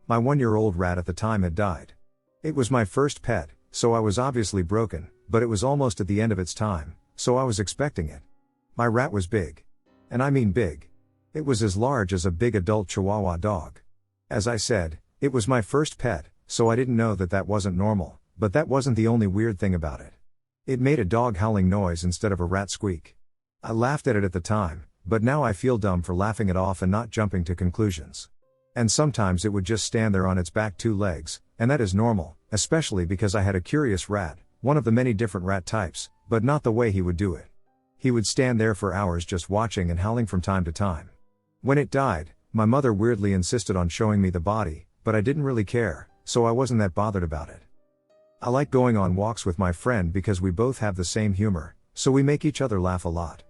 My 1-year-old rat at the time had died. It was my first pet, so I was obviously broken, but it was almost at the end of its time, so I was expecting it. My rat was big. And I mean big. It was as large as a big adult Chihuahua dog. As I said, it was my first pet, so I didn't know that that wasn't normal, but that wasn't the only weird thing about it. It made a dog howling noise instead of a rat squeak. I laughed at it the time, but now I feel dumb for laughing it off and not jumping to conclusions. And sometimes it would just stand there on its back 2 legs, and that is normal, especially because I had a curious rat, one of the many different rat types, but not the way he would do it. He would stand there for hours just watching and howling from time to time. When it died, my mother weirdly insisted on showing me the body, but I didn't really care, so I wasn't that bothered about it. I like going on walks with my friend because we both have the same humor, so we make each other laugh a lot.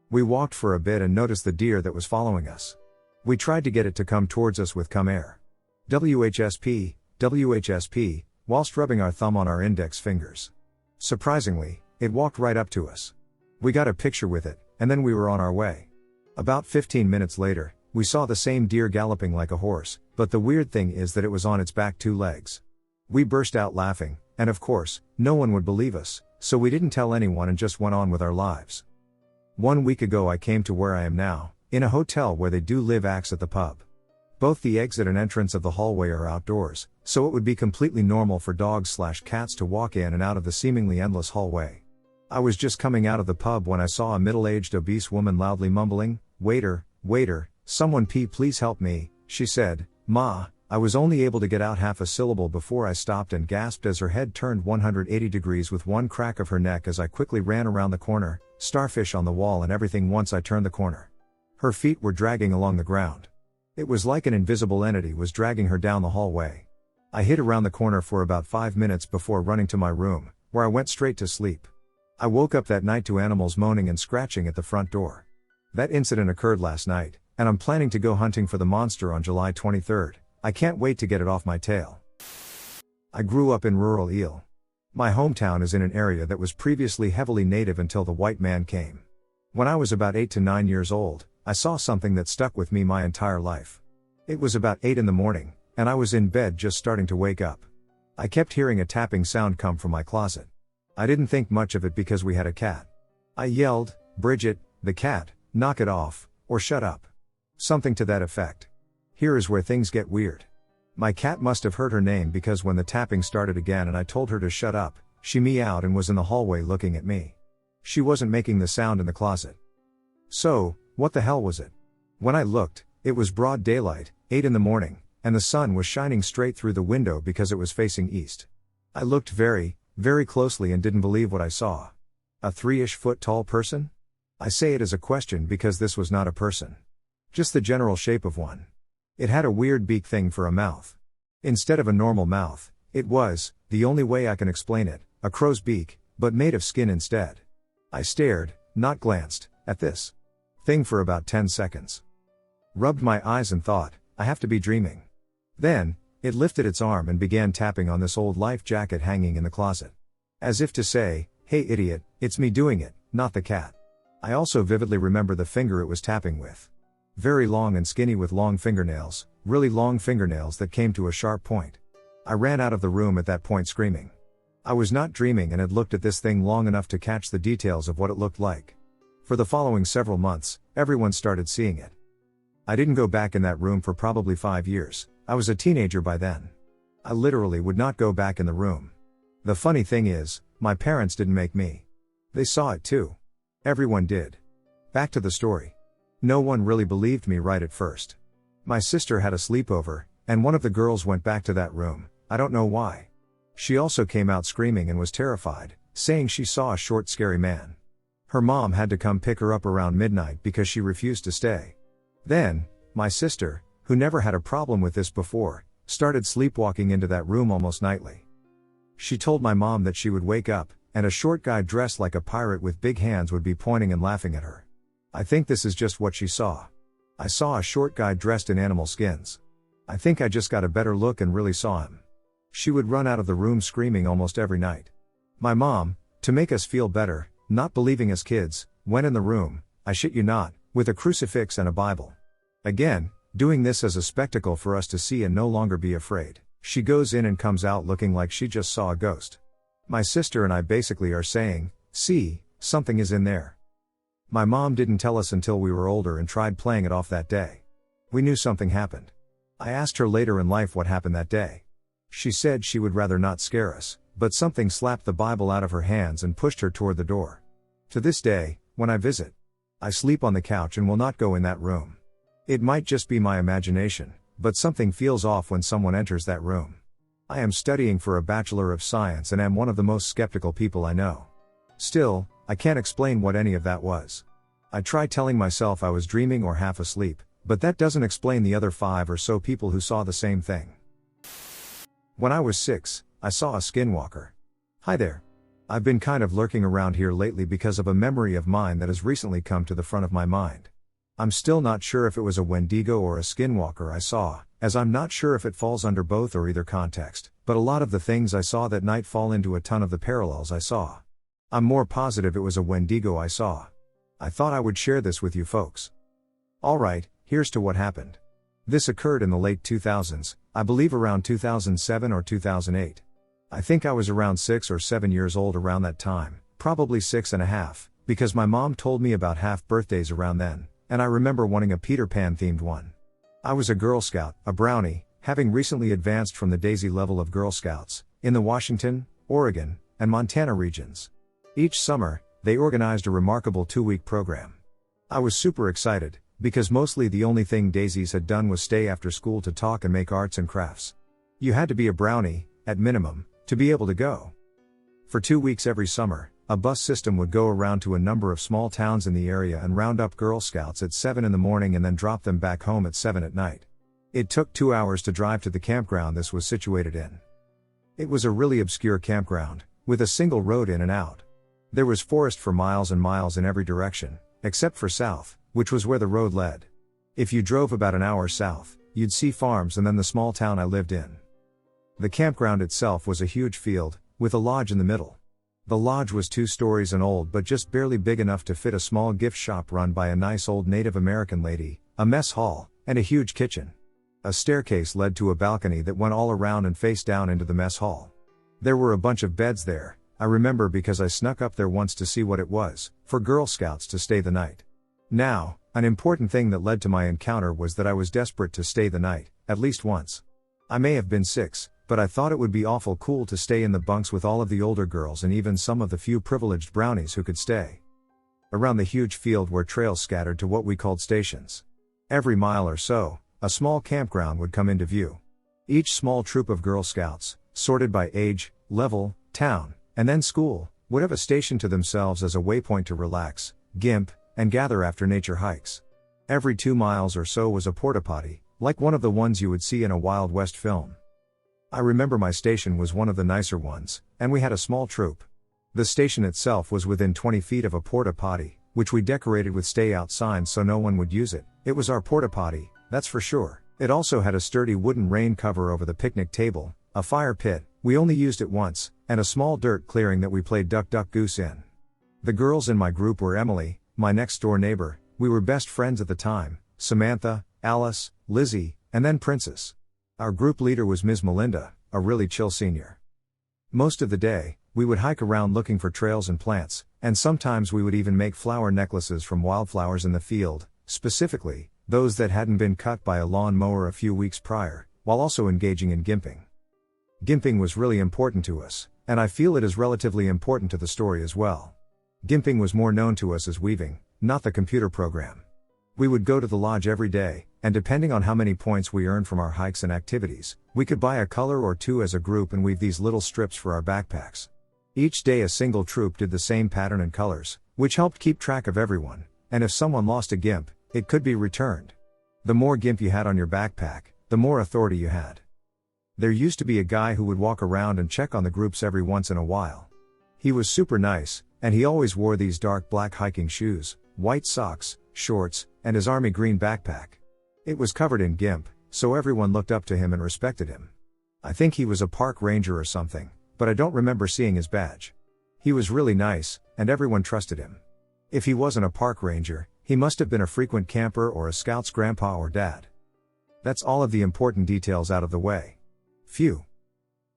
We walked for a bit and noticed the deer that was following us. We tried to get it to come towards us with "come here." WHSP, WHSP, whilst rubbing our thumb on our index fingers. Surprisingly, it walked right up to us. We got a picture with it, and then we were on our way. About 15 minutes later, we saw the same deer galloping like a horse, but the weird thing is that it was on its back 2 legs. We burst out laughing, and of course, no one would believe us, so we didn't tell anyone and just went on with our lives. 1 week ago I came to where I am now, in a hotel where they do live acts at the pub. Both the exit and entrance of the hallway are outdoors, so it would be completely normal for dogs/cats to walk in and out of the seemingly endless hallway. I was just coming out of the pub when I saw a middle-aged obese woman loudly mumbling, "Waiter, waiter, someone please help me," she said. "Ma." I was only able to get out half a syllable before I stopped and gasped as her head turned 180 degrees with one crack of her neck as I quickly ran around the corner, starfish on the wall and everything once I turned the corner. Her feet were dragging along the ground. It was like an invisible entity was dragging her down the hallway. I hid around the corner for about 5 minutes before running to my room, where I went straight to sleep. I woke up that night to animals moaning and scratching at the front door. That incident occurred last night, and I'm planning to go hunting for the monster on July 23rd. I can't wait to get it off my tail. I grew up in rural Eel. My hometown is in an area that was previously heavily native until the white man came. When I was about 8 to 9 years old, I saw something that stuck with me my entire life. It was about 8 in the morning, and I was in bed just starting to wake up. I kept hearing a tapping sound come from my closet. I didn't think much of it because we had a cat. I yelled, "Bridget, the cat, knock it off, or shut up." Something to that effect. Here is where things get weird. My cat must have heard her name because when the tapping started again and I told her to shut up, she meowed and was in the hallway looking at me. She wasn't making the sound in the closet. So, what the hell was it? When I looked, it was broad daylight, 8 in the morning, and the sun was shining straight through the window because it was facing east. I looked very, very closely and didn't believe what I saw. A 3-ish foot tall person? I say it as a question because this was not a person. Just the general shape of one. It had a weird beak thing for a mouth. Instead of a normal mouth, it was, the only way I can explain it, a crow's beak, but made of skin instead. I stared, not glanced, at this thing for about 10 seconds. Rubbed my eyes and thought, I have to be dreaming. Then, it lifted its arm and began tapping on this old life jacket hanging in the closet. As if to say, "Hey idiot, it's me doing it, not the cat." I also vividly remember the finger it was tapping with. Very long and skinny with long fingernails, really long fingernails that came to a sharp point. I ran out of the room at that point screaming. I was not dreaming and had looked at this thing long enough to catch the details of what it looked like. For the following several months, everyone started seeing it. I didn't go back in that room for probably 5 years. I was a teenager by then. I literally would not go back in the room. The funny thing is, my parents didn't make me. They saw it too. Everyone did. Back to the story. No one really believed me right at first. My sister had a sleepover, and one of the girls went back to that room, I don't know why. She also came out screaming and was terrified, saying she saw a short scary man. Her mom had to come pick her up around midnight because she refused to stay. Then, my sister, who never had a problem with this before, started sleepwalking into that room almost nightly. She told my mom that she would wake up, and a short guy dressed like a pirate with big hands would be pointing and laughing at her. I think this is just what she saw. I saw a short guy dressed in animal skins. I think I just got a better look and really saw him. She would run out of the room screaming almost every night. My mom, to make us feel better, not believing us kids, went in the room, I shit you not, with a crucifix and a Bible. Again, doing this as a spectacle for us to see and no longer be afraid. She goes in and comes out looking like she just saw a ghost. My sister and I basically are saying, "See, something is in there." My mom didn't tell us until we were older and tried playing it off that day. We knew something happened. I asked her later in life what happened that day. She said she would rather not scare us, but something slapped the Bible out of her hands and pushed her toward the door. To this day, when I visit, I sleep on the couch and will not go in that room. It might just be my imagination, but something feels off when someone enters that room. I am studying for a Bachelor of Science and am one of the most skeptical people I know. Still, I can't explain what any of that was. I try telling myself I was dreaming or half asleep, but that doesn't explain the other 5 or so people who saw the same thing. When I was 6, I saw a skinwalker. Hi there. I've been kind of lurking around here lately because of a memory of mine that has recently come to the front of my mind. I'm still not sure if it was a Wendigo or a skinwalker I saw, as I'm not sure if it falls under both or either context, but a lot of the things I saw that night fall into a ton of the parallels I saw. I'm more positive it was a Wendigo I saw. I thought I would share this with you folks. Alright, here's to what happened. This occurred in the late 2000s, I believe around 2007 or 2008. I think I was around 6 or 7 years old around that time, probably 6.5, because my mom told me about half birthdays around then, and I remember wanting a Peter Pan themed one. I was a Girl Scout, a brownie, having recently advanced from the Daisy level of Girl Scouts, in the Washington, Oregon, and Montana regions. Each summer, they organized a remarkable 2-week program. I was super excited, because mostly the only thing Daisies had done was stay after school to talk and make arts and crafts. You had to be a brownie, at minimum, to be able to go. For 2 weeks every summer, a bus system would go around to a number of small towns in the area and round up Girl Scouts at 7 in the morning and then drop them back home at 7 at night. It took 2 hours to drive to the campground this was situated in. It was a really obscure campground, with a single road in and out. There was forest for miles and miles in every direction, except for south, which was where the road led. If you drove about an hour south, you'd see farms and then the small town I lived in. The campground itself was a huge field, with a lodge in the middle. The lodge was 2 stories and old but just barely big enough to fit a small gift shop run by a nice old Native American lady, a mess hall, and a huge kitchen. A staircase led to a balcony that went all around and faced down into the mess hall. There were a bunch of beds there, I remember because I snuck up there once to see what it was, for Girl Scouts to stay the night. Now, an important thing that led to my encounter was that I was desperate to stay the night, at least once. I may have been 6, but I thought it would be awful cool to stay in the bunks with all of the older girls and even some of the few privileged brownies who could stay. Around the huge field were trails scattered to what we called stations. Every mile or so, a small campground would come into view. Each small troop of Girl Scouts, sorted by age, level, town, and then school, would have a station to themselves as a waypoint to relax, gimp, and gather after nature hikes. Every 2 miles or so was a porta-potty, like one of the ones you would see in a Wild West film. I remember my station was one of the nicer ones, and we had a small troop. The station itself was within 20 feet of a porta-potty, which we decorated with stay out signs so no one would use it. It was our porta-potty, that's for sure. It also had a sturdy wooden rain cover over the picnic table, a fire pit, we only used it once, and a small dirt clearing that we played duck duck goose in. The girls in my group were Emily, my next door neighbor, we were best friends at the time, Samantha, Alice, Lizzie, and then Princess. Our group leader was Ms. Melinda, a really chill senior. Most of the day, we would hike around looking for trails and plants, and sometimes we would even make flower necklaces from wildflowers in the field, specifically, those that hadn't been cut by a lawn mower a few weeks prior, while also engaging in gimping. Gimping was really important to us, and I feel it is relatively important to the story as well. Gimping was more known to us as weaving, not the computer program. We would go to the lodge every day, and depending on how many points we earned from our hikes and activities, we could buy a color or 2 as a group and weave these little strips for our backpacks. Each day a single troop did the same pattern and colors, which helped keep track of everyone, and if someone lost a gimp, it could be returned. The more gimp you had on your backpack, the more authority you had. There used to be a guy who would walk around and check on the groups every once in a while. He was super nice, and he always wore these dark black hiking shoes, white socks, shorts, and his army green backpack. It was covered in gimp, so everyone looked up to him and respected him. I think he was a park ranger or something, but I don't remember seeing his badge. He was really nice, and everyone trusted him. If he wasn't a park ranger, he must have been a frequent camper or a scout's grandpa or dad. That's all of the important details out of the way. Phew.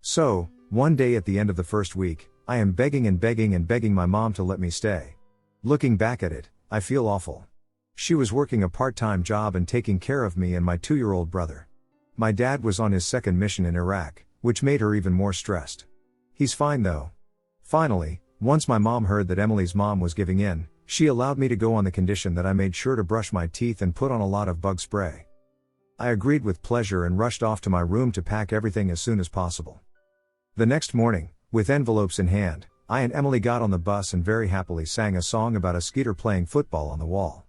So, one day at the end of the first week, I am begging and begging and begging my mom to let me stay. Looking back at it, I feel awful. She was working a part-time job and taking care of me and my 2-year-old brother. My dad was on his second mission in Iraq, which made her even more stressed. He's fine though. Finally, once my mom heard that Emily's mom was giving in, she allowed me to go on the condition that I made sure to brush my teeth and put on a lot of bug spray. I agreed with pleasure and rushed off to my room to pack everything as soon as possible. The next morning, with envelopes in hand, I and Emily got on the bus and very happily sang a song about a skeeter playing football on the wall.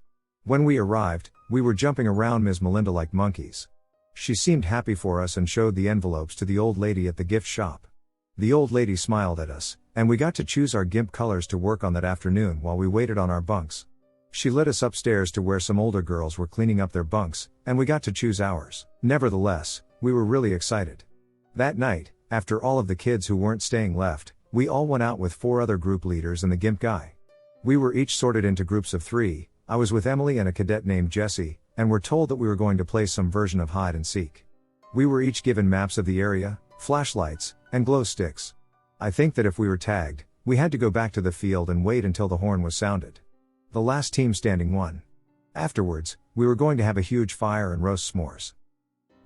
When we arrived, we were jumping around Ms. Melinda like monkeys. She seemed happy for us and showed the envelopes to the old lady at the gift shop. The old lady smiled at us, and we got to choose our gimp colors to work on that afternoon while we waited on our bunks. She led us upstairs to where some older girls were cleaning up their bunks, and we got to choose ours. Nevertheless, we were really excited. That night, after all of the kids who weren't staying left, we all went out with 4 other group leaders and the gimp guy. We were each sorted into groups of 3, I was with Emily and a cadet named Jesse, and were told that we were going to play some version of hide and seek. We were each given maps of the area, flashlights, and glow sticks. I think that if we were tagged, we had to go back to the field and wait until the horn was sounded. The last team standing won. Afterwards, we were going to have a huge fire and roast s'mores.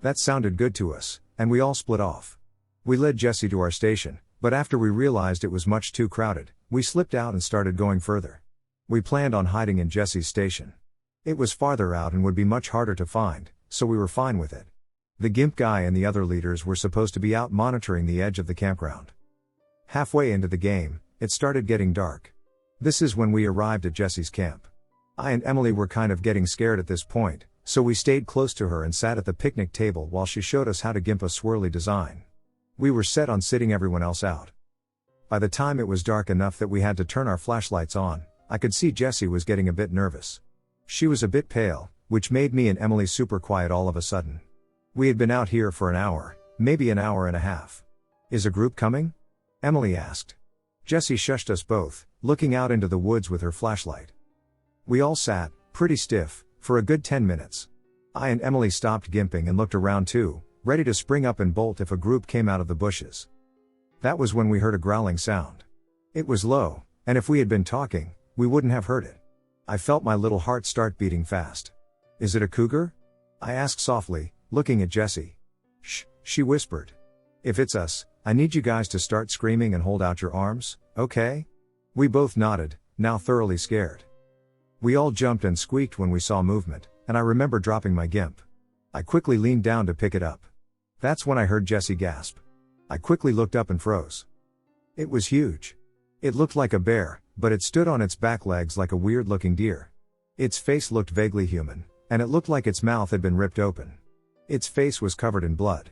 That sounded good to us, and we all split off. We led Jesse to our station, but after we realized it was much too crowded, we slipped out and started going further. We planned on hiding in Jesse's station. It was farther out and would be much harder to find, so we were fine with it. The gimp guy and the other leaders were supposed to be out monitoring the edge of the campground. Halfway into the game, it started getting dark. This is when we arrived at Jesse's camp. I and Emily were kind of getting scared at this point, so we stayed close to her and sat at the picnic table while she showed us how to gimp a swirly design. We were set on sitting everyone else out. By the time it was dark enough that we had to turn our flashlights on, I could see Jessie was getting a bit nervous. She was a bit pale, which made me and Emily super quiet all of a sudden. We had been out here for an hour, maybe an hour and a half. "Is a group coming?" Emily asked. Jessie shushed us both, looking out into the woods with her flashlight. We all sat, pretty stiff, for a good 10 minutes. I and Emily stopped gimping and looked around too, ready to spring up and bolt if a group came out of the bushes. That was when we heard a growling sound. It was low, and if we had been talking, we wouldn't have heard it. I felt my little heart start beating fast. "Is it a cougar?" I asked softly, looking at Jessie. "Shh," she whispered. "If it's us, I need you guys to start screaming and hold out your arms, okay?" We both nodded, now thoroughly scared. We all jumped and squeaked when we saw movement, and I remember dropping my gimp. I quickly leaned down to pick it up. That's when I heard Jessie gasp. I quickly looked up and froze. It was huge. It looked like a bear, but it stood on its back legs like a weird-looking deer. Its face looked vaguely human, and it looked like its mouth had been ripped open. Its face was covered in blood.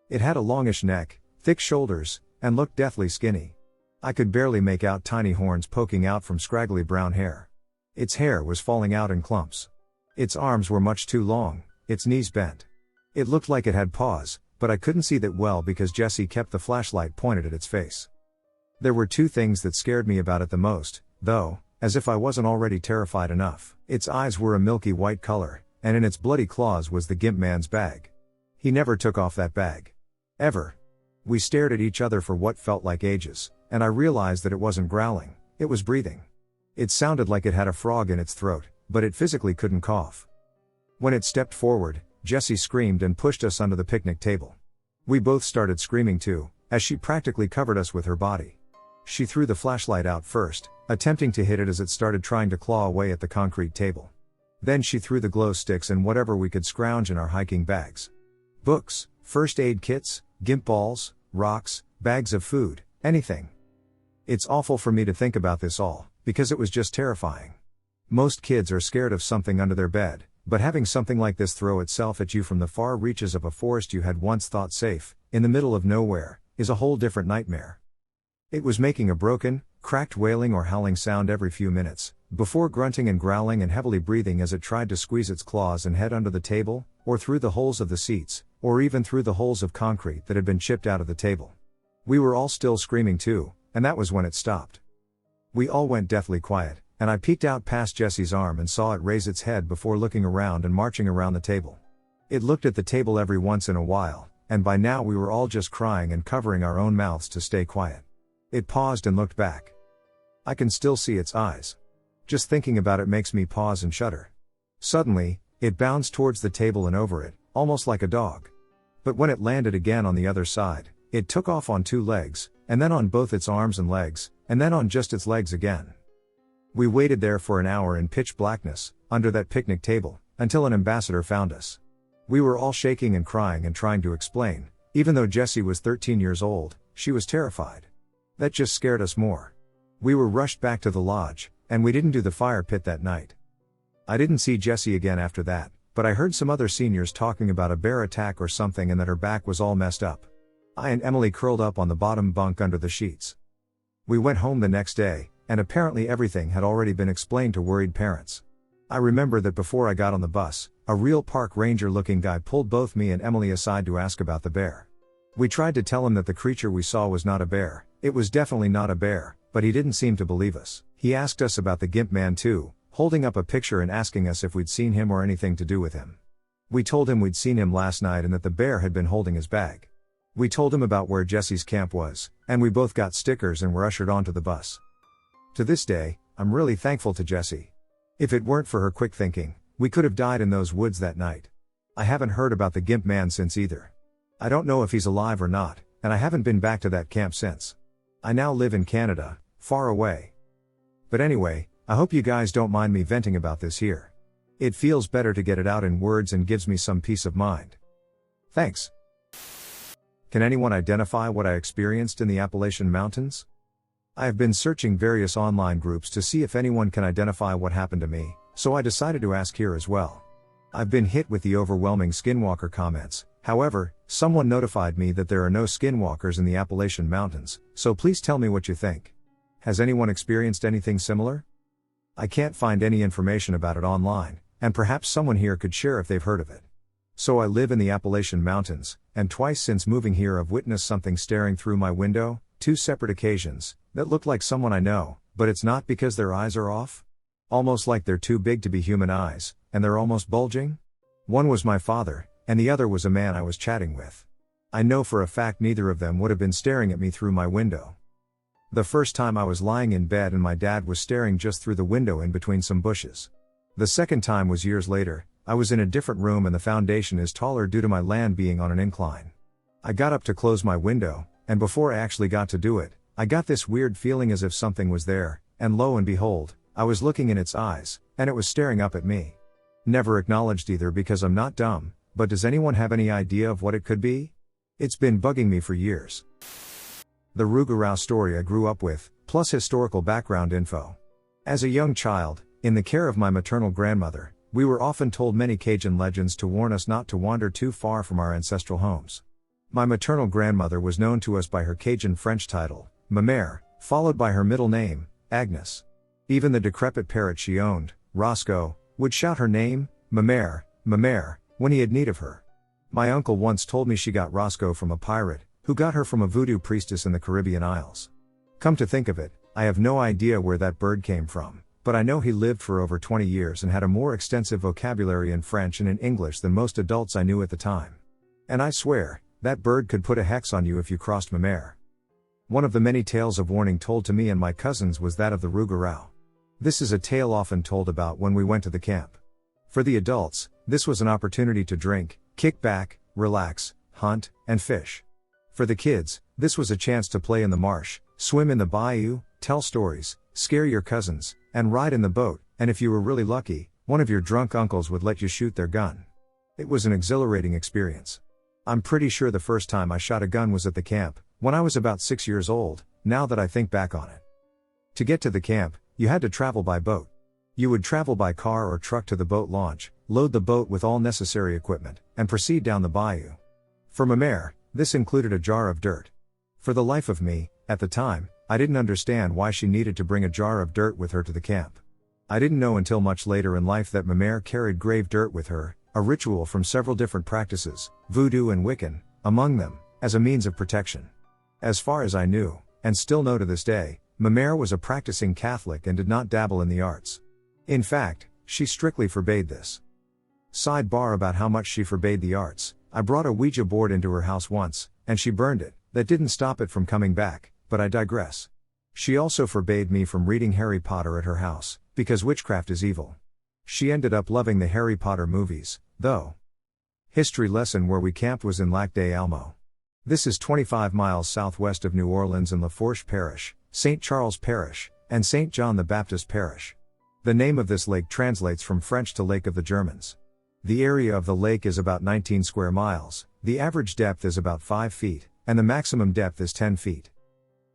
It had a longish neck, thick shoulders, and looked deathly skinny. I could barely make out tiny horns poking out from scraggly brown hair. Its hair was falling out in clumps. Its arms were much too long, its knees bent. It looked like it had paws, but I couldn't see that well because Jessie kept the flashlight pointed at its face. There were 2 things that scared me about it the most, though, as if I wasn't already terrified enough. Its eyes were a milky white color, and in its bloody claws was the gimp man's bag. He never took off that bag. Ever. We stared at each other for what felt like ages, and I realized that it wasn't growling, it was breathing. It sounded like it had a frog in its throat, but it physically couldn't cough. When it stepped forward, Jessie screamed and pushed us under the picnic table. We both started screaming too, as she practically covered us with her body. She threw the flashlight out first, attempting to hit it as it started trying to claw away at the concrete table. Then she threw the glow sticks and whatever we could scrounge in our hiking bags. Books, first aid kits, gimp balls, rocks, bags of food, anything. It's awful for me to think about this all, because it was just terrifying. Most kids are scared of something under their bed, but having something like this throw itself at you from the far reaches of a forest you had once thought safe, in the middle of nowhere, is a whole different nightmare. It was making a broken, cracked wailing or howling sound every few minutes, before grunting and growling and heavily breathing as it tried to squeeze its claws and head under the table, or through the holes of the seats, or even through the holes of concrete that had been chipped out of the table. We were all still screaming too, and that was when it stopped. We all went deathly quiet, and I peeked out past Jessie's arm and saw it raise its head before looking around and marching around the table. It looked at the table every once in a while, and by now we were all just crying and covering our own mouths to stay quiet. It paused and looked back. I can still see its eyes. Just thinking about it makes me pause and shudder. Suddenly, it bounced towards the table and over it, almost like a dog. But when it landed again on the other side, it took off on 2 legs, and then on both its arms and legs, and then on just its legs again. We waited there for an hour in pitch blackness, under that picnic table, until an ambassador found us. We were all shaking and crying and trying to explain. Even though Jessie was 13 years old, she was terrified. That just scared us more. We were rushed back to the lodge, and we didn't do the fire pit that night. I didn't see Jessie again after that, but I heard some other seniors talking about a bear attack or something and that her back was all messed up. I and Emily curled up on the bottom bunk under the sheets. We went home the next day, and apparently everything had already been explained to worried parents. I remember that before I got on the bus, a real park ranger looking guy pulled both me and Emily aside to ask about the bear. We tried to tell him that the creature we saw was not a bear, it was definitely not a bear, but he didn't seem to believe us. He asked us about the Gimp Man too, holding up a picture and asking us if we'd seen him or anything to do with him. We told him we'd seen him last night and that the bear had been holding his bag. We told him about where Jesse's camp was, and we both got stickers and were ushered onto the bus. To this day, I'm really thankful to Jessie. If it weren't for her quick thinking, we could have died in those woods that night. I haven't heard about the Gimp Man since either. I don't know if he's alive or not, and I haven't been back to that camp since. I now live in Canada, far away. But anyway, I hope you guys don't mind me venting about this here. It feels better to get it out in words and gives me some peace of mind. Thanks. Can anyone identify what I experienced in the Appalachian Mountains? I have been searching various online groups to see if anyone can identify what happened to me, so I decided to ask here as well. I've been hit with the overwhelming Skinwalker comments, however, someone notified me that there are no Skinwalkers in the Appalachian Mountains, so please tell me what you think. Has anyone experienced anything similar? I can't find any information about it online, and perhaps someone here could share if they've heard of it. So I live in the Appalachian Mountains, and twice since moving here I've witnessed something staring through my window, 2 separate occasions, that look like someone I know, but it's not because their eyes are off? Almost like they're too big to be human eyes, and they're almost bulging? One was my father, and the other was a man I was chatting with. I know for a fact neither of them would have been staring at me through my window. The first time I was lying in bed and my dad was staring just through the window in between some bushes. The second time was years later. I was in a different room and the foundation is taller due to my land being on an incline. I got up to close my window, and before I actually got to do it, I got this weird feeling as if something was there, and lo and behold, I was looking in its eyes, and it was staring up at me. Never acknowledged either because I'm not dumb, but does anyone have any idea of what it could be? It's been bugging me for years. The Rougarou story I grew up with, plus historical background info. As a young child, in the care of my maternal grandmother, we were often told many Cajun legends to warn us not to wander too far from our ancestral homes. My maternal grandmother was known to us by her Cajun French title, Ma Mère, followed by her middle name, Agnes. Even the decrepit parrot she owned, Roscoe, would shout her name, Ma Mère, when he had need of her. My uncle once told me she got Roscoe from a pirate, who got her from a voodoo priestess in the Caribbean Isles. Come to think of it, I have no idea where that bird came from, but I know he lived for over 20 years and had a more extensive vocabulary in French and in English than most adults I knew at the time. And I swear, that bird could put a hex on you if you crossed Ma Mère. One of the many tales of warning told to me and my cousins was that of the Rougarou. This is a tale often told about when we went to the camp. For the adults, this was an opportunity to drink, kick back, relax, hunt, and fish. For the kids, this was a chance to play in the marsh, swim in the bayou, tell stories, scare your cousins, and ride in the boat, and if you were really lucky, one of your drunk uncles would let you shoot their gun. It was an exhilarating experience. I'm pretty sure the first time I shot a gun was at the camp, when I was about 6 years old, now that I think back on it. To get to the camp, you had to travel by boat. You would travel by car or truck to the boat launch, load the boat with all necessary equipment, and proceed down the bayou. For Ma Mère, this included a jar of dirt. For the life of me, at the time, I didn't understand why she needed to bring a jar of dirt with her to the camp. I didn't know until much later in life that Ma Mère carried grave dirt with her, a ritual from several different practices, voodoo and Wiccan, among them, as a means of protection. As far as I knew, and still know to this day, Ma Mère was a practicing Catholic and did not dabble in the arts. In fact, she strictly forbade this. Sidebar about how much she forbade the arts: I brought a Ouija board into her house once, and she burned it. That didn't stop it from coming back, but I digress. She also forbade me from reading Harry Potter at her house, because witchcraft is evil. She ended up loving the Harry Potter movies, though. History lesson: where we camped was in Lac des Almos. This is 25 miles southwest of New Orleans in Lafourche Parish, St. Charles Parish, and St. John the Baptist Parish. The name of this lake translates from French to Lake of the Germans. The area of the lake is about 19 square miles, the average depth is about 5 feet, and the maximum depth is 10 feet.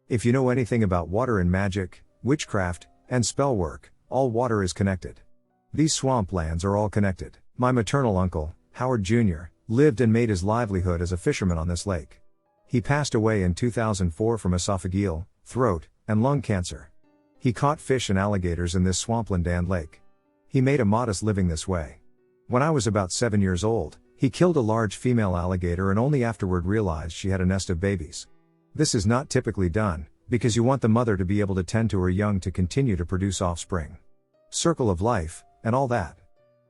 If you know anything about water and magic, witchcraft, and spell work, all water is connected. These swamplands are all connected. My maternal uncle, Howard Jr., lived and made his livelihood as a fisherman on this lake. He passed away in 2004 from esophageal, throat, and lung cancer. He caught fish and alligators in this swampland and lake. He made a modest living this way. When I was about 7 years old, he killed a large female alligator and only afterward realized she had a nest of babies. This is not typically done, because you want the mother to be able to tend to her young to continue to produce offspring. Circle of life, and all that.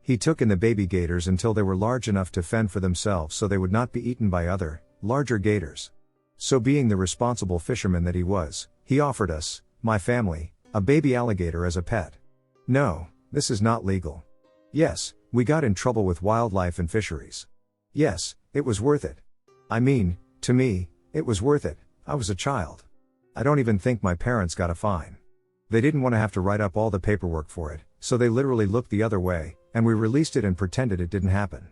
He took in the baby gators until they were large enough to fend for themselves so they would not be eaten by other, larger gators. So being the responsible fisherman that he was, he offered us, my family, a baby alligator as a pet. No, this is not legal. Yes, we got in trouble with wildlife and fisheries. Yes, it was worth it. I mean, to me, it was worth it. I was a child. I don't even think my parents got a fine. They didn't want to have to write up all the paperwork for it, so they literally looked the other way, and we released it and pretended it didn't happen.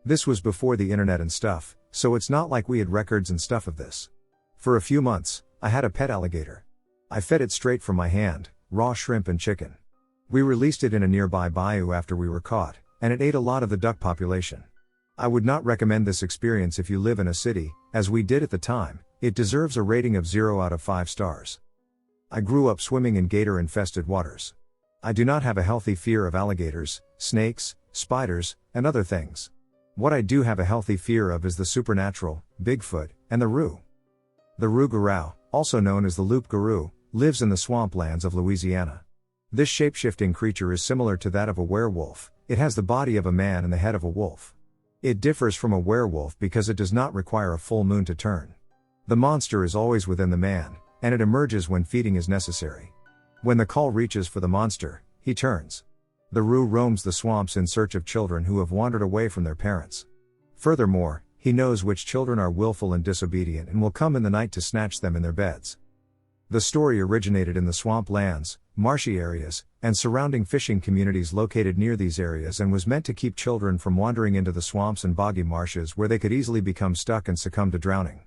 This was before the internet and stuff, so it's not like we had records and stuff of this. For a few months, I had a pet alligator. I fed it straight from my hand, raw shrimp and chicken. We released it in a nearby bayou after we were caught, and it ate a lot of the duck population. I would not recommend this experience if you live in a city, as we did at the time. It deserves a rating of 0 out of 5 stars. I grew up swimming in gator-infested waters. I do not have a healthy fear of alligators, snakes, spiders, and other things. What I do have a healthy fear of is the supernatural, Bigfoot, and the roo. The rougarou, also known as the loup-garou, lives in the swamplands of Louisiana. This shape-shifting creature is similar to that of a werewolf. It has the body of a man and the head of a wolf. It differs from a werewolf because it does not require a full moon to turn. The monster is always within the man, and it emerges when feeding is necessary. When the call reaches for the monster, he turns. The roo roams the swamps in search of children who have wandered away from their parents. Furthermore, he knows which children are willful and disobedient and will come in the night to snatch them in their beds. The story originated in the swamp lands, marshy areas, and surrounding fishing communities located near these areas and was meant to keep children from wandering into the swamps and boggy marshes where they could easily become stuck and succumb to drowning.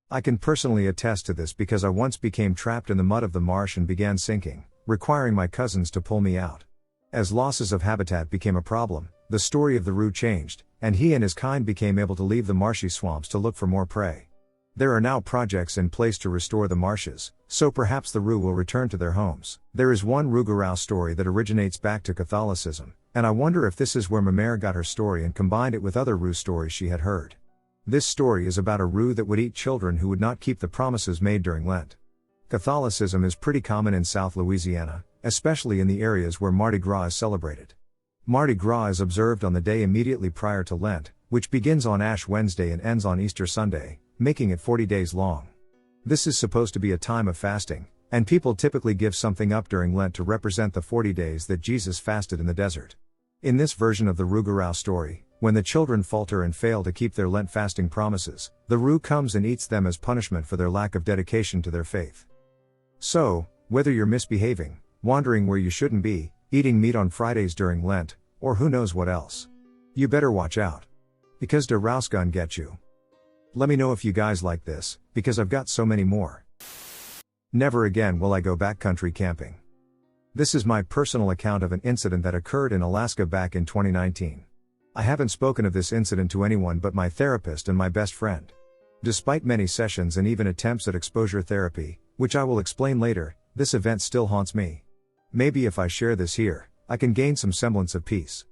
I can personally attest to this because I once became trapped in the mud of the marsh and began sinking, requiring my cousins to pull me out. As losses of habitat became a problem, the story of the roo changed, and he and his kind became able to leave the marshy swamps to look for more prey. There are now projects in place to restore the marshes, so perhaps the roo will return to their homes. There is one rougarou story that originates back to Catholicism, and I wonder if this is where Mère got her story and combined it with other roo stories she had heard. This story is about a roo that would eat children who would not keep the promises made during Lent. Catholicism is pretty common in South Louisiana, especially in the areas where Mardi Gras is celebrated. Mardi Gras is observed on the day immediately prior to Lent, which begins on Ash Wednesday and ends on Easter Sunday, making it 40 days long. This is supposed to be a time of fasting, and people typically give something up during Lent to represent the 40 days that Jesus fasted in the desert. In this version of the rougarou story, when the children falter and fail to keep their Lent fasting promises, the roo comes and eats them as punishment for their lack of dedication to their faith. So, whether you're misbehaving, wandering where you shouldn't be, eating meat on Fridays during Lent, or who knows what else, you better watch out. Because the rouse gun get you. Let me know if you guys like this, because I've got so many more. Never again will I go backcountry camping. This is my personal account of an incident that occurred in Alaska back in 2019. I haven't spoken of this incident to anyone but my therapist and my best friend. Despite many sessions and even attempts at exposure therapy, which I will explain later, this event still haunts me. Maybe if I share this here, I can gain some semblance of peace.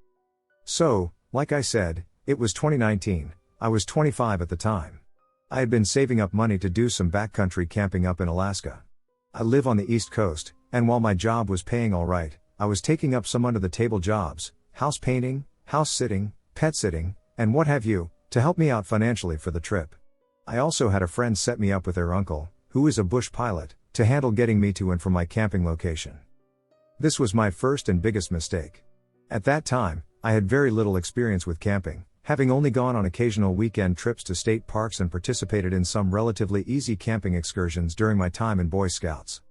So, like I said, it was 2019, I was 25 at the time. I had been saving up money to do some backcountry camping up in Alaska. I live on the East Coast, and while my job was paying alright, I was taking up some under-the-table jobs, house painting, house sitting, pet sitting, and what have you, to help me out financially for the trip. I also had a friend set me up with their uncle, who is a bush pilot, to handle getting me to and from my camping location. This was my first and biggest mistake. At that time, I had very little experience with camping, having only gone on occasional weekend trips to state parks and participated in some relatively easy camping excursions during my time in Boy Scouts.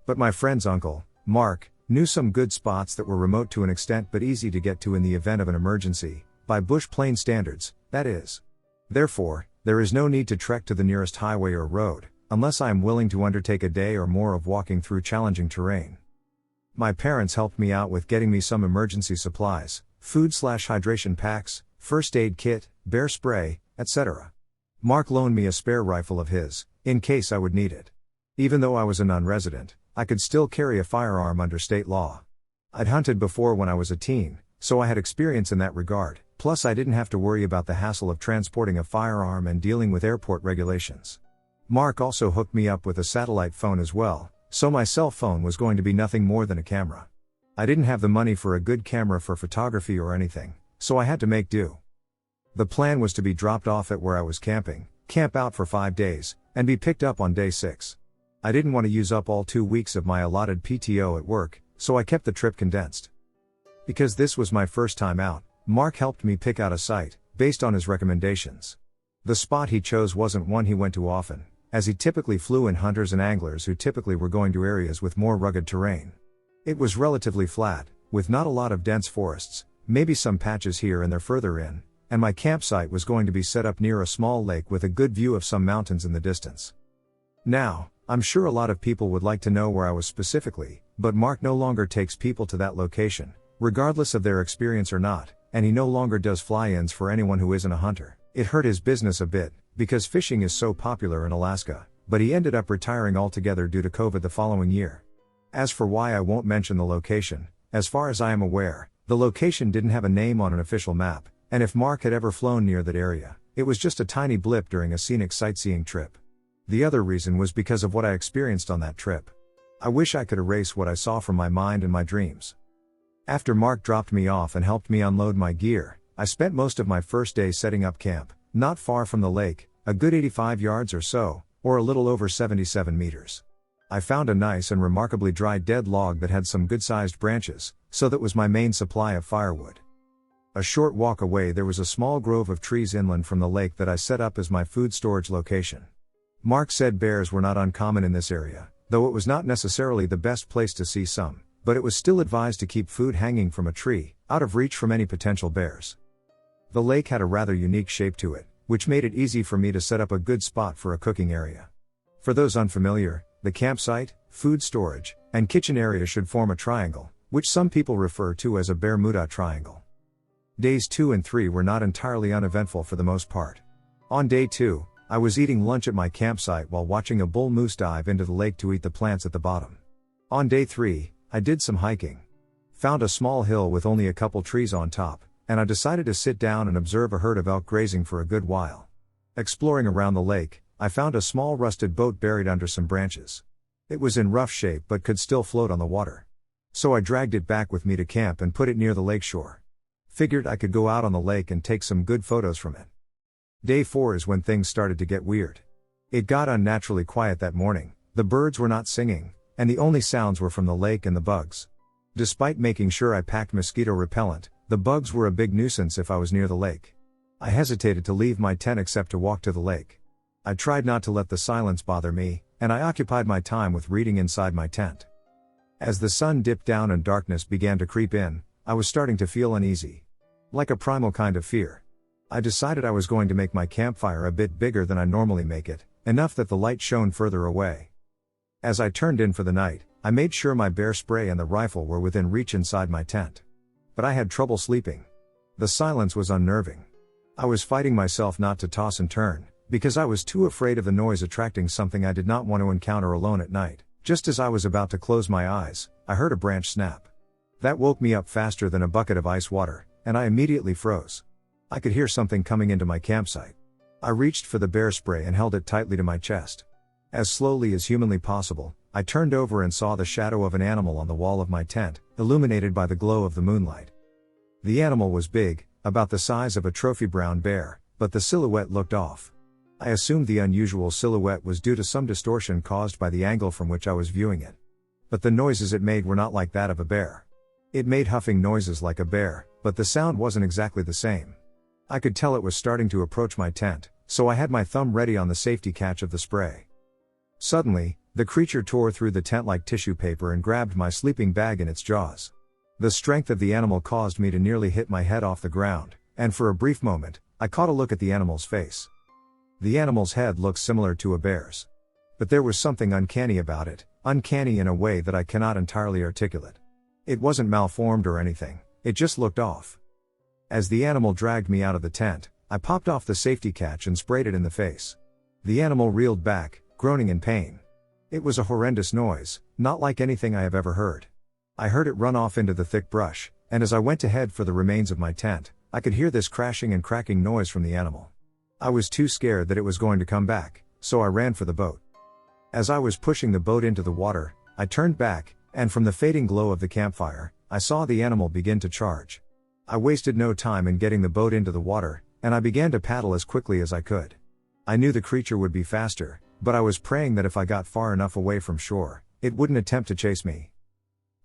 But my friend's uncle, Mark, knew some good spots that were remote to an extent but easy to get to in the event of an emergency, by bush plane standards, that is. Therefore, there is no need to trek to the nearest highway or road, unless I am willing to undertake a day or more of walking through challenging terrain. My parents helped me out with getting me some emergency supplies, food/hydration packs, first aid kit, bear spray, etc. Mark loaned me a spare rifle of his, in case I would need it. Even though I was a non-resident, I could still carry a firearm under state law. I'd hunted before when I was a teen, so I had experience in that regard, plus I didn't have to worry about the hassle of transporting a firearm and dealing with airport regulations. Mark also hooked me up with a satellite phone as well, so my cell phone was going to be nothing more than a camera. I didn't have the money for a good camera for photography or anything, so I had to make do. The plan was to be dropped off at where I was camping, camp out for 5 days, and be picked up on day 6. I didn't want to use up all 2 weeks of my allotted PTO at work, so I kept the trip condensed. Because this was my first time out, Mark helped me pick out a site, based on his recommendations. The spot he chose wasn't one he went to often, as he typically flew in hunters and anglers who typically were going to areas with more rugged terrain. It was relatively flat, with not a lot of dense forests, maybe some patches here and there further in, and my campsite was going to be set up near a small lake with a good view of some mountains in the distance. Now, I'm sure a lot of people would like to know where I was specifically, but Mark no longer takes people to that location, regardless of their experience or not, and he no longer does fly-ins for anyone who isn't a hunter. It hurt his business a bit, because fishing is so popular in Alaska, but he ended up retiring altogether due to COVID the following year. As for why I won't mention the location, as far as I am aware, the location didn't have a name on an official map, and if Mark had ever flown near that area, it was just a tiny blip during a scenic sightseeing trip. The other reason was because of what I experienced on that trip. I wish I could erase what I saw from my mind and my dreams. After Mark dropped me off and helped me unload my gear, I spent most of my first day setting up camp, not far from the lake, a good 85 yards or so, or a little over 77 meters. I found a nice and remarkably dry dead log that had some good-sized branches, so that was my main supply of firewood. A short walk away there was a small grove of trees inland from the lake that I set up as my food storage location. Mark said bears were not uncommon in this area, though it was not necessarily the best place to see some, but it was still advised to keep food hanging from a tree, out of reach from any potential bears. The lake had a rather unique shape to it, which made it easy for me to set up a good spot for a cooking area. For those unfamiliar, the campsite, food storage, and kitchen area should form a triangle, which some people refer to as a Bermuda Triangle. Days 2 and 3 were not entirely uneventful for the most part. On day 2, I was eating lunch at my campsite while watching a bull moose dive into the lake to eat the plants at the bottom. On day 3, I did some hiking. Found a small hill with only a couple trees on top, and I decided to sit down and observe a herd of elk grazing for a good while. Exploring around the lake, I found a small rusted boat buried under some branches. It was in rough shape but could still float on the water. So I dragged it back with me to camp and put it near the lake shore. Figured I could go out on the lake and take some good photos from it. Day 4 is when things started to get weird. It got unnaturally quiet that morning, the birds were not singing, and the only sounds were from the lake and the bugs. Despite making sure I packed mosquito repellent, the bugs were a big nuisance if I was near the lake. I hesitated to leave my tent except to walk to the lake. I tried not to let the silence bother me, and I occupied my time with reading inside my tent. As the sun dipped down and darkness began to creep in, I was starting to feel uneasy. Like a primal kind of fear. I decided I was going to make my campfire a bit bigger than I normally make it, enough that the light shone further away. As I turned in for the night, I made sure my bear spray and the rifle were within reach inside my tent. But I had trouble sleeping. The silence was unnerving. I was fighting myself not to toss and turn, because I was too afraid of the noise attracting something I did not want to encounter alone at night. Just as I was about to close my eyes, I heard a branch snap. That woke me up faster than a bucket of ice water, and I immediately froze. I could hear something coming into my campsite. I reached for the bear spray and held it tightly to my chest. As slowly as humanly possible, I turned over and saw the shadow of an animal on the wall of my tent, illuminated by the glow of the moonlight. The animal was big, about the size of a trophy brown bear, but the silhouette looked off. I assumed the unusual silhouette was due to some distortion caused by the angle from which I was viewing it. But the noises it made were not like that of a bear. It made huffing noises like a bear, but the sound wasn't exactly the same. I could tell it was starting to approach my tent, so I had my thumb ready on the safety catch of the spray. Suddenly, the creature tore through the tent like tissue paper and grabbed my sleeping bag in its jaws. The strength of the animal caused me to nearly hit my head off the ground, and for a brief moment, I caught a look at the animal's face. The animal's head looked similar to a bear's. But there was something uncanny about it, uncanny in a way that I cannot entirely articulate. It wasn't malformed or anything, it just looked off. As the animal dragged me out of the tent, I popped off the safety catch and sprayed it in the face. The animal reeled back, groaning in pain. It was a horrendous noise, not like anything I have ever heard. I heard it run off into the thick brush, and as I went to head for the remains of my tent, I could hear this crashing and cracking noise from the animal. I was too scared that it was going to come back, so I ran for the boat. As I was pushing the boat into the water, I turned back, and from the fading glow of the campfire, I saw the animal begin to charge. I wasted no time in getting the boat into the water, and I began to paddle as quickly as I could. I knew the creature would be faster, but I was praying that if I got far enough away from shore, it wouldn't attempt to chase me.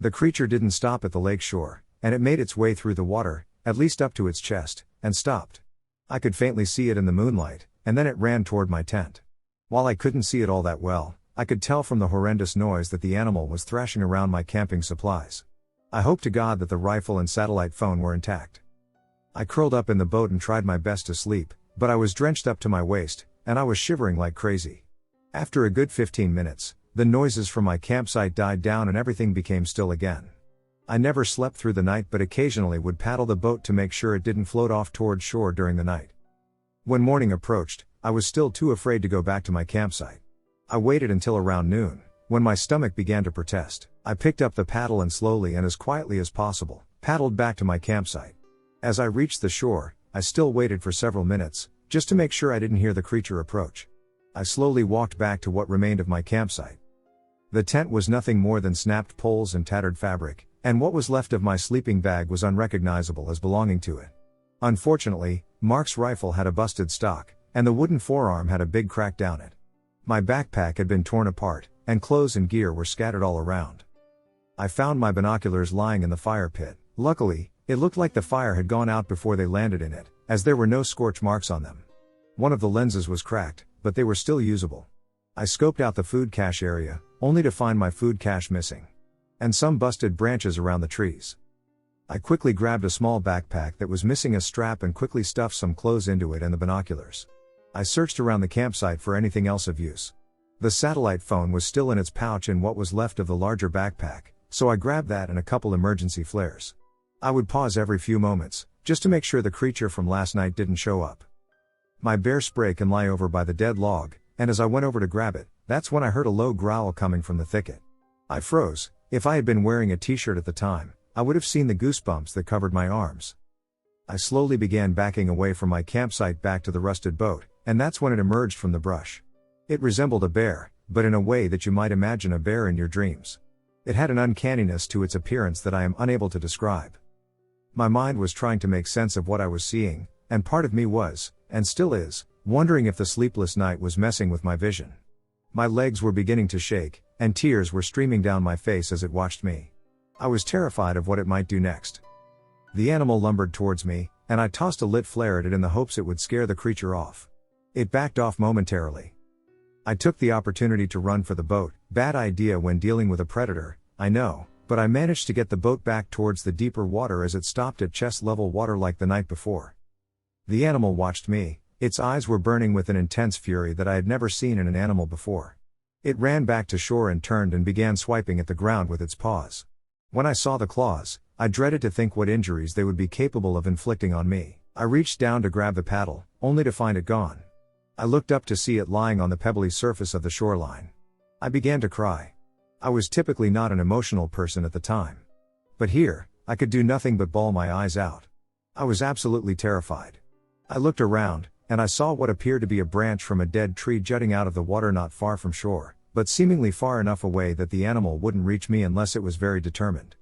The creature didn't stop at the lake shore, and it made its way through the water, at least up to its chest, and stopped. I could faintly see it in the moonlight, and then it ran toward my tent. While I couldn't see it all that well, I could tell from the horrendous noise that the animal was thrashing around my camping supplies. I hoped to God that the rifle and satellite phone were intact. I curled up in the boat and tried my best to sleep, but I was drenched up to my waist, and I was shivering like crazy. After a good 15 minutes, the noises from my campsite died down and everything became still again. I never slept through the night but occasionally would paddle the boat to make sure it didn't float off toward shore during the night. When morning approached, I was still too afraid to go back to my campsite. I waited until around noon, when my stomach began to protest. I picked up the paddle and slowly and as quietly as possible, paddled back to my campsite. As I reached the shore, I still waited for several minutes, just to make sure I didn't hear the creature approach. I slowly walked back to what remained of my campsite. The tent was nothing more than snapped poles and tattered fabric, and what was left of my sleeping bag was unrecognizable as belonging to it. Unfortunately, Mark's rifle had a busted stock, and the wooden forearm had a big crack down it. My backpack had been torn apart, and clothes and gear were scattered all around. I found my binoculars lying in the fire pit. Luckily, it looked like the fire had gone out before they landed in it, as there were no scorch marks on them. One of the lenses was cracked, but they were still usable. I scoped out the food cache area, only to find my food cache missing. And some busted branches around the trees. I quickly grabbed a small backpack that was missing a strap and quickly stuffed some clothes into it and the binoculars. I searched around the campsite for anything else of use. The satellite phone was still in its pouch in what was left of the larger backpack, so I grabbed that and a couple emergency flares. I would pause every few moments, just to make sure the creature from last night didn't show up. My bear spray can lie over by the dead log, and as I went over to grab it, that's when I heard a low growl coming from the thicket. I froze. If I had been wearing a t-shirt at the time, I would have seen the goosebumps that covered my arms. I slowly began backing away from my campsite back to the rusted boat, and that's when it emerged from the brush. It resembled a bear, but in a way that you might imagine a bear in your dreams. It had an uncanniness to its appearance that I am unable to describe. My mind was trying to make sense of what I was seeing, and part of me was, and still is, wondering if the sleepless night was messing with my vision. My legs were beginning to shake, and tears were streaming down my face as it watched me. I was terrified of what it might do next. The animal lumbered towards me, and I tossed a lit flare at it in the hopes it would scare the creature off. It backed off momentarily. I took the opportunity to run for the boat. Bad idea when dealing with a predator, I know, but I managed to get the boat back towards the deeper water as it stopped at chest level water like the night before. The animal watched me. Its eyes were burning with an intense fury that I had never seen in an animal before. It ran back to shore and turned and began swiping at the ground with its paws. When I saw the claws, I dreaded to think what injuries they would be capable of inflicting on me. I reached down to grab the paddle, only to find it gone. I looked up to see it lying on the pebbly surface of the shoreline. I began to cry. I was typically not an emotional person at the time. But here, I could do nothing but bawl my eyes out. I was absolutely terrified. I looked around, and I saw what appeared to be a branch from a dead tree jutting out of the water not far from shore, but seemingly far enough away that the animal wouldn't reach me unless it was very determined.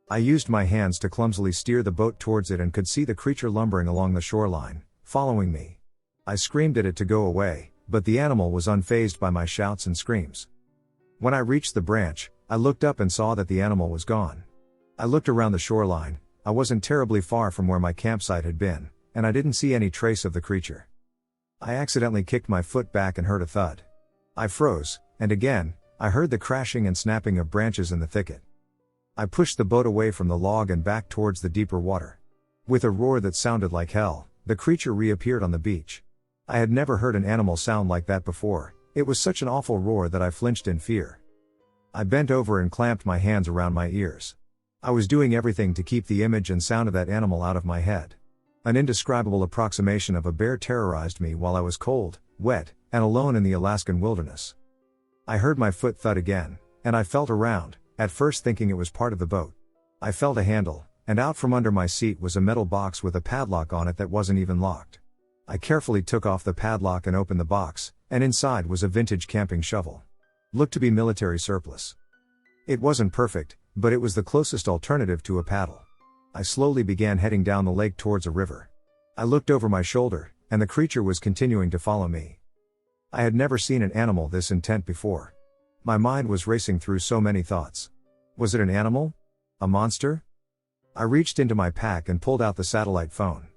I used my hands to clumsily steer the boat towards it and could see the creature lumbering along the shoreline, following me. I screamed at it to go away, but the animal was unfazed by my shouts and screams. When I reached the branch, I looked up and saw that the animal was gone. I looked around the shoreline. I wasn't terribly far from where my campsite had been, and I didn't see any trace of the creature. I accidentally kicked my foot back and heard a thud. I froze, and again, I heard the crashing and snapping of branches in the thicket. I pushed the boat away from the log and back towards the deeper water. With a roar that sounded like hell, the creature reappeared on the beach. I had never heard an animal sound like that before. It was such an awful roar that I flinched in fear. I bent over and clamped my hands around my ears. I was doing everything to keep the image and sound of that animal out of my head. An indescribable approximation of a bear terrorized me while I was cold, wet, and alone in the Alaskan wilderness. I heard my foot thud again, and I felt around, at first thinking it was part of the boat. I felt a handle, and out from under my seat was a metal box with a padlock on it that wasn't even locked. I carefully took off the padlock and opened the box, and inside was a vintage camping shovel. Looked to be military surplus. It wasn't perfect, but it was the closest alternative to a paddle. I slowly began heading down the lake towards a river. I looked over my shoulder, and the creature was continuing to follow me. I had never seen an animal this intent before. My mind was racing through so many thoughts. Was it an animal? A monster? I reached into my pack and pulled out the satellite phone.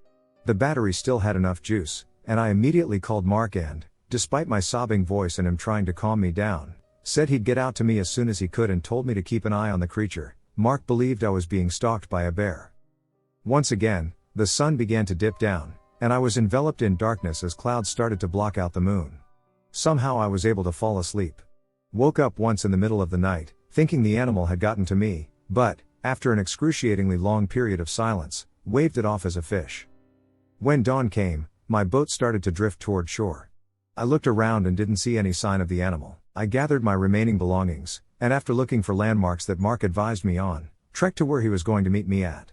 The battery still had enough juice, and I immediately called Mark and, despite my sobbing voice and him trying to calm me down, said he'd get out to me as soon as he could and told me to keep an eye on the creature. Mark believed I was being stalked by a bear. Once again, the sun began to dip down, and I was enveloped in darkness as clouds started to block out the moon. Somehow I was able to fall asleep. Woke up once in the middle of the night, thinking the animal had gotten to me, but, after an excruciatingly long period of silence, waved it off as a fish. When dawn came, my boat started to drift toward shore. I looked around and didn't see any sign of the animal. I gathered my remaining belongings, and after looking for landmarks that Mark advised me on, trekked to where he was going to meet me at.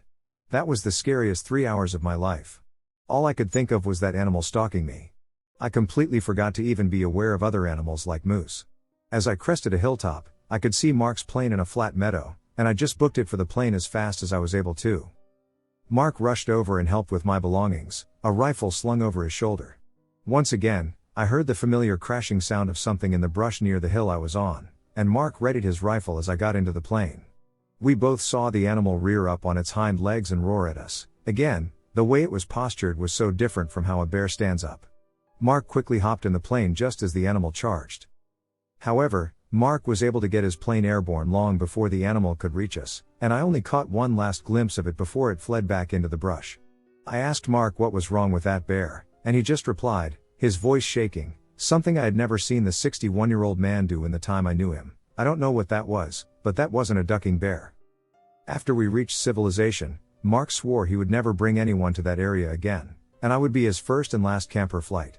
That was the scariest 3 hours of my life. All I could think of was that animal stalking me. I completely forgot to even be aware of other animals like moose. As I crested a hilltop, I could see Mark's plane in a flat meadow, and I just booked it for the plane as fast as I was able to. Mark rushed over and helped with my belongings, a rifle slung over his shoulder. Once again, I heard the familiar crashing sound of something in the brush near the hill I was on, and Mark readied his rifle as I got into the plane. We both saw the animal rear up on its hind legs and roar at us. Again, the way it was postured was so different from how a bear stands up. Mark quickly hopped in the plane just as the animal charged. However, Mark was able to get his plane airborne long before the animal could reach us, and I only caught one last glimpse of it before it fled back into the brush. I asked Mark what was wrong with that bear, and he just replied, his voice shaking, something I had never seen the 61-year-old man do in the time I knew him. I don't know what that was, but that wasn't a ducking bear. After we reached civilization, Mark swore he would never bring anyone to that area again, and I would be his first and last camper flight.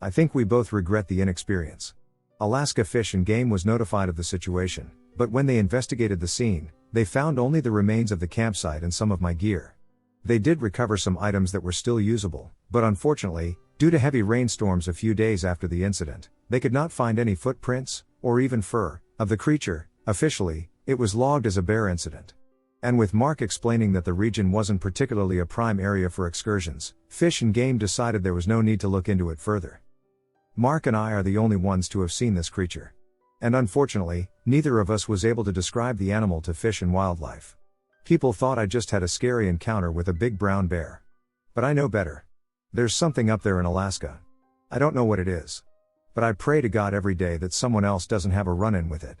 I think we both regret the inexperience. Alaska Fish and Game was notified of the situation, but when they investigated the scene, they found only the remains of the campsite and some of my gear. They did recover some items that were still usable, but unfortunately, due to heavy rainstorms a few days after the incident, they could not find any footprints, or even fur, of the creature. Officially, it was logged as a bear incident. And with Mark explaining that the region wasn't particularly a prime area for excursions, Fish and Game decided there was no need to look into it further. Mark and I are the only ones to have seen this creature. And unfortunately, neither of us was able to describe the animal to Fish and Wildlife. People thought I just had a scary encounter with a big brown bear. But I know better. There's something up there in Alaska. I don't know what it is. But I pray to God every day that someone else doesn't have a run-in with it.